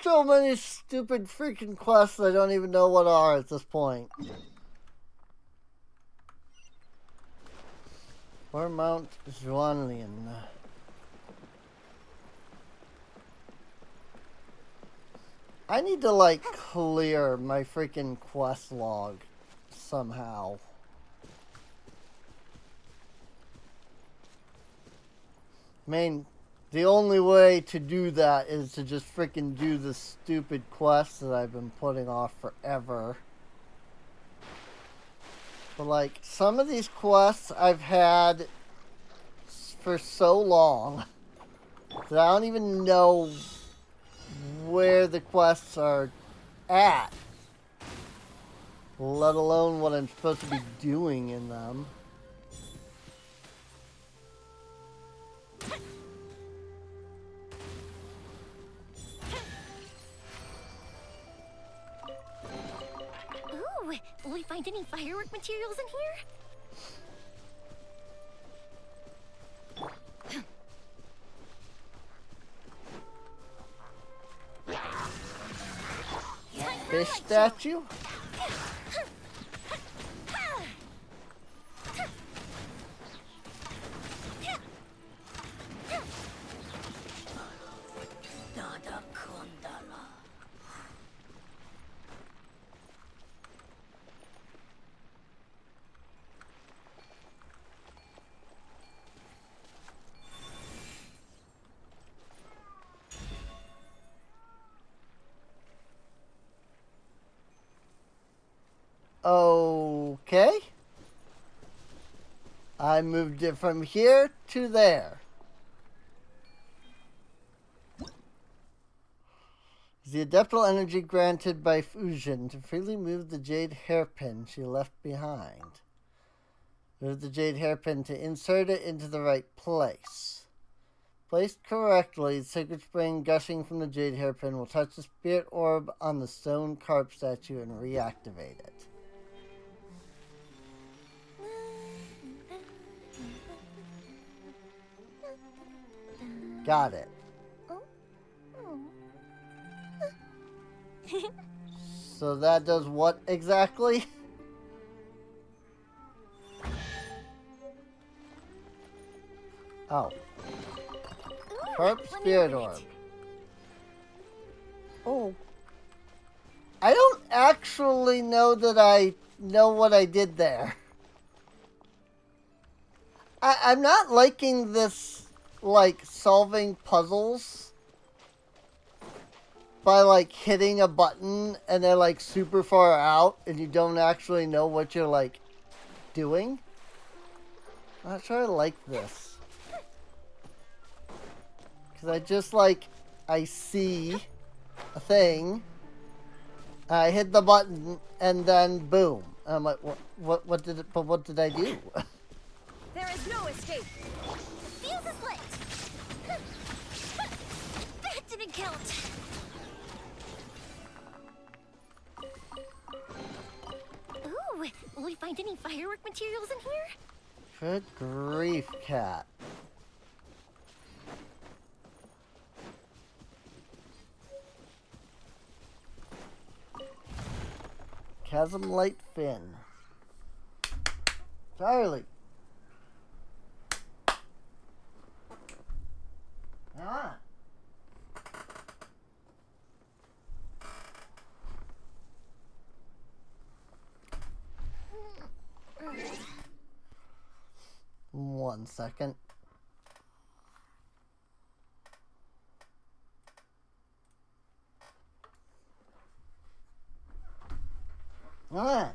A: So many stupid freaking quests I don't even know what are at this point. Or Mount Juanlian. I need to like clear my freaking quest log somehow. I mean, the only way to do that is to just freaking do the stupid quests that I've been putting off forever. But like, some of these quests I've had for so long that I don't even know where the quests are at, let alone what I'm supposed to be doing in them.
D: Ooh, will we find any firework materials in here?
A: Fish statue? Okay. I moved it from here to there. The adeptal energy granted by fusion to freely move the jade hairpin she left behind. Move the jade hairpin to insert it into the right place. Placed correctly, the sacred spring gushing from the jade hairpin will touch the spirit orb on the stone carp statue and reactivate it. Got it. So that does what exactly? Oh. Carp spirit orb. Oh. I don't actually know that I know what I did there. I'm not liking this, like, solving puzzles by, like, hitting a button and they're, like, super far out and you don't actually know what you're, like, doing. I'm not sure I like this. Because I just, like, I see a thing. I hit the button and then boom. I'm like, what did it? But what did I do?
H: There is no escape.
B: The fuse is lit.
D: That didn't count. Ooh, will we find any firework materials in here?
A: Good grief, cat. Chasm Light Fin. Charlie. Ah. One second. Ah.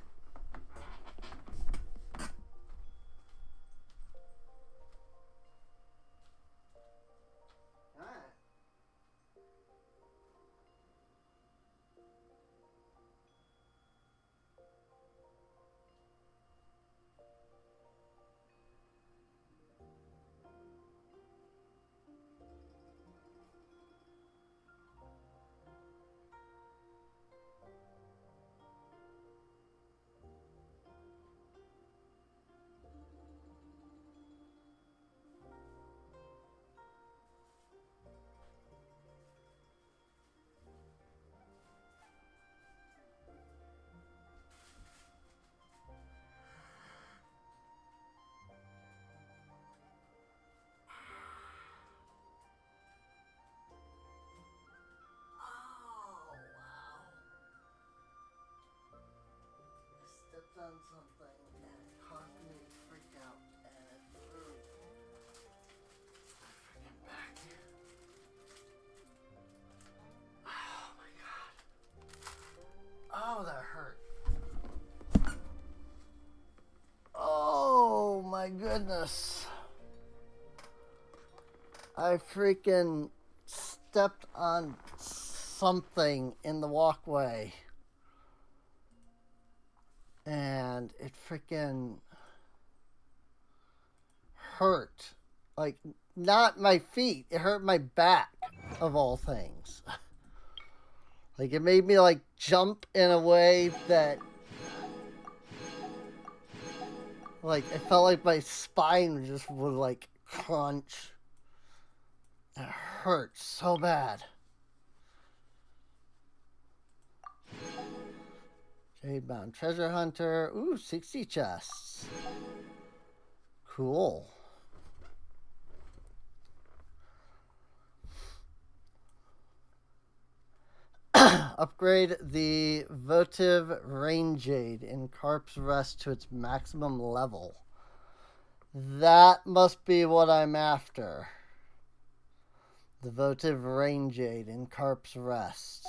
A: Done something and it caused me to freak out and it threw my freaking back. Oh my god. Oh, that hurt. Oh my goodness. I freaking stepped on something in the walkway. And it freaking hurt. Like, not my feet. It hurt my back, of all things. Like, it made me, like, jump in a way that... Like, it felt like my spine just would, like, crunch. It hurt so bad. Jadebound Treasure Hunter. Ooh, 60 chests. Cool. Upgrade the votive rain jade in Carp's Rest to its maximum level. That must be what I'm after. The votive rain jade in Carp's Rest.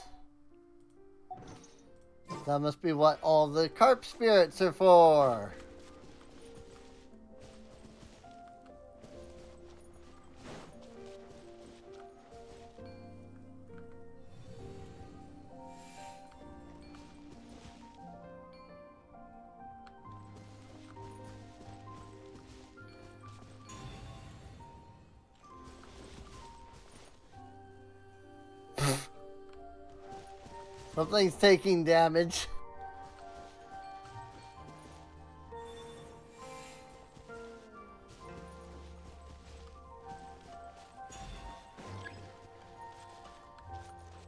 A: That must be what all the carp spirits are for. Something's taking damage.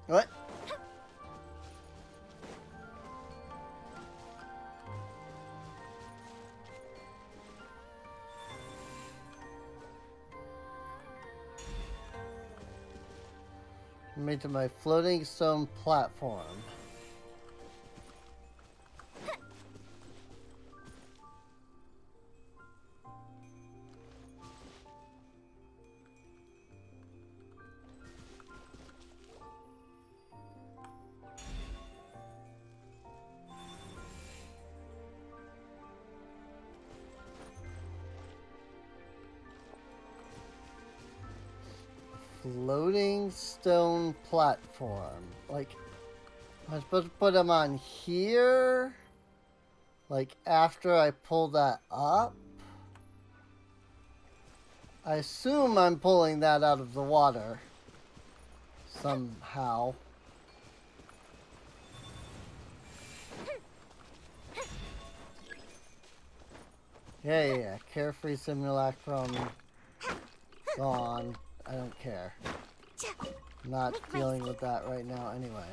A: What? Made to my floating stone platform. Floating stone platform. Like, am I supposed to put them on here? Like, after I pull that up? I assume I'm pulling that out of the water. Somehow. Yeah. Carefree simulacrum. Gone. I don't care. I'm not dealing with that right now anyway.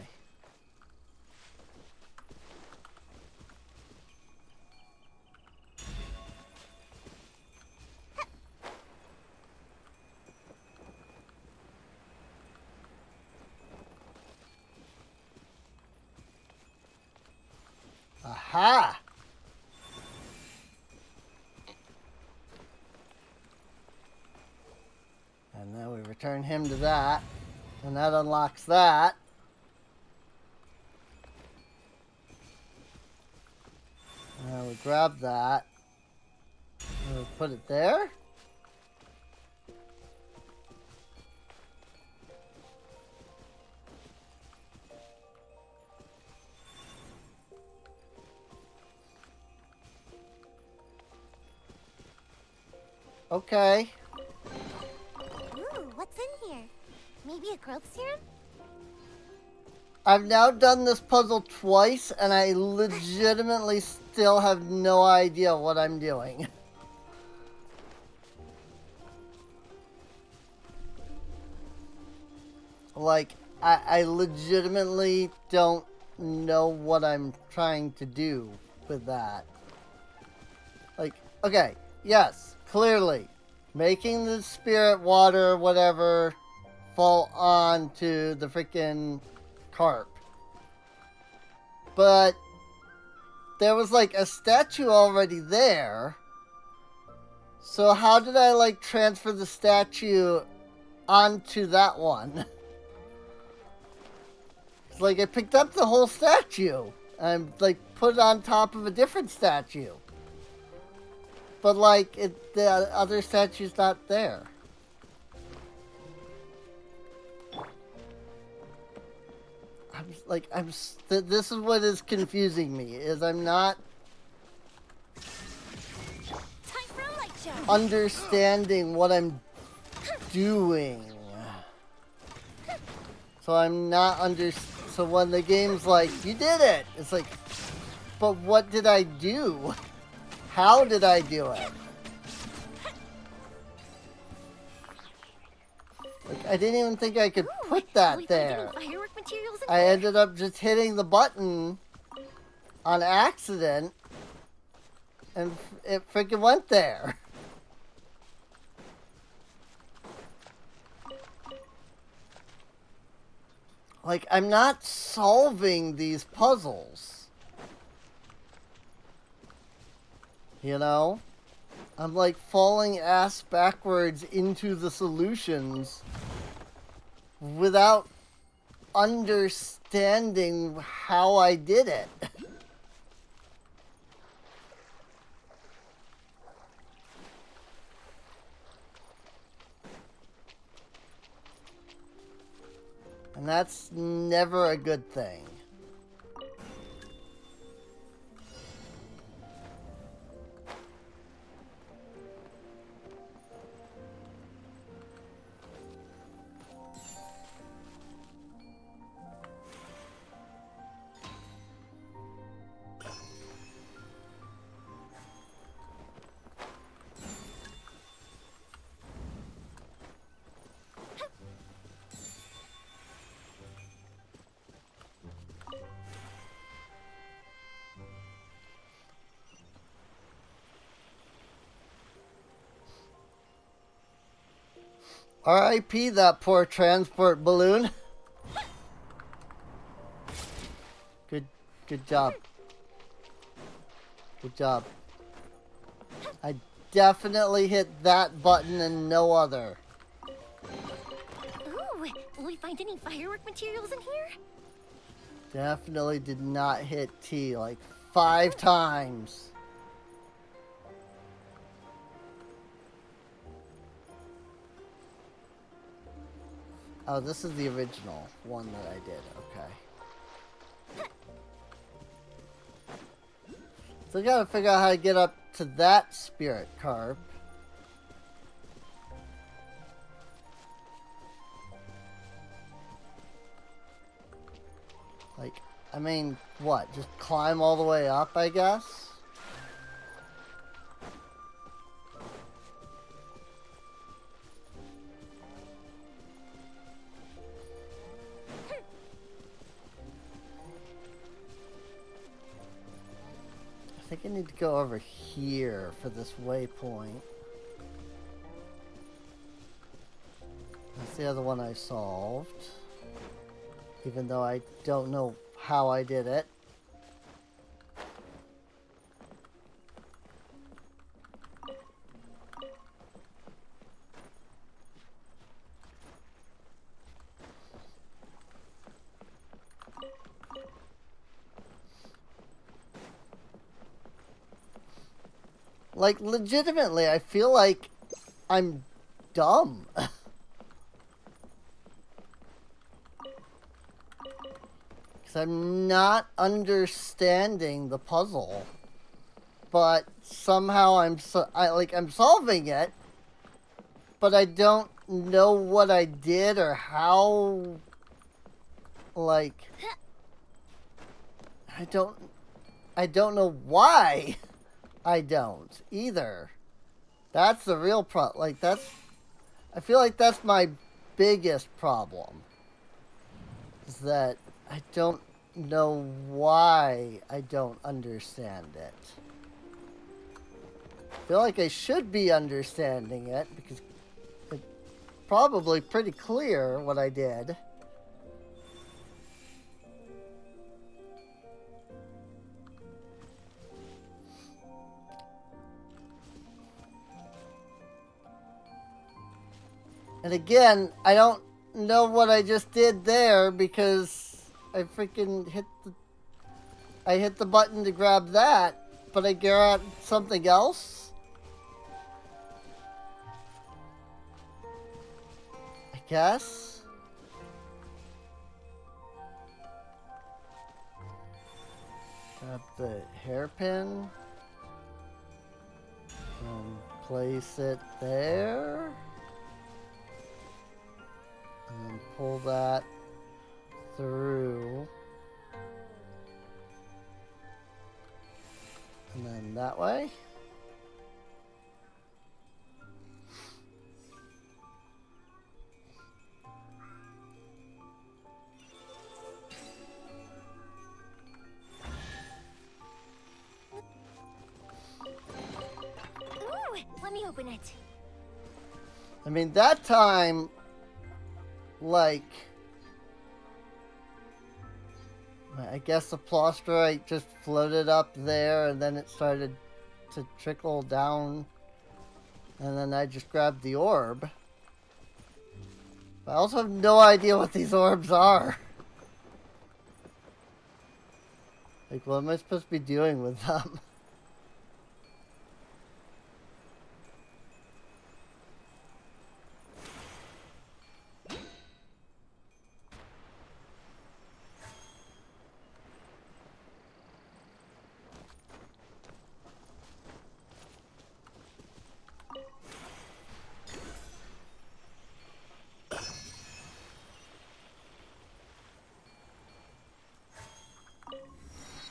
A: Aha! And then we return him to that. And that unlocks that. And we grab that. And we put it there. Okay.
B: Ooh, what's in here? Maybe a growth serum?
A: I've now done this puzzle twice, and I legitimately still have no idea what I'm doing. Like, I legitimately don't know what I'm trying to do with that. Like, okay, yes, clearly, making the spirit water, whatever, fall onto the freaking carp. But there was like a statue already there. So how did I like transfer the statue onto that one? It's like I picked up the whole statue and like put it on top of a different statue. But like the other statue's not there. This is what is confusing me, is I'm not
D: Time for a light show.
A: understanding what I'm doing. So I'm not so when the game's like, you did it! It's like, but what did I do? How did I do it? Like, I didn't even think I could put that there.
D: Firework materials in
A: I
D: here?
A: ended up just hitting the button on accident, and it freaking went there. Like, I'm not solving these puzzles. You know? I'm like falling ass backwards into the solutions without understanding how I did it. And that's never a good thing. R.I.P. that poor transport balloon. Good job. Good job. I definitely hit that button and no other.
D: Ooh, will we find any firework materials in here?
A: Definitely did not hit T like 5 times. Oh, this is the original one that I did. Okay. So gotta figure out how to get up to that spirit carp. Like, I mean, what? Just climb all the way up, I guess? I think I need to go over here for this waypoint. That's the other one I solved. Even though I don't know how I did it. Like, legitimately, I feel like I'm dumb. Because I'm not understanding the puzzle. But somehow I'm solving it. But I don't know what I did or how. Like, I don't know why. I don't either. That's the real problem. Like, I feel like that's my biggest problem. Is that I don't know why I don't understand it. I feel like I should be understanding it because it's probably pretty clear what I did. And again, I don't know what I just did there because I freaking hit the button to grab that, but I grabbed something else. I guess. Grab the hairpin and place it there. And then pull that through. And then that way.
D: Ooh, let me open it.
A: I mean, that time, like, I guess the plasterite just floated up there and then it started to trickle down and then I just grabbed the orb. But I also have no idea what these orbs are. Like, what am I supposed to be doing with them?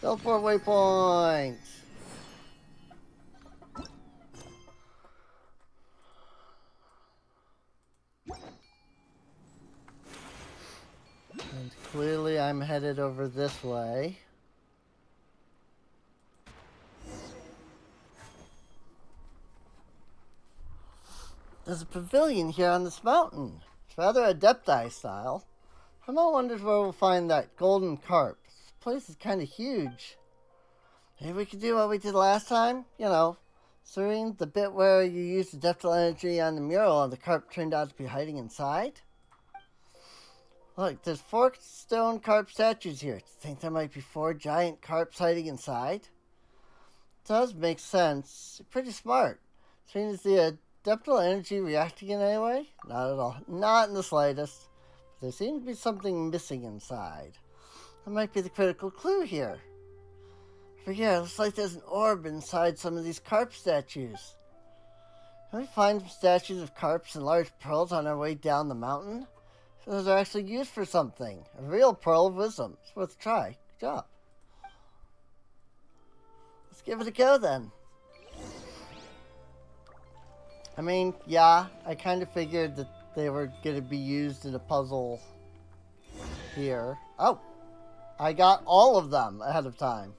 A: Teleport waypoint! And clearly I'm headed over this way. There's a pavilion here on this mountain. It's rather Adepti style. Hama wonders where we'll find that golden carp. This place is kind of huge. Maybe we could do what we did last time? You know, Serene, the bit where you used adeptal energy on the mural and the carp turned out to be hiding inside? Look, there's 4 stone carp statues here. Do you think there might be 4 giant carps hiding inside? It does make sense. You're pretty smart. Serene, is the adeptal energy reacting in any way? Not at all. Not in the slightest. There seems to be something missing inside. That might be the critical clue here. For here, it looks like there's an orb inside some of these carp statues. Can we find some statues of carps and large pearls on our way down the mountain? Those are actually used for something. A real pearl of wisdom. It's worth a try. Good job. Let's give it a go then. I mean, yeah, I kind of figured that they were going to be used in a puzzle here. Oh, I got all of them ahead of time.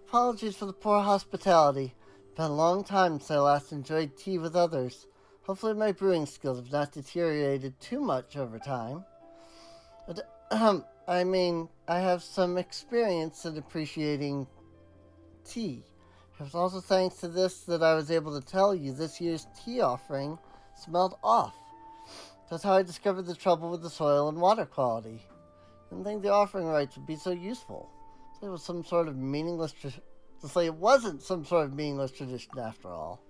A: Apologies for the poor hospitality. It's been a long time since I last enjoyed tea with others. Hopefully my brewing skills have not deteriorated too much over time. I mean, I have some experience in appreciating tea. It was also thanks to this that I was able to tell you this year's tea offering smelled off. That's how I discovered the trouble with the soil and water quality. I didn't think the offering rites would be so useful. It was some sort of meaningless it wasn't some sort of meaningless tradition after all.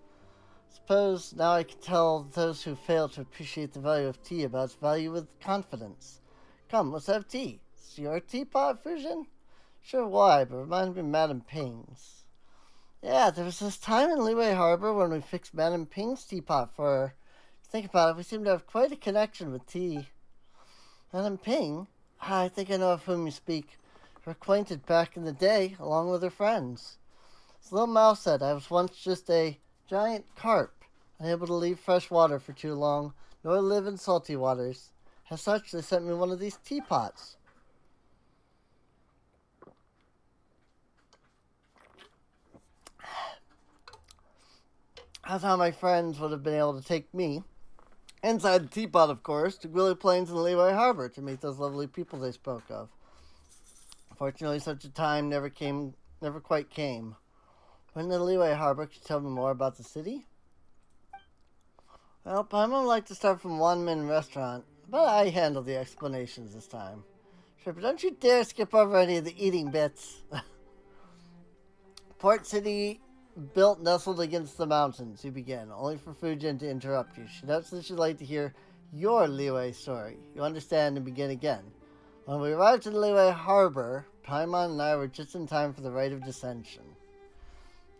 A: Suppose now I can tell those who fail to appreciate the value of tea about its value with confidence. Come, let's have tea. Is your teapot, Fusion? Sure, why, but remind me of Madame Ping's. Yeah, there was this time in Leeway Harbor when we fixed Madame Ping's teapot for her. Think about it, we seem to have quite a connection with tea. Madame Ping? I think I know of whom you speak. We're acquainted back in the day, along with her friends. As Little Mouse said, I was once just a giant carp, unable to leave fresh water for too long, nor live in salty waters. As such, they sent me one of these teapots. That's how my friends would have been able to take me, inside the teapot of course, to Gwilly Plains and Leeway Harbor to meet those lovely people they spoke of. Fortunately, such a time never quite came. When in Leeway Harbor, could you tell me more about the city? Well, Paimon would like to start from One Min Restaurant, but I handle the explanations this time. Sure, but don't you dare skip over any of the eating bits. Port City, built nestled against the mountains, you begin, only for Fujin to interrupt you. She notes that she'd like to hear your Leeway story. You understand and begin again. When we arrived in Leeway Harbor, Paimon and I were just in time for the rite of descension.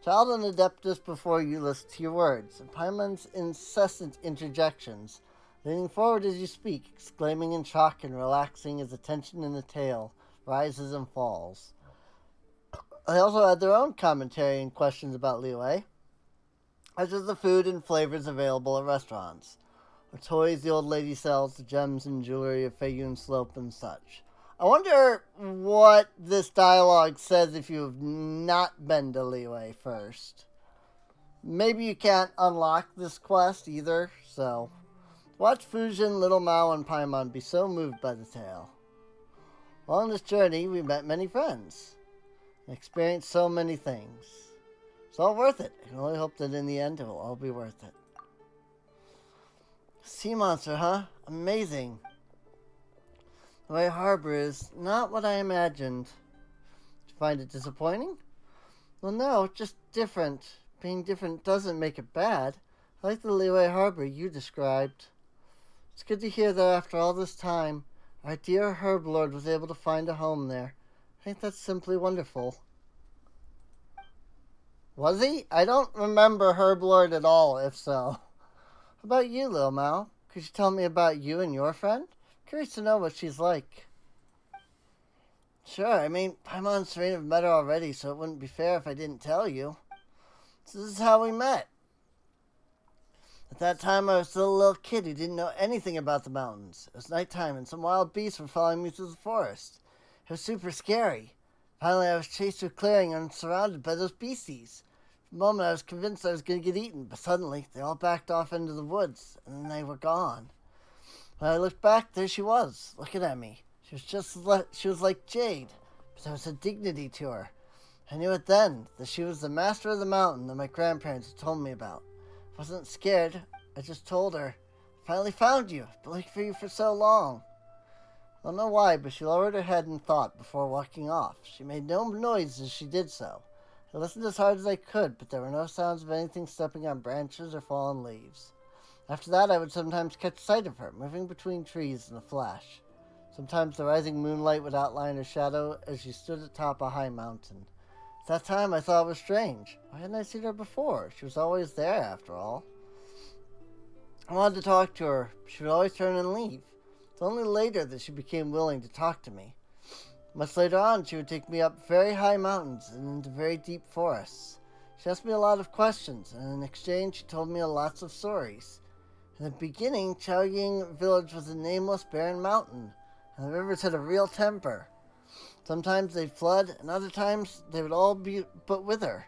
A: Child and Adeptus before you listen to your words, and Paimon's incessant interjections, leaning forward as you speak, exclaiming in shock and relaxing as the tension in the tale rises and falls. They also had their own commentary and questions about Leeway, such as the food and flavors available at restaurants, the toys the old lady sells, the gems and jewelry of Feiyun Slope and such. I wonder what this dialogue says if you have not been to Leeway first. Maybe you can't unlock this quest either, so watch Fujin, Little Mao, and Paimon be so moved by the tale. Along this journey, we met many friends and experienced so many things. It's all worth it. I can only hope that in the end it will all be worth it. Sea monster, huh? Amazing. Leeway Harbor is not what I imagined. Did you find it disappointing? Well, no, just different. Being different doesn't make it bad. I like the Leeway Harbor you described. It's good to hear that after all this time, our dear Herb Lord was able to find a home there. I think that's simply wonderful. Was he? I don't remember Herb Lord at all, if so. How about you, Lil Mao? Could you tell me about you and your friend? Curious to know what she's like. Sure, I mean, Paimon and Serena have met her already, so it wouldn't be fair if I didn't tell you. So this is how we met. At that time, I was still a little kid who didn't know anything about the mountains. It was nighttime, and some wild beasts were following me through the forest. It was super scary. Finally, I was chased to a clearing and surrounded by those beasties. For a moment, I was convinced I was going to get eaten, but suddenly, they all backed off into the woods, and then they were gone. When I looked back, there she was, looking at me. She was like Jade, but there was a dignity to her. I knew it then, that she was the master of the mountain that my grandparents had told me about. I wasn't scared, I just told her, I finally found you. I've been looking for you for so long. I don't know why, but she lowered her head in thought before walking off. She made no noise as she did so. I listened as hard as I could, but there were no sounds of anything stepping on branches or fallen leaves. After that, I would sometimes catch sight of her, moving between trees in a flash. Sometimes the rising moonlight would outline her shadow as she stood atop a high mountain. At that time, I thought it was strange. Why hadn't I seen her before? She was always there, after all. I wanted to talk to her, but she would always turn and leave. It's only later that she became willing to talk to me. Much later on, she would take me up very high mountains and into very deep forests. She asked me a lot of questions, and in exchange, she told me lots of stories. In the beginning, Chaoying village was a nameless, barren mountain, and the rivers had a real temper. Sometimes they'd flood, and other times they would all be but with her.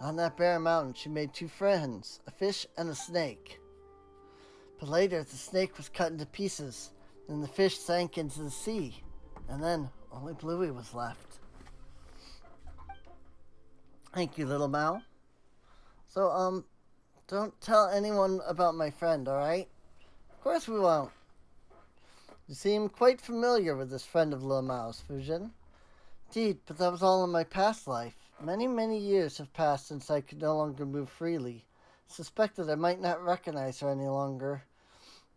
A: On that barren mountain, she made 2 friends, a fish and a snake. But later, the snake was cut into pieces, and the fish sank into the sea, and then only Bluey was left. Thank you, little Mal. So, don't tell anyone about my friend, alright? Of course we won't. You seem quite familiar with this friend of Lil Mao's, Fujin. Indeed, but that was all in my past life. Many, many years have passed since I could no longer move freely. I suspected I might not recognize her any longer,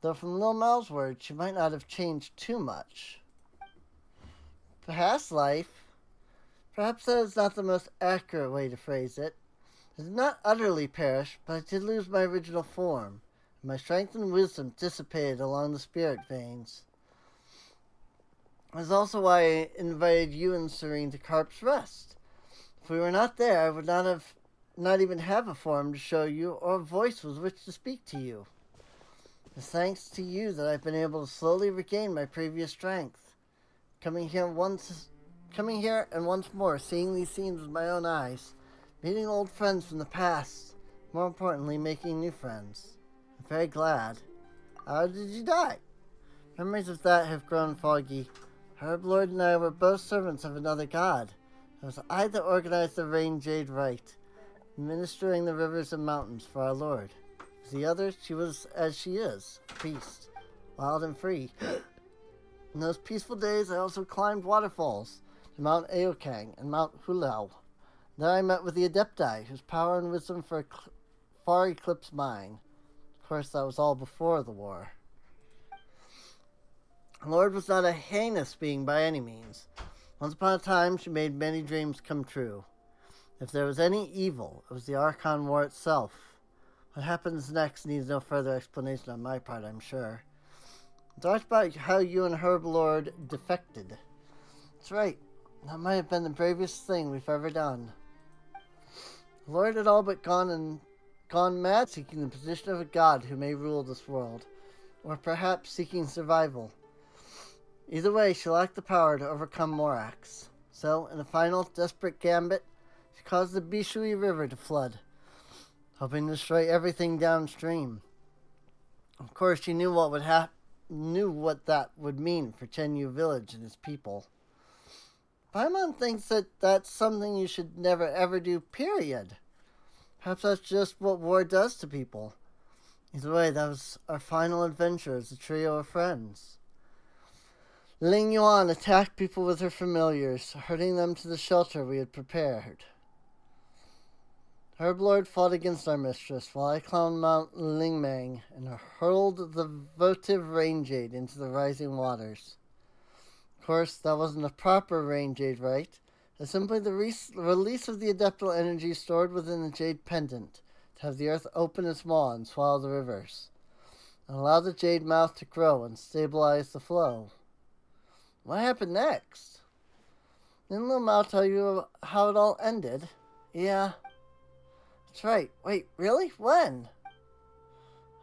A: though from Lil Mao's words, she might not have changed too much. Past life? Perhaps that is not the most accurate way to phrase it. I did not utterly perish, but I did lose my original form, and my strength and wisdom dissipated along the spirit veins. That is also why I invited you and Serene to Carp's Rest. If we were not there, I would not even have a form to show you or a voice with which to speak to you. It's thanks to you that I've been able to slowly regain my previous strength. Coming here and once more, seeing these scenes with my own eyes, meeting old friends from the past, more importantly, making new friends. I'm very glad. How did you die? Memories of that have grown foggy. Herb Lord and I were both servants of another god. It was I that organized the Rain Jade Rite, administering the rivers and mountains for our Lord. As the other, she was as she is, a beast, wild and free. In those peaceful days, I also climbed waterfalls to Mount Aokang and Mount Hulao. There I met with the Adepti, whose power and wisdom far eclipsed mine. Of course, that was all before the war. The Lord was not a heinous being by any means. Once upon a time, she made many dreams come true. If there was any evil, it was the Archon War itself. What happens next needs no further explanation on my part, I'm sure. Talked about how you and Herb Lord defected. That's right. That might have been the bravest thing we've ever done. The Lord had all but gone mad seeking the position of a god who may rule this world, or perhaps seeking survival. Either way, she lacked the power to overcome Morax. So, in a final, desperate gambit, she caused the Bishui River to flood, hoping to destroy everything downstream. Of course, she knew what that would mean for Chenyu Village and its people. Paimon thinks that that's something you should never ever do, period. Perhaps that's just what war does to people. Either way, that was our final adventure as a trio of friends. Ling Yuan attacked people with her familiars, herding them to the shelter we had prepared. Herb Lord fought against our mistress, while I climbed Mount Lingmang and hurled the votive Rain Jade into the rising waters. Of course, that wasn't a proper Rain Jade rite. It's simply the release of the adeptal energy stored within the Jade Pendant to have the earth open its maw and swallow the rivers, and allow the Jade Mouth to grow and stabilize the flow. What happened next? Didn't Lil Mao tell you how it all ended? Yeah. That's right. Wait, really? When?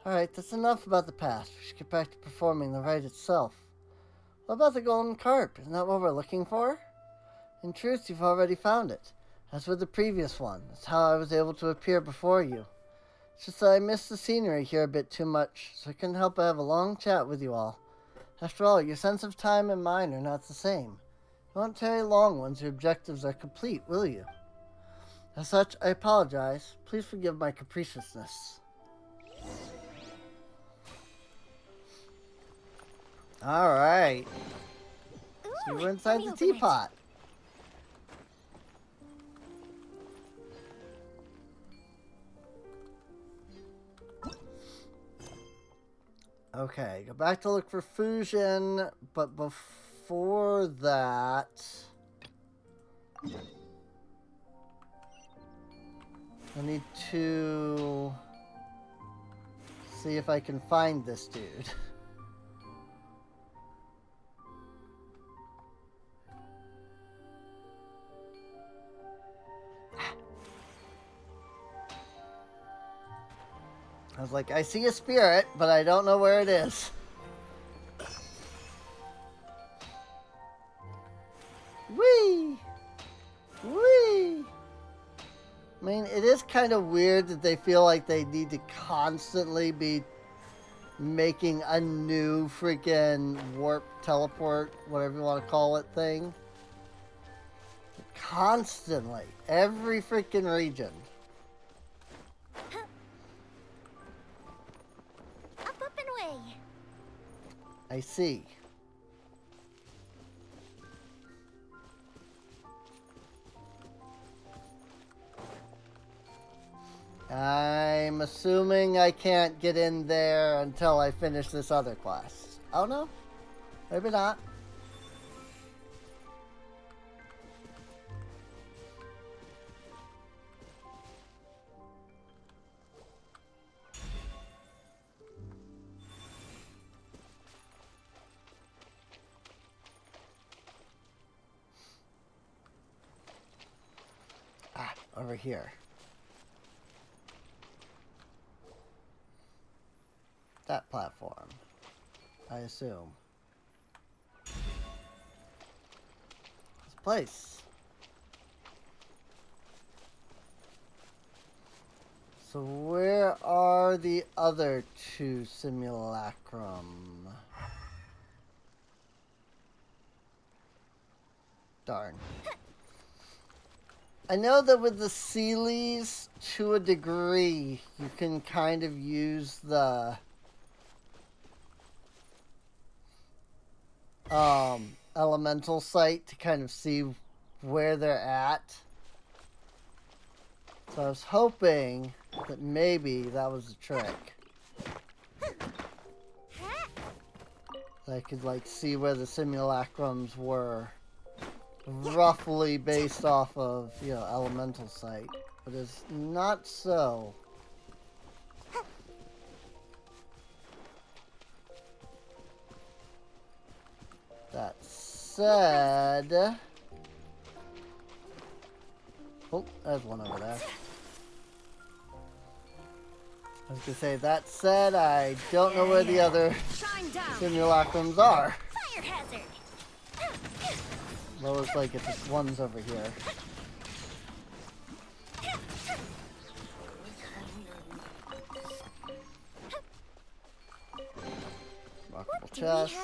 A: Alright, that's enough about the past. We should get back to performing the rite itself. What about the golden carp? Isn't that what we're looking for? In truth, you've already found it. As with the previous one. That's how I was able to appear before you. It's just that I missed the scenery here a bit too much, so I couldn't help but have a long chat with you all. After all, your sense of time and mine are not the same. You won't tarry long once your objectives are complete, will you? As such, I apologize. Please forgive my capriciousness. Alright. So we're inside the teapot. Okay, go back to look for fusion, but before that... I need to see if I can find this dude. I was like, I see a spirit, but I don't know where it is. Whee! Whee! I mean, it is kind of weird that they feel like they need to constantly be making a new freaking warp, teleport, whatever you want to call it, thing. Constantly. Every freaking region.
B: Up and away.
A: I see. I'm assuming I can't get in there until I finish this other quest. Oh no? Maybe not. Ah, over here. That platform, I assume. This place. So where are the other two simulacrum? Darn. I know that with the Sealies, to a degree, you can kind of use the elemental site to kind of see where they're at. So I was hoping that maybe that was a trick. I could like see where the simulacrums were roughly based off of, you know, elemental site, but it's not so. That said, oh, there's one over there. I was gonna say, that said, I don't know where the other simulacrums are.
D: Fire hazard.
A: Looks like it's one's over here. Rockable chest.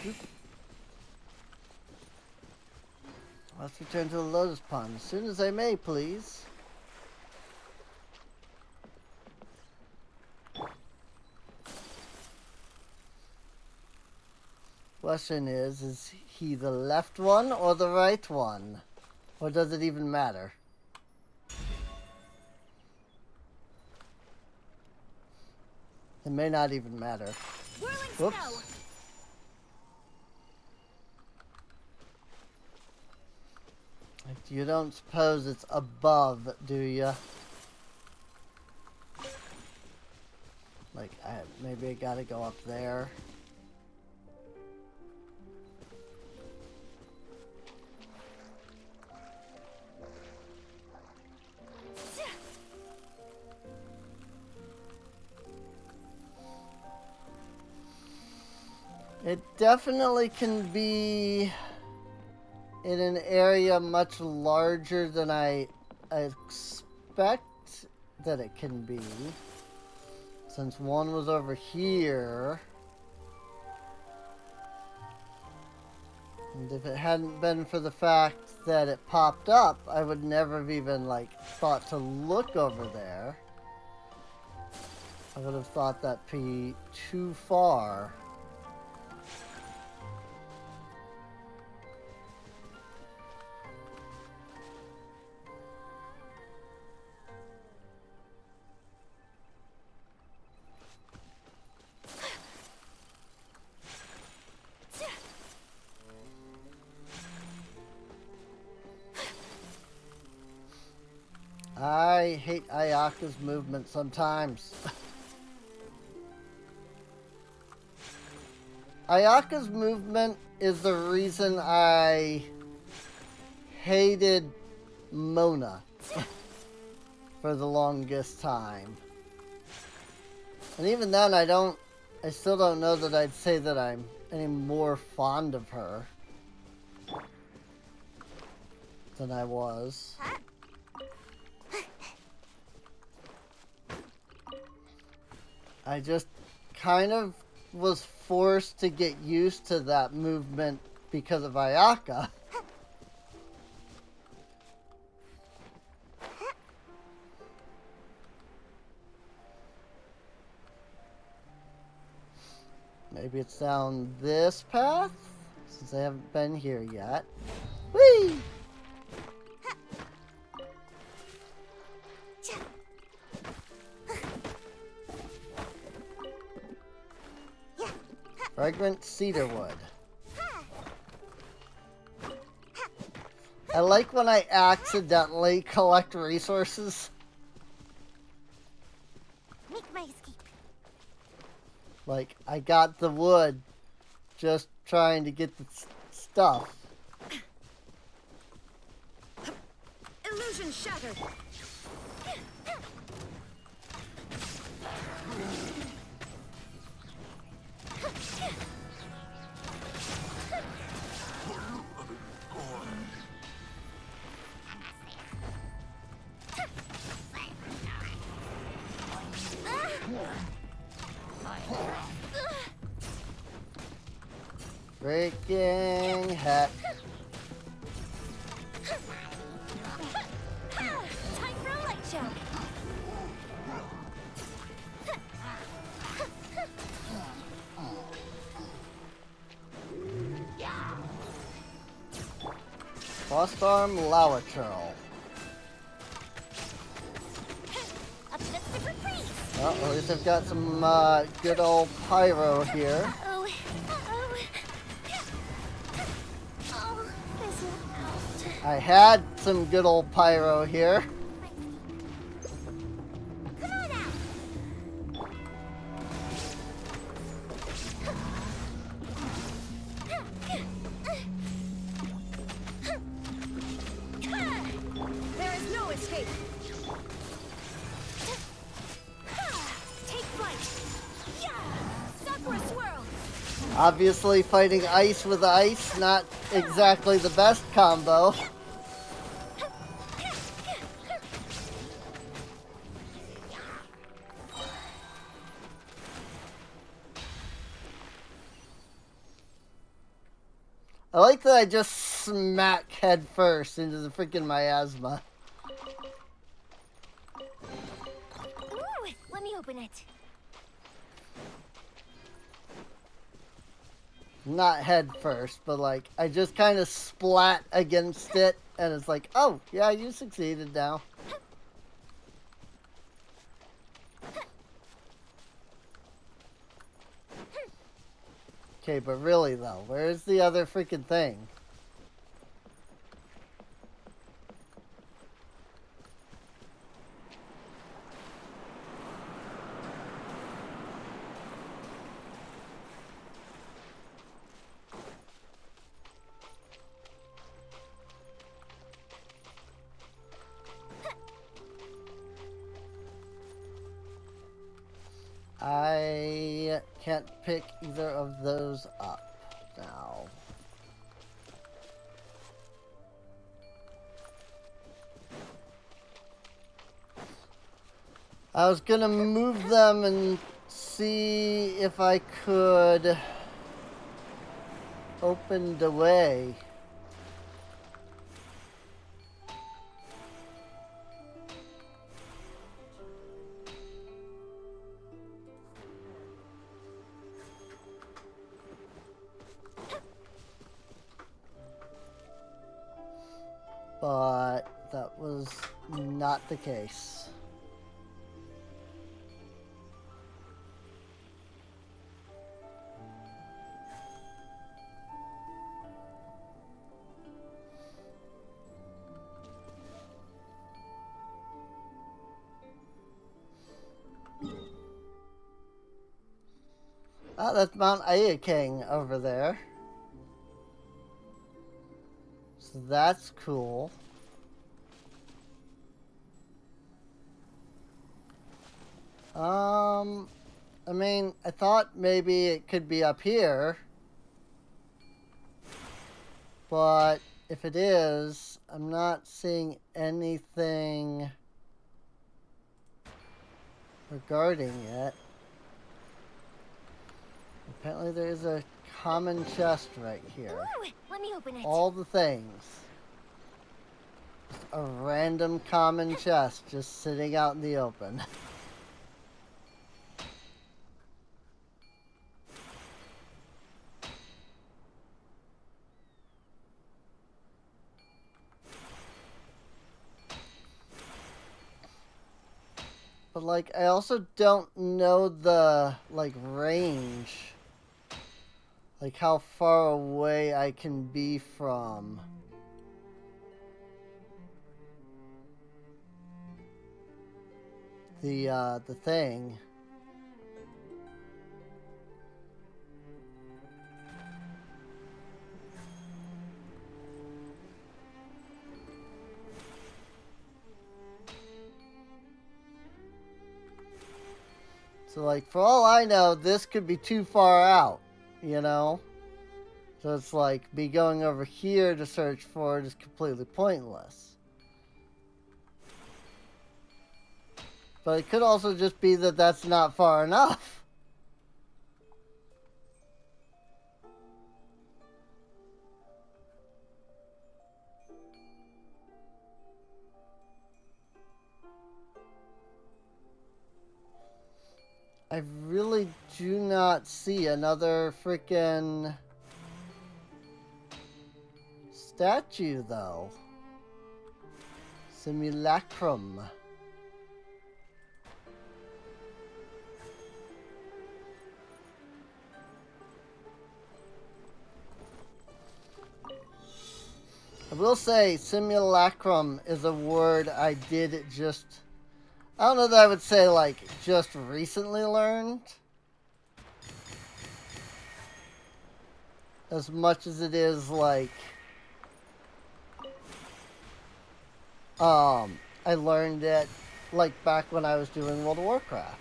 A: Oop. Let's return to the Lotus Pond as soon as I may, please. Question is he the left one or the right one? Or does it even matter? It may not even matter. Whoops. You don't suppose it's above, do you? Like, maybe I gotta go up there. It definitely can be in an area much larger than I expect that it can be. Since one was over here. And if it hadn't been for the fact that it popped up, I would never have even, like, thought to look over there. I would have thought that'd be too far. I hate Ayaka's movement sometimes. Ayaka's movement is the reason I hated Mona for the longest time. And even then, I still don't know that I'd say that I'm any more fond of her than I was. I just kind of was forced to get used to that movement because of Ayaka. Maybe it's down this path, since I haven't been here yet. Whee! Fragrant cedarwood. I like when I accidentally collect resources.
B: Make my escape.
A: Like, I got the wood just trying to get the stuff.
H: Illusion shattered.
A: Freaking heck.
D: Time for a light show.
A: Frost Arm Lawachurl.
D: Up to the super freeze.
A: Well, at least I've got some good old pyro here.
D: Uh-oh. Uh-oh. Oh, this is out.
A: I had some good old pyro here.
B: Come on out.
H: There is no escape. Take flight. Yeah. Sakura swirl.
A: Obviously, fighting ice with ice, not exactly the best combo. I like that I just smack head first into the freaking miasma.
D: Ooh, let me open it.
A: Not head first, but like, I just kind of splat against it, and it's like, oh, yeah, you succeeded now. Okay, but really though, where's the other freaking thing? I can't pick either of those up now. I was gonna move them and see if I could open the way. But that was not the case. that's Mount Ayakang over there. So that's cool. I mean, I thought maybe it could be up here. But if it is, I'm not seeing anything regarding it. Apparently there is a common chest right here.
D: Ooh, let me open it.
A: All the things. Just a random common chest just sitting out in the open. But, like, I also don't know the, like, range. Like, how far away I can be from the thing. So, like, for all I know, this could be too far out, you know? So it's like, me going over here to search for it is completely pointless. But it could also just be that that's not far enough. I really do not see another freaking statue, though. Simulacrum. I will say, simulacrum is a word I did just... I don't know that I would say, like, just recently learned. As much as it is, like... I learned it, like, back when I was doing World of Warcraft.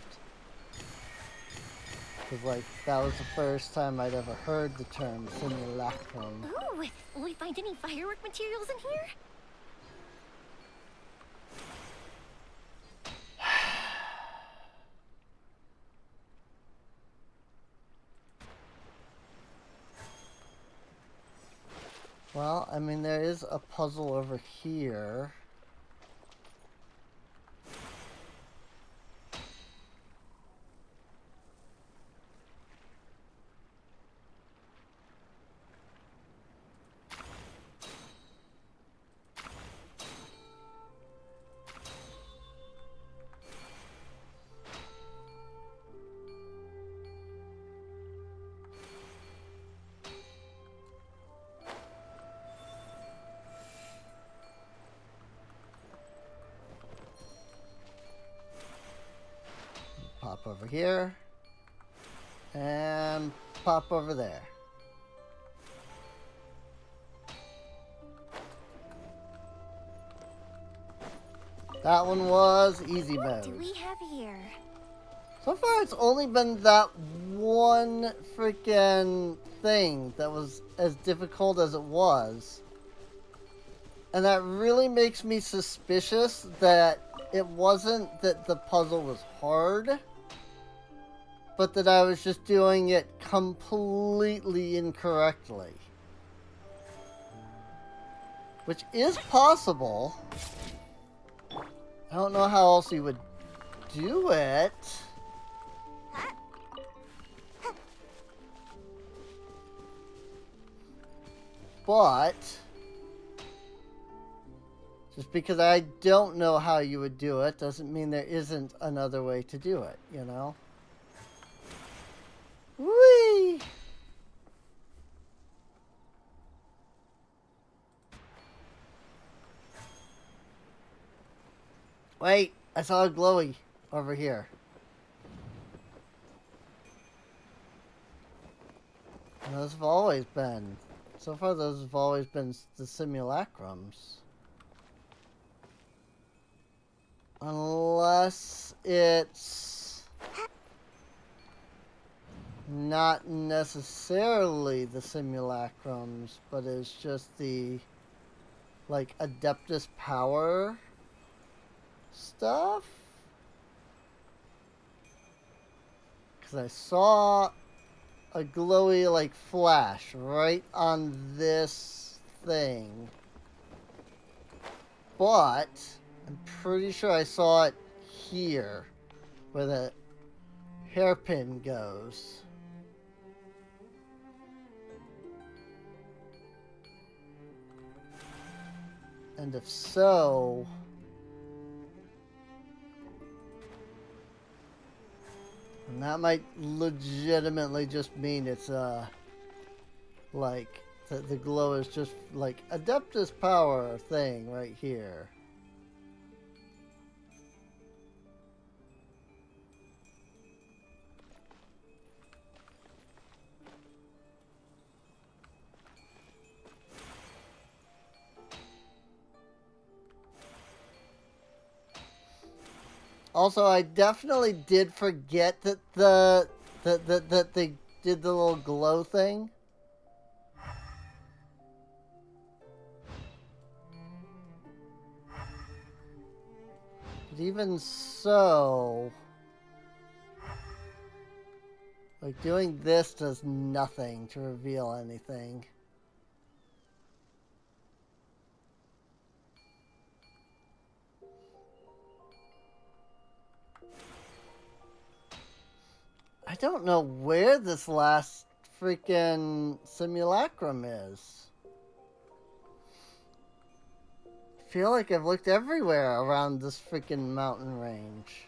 A: Because, like, that was the first time I'd ever heard the term simulacrum.
D: Ooh, will we find any firework materials in here?
A: Well, I mean, there is a puzzle over here. Pop over here. And pop over there. That one was easy
D: What
A: mode.
D: do we have here?
A: So far, it's only been that one freaking thing that was as difficult as it was. And that really makes me suspicious that it wasn't that the puzzle was hard, but that I was just doing it completely incorrectly. Which is possible. I don't know how else you would do it. But just because I don't know how you would do it doesn't mean there isn't another way to do it, you know? Whee! Wait, I saw a glowy over here. And those have always been. So far, those have always been the simulacrums. Unless it's not necessarily the simulacrums, but it's just the, like, Adeptus power stuff. Because I saw a glowy, like, flash right on this thing. But I'm pretty sure I saw it here, where the hairpin goes. And if so, and that might legitimately just mean it's like the glow is just like Adeptus power thing right here. Also, I definitely did forget that that they did the little glow thing. But even so, like, doing this does nothing to reveal anything. I don't know where this last freaking simulacrum is. I feel like I've looked everywhere around this freaking mountain range.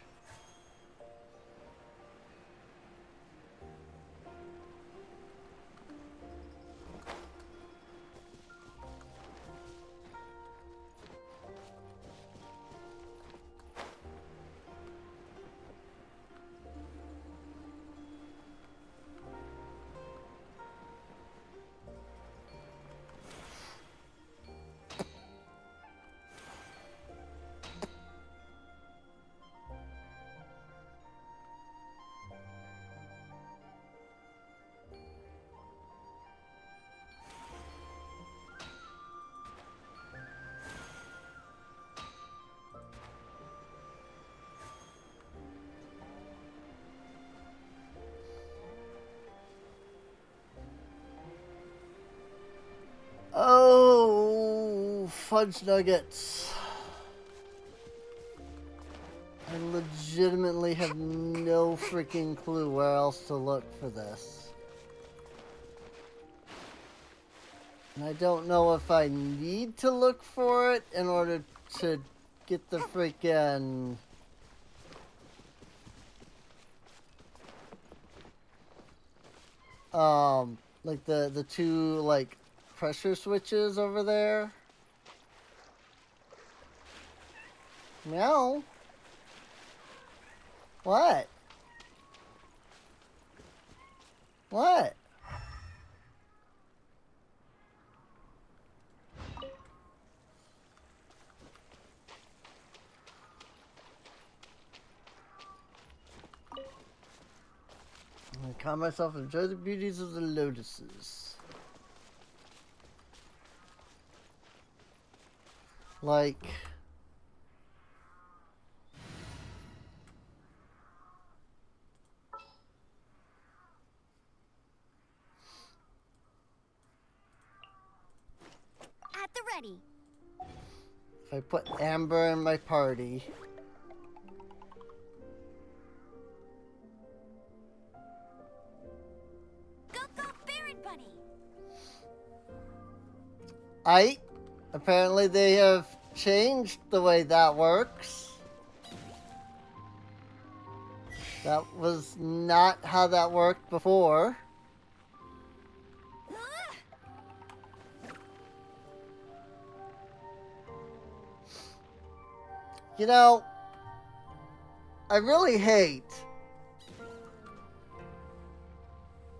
A: Oh, fudge nuggets. I legitimately have no freaking clue where else to look for this. And I don't know if I need to look for it in order to get the freaking... like the two, like, pressure switches over there. Meow. What? What? I calm myself and enjoy the beauties of the lotuses. Like...
B: At the ready.
A: if I put Amber in my party...
B: Go, go, Baron Bunny.
A: Apparently they have changed the way that works. That was not how that worked before. You know, I really hate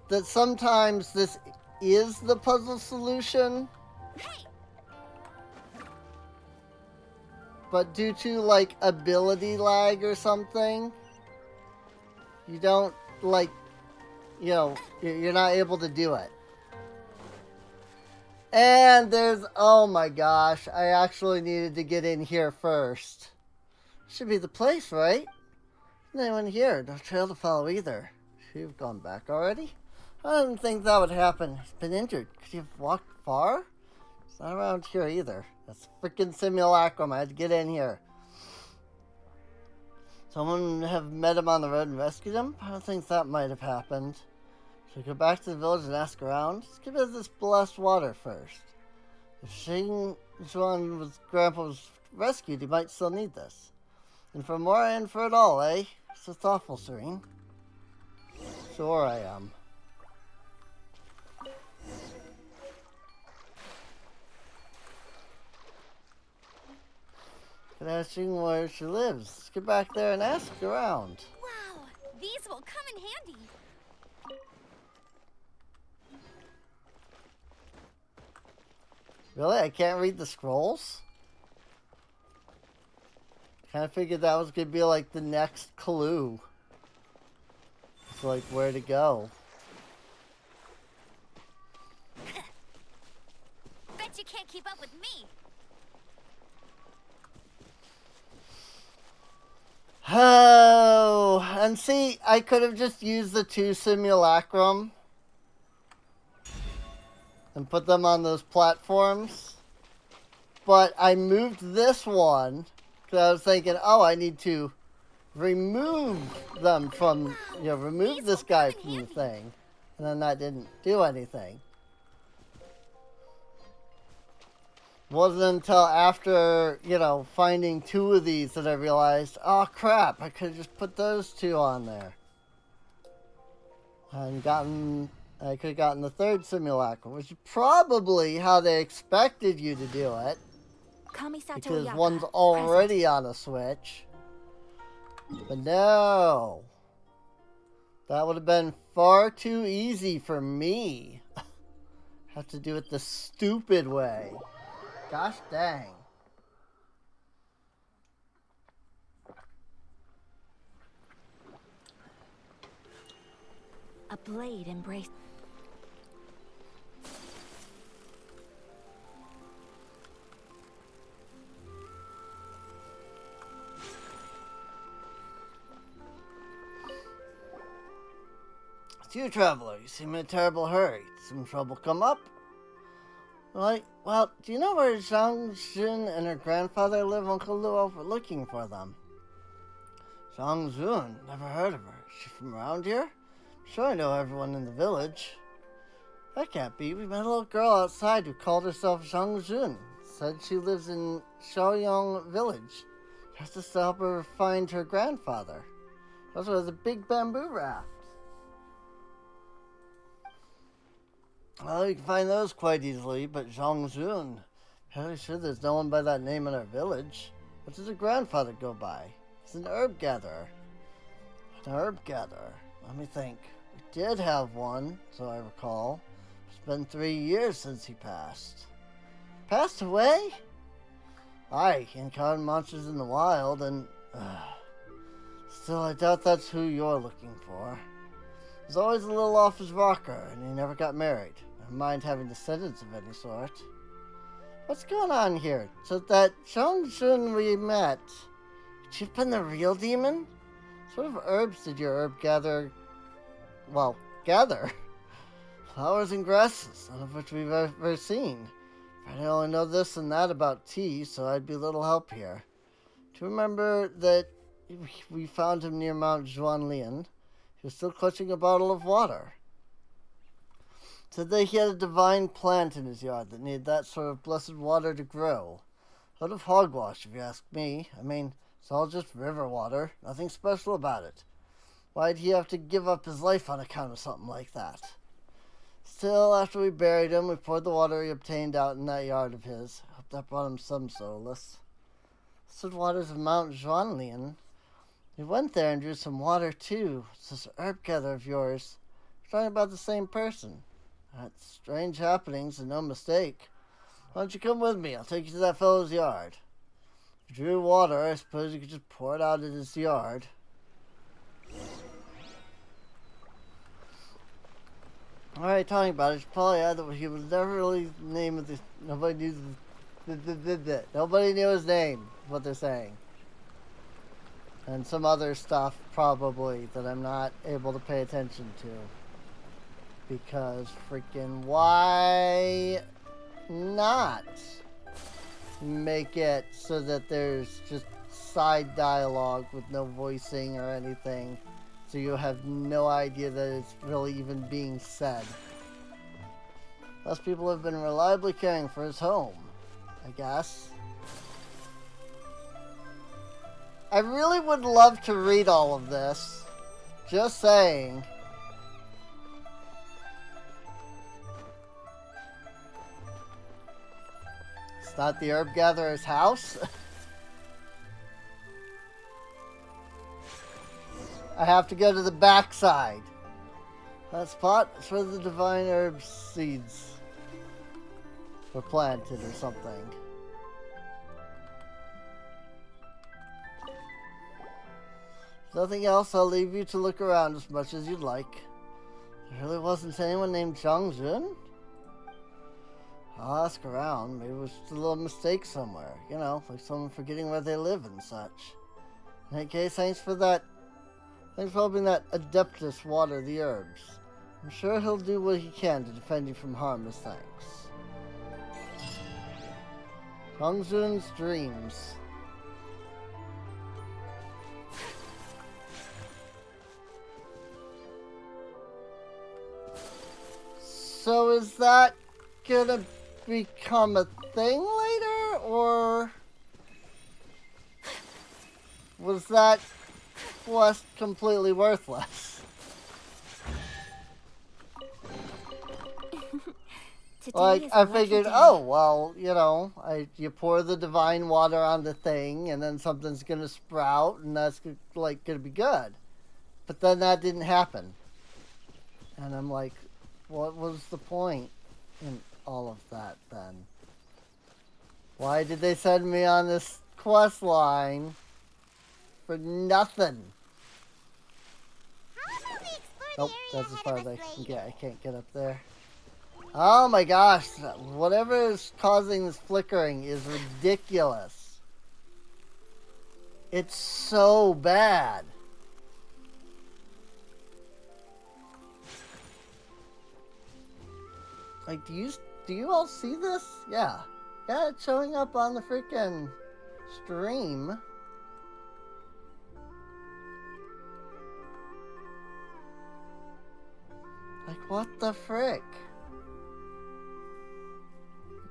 A: that sometimes this is the puzzle solution, but due to like ability lag or something, you don't like, you know, you're not able to do it. And there's, oh my gosh, I actually needed to get in here first. Should be the place, right? Isn't anyone here? No trail to follow either. Should you have gone back already? I didn't think that would happen. He's been injured. Could you have walked far? It's not around here either. That's freaking simulacrum. I had to get in here. Someone have met him on the road and rescued him? I don't think that might have happened. Should we go back to the village and ask around? Let's get rid of this blessed water first. If Xing Zhuan was Grandpa was rescued, he might still need this. And for more and for it all, eh? So thoughtful, Serene. Sure I am. Could ask Xing where she lives. Let's get back there and ask around.
D: Wow, these will come in handy.
A: Really? I can't read the scrolls? Kind of figured that was going to be like the next clue. It's like where to go.
D: Bet you can't keep up with me.
A: Oh, and see, I could have just used the 2 simulacrum and put them on those platforms. But I moved this one because I was thinking, oh, I need to remove them from, you know, remove this guy from the thing. And then that didn't do anything. Wasn't until after, you know, finding 2 of these that I realized, oh crap, I could have just put those 2 on there. And I could have gotten the 3rd simulacrum, which is probably how they expected you to do it. Because one's already on a Switch. But no. That would have been far too easy for me. Have to do it the stupid way. Gosh dang.
H: A blade embraced.
A: It's you, traveler. You seem in a terrible hurry. Did some trouble come up? Right. Well, do you know where Zhang Jun and her grandfather live? Uncle Luo? We're looking for them. Zhang Jun? Never heard of her. Is she from around here? I'm sure I know everyone in the village. That can't be. We met a little girl outside who called herself Zhang Jun. Said she lives in Shaoyong village. Has to help her find her grandfather. Also has a big bamboo raft. Well, you can find those quite easily, but Zhang Jun. Fairly sure there's no one by that name in our village. What does her grandfather go by? He's an herb gatherer. An herb gatherer? Let me think. We did have one, so I recall. It's been 3 years since he passed. Passed away? Aye, he encountered monsters in the wild, and... still, I doubt that's who you're looking for. He was always a little off his rocker, and he never got married. Never mind having descendants of any sort. What's going on here? So that Zhang Jun we met, could you have been the real demon? What sort of herbs did your herb gather? Well, gather? Flowers and grasses, none of which we've ever seen. I only know this and that about tea, so I'd be little help here. Do you remember that we found him near Mount Zhuanlian? He was still clutching a bottle of water. Said that he had a divine plant in his yard that needed that sort of blessed water to grow. Out of hogwash, if you ask me. I mean, it's all just river water. Nothing special about it. Why'd he have to give up his life on account of something like that? Still, after we buried him, we poured the water he obtained out in that yard of his. I hope that brought him some solace. Stood waters of Mount Zhuanlian. We went there and drew some water, too. It's this herb gather of yours. We're talking about the same person. That's strange happenings and no mistake. Why don't you come with me? I'll take you to that fellow's yard. If you drew water, I suppose you could just pour it out in his yard. Alright, talking about it, you should probably add that he was never really the name of the... Nobody knew nobody knew his name, is what they're saying. And some other stuff, probably, that I'm not able to pay attention to. Because freaking why not make it so that there's just side dialogue with no voicing or anything, so you have no idea that it's really even being said. Thus people have been reliably caring for his home, I guess. I really would love to read all of this. Just saying. It's not the herb gatherer's house. I have to go to the backside. That spot is where the divine herb seeds were planted or something. If nothing else, I'll leave you to look around as much as you'd like. There really wasn't anyone named Zhongjun. I'll ask around. Maybe it was just a little mistake somewhere. You know, like someone forgetting where they live and such. In any case, thanks for that. Thanks for helping that Adeptus water the herbs. I'm sure he'll do what he can to defend you from harm as thanks. Zhongjun's dreams. So is that gonna become a thing later, or was that quest completely worthless? Like, I figured, oh, well, you know, you pour the divine water on the thing, and then something's gonna sprout, and that's, like, gonna be good. But then that didn't happen. And I'm like, what was the point in all of that, then? Why did they send me on this quest line for nothing?
B: How about we explore
A: Nope,
B: the area
A: that's as
B: ahead
A: far
B: of
A: as I
B: us
A: can
B: later?
A: get. I can't get up there. Oh my gosh, whatever is causing this flickering is ridiculous. It's so bad. Like, do you all see this? Yeah. Yeah, it's showing up on the freaking stream. Like, what the frick?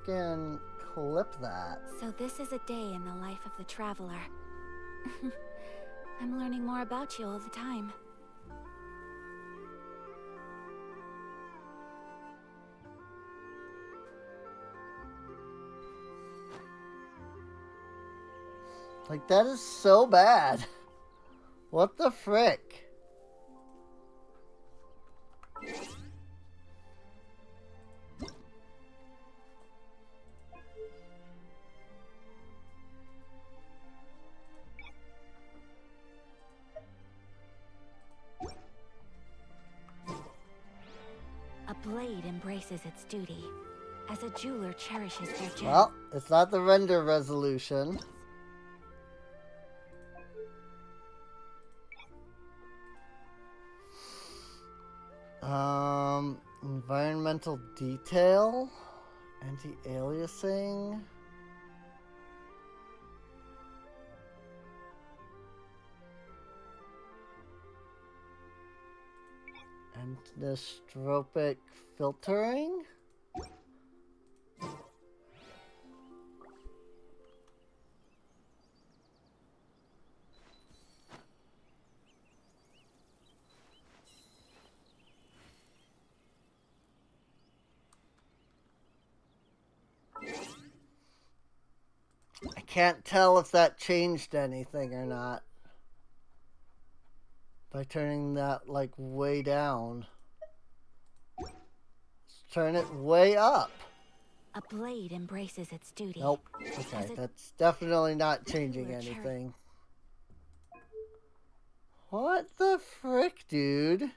A: Freaking clip that.
H: So this is a day in the life of the traveler. I'm learning more about you all the time.
A: Like, that is so bad. What the frick?
H: A blade embraces its duty, as a jeweler cherishes their gem.
A: Well, it's not the render resolution. Environmental detail, anti-aliasing. Anisotropic filtering. I can't tell if that changed anything or not by turning that, like, way down. turn it way up.
H: A blade embraces its duty.
A: Nope. Okay, that's definitely not changing
H: Jeweler cherry.
A: anything. What the frick, dude?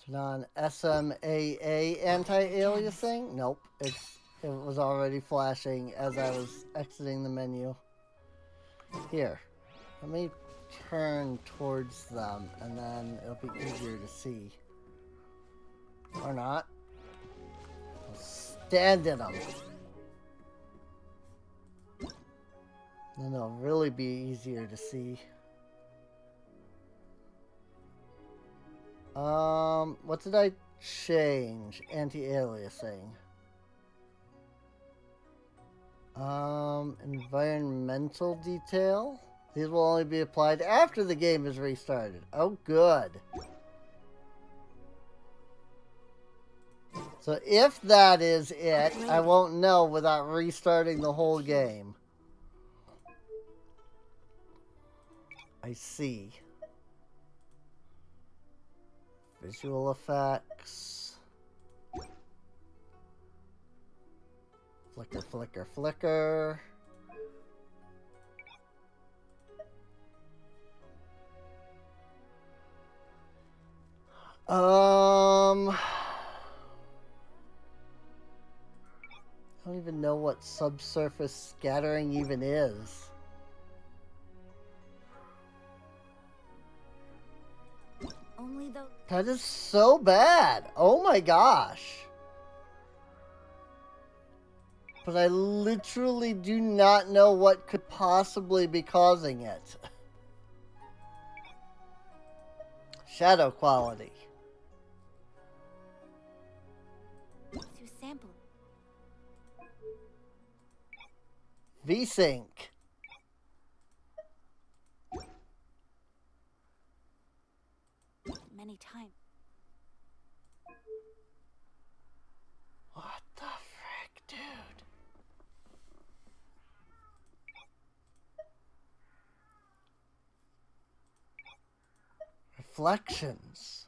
A: Turn on SMAA anti-aliasing? Nope. It was already flashing as I was exiting the menu. Here. Let me turn towards them and then it'll be easier to see. Or not. I'll stand in them. Then it'll really be easier to see. What did I change? Anti-aliasing. Environmental detail. These will only be applied after the game is restarted. Oh, good. So if that is it, I won't know without restarting the whole game. I see. Visual effects. Flicker, flicker, flicker. I don't even know what subsurface scattering even is.
H: Only though.
A: That is so bad. Oh my gosh. But I literally do not know what could possibly be causing it. Shadow quality.
H: To sample.
A: VSync.
H: Many times.
A: What the frick, dude? Reflections.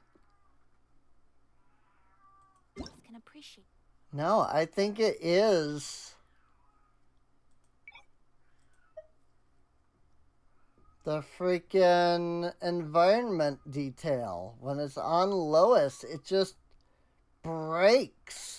H: Can appreciate.
A: No, I think it is the freaking environment detail. When it's on lowest, it just breaks.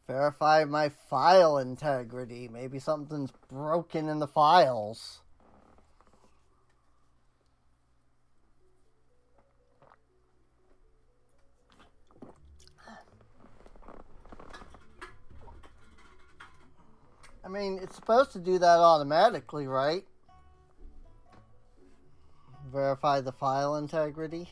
A: Verify my file integrity. Maybe something's broken in the files. I mean, it's supposed to do that automatically, right? Verify the file integrity.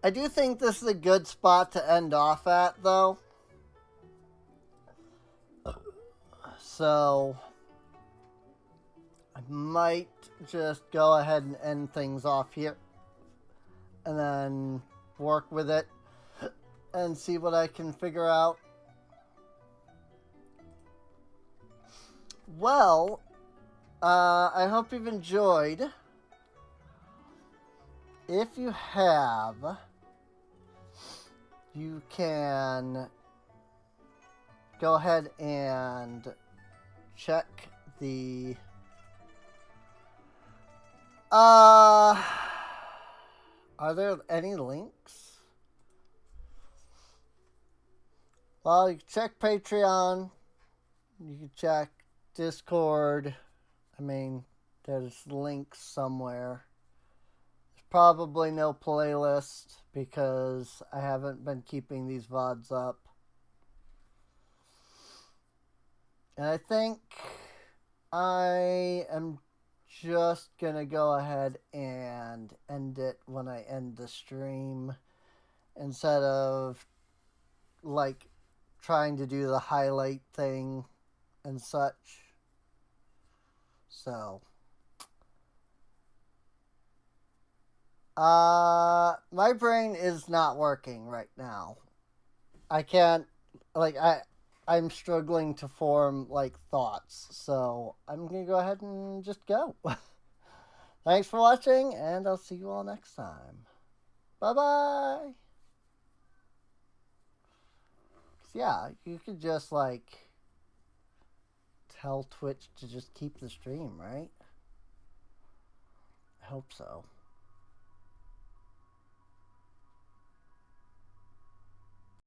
A: I do think this is a good spot to end off at, though. So, I might just go ahead and end things off here. And then work with it and see what I can figure out. Well, I hope you've enjoyed. If you have, you can go ahead and check the are there any links? Well, you can check Patreon, you can check Discord. I mean, there's links somewhere. There's probably no playlist because I haven't been keeping these VODs up. And I think I am just gonna go ahead and end it when I end the stream instead of like trying to do the highlight thing and such. So my brain is not working right now. I can't, like, I'm struggling to form, like, thoughts. So I'm going to go ahead and just go. Thanks for watching, and I'll see you all next time. Bye-bye. Yeah, you could just, like, tell Twitch to just keep the stream, right? I hope so.